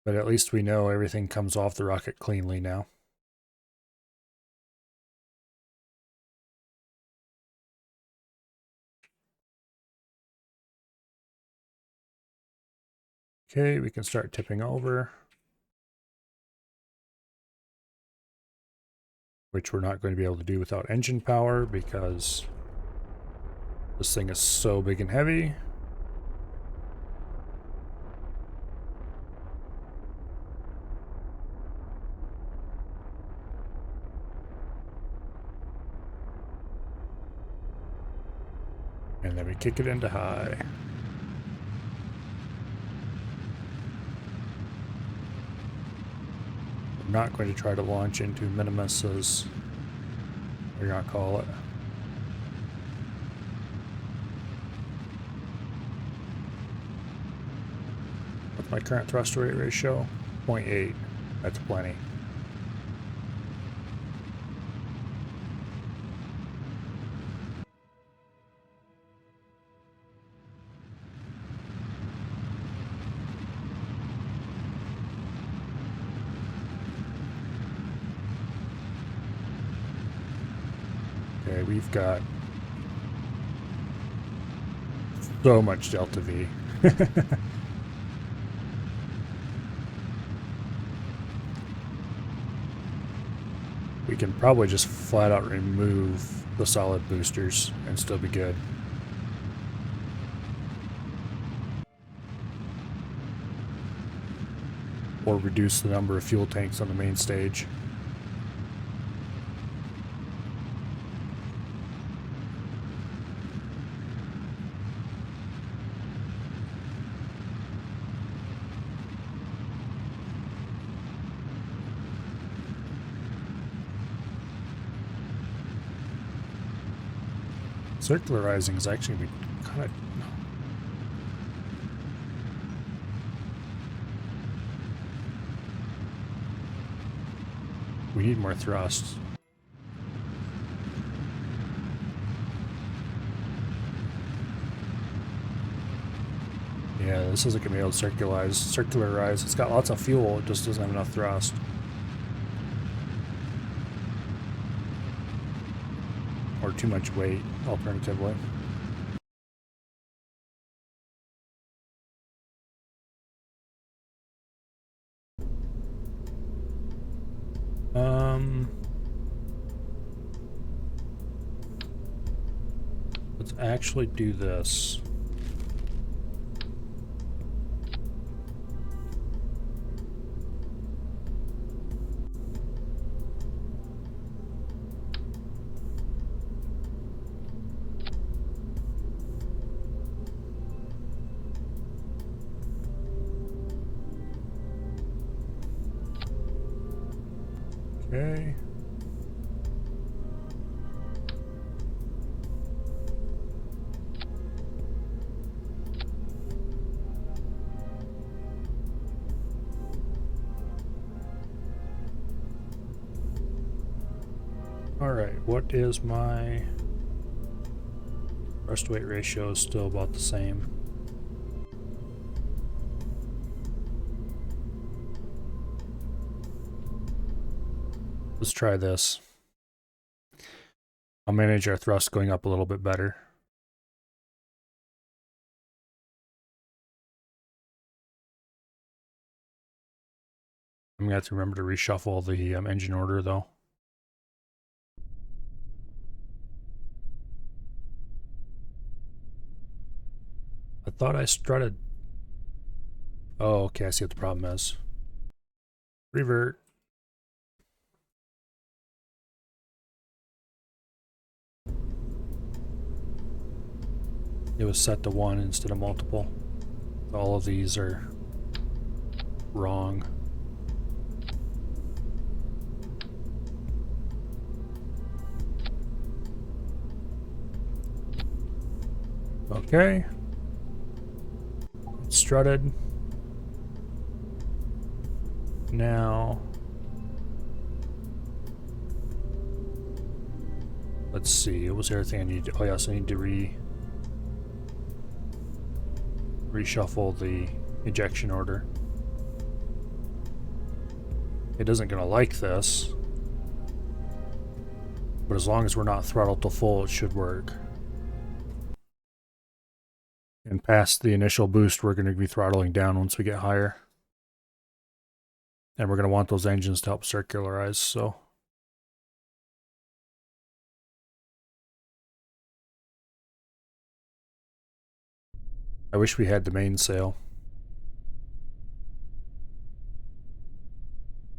Speaker 1: but at least we know everything comes off the rocket cleanly now. Okay, we can start tipping over, which we're not going to be able to do without engine power because this thing is so big and heavy. And then we kick it into high. I'm not going to try to launch into minmus, as we're going to call it. What's my current thrust to weight ratio? 0.8. That's plenty. Okay, we've got so much Delta V. We can probably just flat out remove the solid boosters and still be good. Or reduce the number of fuel tanks on the main stage. Circularizing is actually kind of... We need more thrust. Yeah, this isn't going to be able to circularize. It's got lots of fuel, it just doesn't have enough thrust. Or too much weight, alternatively. Let's actually do this. Okay. Alright, what is my thrust weight ratio? Is still about the same. Let's try this. I'll manage our thrust going up a little bit better. I'm going to have to remember to reshuffle the engine order, though. thought I strutted. Oh, okay, I see what the problem is. Revert. It was set to 1 instead of multiple. All of these are wrong. Okay. It's strutted. Now, let's see. What was the other thing I need to... Oh, yes, I need to reshuffle the ejection order. It isn't going to like this, but as long as we're not throttled to full, it should work. And past the initial boost, we're going to be throttling down once we get higher. And we're going to want those engines to help circularize, so... I wish we had the mainsail.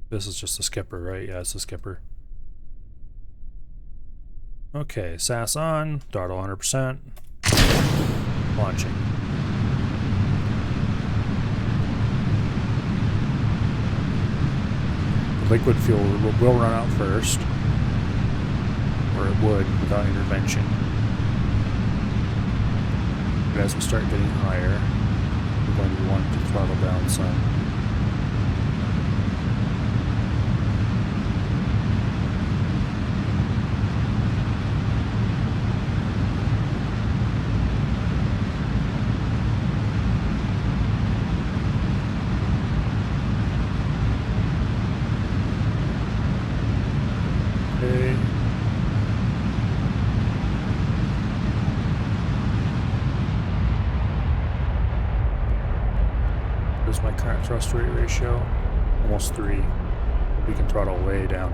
Speaker 1: This is just the skipper, right? Yeah, it's the skipper. Okay, SAS on, throttle 100%. Launching. The liquid fuel will run out first, or it would without intervention. But as we start getting higher, we're going to want to throttle down some. Okay. There's my current thrust rate ratio. Almost 3. We can throttle way down.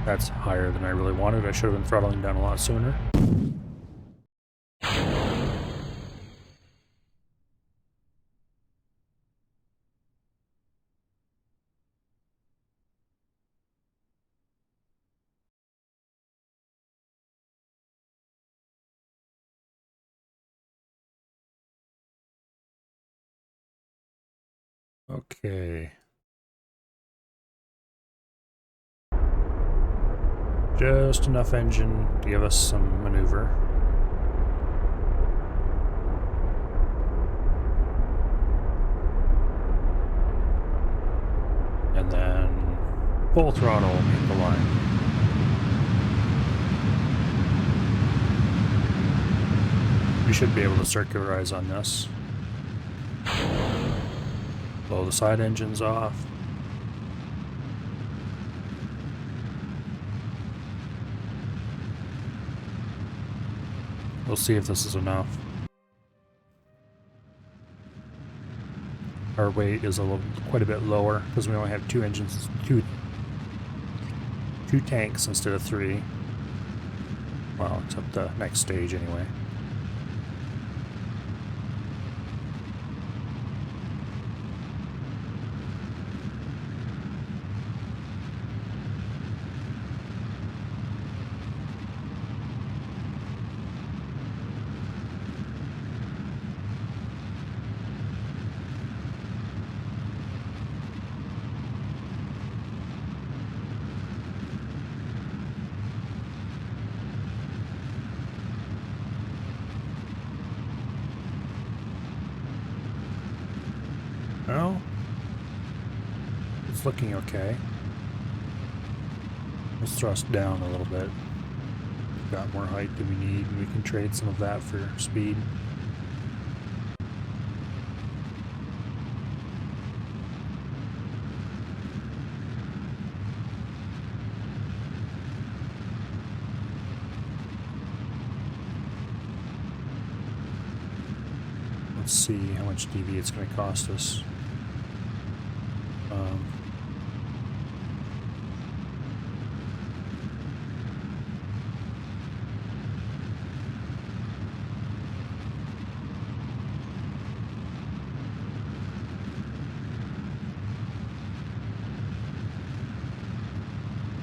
Speaker 1: That's higher than I really wanted. I should have been throttling down a lot sooner. Okay. Just enough engine to give us some maneuver. And then full throttle, meet the line. We should be able to circularize on this. Blow the side engines off. We'll see if this is enough. Our weight is quite a bit lower because we only have 2 engines, two tanks instead of 3. Well, except the next stage anyway. Well, it's looking okay. Let's thrust down a little bit. We've got more height than we need, and we can trade some of that for speed. Let's see how much DV it's going to cost us.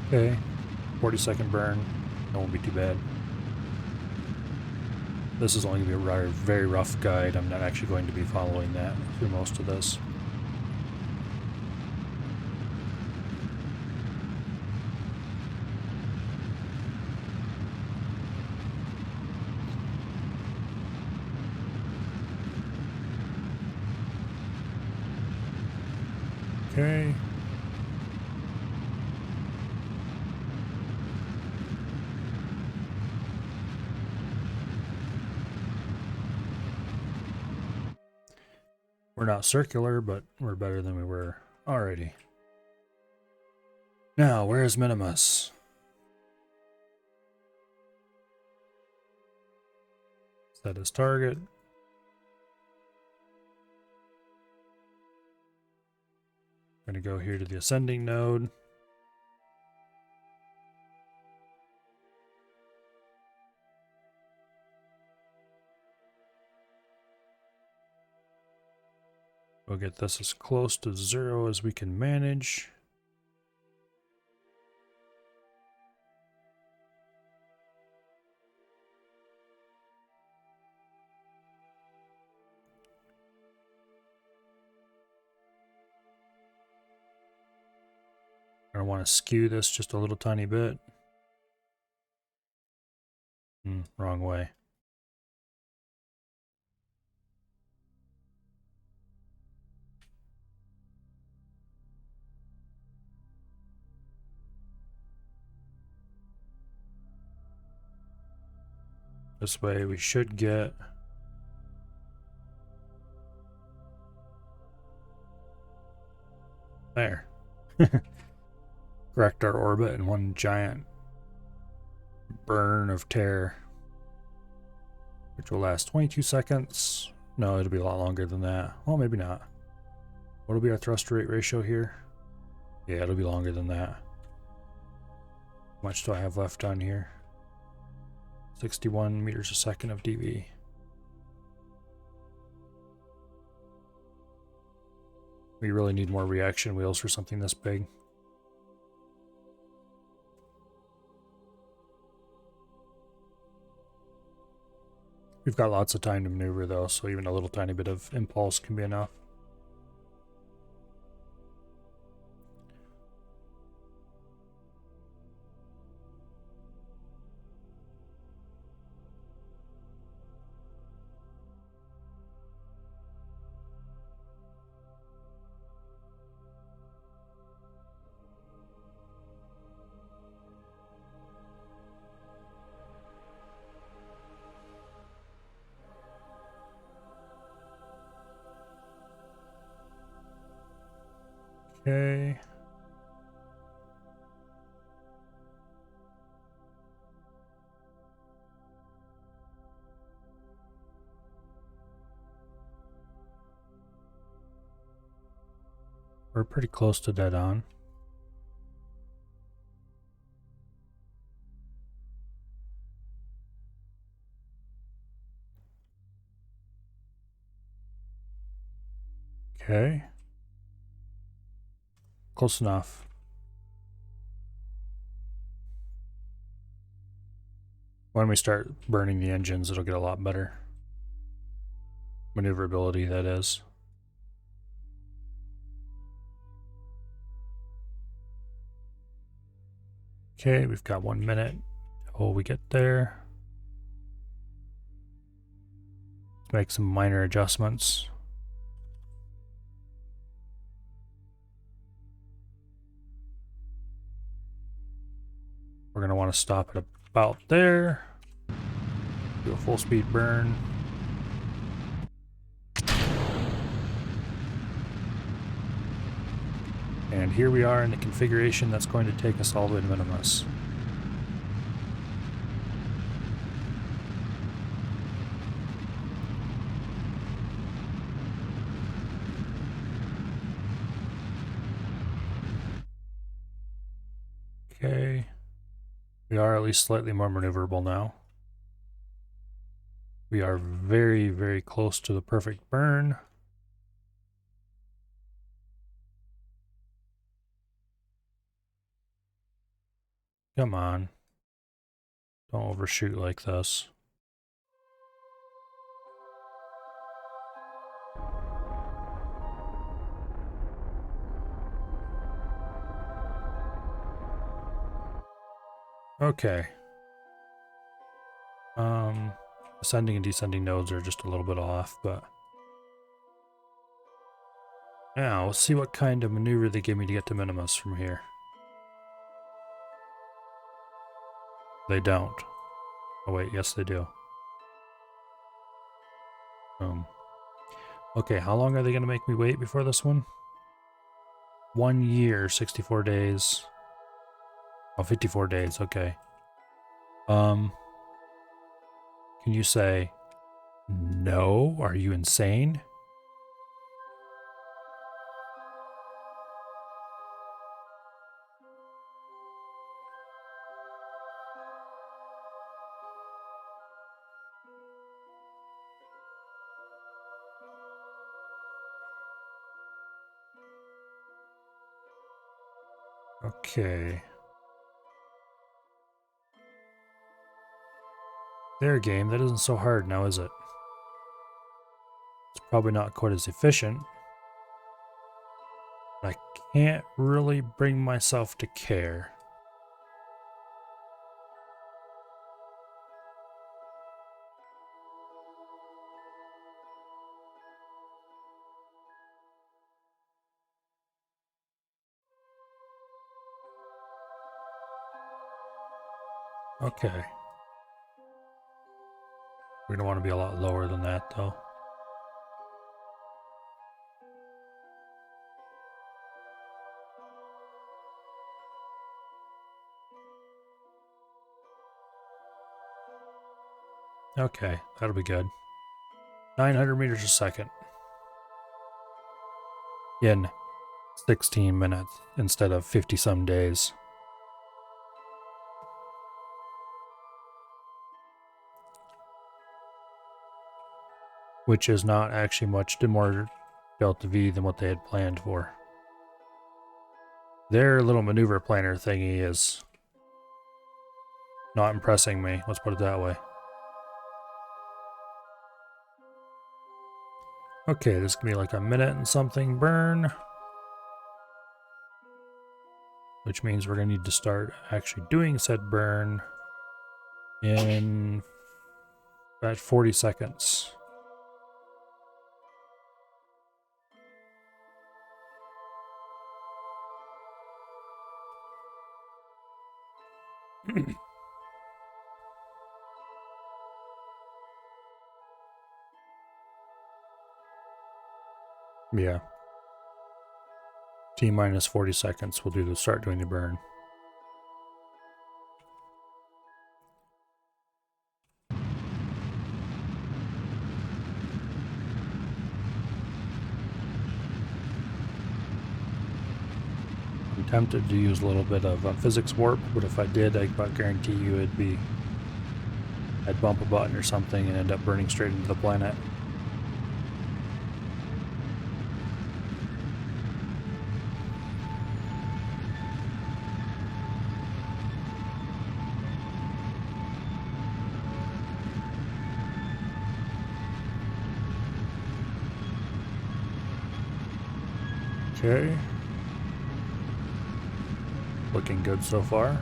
Speaker 1: Okay, 40-second burn. That won't be too bad. This is only going to be a very rough guide. I'm not actually going to be following that through most of this. Okay. We're not circular, but we're better than we were already. Now, where's Minimus? Set his target. I'm going to go here to the ascending node. We'll get this as close to 0 as we can manage. I want to skew this just a little tiny bit. Wrong way. This way we should get there. Correct our orbit in one giant burn of terror, which will last 22 seconds. No, it'll be a lot longer than that. Well, maybe not. What'll be our thrust rate ratio here? Yeah, it'll be longer than that. How much do I have left on here? 61 meters a second of dV. We really need more reaction wheels for something this big. We've got lots of time to maneuver though, so even a little tiny bit of impulse can be enough. Okay. We're pretty close to dead on. Okay. Close enough. When we start burning the engines, it'll get a lot better. Maneuverability, that is. Okay, we've got 1 minute till we get there. Make some minor adjustments. We're going to want to stop at about there. Do a full speed burn. And here we are in the configuration that's going to take us all the way to Minimus. Okay. We are at least slightly more maneuverable now. We are very, very close to the perfect burn. Come on. Don't overshoot like this. Okay. Ascending and descending nodes are just a little bit off, but now let's see what kind of maneuver they give me to get to minmus from here. They don't. Oh wait, yes they do. Okay, how long are they gonna make me wait before this one? 1 year, 64 days. Oh, 54 days, okay. Can you say, no? Are you insane? Okay. There, game, that isn't so hard now, is it? It's probably not quite as efficient. But I can't really bring myself to care. Okay. We're gonna want to be a lot lower than that, though. Okay, that'll be good. 900 meters a second. In 16 minutes instead of 50 some days. Which is not actually much more delta V than what they had planned for. Their little maneuver planner thingy is not impressing me, let's put it that way. Okay, this can be like a minute and something burn. Which means we're going to need to start actually doing said burn in about 40 seconds. Yeah. T minus 40 seconds we'll start doing the burn. I'm tempted to use a little bit of physics warp, but if I did, I about guarantee you I'd bump a button or something and end up burning straight into the planet. Okay. Looking good so far.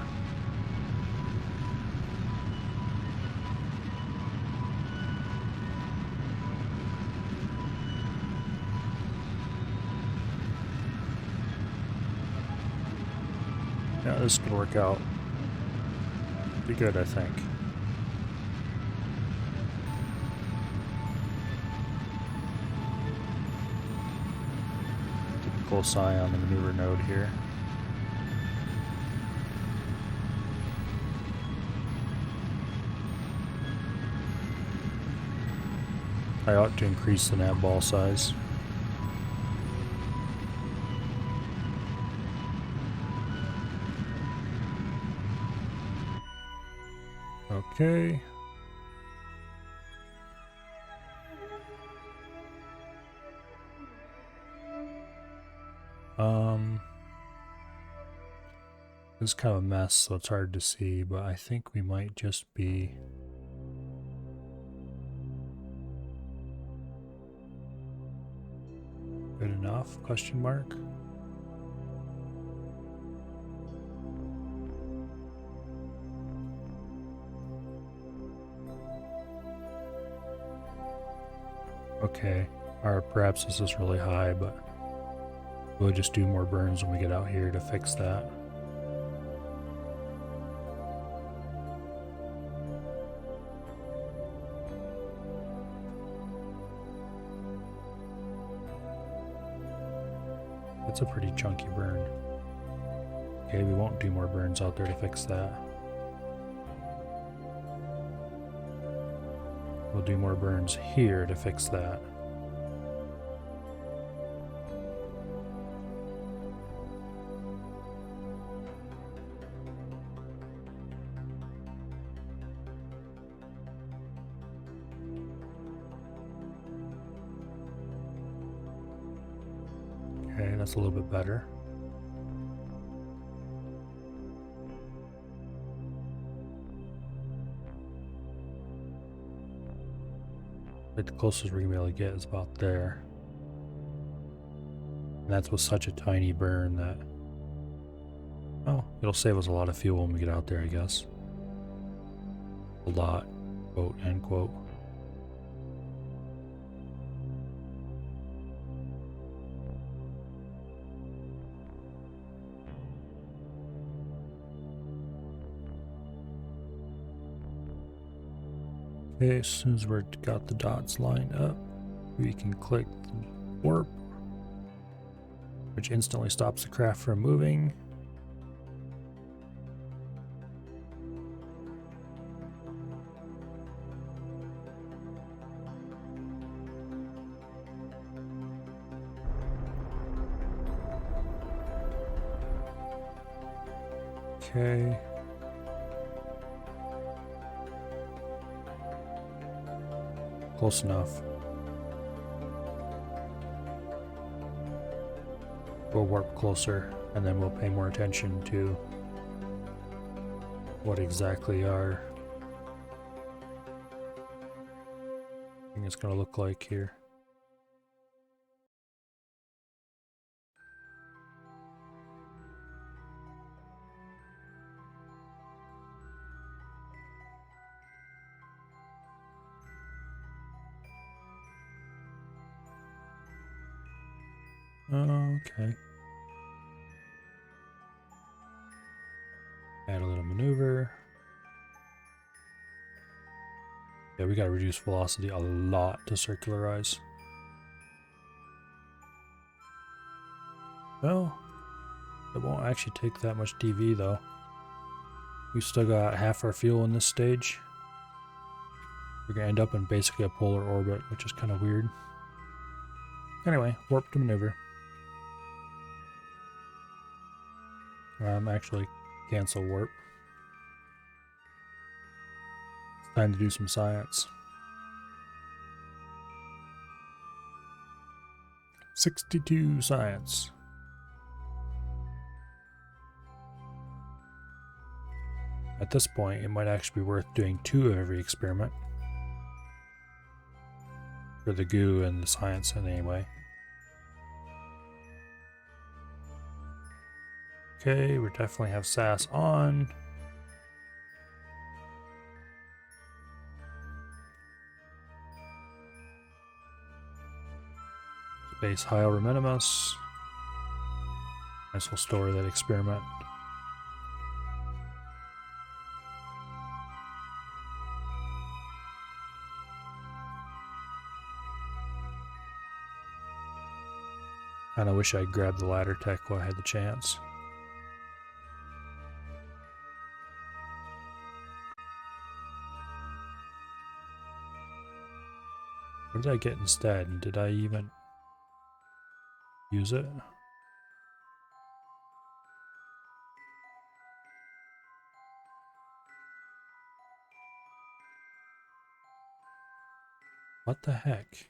Speaker 1: Yeah, this could work out pretty good, I think. Keep a close eye on the maneuver node here. I ought to increase the nav ball size. Okay. It's kind of a mess, so it's hard to see, but I think we might just be... good enough? Question mark. Okay, or perhaps this is really high, but we'll just do more burns when we get out here to fix that. It's a pretty chunky burn. Okay, we won't do more burns out there to fix that. We'll do more burns here to fix that. Okay, that's a little bit better. But the closest we're gonna be able to get is about there. And that's with such a tiny burn that... oh, it'll save us a lot of fuel when we get out there, I guess. A lot, quote, end quote. Okay, as soon as we've got the dots lined up, we can click the warp, which instantly stops the craft from moving. Okay. Close enough. We'll warp closer, and then we'll pay more attention to what exactly our thing is going to look like here. Okay. Add a little maneuver. Yeah, we gotta reduce velocity a lot to circularize. Well, it won't actually take that much DV though. We've still got half our fuel in this stage. We're gonna end up in basically a polar orbit, which is kind of weird. Anyway, warp to maneuver. Actually, cancel warp. Time to do some science. 62 science. At this point, it might actually be worth doing 2 of every experiment. For the goo and the science anyway. Okay, we definitely have SAS on. Space Hyalur minimus. This will store that experiment. And I wish I'd grabbed the ladder tech while I had the chance. What did I get instead? And did I even use it? What the heck?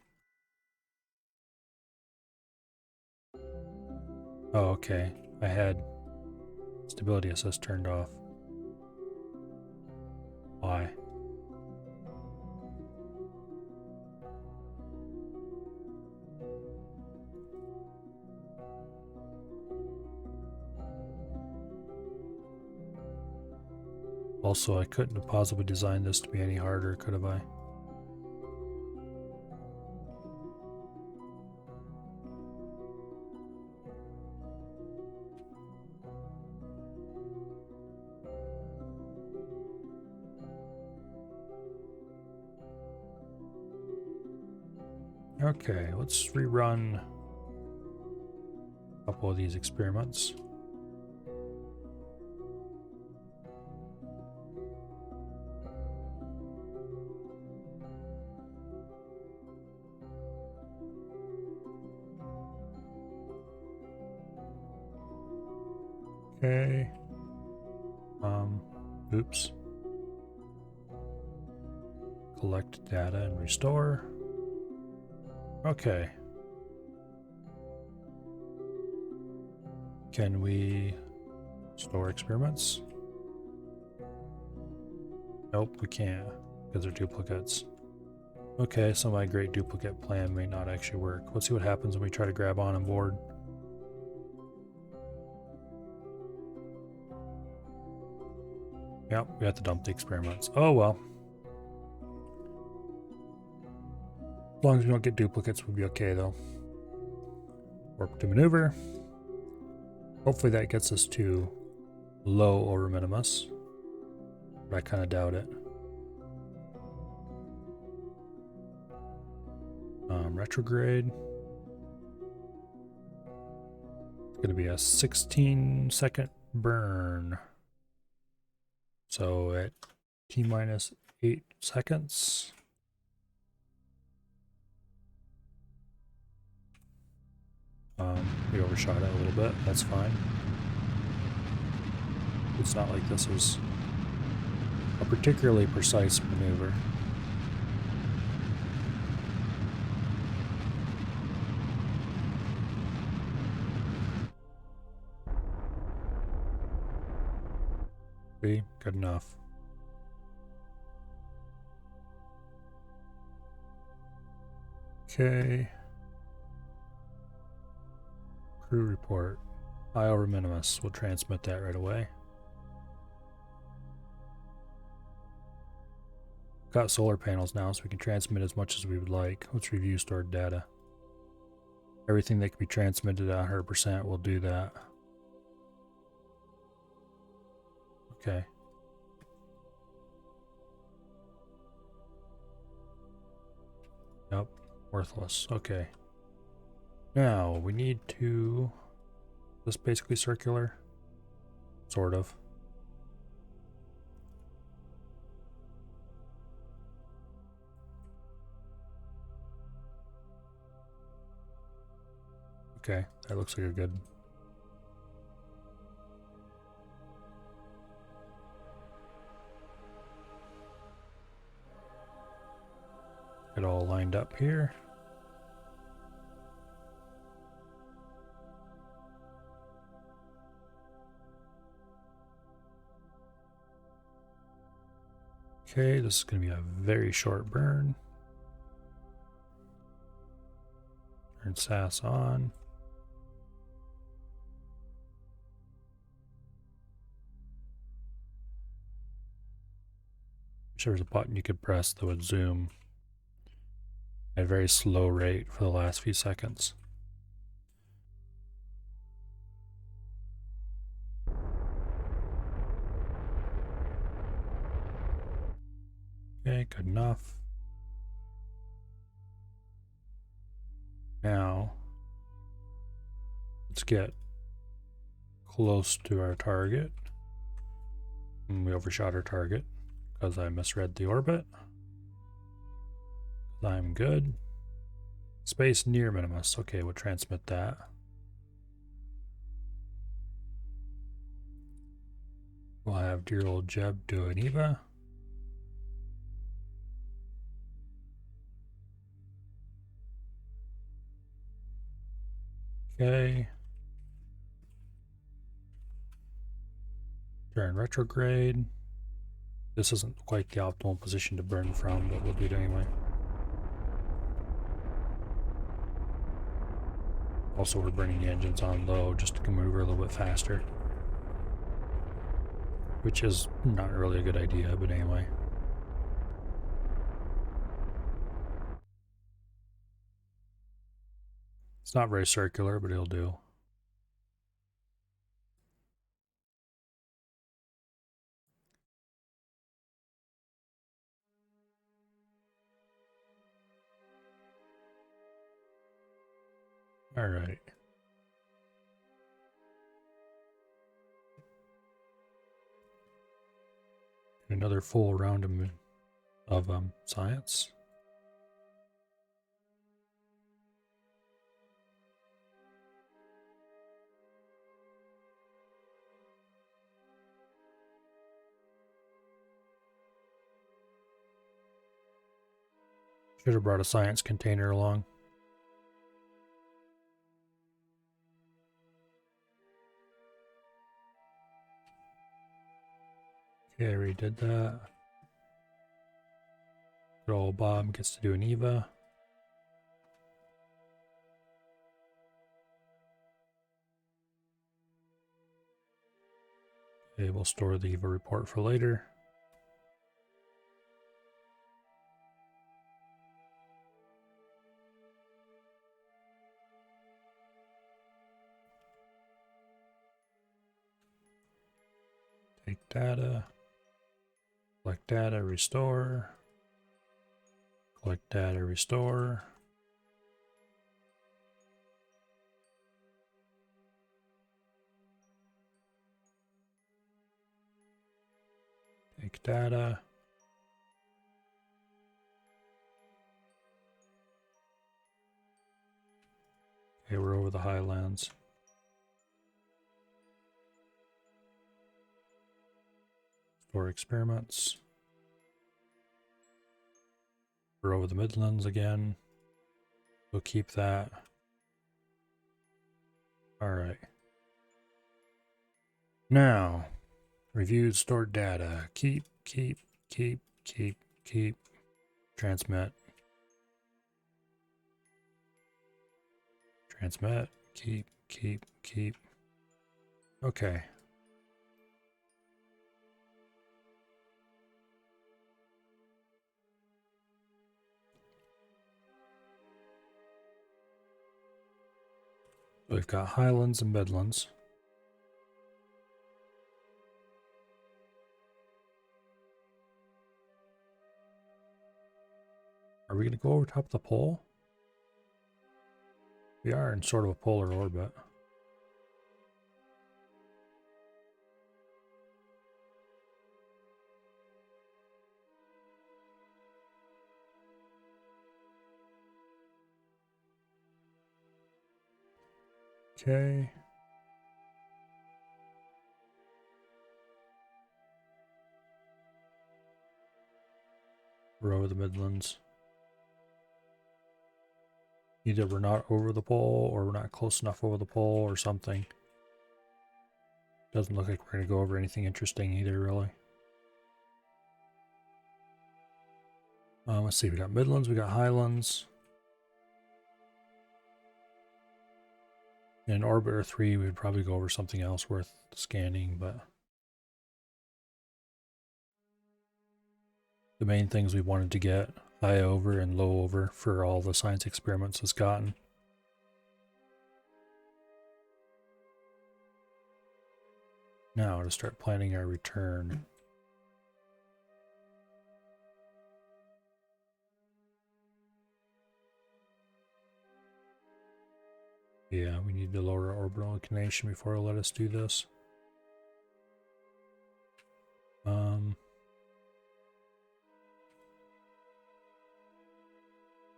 Speaker 1: Oh, okay. I had Stability assist turned off. Why? Also, I couldn't have possibly designed this to be any harder, could have I? Okay, let's rerun a couple of these experiments. Okay. Oops. Collect data and restore. Okay. Can we store experiments? Nope, we can't, because they're duplicates. Okay, so my great duplicate plan may not actually work. Let's see what happens when we try to grab on board. Yep, we have to dump the experiments. Oh well. As long as we don't get duplicates, we'll be okay though. Warp to maneuver. Hopefully that gets us to low or minimus. But I kind of doubt it. Retrograde. It's going to be a 16-second burn. So at T minus 8 seconds. We overshot it a little bit. That's fine. It's not like this is a particularly precise maneuver. See? Good enough. Okay. Crew report. I over minimus. We'll transmit that right away. Got solar panels now, so we can transmit as much as we would like. Let's review stored data. Everything that can be transmitted at 100% will do that. Okay. Nope. Worthless. Okay. Now, we need to... Is this basically circular? Sort of. Okay, that looks like a good... It all lined up here. Okay, this is going to be a very short burn. Turn SAS on. Wish there was a button you could press that would zoom at a very slow rate for the last few seconds. Okay, good enough. Now, let's get close to our target. And we overshot our target because I misread the orbit. I'm good. Space near minimus. Okay, we'll transmit that. We'll have dear old Jeb do an EVA. Okay. They're in retrograde. This isn't quite the optimal position to burn from, but we'll do it anyway. Also, we're burning the engines on low just to maneuver a little bit faster. Which is not really a good idea, but anyway. It's not very circular, but it'll do. All right. Another full round of science. Should have brought a science container along. Okay, I already did that. Good old Bob gets to do an EVA. Okay, we'll store the EVA report for later. Take data. Collect data, restore. Collect data, restore. Take data. Okay, we're over the highlands. Store experiments. We're over the Midlands again. We'll keep that. Alright. Now, reviewed stored data. Keep. Transmit. Transmit. Keep. Okay. We've got Highlands and Midlands. Are we going to go over top of the pole? We are in sort of a polar orbit. Okay. We're over the Midlands. Either we're not over the pole, or we're not close enough over the pole, or something. Doesn't look like we're going to go over anything interesting either, really. Let's see, we got Midlands, we got Highlands. In Orbiter 3, we'd probably go over something else worth scanning, but the main things we wanted to get, high over and low over for all the science experiments has gotten. Now to start planning our return. Yeah, we need to lower our orbital inclination before it'll let us do this.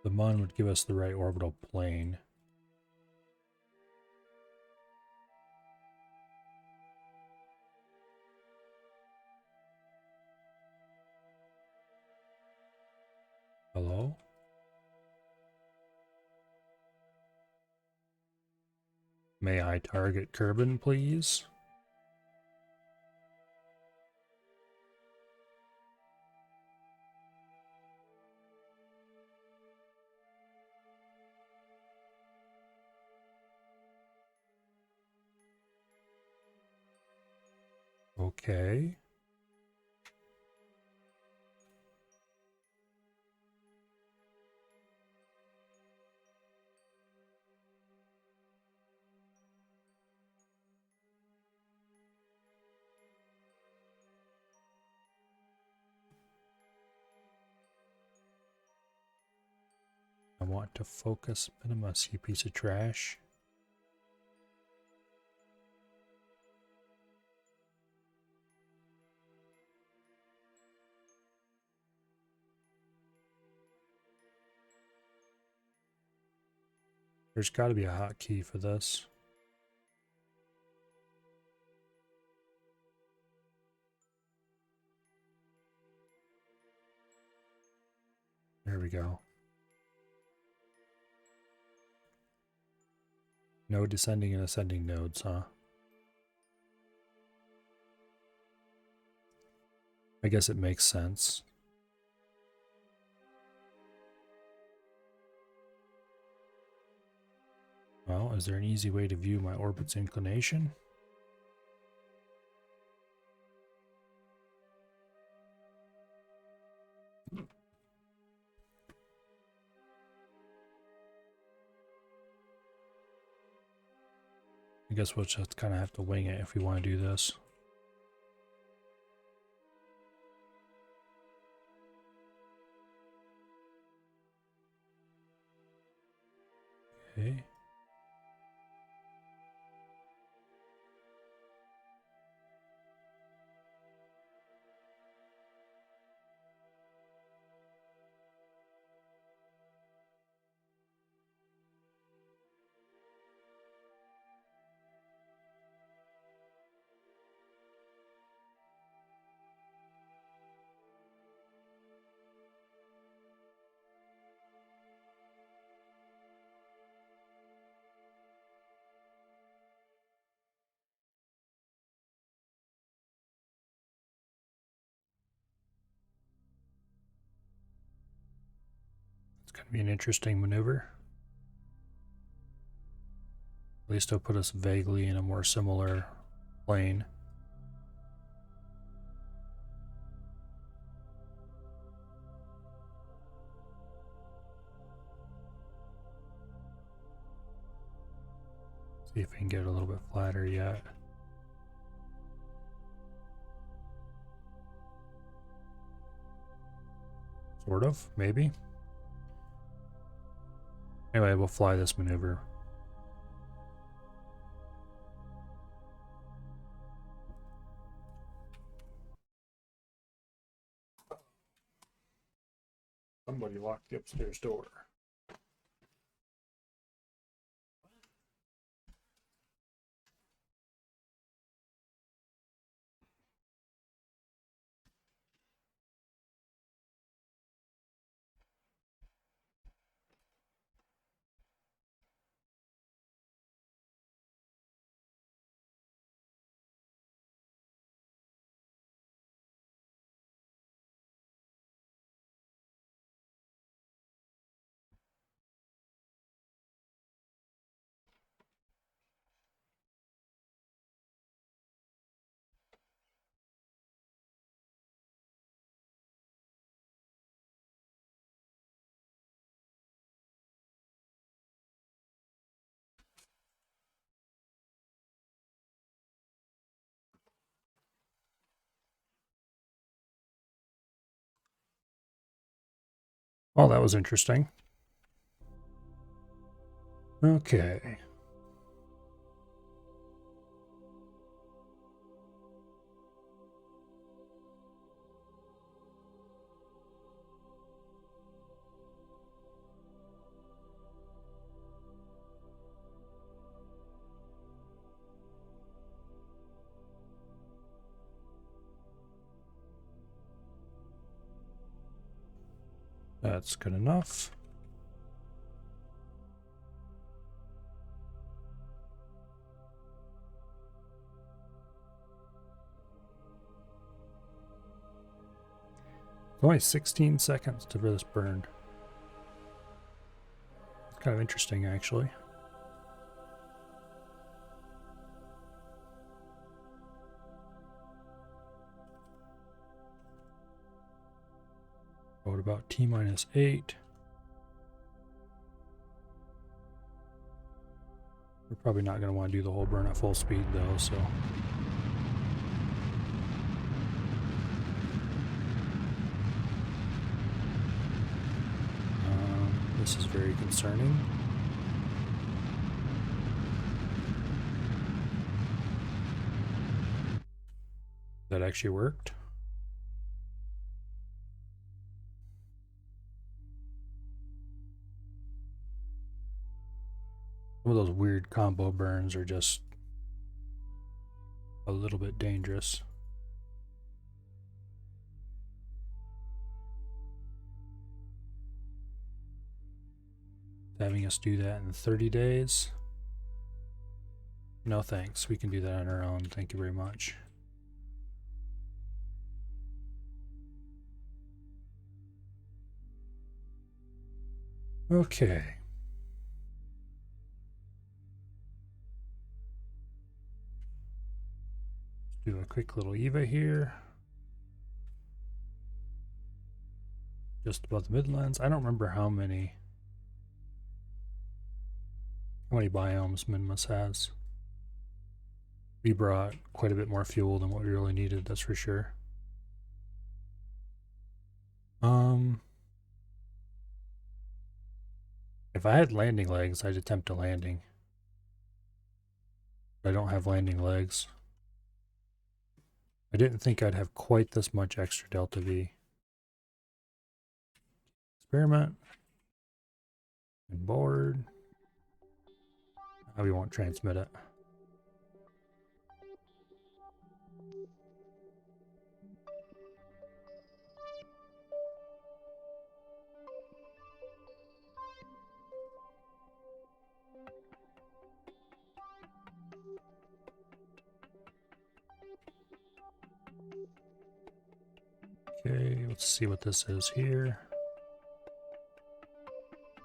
Speaker 1: The MUN would give us the right orbital plane. Hello? May I target Kerbin, please? Okay. I want to focus minmus, you piece of trash. There's got to be a hotkey for this. There we go. No descending and ascending nodes, huh? I guess it makes sense. Well, is there an easy way to view my orbit's inclination? I guess we'll just kind of have to wing it if we want to do this. Okay. It's going to be an interesting maneuver. At least it'll put us vaguely in a more similar plane. See if we can get it a little bit flatter yet. Sort of, maybe. Anyway, we'll fly this maneuver. Somebody locked the upstairs door. Well, that was interesting. Okay. That's good enough. Only 16 seconds to this burn. It's kind of interesting, actually. What about T-8? We're probably not going to want to do the whole burn at full speed though, so. This is very concerning. That actually worked. Some of those weird combo burns are just a little bit dangerous. Having us do that in 30 days? No thanks, we can do that on our own, thank you very much. Okay. Do a quick little EVA here. Just above the Midlands. I don't remember how many biomes minmus has. We brought quite a bit more fuel than what we really needed, that's for sure. If I had landing legs, I'd attempt a landing. I don't have landing legs. I didn't think I'd have quite this much extra delta V. Experiment. And board. We won't transmit it. Okay, let's see what this is here.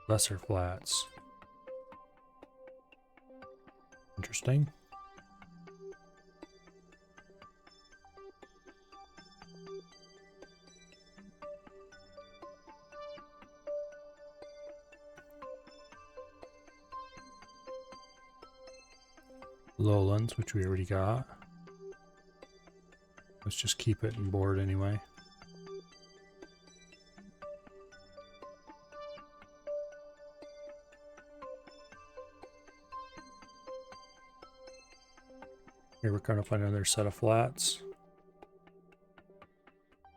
Speaker 1: Lesser flats. Interesting. Lowlands, which we already got. Let's just keep it in board anyway. Here we're going to find another set of flats,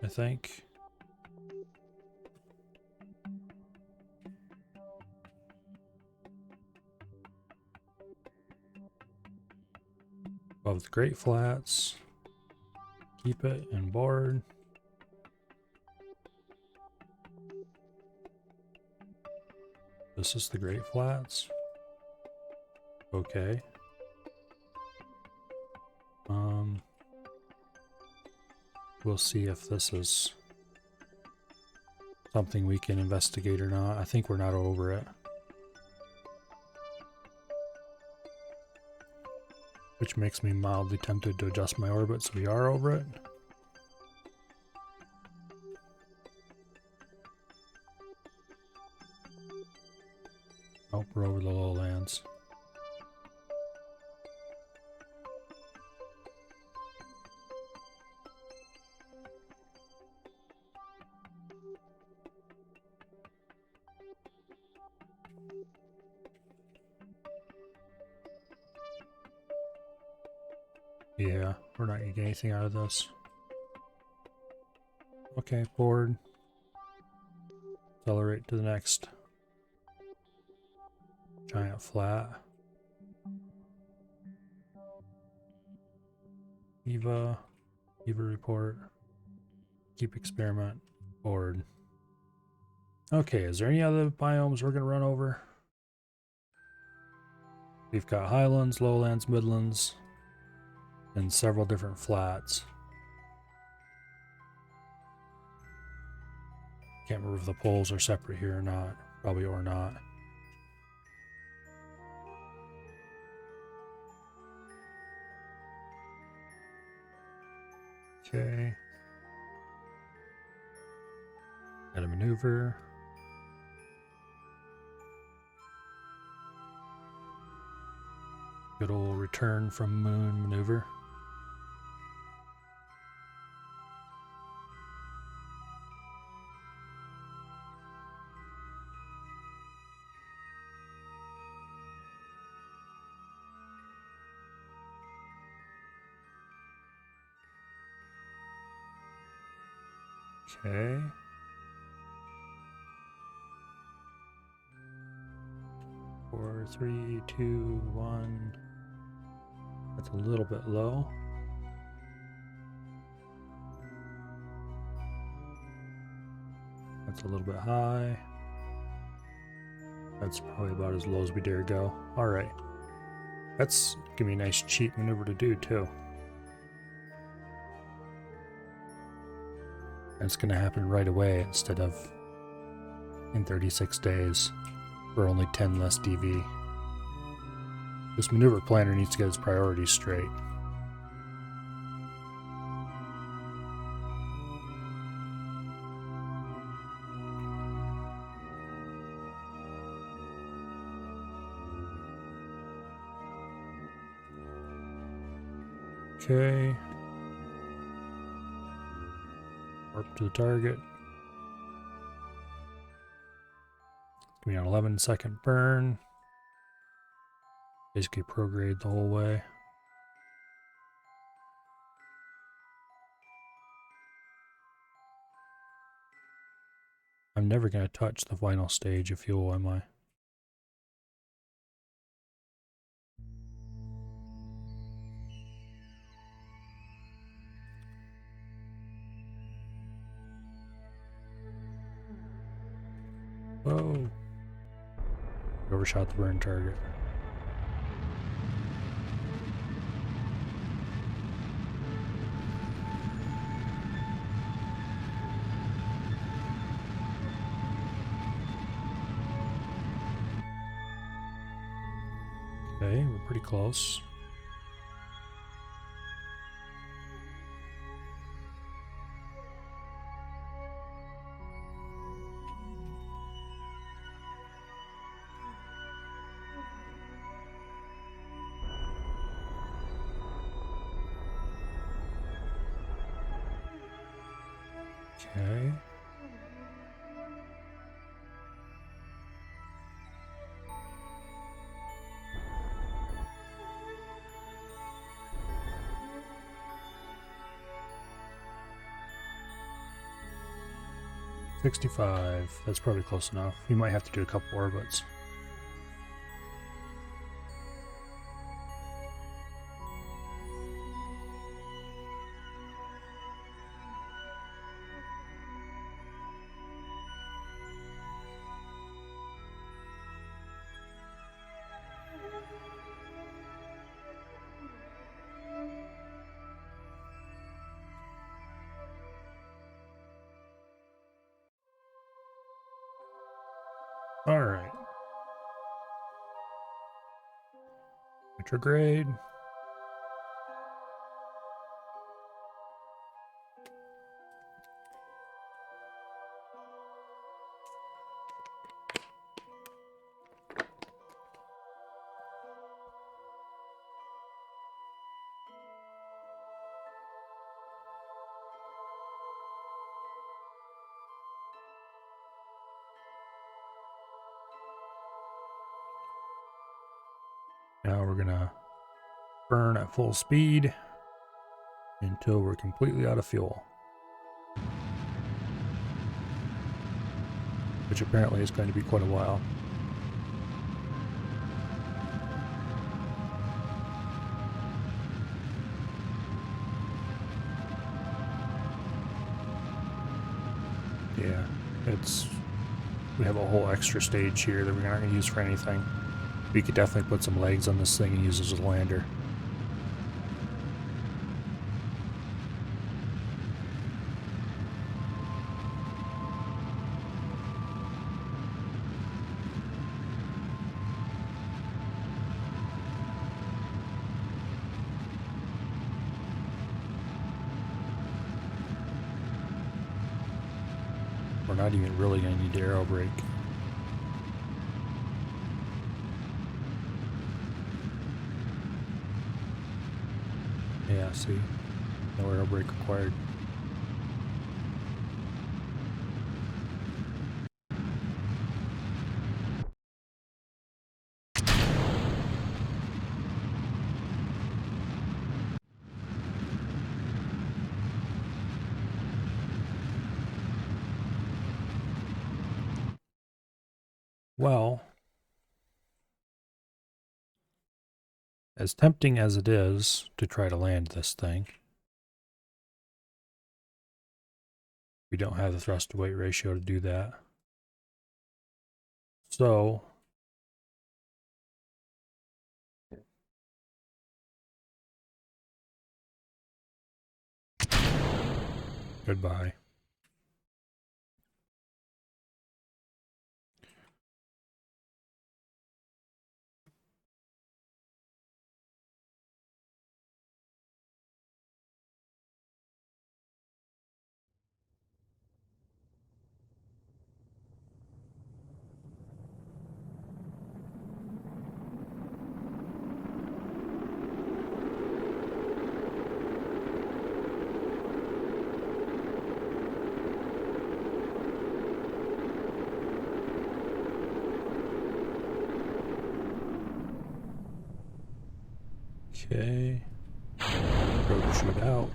Speaker 1: I think. Above the Great Flats. Keep it in board. This is the Great Flats. Okay. We'll see if this is something we can investigate or not. I think we're not over it. Which makes me mildly tempted to adjust my orbit so we are over it. Oh, we're over the lowlands. Yeah, we're not gonna get anything out of this. Okay, board. Accelerate to the next giant flat. EVA report. Keep experiment. Board. Okay, is there any other biomes we're gonna run over? We've got highlands, lowlands, midlands, and several different flats. Can't remember if the poles are separate here or not. Probably or not. Okay. Add a maneuver. Good old return from moon maneuver. Okay. Four, three, two, one. That's a little bit low. That's a little bit high. That's probably about as low as we dare go. All right. That's gonna be a nice cheap maneuver to do too. And it's gonna happen right away instead of in 36 days for only 10 less DV. This maneuver planner needs to get its priorities straight. Okay. Warp to the target. It's gonna be an 11-second burn. Basically prograde the whole way. I'm never gonna touch the final stage of fuel, am I? Whoa. Overshot the burn target. Okay, we're pretty close. Okay. $65. That's probably close enough. We might have to do a couple orbits. All right. Retrograde. Now we're gonna burn at full speed until we're completely out of fuel. Which apparently is going to be quite a while. Yeah, we have a whole extra stage here that we're not going to use for anything. We could definitely put some legs on this thing and use it as a lander. We're not even really going to need to aero brake. Yeah, see? No aero brake required. Well, as tempting as it is to try to land this thing, we don't have the thrust to weight ratio to do that. So, goodbye. Okay. Drogue chute out.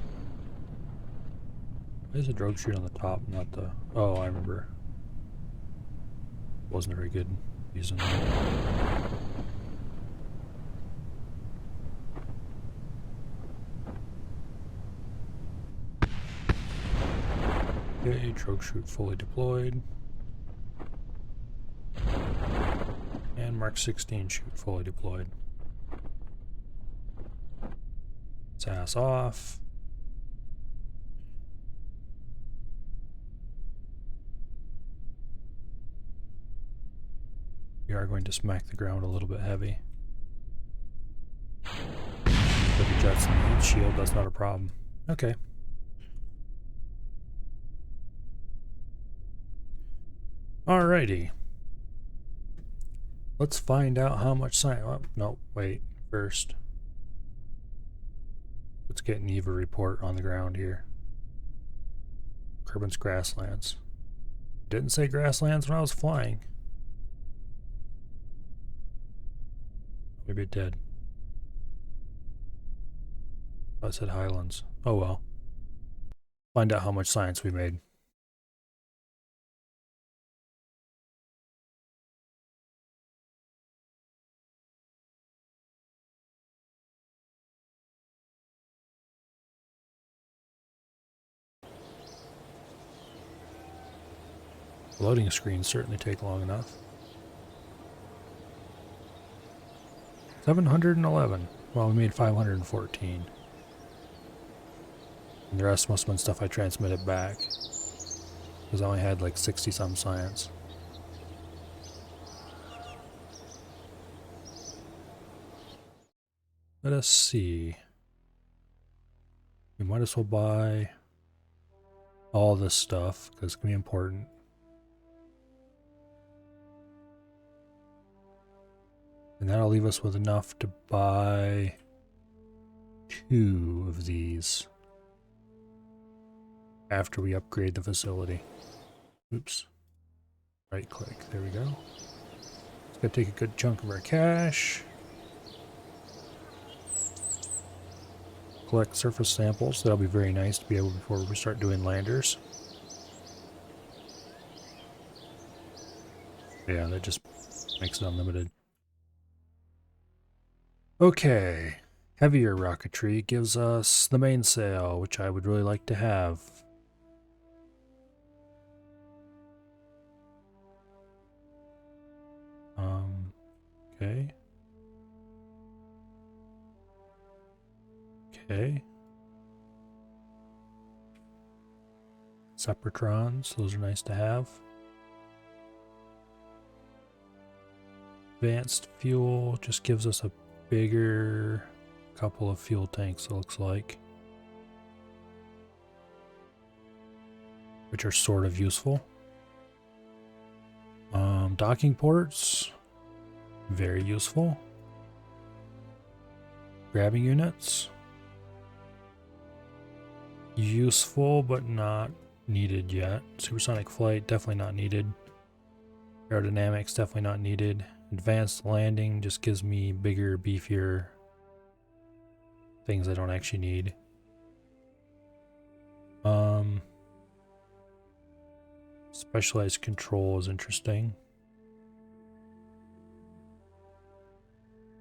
Speaker 1: Why is a drogue chute on the top, not the... Oh, I remember. Wasn't very good using that. Okay, drogue chute fully deployed. And Mark 16 chute fully deployed. It's ass off. We are going to smack the ground a little bit heavy. But the jets and the heat shield, that's not a problem. Okay. Alrighty. Let's find out how much science... Oh, no, wait. First, let's get an EVA report on the ground here. Kerbin's grasslands. Didn't say grasslands when I was flying. Maybe it did. I said highlands. Oh well. Find out how much science we made. Loading screens certainly take long enough. 711. Well, we made 514. And the rest must have been stuff I transmitted back. Because I only had like 60 some science. Let us see. We might as well buy all this stuff because it's going to be important. And that'll leave us with enough to buy 2 of these after we upgrade the facility. Oops. Right click. There we go. It's going to take a good chunk of our cash. Collect surface samples. That'll be very nice to be able before we start doing landers. Yeah, that just makes it unlimited. Okay. Heavier rocketry gives us the mainsail, which I would really like to have. Okay. Okay. Separatrons, those are nice to have. Advanced fuel just gives us a bigger couple of fuel tanks, it looks like. Which are sort of useful. Docking ports, very useful. Grabbing units, useful but not needed yet. Supersonic flight, definitely not needed. Aerodynamics, definitely not needed. Advanced landing just gives me bigger, beefier things I don't actually need. Specialized control is interesting.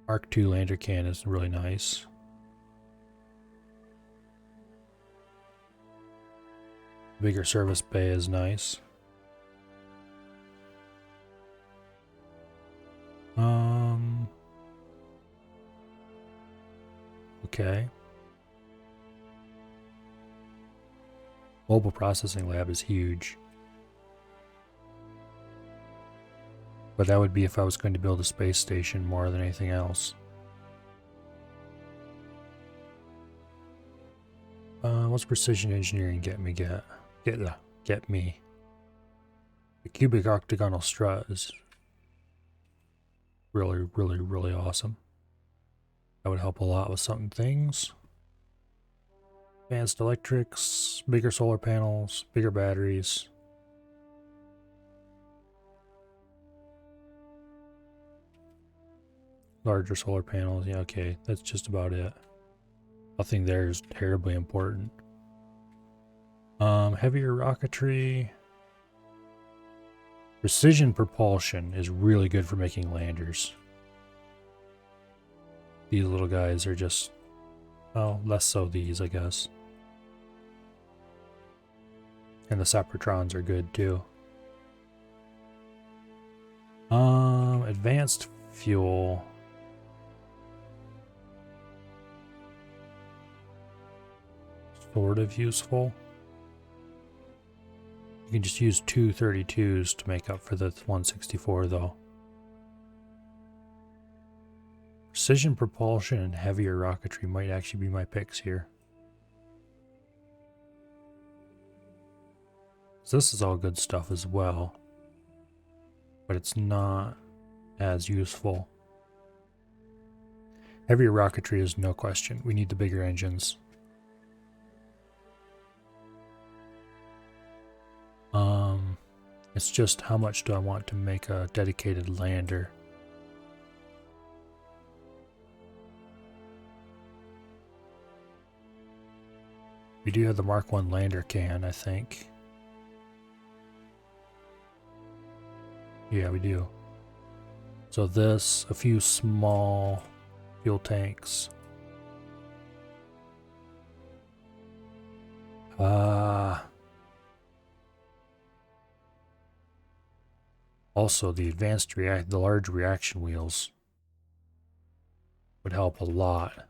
Speaker 1: Mark II lander can is really nice. Bigger service bay is nice. Okay. Mobile processing lab is huge. But that would be if I was going to build a space station more than anything else. What's precision engineering get me? Get me. The cubic octagonal strut is really awesome. That would help a lot with some things. Advanced electrics, bigger solar panels, bigger batteries. Larger solar panels, yeah, okay, that's just about it. Nothing there is terribly important. Heavier rocketry. Precision propulsion is really good for making landers. These little guys are just, well, less so these, I guess. And the Cybertrons are good too. Advanced fuel. Sort of useful. You can just use 2 32s to make up for the 164 though. Precision propulsion and heavier rocketry might actually be my picks here. So this is all good stuff as well, but it's not as useful. Heavier rocketry is no question. We need the bigger engines. It's just how much do I want to make a dedicated lander? We do have the Mark I lander can, I think. Yeah, we do. So this, a few small fuel tanks. Also, the the large reaction wheels would help a lot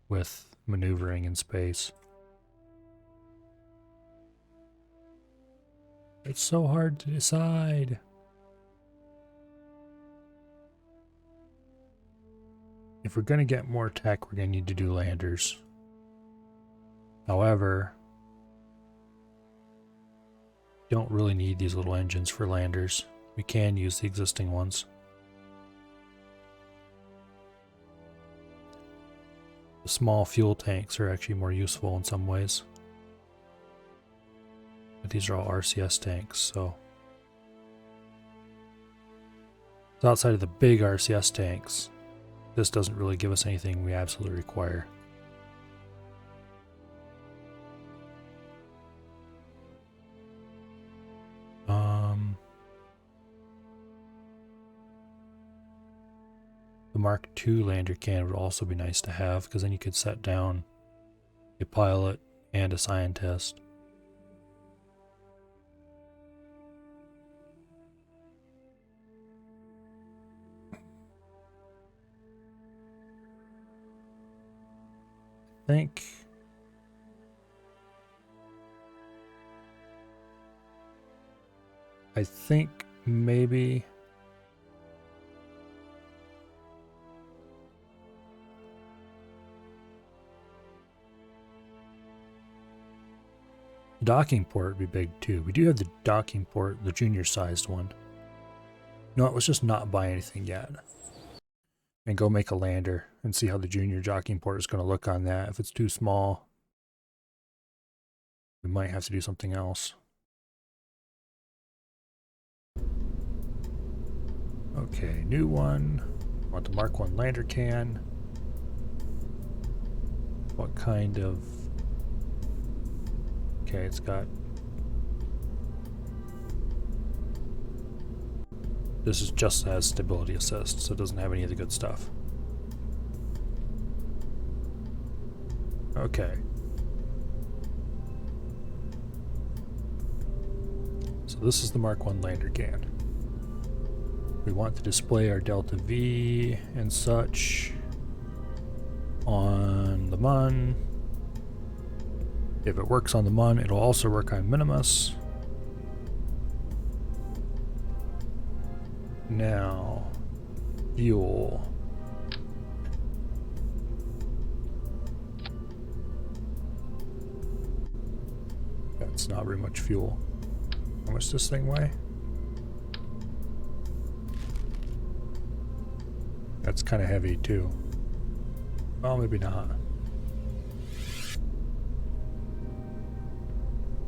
Speaker 1: with maneuvering in space. It's so hard to decide. If we're going to get more tech, we're going to need to do landers. However, don't really need these little engines for landers. We can use the existing ones. The small fuel tanks are actually more useful in some ways. But these are all RCS tanks, so outside of the big RCS tanks, this doesn't really give us anything we absolutely require. The Mark II lander can would also be nice to have, because then you could set down a pilot and a scientist. I think maybe docking port would be big too. We do have the docking port, the junior sized one. No, let's just not buy anything yet. And go make a lander and see how the junior jockeying port is going to look on that. If it's too small, we might have to do something else. Okay, new one. Want the Mark 1 lander can. What kind of... Okay, it's got... This is just has stability assist, so it doesn't have any of the good stuff. Okay. So this is the Mark 1 lander can. We want to display our delta V and such on the MUN. If it works on the MUN, it'll also work on minmus. Now, fuel. That's not very much fuel. How much does this thing weigh? That's kind of heavy too. Well, maybe not.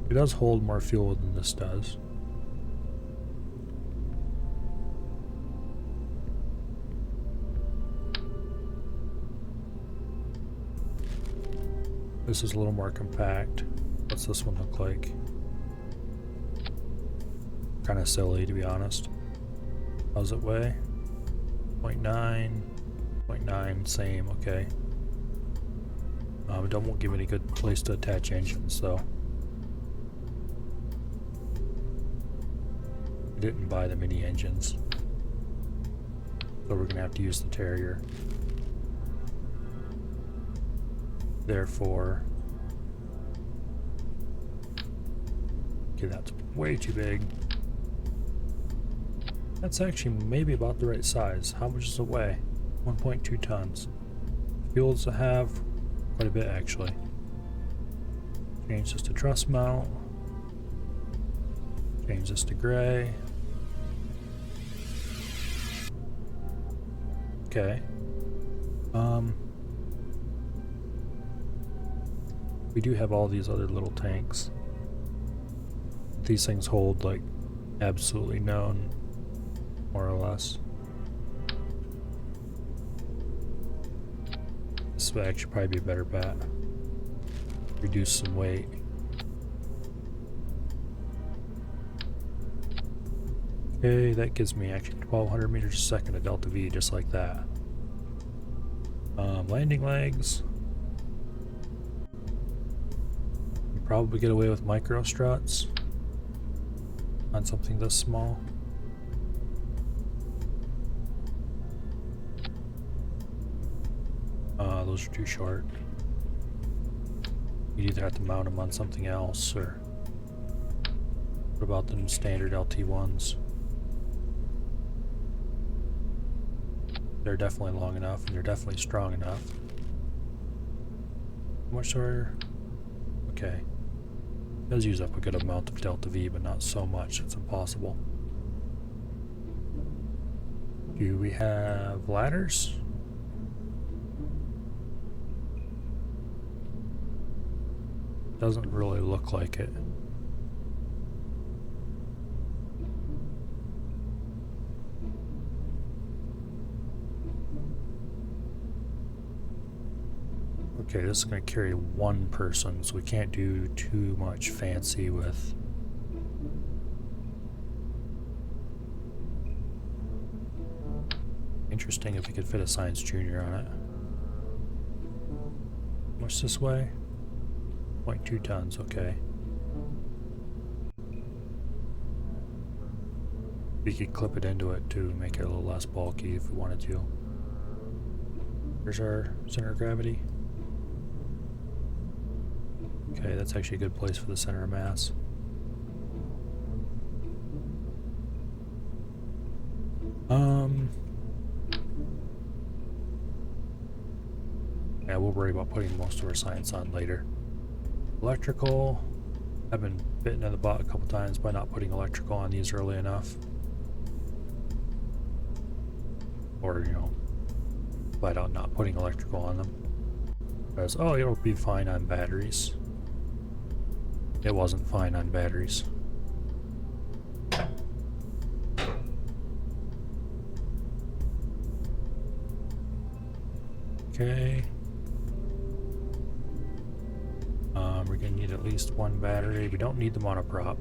Speaker 1: It does hold more fuel than this does. This is a little more compact. What's this one look like? Kind of silly, to be honest. How's it weigh? 0.9, 0.9, same, okay. It won't give any good place to attach engines, though. I didn't buy the mini engines, so we're gonna have to use the Terrier. Therefore, okay, that's way too big. That's actually maybe about the right size. How much does it weigh? 1.2 tons. Fuel does it have? Quite a bit, actually. Change this to truss mount. Change this to gray. Okay. We do have all these other little tanks. These things hold like absolutely none, more or less. This would actually probably be a better bet. Reduce some weight. Okay, that gives me actually 1200 meters a second of delta V, just like that. Landing legs. Probably get away with micro struts on something this small. Those are too short. You'd either have to mount them on something else, or what about the standard LT1s? They're definitely long enough, and they're definitely strong enough. How much are... Okay. It does use up a good amount of delta V, but not so much it's impossible. Do we have ladders? Doesn't really look like it. Okay, this is going to carry one person, so we can't do too much fancy with... Interesting if we could fit a Science Junior on it. How much this way? 0.2 tons, okay. We could clip it into it to make it a little less bulky if we wanted to. Here's our center of gravity. Okay, that's actually a good place for the center of mass. Yeah, we'll worry about putting most of our science on later. Electrical. I've been bitten in the butt a couple times by not putting electrical on these early enough. Or, you know, flat out not putting electrical on them. Because, oh, it'll be fine on batteries. It wasn't fine on batteries. Okay. We're gonna need at least one battery. We don't need the monoprop.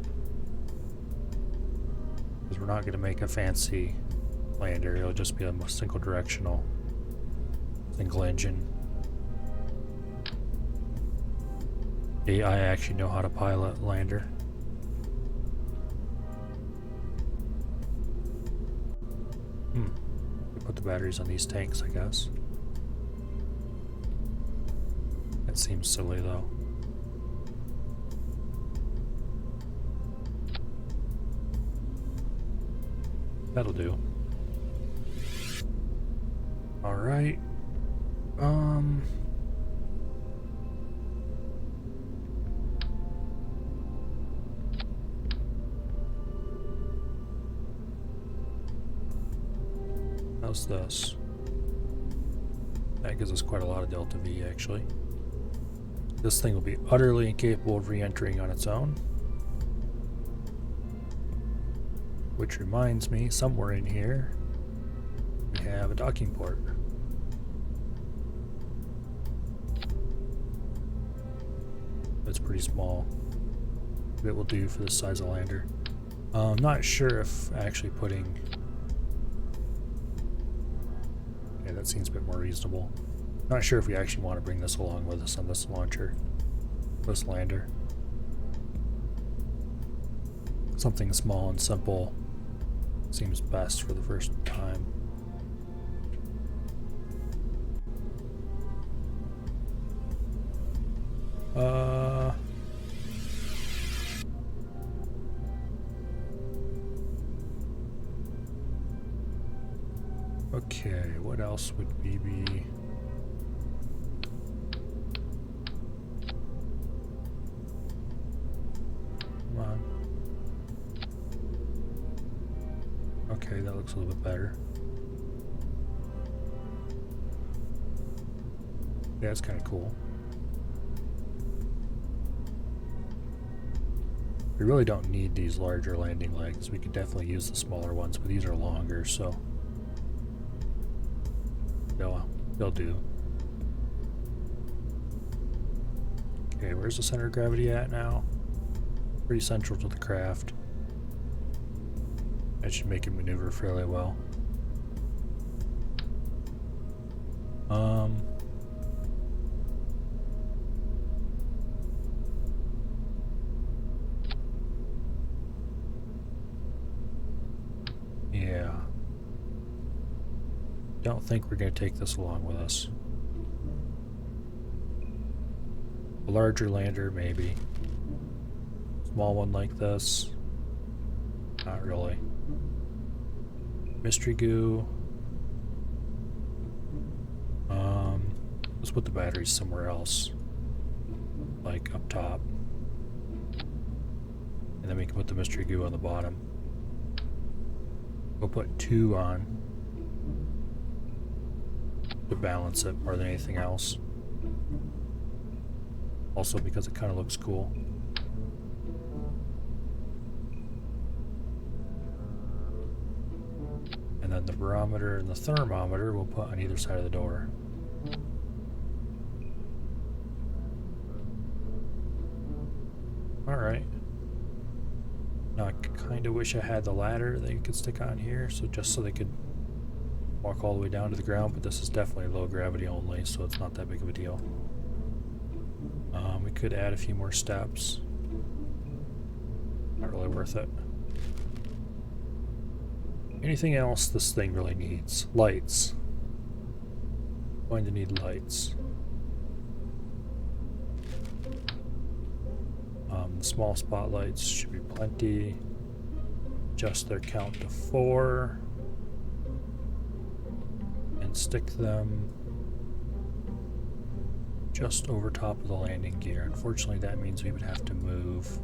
Speaker 1: Because we're not gonna make a fancy lander. It'll just be a single directional, single engine. I actually know how to pilot lander. Put the batteries on these tanks, I guess. That seems silly though. That'll do. Alright. How's this? That gives us quite a lot of delta V, actually. This thing will be utterly incapable of re-entering on its own. Which reminds me, somewhere in here, we have a docking port. It's pretty small. It will do for this size of lander. I'm not sure if actually putting... Okay, that seems a bit more reasonable. Not sure if we actually want to bring this along with us on this launcher. This lander. Something small and simple seems best for the first time. Okay, what else would we be? Come on. Okay, that looks a little bit better. Yeah, it's kind of cool. We really don't need these larger landing legs. We could definitely use the smaller ones, but these are longer, so they'll do. Okay, where's the center of gravity at now? Pretty central to the craft. That should make it maneuver fairly well. Yeah. Don't think we're going to take this along with us. A larger lander, maybe. Small one like this. Not really. Mystery goo. Let's put the batteries somewhere else. Like up top. And then we can put the mystery goo on the bottom. We'll put 2 on to balance it more than anything else. Also because it kind of looks cool. And then the barometer and the thermometer we'll put on either side of the door. Alright. Now I kind of wish I had the ladder that you could stick on here, so just so they could walk all the way down to the ground, but this is definitely low gravity only, so it's not that big of a deal. We could add a few more steps. Not really worth it. Anything else this thing really needs? Lights. Going to need lights. The small spotlights should be plenty. Adjust their count to 4. And stick them just over top of the landing gear. Unfortunately, that means we would have to move.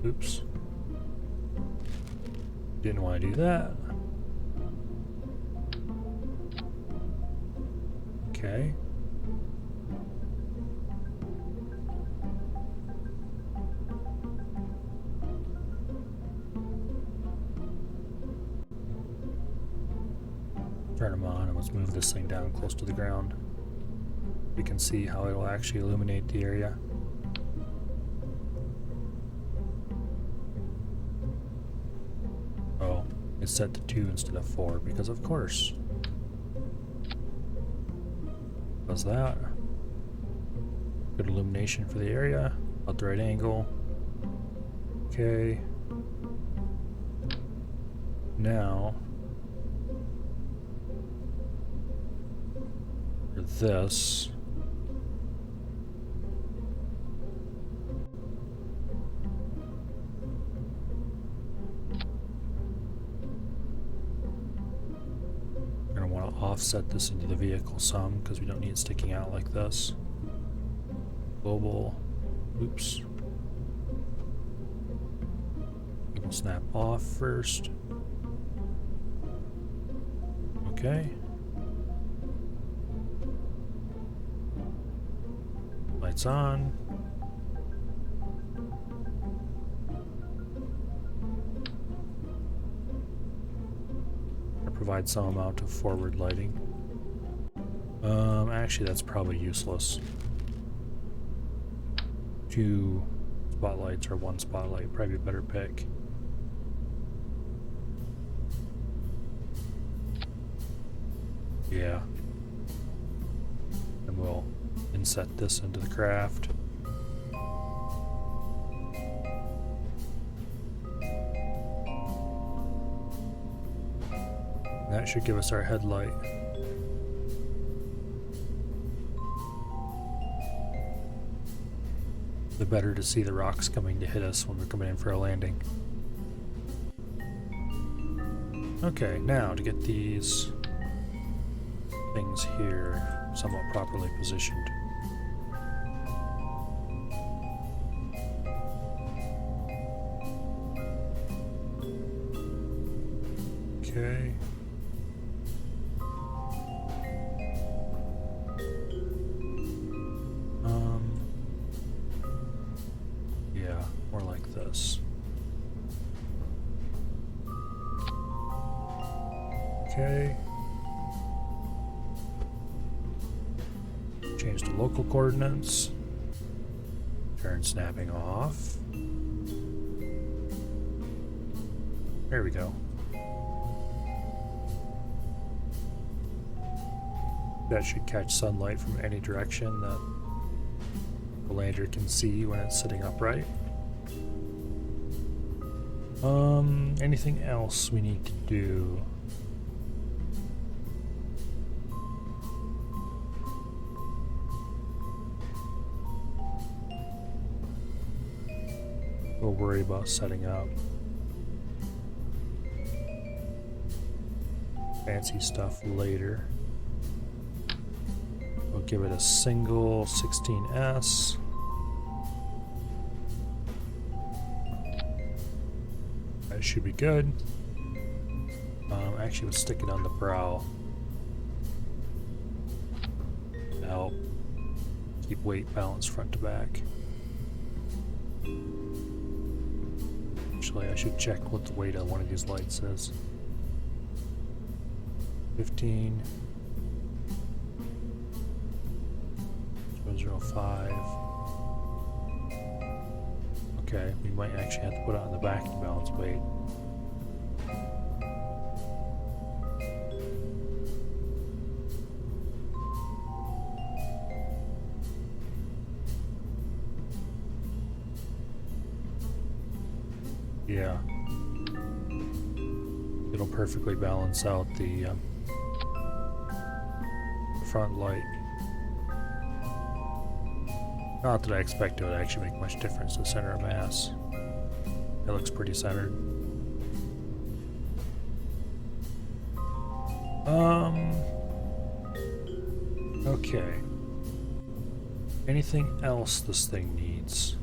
Speaker 1: Oops. Didn't want to do that. Okay. Turn them on and let's move this thing down close to the ground. You can see how it will actually illuminate the area. Oh, it's set to 2 instead of 4 because of course. Does that. Good illumination for the area. About the right angle. Okay. Now for this. We're going to want to offset this into the vehicle some because we don't need it sticking out like this. Global. Oops. It will snap off first. Okay. Lights on. Provide some amount of forward lighting. Actually that's probably useless. 2 spotlights or 1 spotlight, probably a better pick. Yeah. And we'll inset this into the craft. That should give us our headlight. The better to see the rocks coming to hit us when we're coming in for a landing. Okay, now to get these things here somewhat properly positioned. Okay. Yeah, more like this. Okay. Change to local coordinates. Turn snapping off. There we go. That should catch sunlight from any direction that the lander can see when it's sitting upright. Anything else we need to do? We'll worry about setting up. Fancy stuff later. We'll give it a single 16S. That should be good. Actually, we'll stick it on the brow. To help keep weight balanced front to back. Actually, I should check what the weight on one of these lights is. 15. 0.05. Okay, we might actually have to put it on the back to balance weight. Yeah. It'll perfectly balance out the front light. Not that I expect it would actually make much difference to the center of mass. It looks pretty centered. Okay. Anything else this thing needs?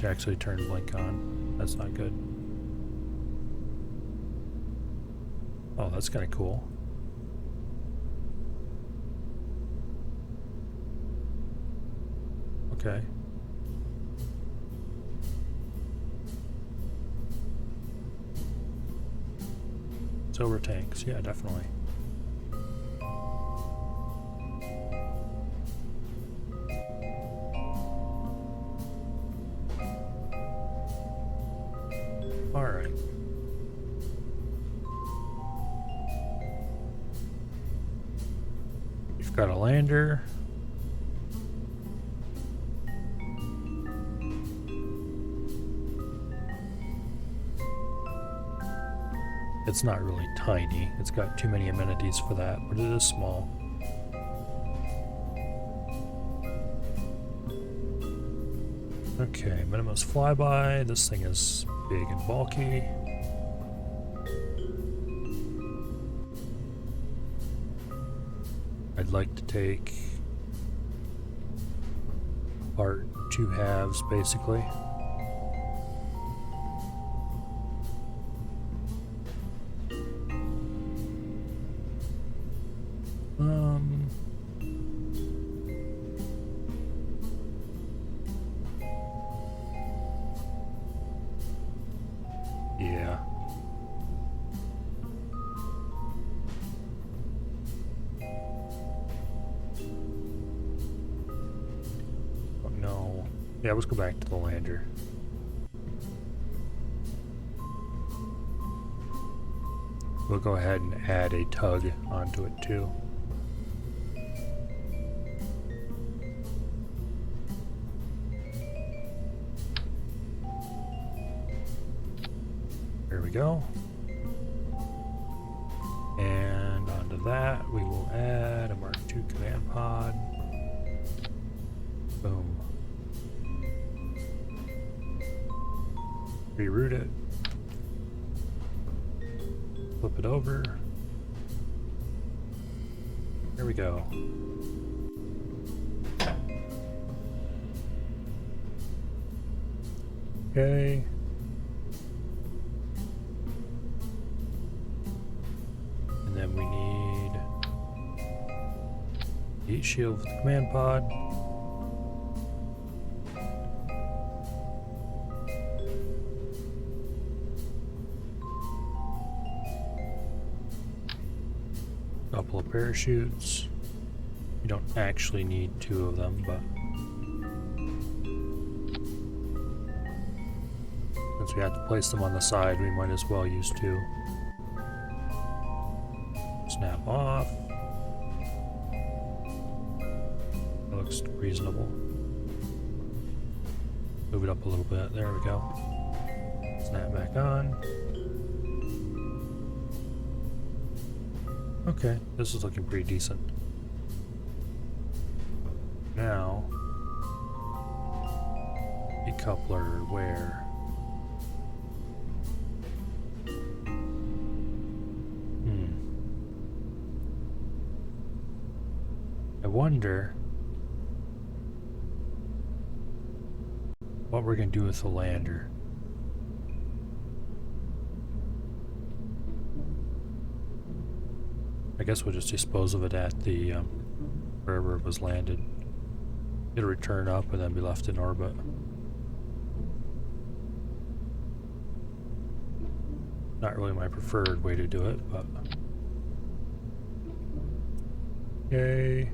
Speaker 1: It actually turned blink on. That's not good. Oh, that's kind of cool. Okay. Solar tanks, yeah, definitely. Alright. We've got a lander. It's not really tiny. It's got too many amenities for that, but it is small. Okay, minmus flyby. This thing is big and bulky. I'd like to take apart 2 halves, basically. Yeah. Oh no. Yeah, let's go back to the lander. We'll go ahead and add a tug onto it too. There we go. And onto that, we will add a Mark II command pod. Boom. Reroute it. Flip it over. There we go. Okay. And then we need heat shield with the command pod. Couple of parachutes. You don't actually need 2 of them, but since we have to place them on the side, we might as well use 2. Snap off. That looks reasonable. Move it up a little bit. There we go. Snap back on. Okay, this is looking pretty decent. Now, decoupler where? I wonder what we're gonna do with the lander. I guess we'll just dispose of it at the wherever it was landed. It'll return up and then be left in orbit. Not really my preferred way to do it, but okay.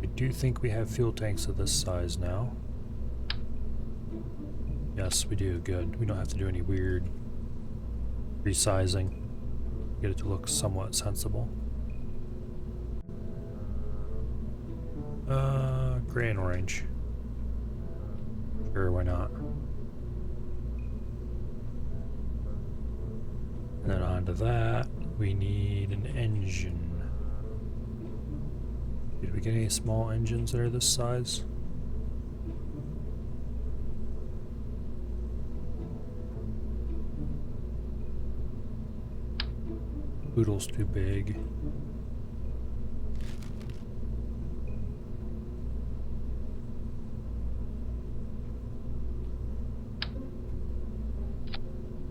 Speaker 1: I do think we have fuel tanks of this size now. Yes, we do. Good. We don't have to do any weird resizing. Get it to look somewhat sensible. Gray and orange. Sure, why not? And then onto that, we need an engine. Did we get any small engines that are this size? Poodle's too big.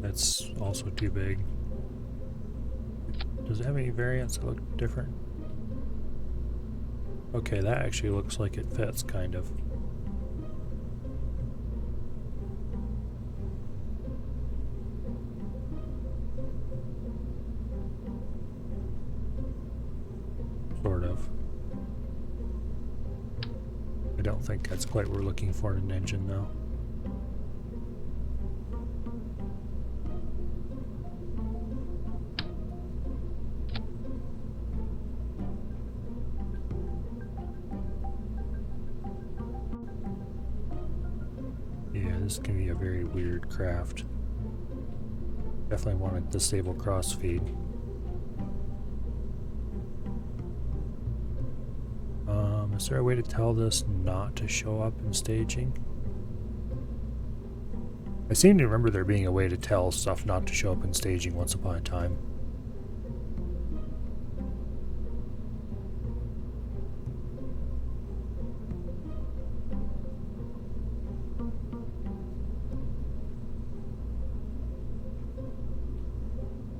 Speaker 1: That's also too big. Does it have any variants that look different? Okay, that actually looks like it fits, kind of. Sort of. I don't think that's quite what we're looking for in an engine, though. Yeah, this can be a very weird craft. Definitely want to disable crossfeed. Is there a way to tell this not to show up in staging? I seem to remember there being a way to tell stuff not to show up in staging once upon a time.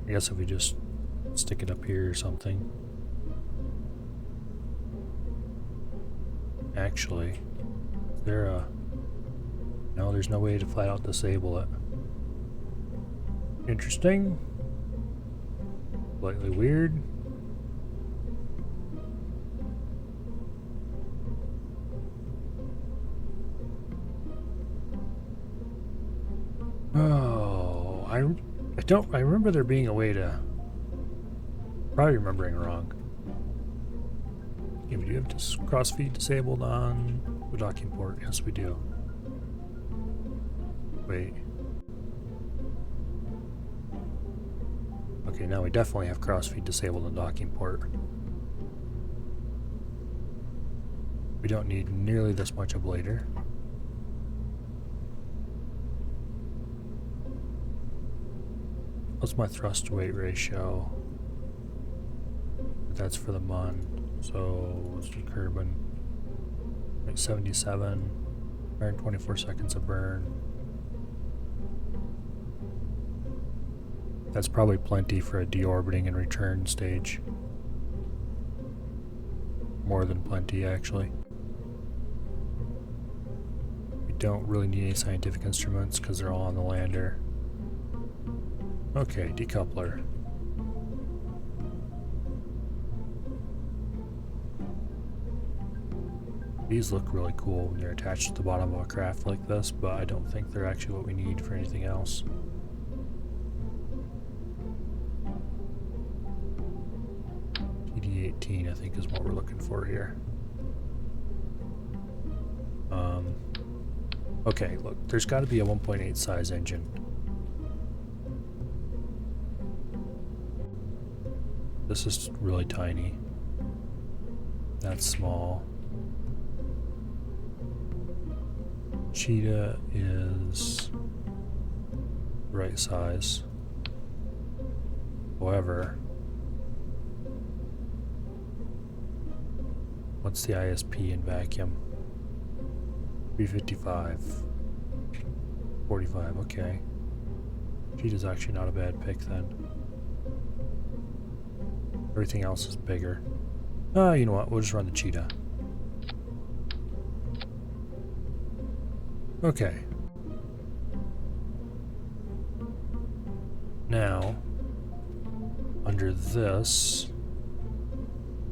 Speaker 1: I guess if we just stick it up here or something. Actually, is there a... No, there's no way to flat out disable it. Interesting. Slightly weird. Oh, I remember there being a way to... Probably remembering wrong. Yeah, we do have this crossfeed disabled on the docking port. Yes, we do. Wait. Okay, now we definitely have crossfeed disabled on docking port. We don't need nearly this much ablator. What's my thrust to weight ratio? That's for the MUN. So let's do Kerbin. Like 77. 124 seconds of burn. That's probably plenty for a deorbiting and return stage. More than plenty, actually. We don't really need any scientific instruments because they're all on the lander. Okay, decoupler. These look really cool when they're attached to the bottom of a craft like this, but I don't think they're actually what we need for anything else. TD18, I think, is what we're looking for here. Okay, look, there's got to be a 1.8 size engine. This is really tiny. That's small. Cheetah is the right size. However, what's the ISP in vacuum? 355. 45, okay. Cheetah's actually not a bad pick then. Everything else is bigger. You know what? We'll just run the Cheetah. Okay. Now, under this,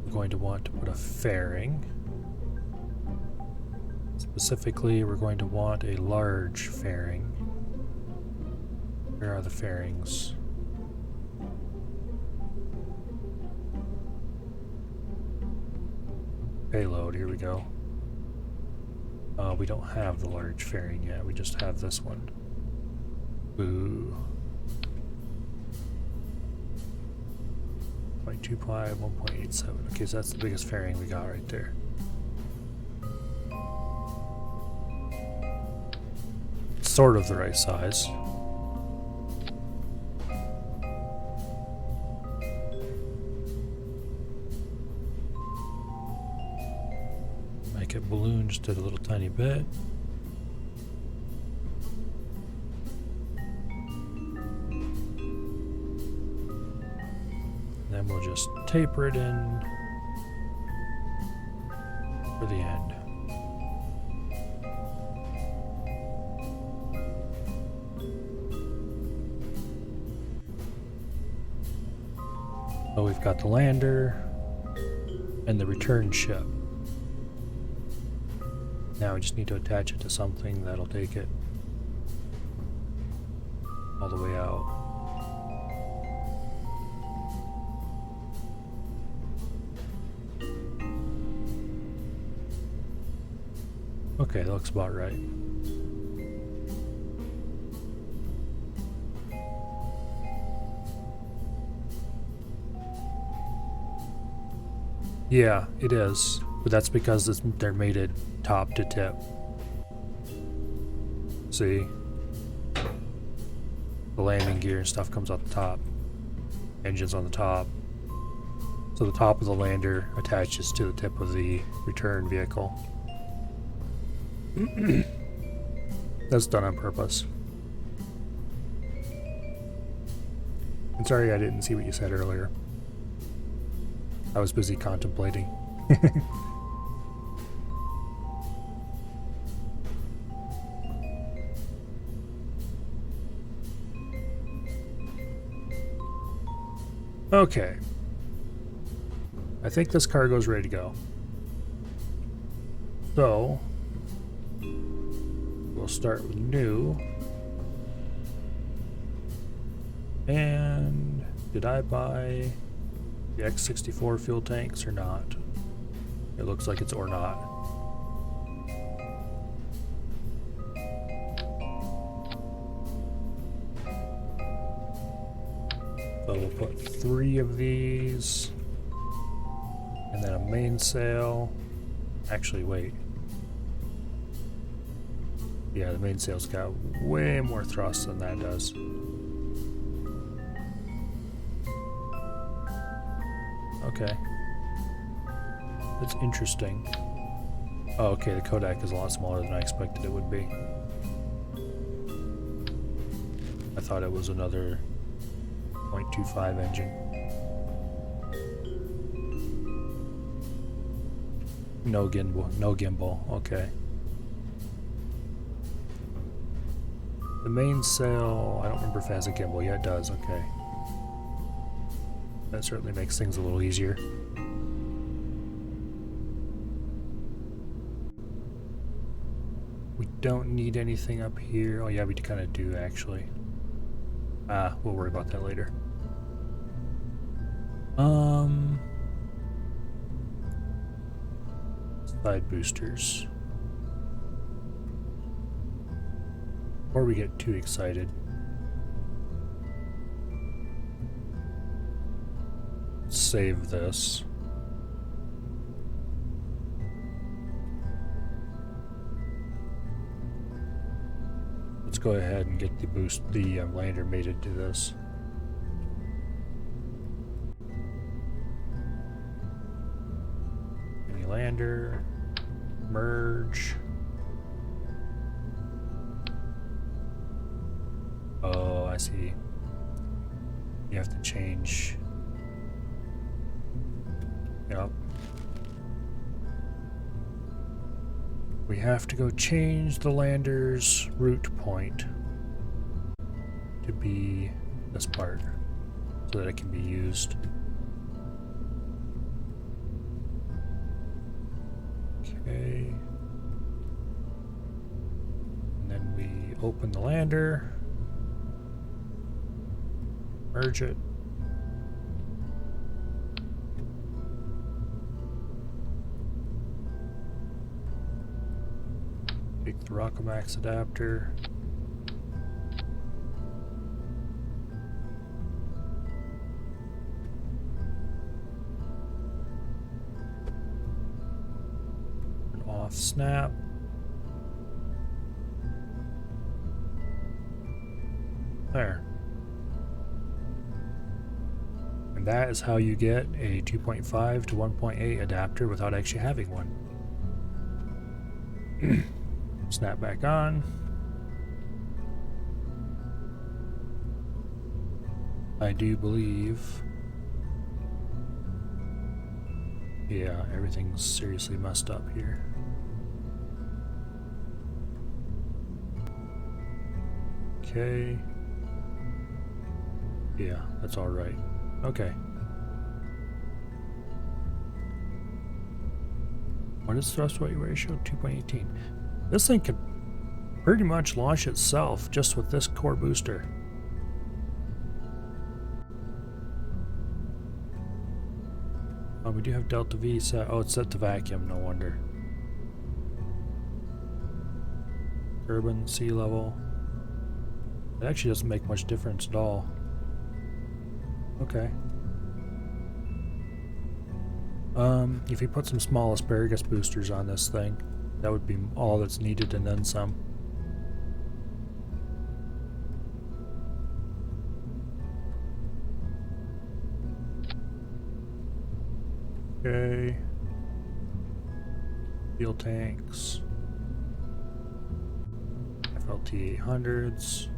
Speaker 1: we're going to want to put a fairing. Specifically, we're going to want a large fairing. Where are the fairings? Payload, here we go. We don't have the large fairing yet, we just have this one. Boo. 0.25, 1.87. Okay, so that's the biggest fairing we got right there. Sort of the right size. Make it balloon just a little tiny bit. And we'll just taper it in for the end. So we've got the lander and the return ship. Now we just need to attach it to something that'll take it all the way out. Okay, that looks about right. Yeah, it is, but that's because they're made it top to tip. See? The landing gear and stuff comes out the top. Engine's on the top. So the top of the lander attaches to the tip of the return vehicle. That's done on purpose. I'm sorry I didn't see what you said earlier. I was busy contemplating. Okay. I think this cargo's ready to go. So, we'll start with new. And did I buy the X64 fuel tanks or not? It looks like it's or not. So we'll put 3 of these. And then a mainsail. Actually, wait. Yeah, the mainsail's got way more thrust than that does. Okay. That's interesting. Oh, okay, the Kodak is a lot smaller than I expected it would be. I thought it was another 0.25 engine. No gimbal, okay. The mainsail, I don't remember if it has a gimbal. Yeah, it does, okay. That certainly makes things a little easier. We don't need anything up here. Oh yeah, we kind of do actually. We'll worry about that later. Side boosters. Before we get too excited, let's save this. Let's go ahead and get the lander mated to this. Mini lander, merge. Oh, I see. You have to change. Yep. We have to go change the lander's root point to be this part so that it can be used. Okay. And then we open the lander. Merge it. Take the Rockomax adapter. An off snap. There. And that is how you get a 2.5 to 1.8 adapter without actually having one. Snap back on. I do believe Yeah, everything's seriously messed up here. Okay. Yeah, that's all right. Okay. What is thrust weight ratio? 2.18. This thing could pretty much launch itself just with this core booster. Oh, we do have Delta V set. Oh, it's set to vacuum, no wonder. Urban sea level. It actually doesn't make much difference at all. Okay. If you put some small asparagus boosters on this thing, that would be all that's needed and then some. Okay. Fuel tanks. FLT 800s.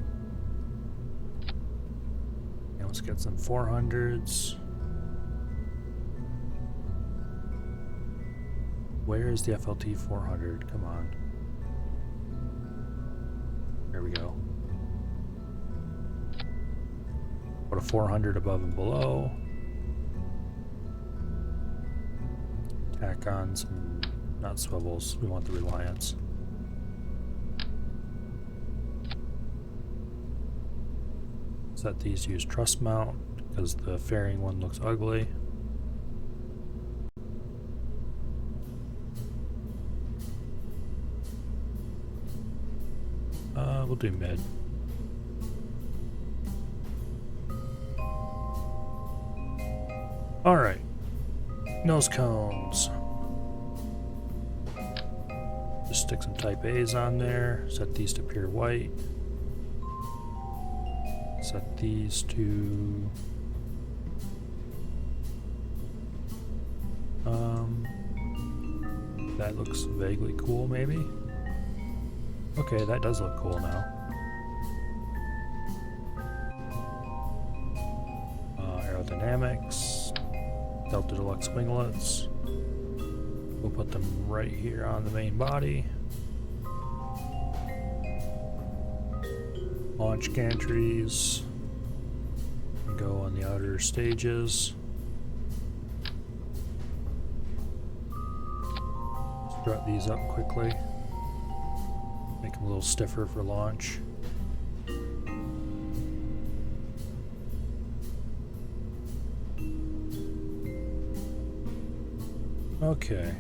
Speaker 1: And let's get some 400s. Where is the FLT 400? Come on. There we go. Put a 400 above and below. Tack on some, not swivels, we want the Reliance. Set these to use truss mount because the fairing one looks ugly. We'll do mid. Alright. Nose cones. Just stick some type A's on there. Set these to pure white. Set these to... that looks vaguely cool, maybe? Okay, that does look cool now. Aerodynamics. Delta Deluxe winglets. We'll put them right here on the main body. Launch gantries. And go on the outer stages. Strut these up quickly. Make them a little stiffer for launch. Okay.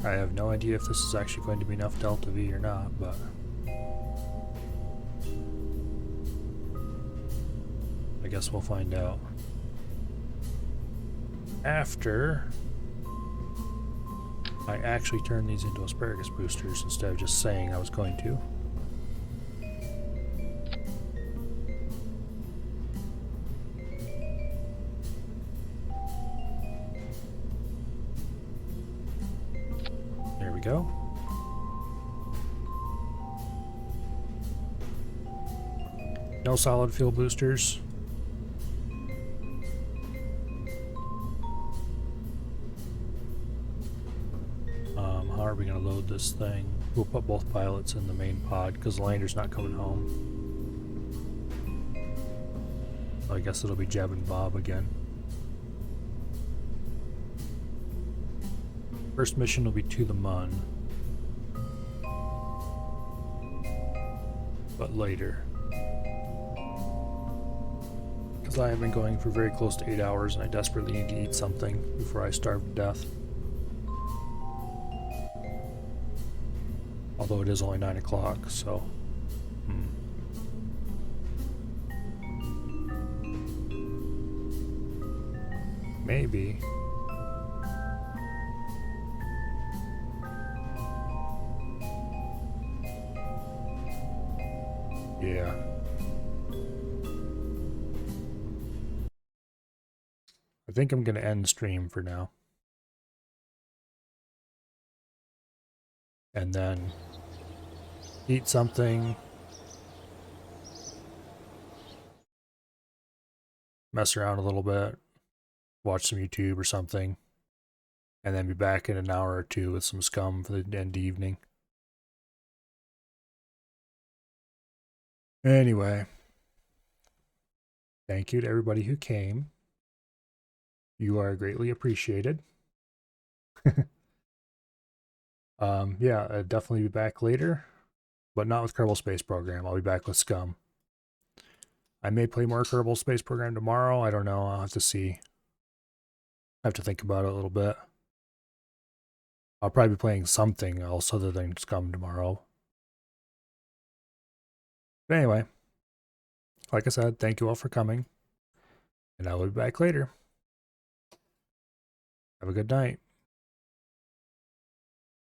Speaker 1: I have no idea if this is actually going to be enough Delta V or not, but... I guess we'll find out. After I actually turn these into asparagus boosters instead of just saying I was going to. There we go. No solid fuel boosters. How are we going to load this thing? We'll put both pilots in the main pod because the lander's not coming home. So I guess it'll be Jeb and Bob again. First mission will be to the Mun. But later. Because I have been going for very close to 8 hours and I desperately need to eat something before I starve to death. Although it is only 9 o'clock, so... Maybe. Yeah. I think I'm going to end the stream for now. And then eat something, mess around a little bit, watch some YouTube or something, and then be back in an hour or two with some scum for the end of the evening. Anyway, thank you to everybody who came. You are greatly appreciated. Yeah, I'll definitely be back later, but not with Kerbal Space Program. I'll be back with Scum. I may play more Kerbal Space Program tomorrow. I don't know. I'll have to see. I have to think about it a little bit. I'll probably be playing something else other than Scum tomorrow. But anyway, like I said, thank you all for coming, and I will be back later. Have a good night.